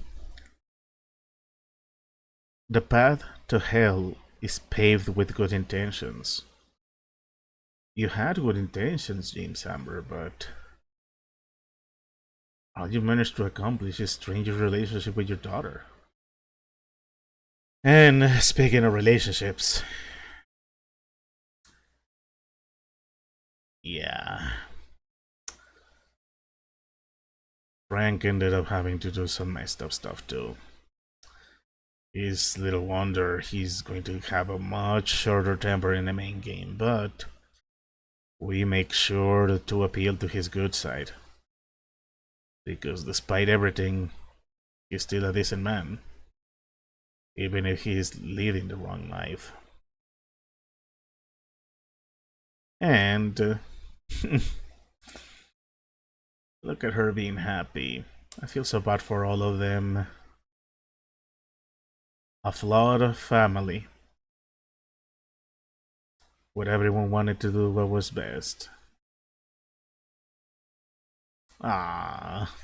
The path to hell is paved with good intentions. You had good intentions, James Amber, but all you managed to accomplish is strain your relationship with your daughter. And speaking of relationships, yeah, Frank ended up having to do some messed up stuff too. It's little wonder he's going to have a much shorter temper in the main game, but we make sure to appeal to his good side. Because despite everything, he's still a decent man. Even if he's leading the wrong life. And look at her being happy. I feel so bad for all of them. A flawed family. Where everyone wanted to do what was best. Ah.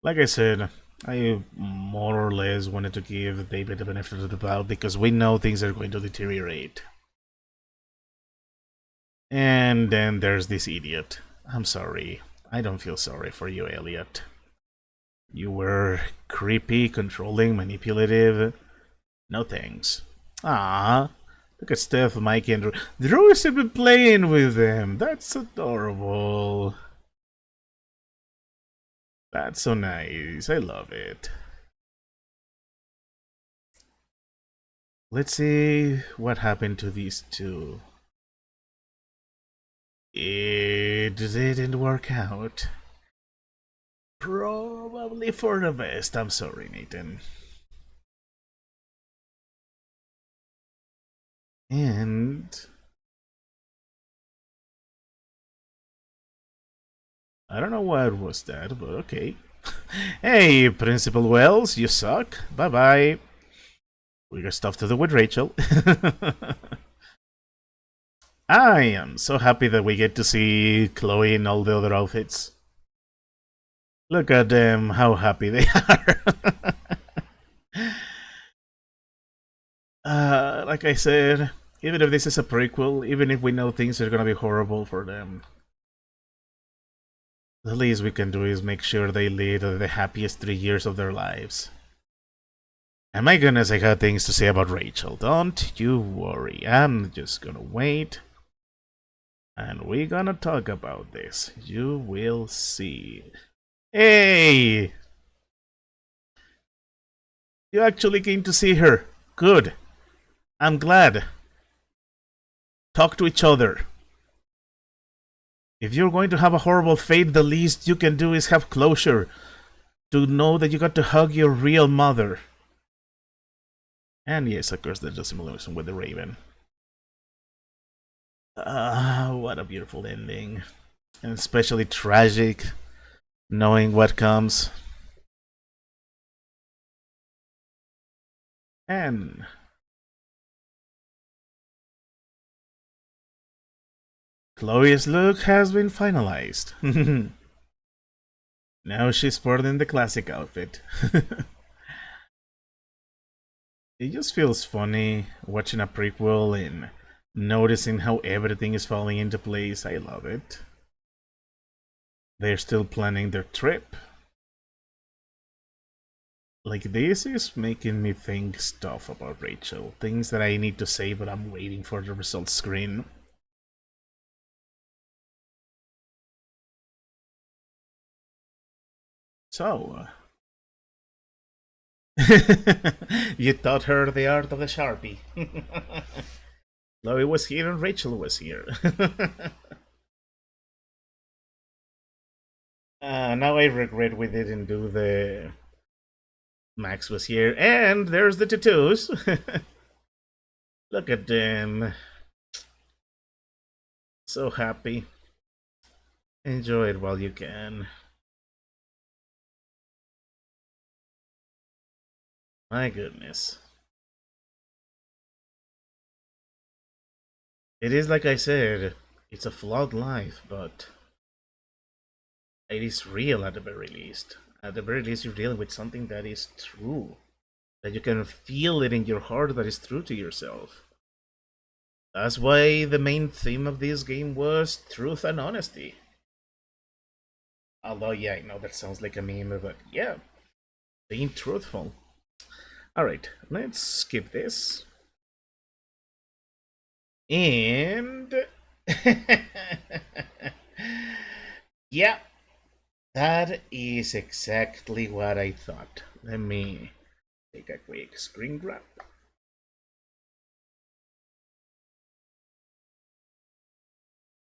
Like I said, I more or less wanted to give David the benefit of the doubt because we know things are going to deteriorate. And then there's this idiot. I'm sorry. I don't feel sorry for you, Eliot. You were creepy, controlling, manipulative. No thanks. Ah, look at Steph, Mike, and Drew. Drew has been playing with them. That's adorable. That's so nice. I love it. Let's see what happened to these two. It didn't work out. Probably for the best. I'm sorry, Nathan. And I don't know what was that, but okay. Hey, Principal Wells, you suck. Bye-bye. We got stuff to do with Rachel. I am so happy that we get to see Chloe in all the other outfits. Look at them, how happy they are. Like I said, even if this is a prequel, even if we know things are gonna be horrible for them, the least we can do is make sure they lead the happiest 3 years of their lives. And my goodness, I got things to say about Rachel. Don't you worry, I'm just gonna wait. And we're gonna talk about this. You will see. Hey! You actually came to see her. Good. I'm glad. Talk to each other. If you're going to have a horrible fate, the least you can do is have closure. To know that you got to hug your real mother. And yes, of course, there's a simulation with the Raven. What a beautiful ending. And especially tragic, knowing what comes. And Chloe's look has been finalized. Now she's sporting the classic outfit. It just feels funny watching a prequel in Noticing how everything is falling into place. I love it. They're still planning their trip. Like, this is making me think stuff about Rachel. Things that I need to say, but I'm waiting for the results screen. So, you taught her the art of the Sharpie. Chloe was here and Rachel was here. Now I regret we didn't do the... Max was here, and there's the tattoos. Look at them. So happy. Enjoy it while you can. My goodness. It is like I said, it's a flawed life, but it is real at the very least. At the very least, you're dealing with something that is true. That you can feel it in your heart that is true to yourself. That's why the main theme of this game was truth and honesty. Although, yeah, I know that sounds like a meme, but yeah, being truthful. Alright, let's skip this. And... yeah. That is exactly what I thought. Let me take a quick screen grab.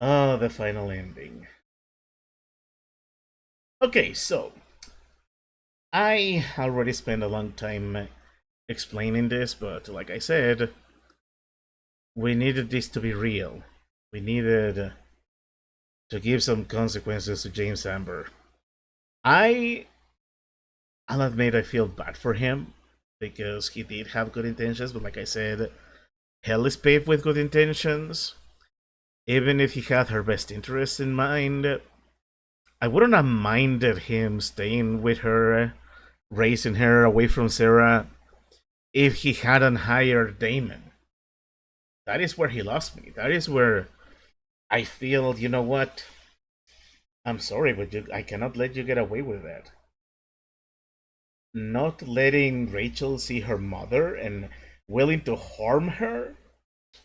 Oh, the final ending. Okay, so I already spent a long time explaining this, but like I said, we needed this to be real. We needed to give some consequences to James Amber. I'll admit I feel bad for him, because he did have good intentions, but like I said, hell is paved with good intentions. Even if he had her best interests in mind, I wouldn't have minded him staying with her, raising her away from Sera, if he hadn't hired Damon. That is where he lost me. That is where I feel, you know what? I'm sorry, but I cannot let you get away with that. Not letting Rachel see her mother and willing to harm her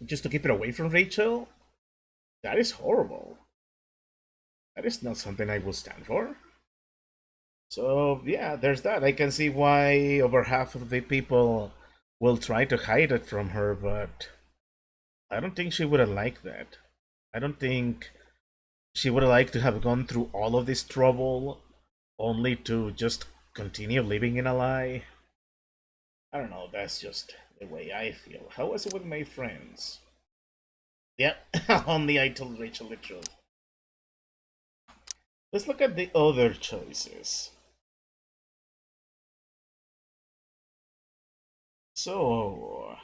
just to keep it away from Rachel? That is horrible. That is not something I will stand for. So, yeah, there's that. I can see why over half of the people will try to hide it from her, but I don't think she would have liked that. I don't think she would have liked to have gone through all of this trouble only to just continue living in a lie. I don't know, that's just the way I feel. How was it with my friends? Yep, only I told Rachel the truth. Let's look at the other choices. So,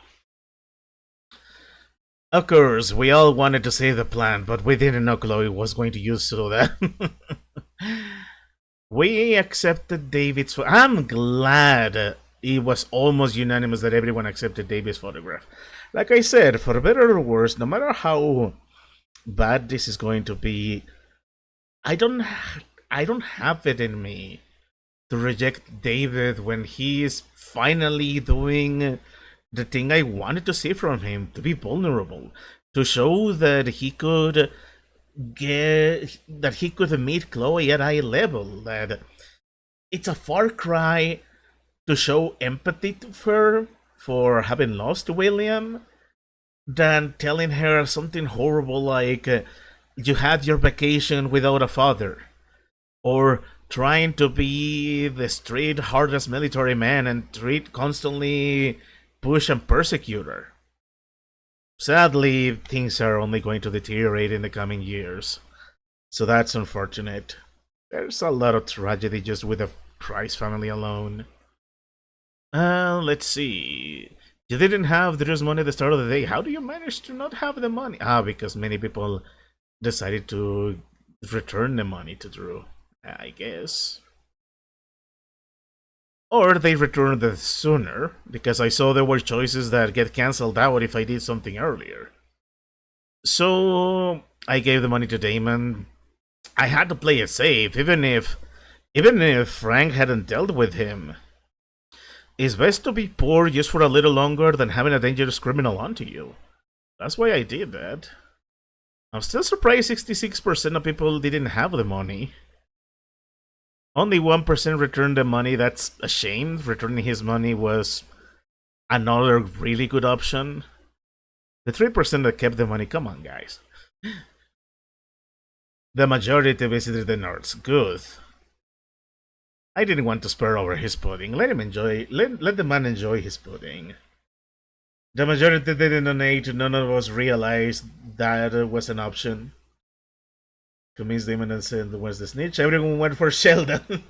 of course, we all wanted to save the plant, but we didn't know Chloe was going to use so that. We accepted David's. I'm glad it was almost unanimous that everyone accepted David's photograph. Like I said, for better or worse, no matter how bad this is going to be, I don't have it in me to reject David when he is finally doing the thing I wanted to see from him, to be vulnerable, to show that he could meet Chloe at eye level, that it's a far cry to show empathy to her for having lost William than telling her something horrible like you had your vacation without a father, or trying to be the straight hardest military man and constantly push and persecute her. Sadly, things are only going to deteriorate in the coming years, so that's unfortunate. There's a lot of tragedy just with the Price family alone. Let's see. You didn't have Drew's money at the start of the day. How do you manage to not have the money? Because many people decided to return the money to Drew, I guess. Or they returned it sooner, because I saw there were choices that get cancelled out if I did something earlier. So I gave the money to Damon. I had to play it safe, even if Frank hadn't dealt with him. It's best to be poor just for a little longer than having a dangerous criminal onto you. That's why I did that. I'm still surprised 66% of people didn't have the money. Only 1% returned the money. That's a shame. Returning his money was another really good option. The 3% that kept the money, come on, guys. The majority visited the North. Good. I didn't want to spur over his pudding. Let him enjoy. Let the man enjoy his pudding. The majority didn't donate. None of us realized that was an option. Convinced Damon and said was the snitch. Everyone went for Sheldon.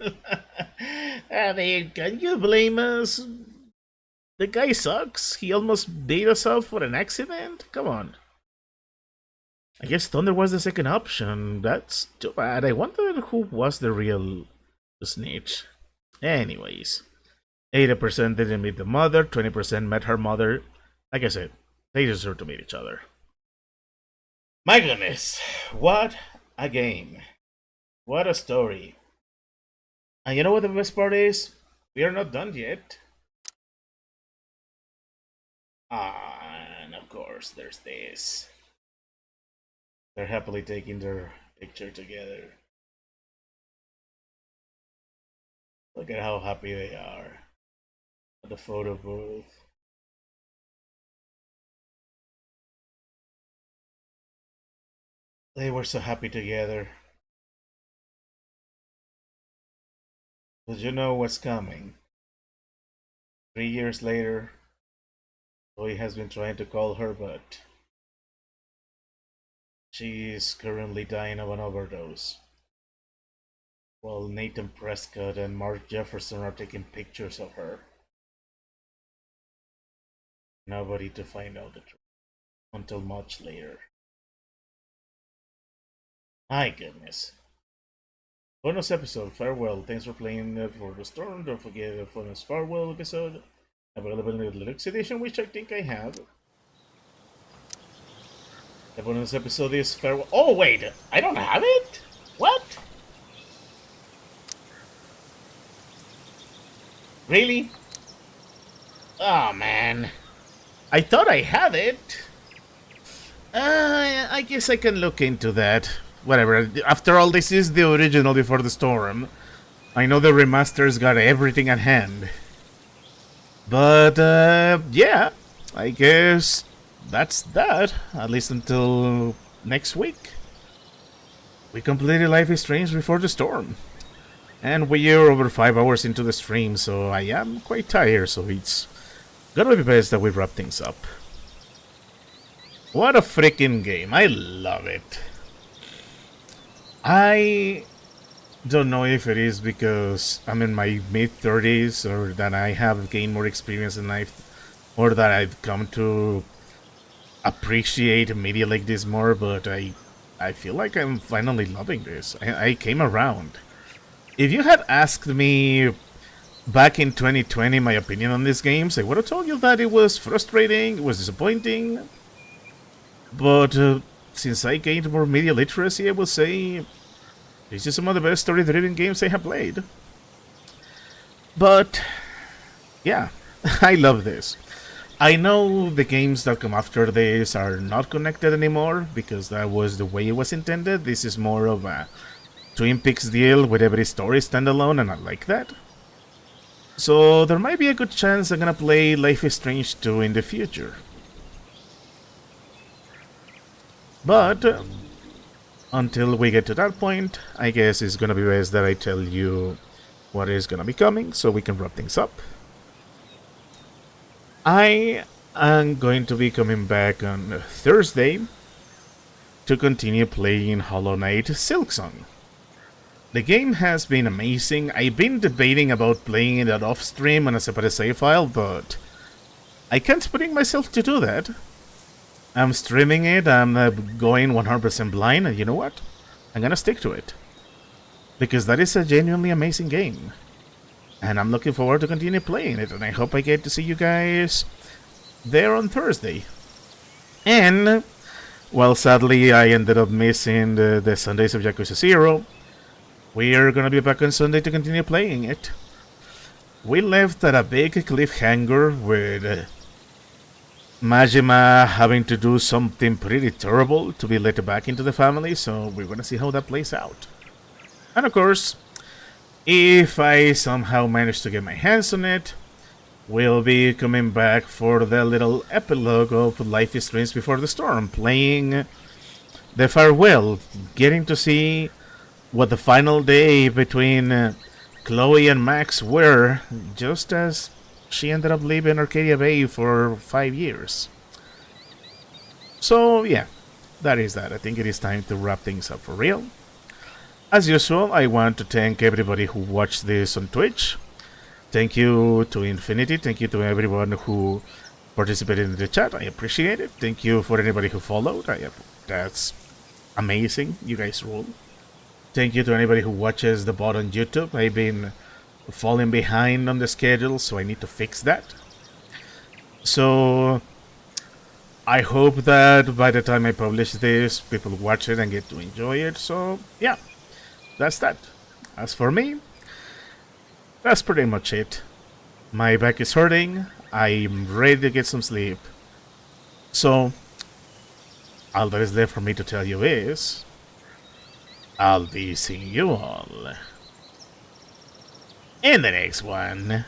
I mean, can you blame us? The guy sucks. He almost beat us up for an accident. Come on. I guess Thunder was the second option. That's too bad. I wonder who was the real snitch. Anyways, 80% didn't meet the mother. 20% met her mother. Like I said, they deserve to meet each other. My goodness, what a game. What a story. And you know what the best part is? We are not done yet. And of course, there's this. They're happily taking their picture together. Look at how happy they are at the photo booth. They were so happy together. But you know what's coming? 3 years later, Chloe has been trying to call her, but she is currently dying of an overdose. While Nathan Prescott and Mark Jefferson are taking pictures of her. Nobody to find out the truth until much later. My goodness. Bonus episode, farewell. Thanks for playing for the storm. Don't forget the bonus farewell episode. Available in the deluxe edition, which I think I have. The bonus episode is farewell. Oh wait, I don't have it? What? Really? Oh man. I thought I had it. I guess I can look into that. Whatever. After all, this is the original Before the Storm. I know the remasters got everything at hand. But, yeah. I guess that's that. At least until next week. We completed Life is Strange Before the Storm. And we are over 5 hours into the stream, so I am quite tired, so it's gonna be best that we wrap things up. What a freaking game. I love it. I don't know if it is because I'm in my mid-30s or that I have gained more experience in life or that I've come to appreciate media like this more, but I feel like I'm finally loving this. I came around. If you had asked me back in 2020 my opinion on these games, I would have told you that it was frustrating, it was disappointing, but since I gained more media literacy, I will say this is some of the best story-driven games I have played. But, yeah, I love this. I know the games that come after this are not connected anymore, because that was the way it was intended. This is more of a Twin Peaks deal with every story standalone, and I like that. So there might be a good chance I'm gonna play Life is Strange 2 in the future. But until we get to that point, I guess it's gonna be best that I tell you what is gonna be coming so we can wrap things up. I am going to be coming back on Thursday to continue playing Hollow Knight Silksong. The game has been amazing. I've been debating about playing it off stream on a separate save file, but I can't bring myself to do that. I'm streaming it, I'm going 100% blind, and you know what? I'm gonna stick to it. Because that is a genuinely amazing game. And I'm looking forward to continue playing it, and I hope I get to see you guys there on Thursday. And Well, sadly, I ended up missing the Sundays of Yakuza 0. We are gonna be back on Sunday to continue playing it. We left at a big cliffhanger with Majima having to do something pretty terrible to be let back into the family, so we're gonna see how that plays out. And of course, if I somehow manage to get my hands on it, we'll be coming back for the little epilogue of Life is Strange Before the Storm, playing the farewell, getting to see what the final day between Chloe and Max were, just as she ended up leaving Arcadia Bay for 5 years. So yeah, that is that. I think it is time to wrap things up for real. As usual, I want to thank everybody who watched this on Twitch. Thank you to Infinity. Thank you to everyone who participated in the chat. I appreciate it. Thank you for anybody who followed. That's amazing. You guys rule. Thank you to anybody who watches the bot on YouTube. I've been falling behind on the schedule, so I need to fix that. So I hope that by the time I publish this, people watch it and get to enjoy it. So yeah, that's that. As for me, that's pretty much it. My back is hurting. I'm ready to get some sleep. So all that is left for me to tell you is, I'll be seeing you all in the next one.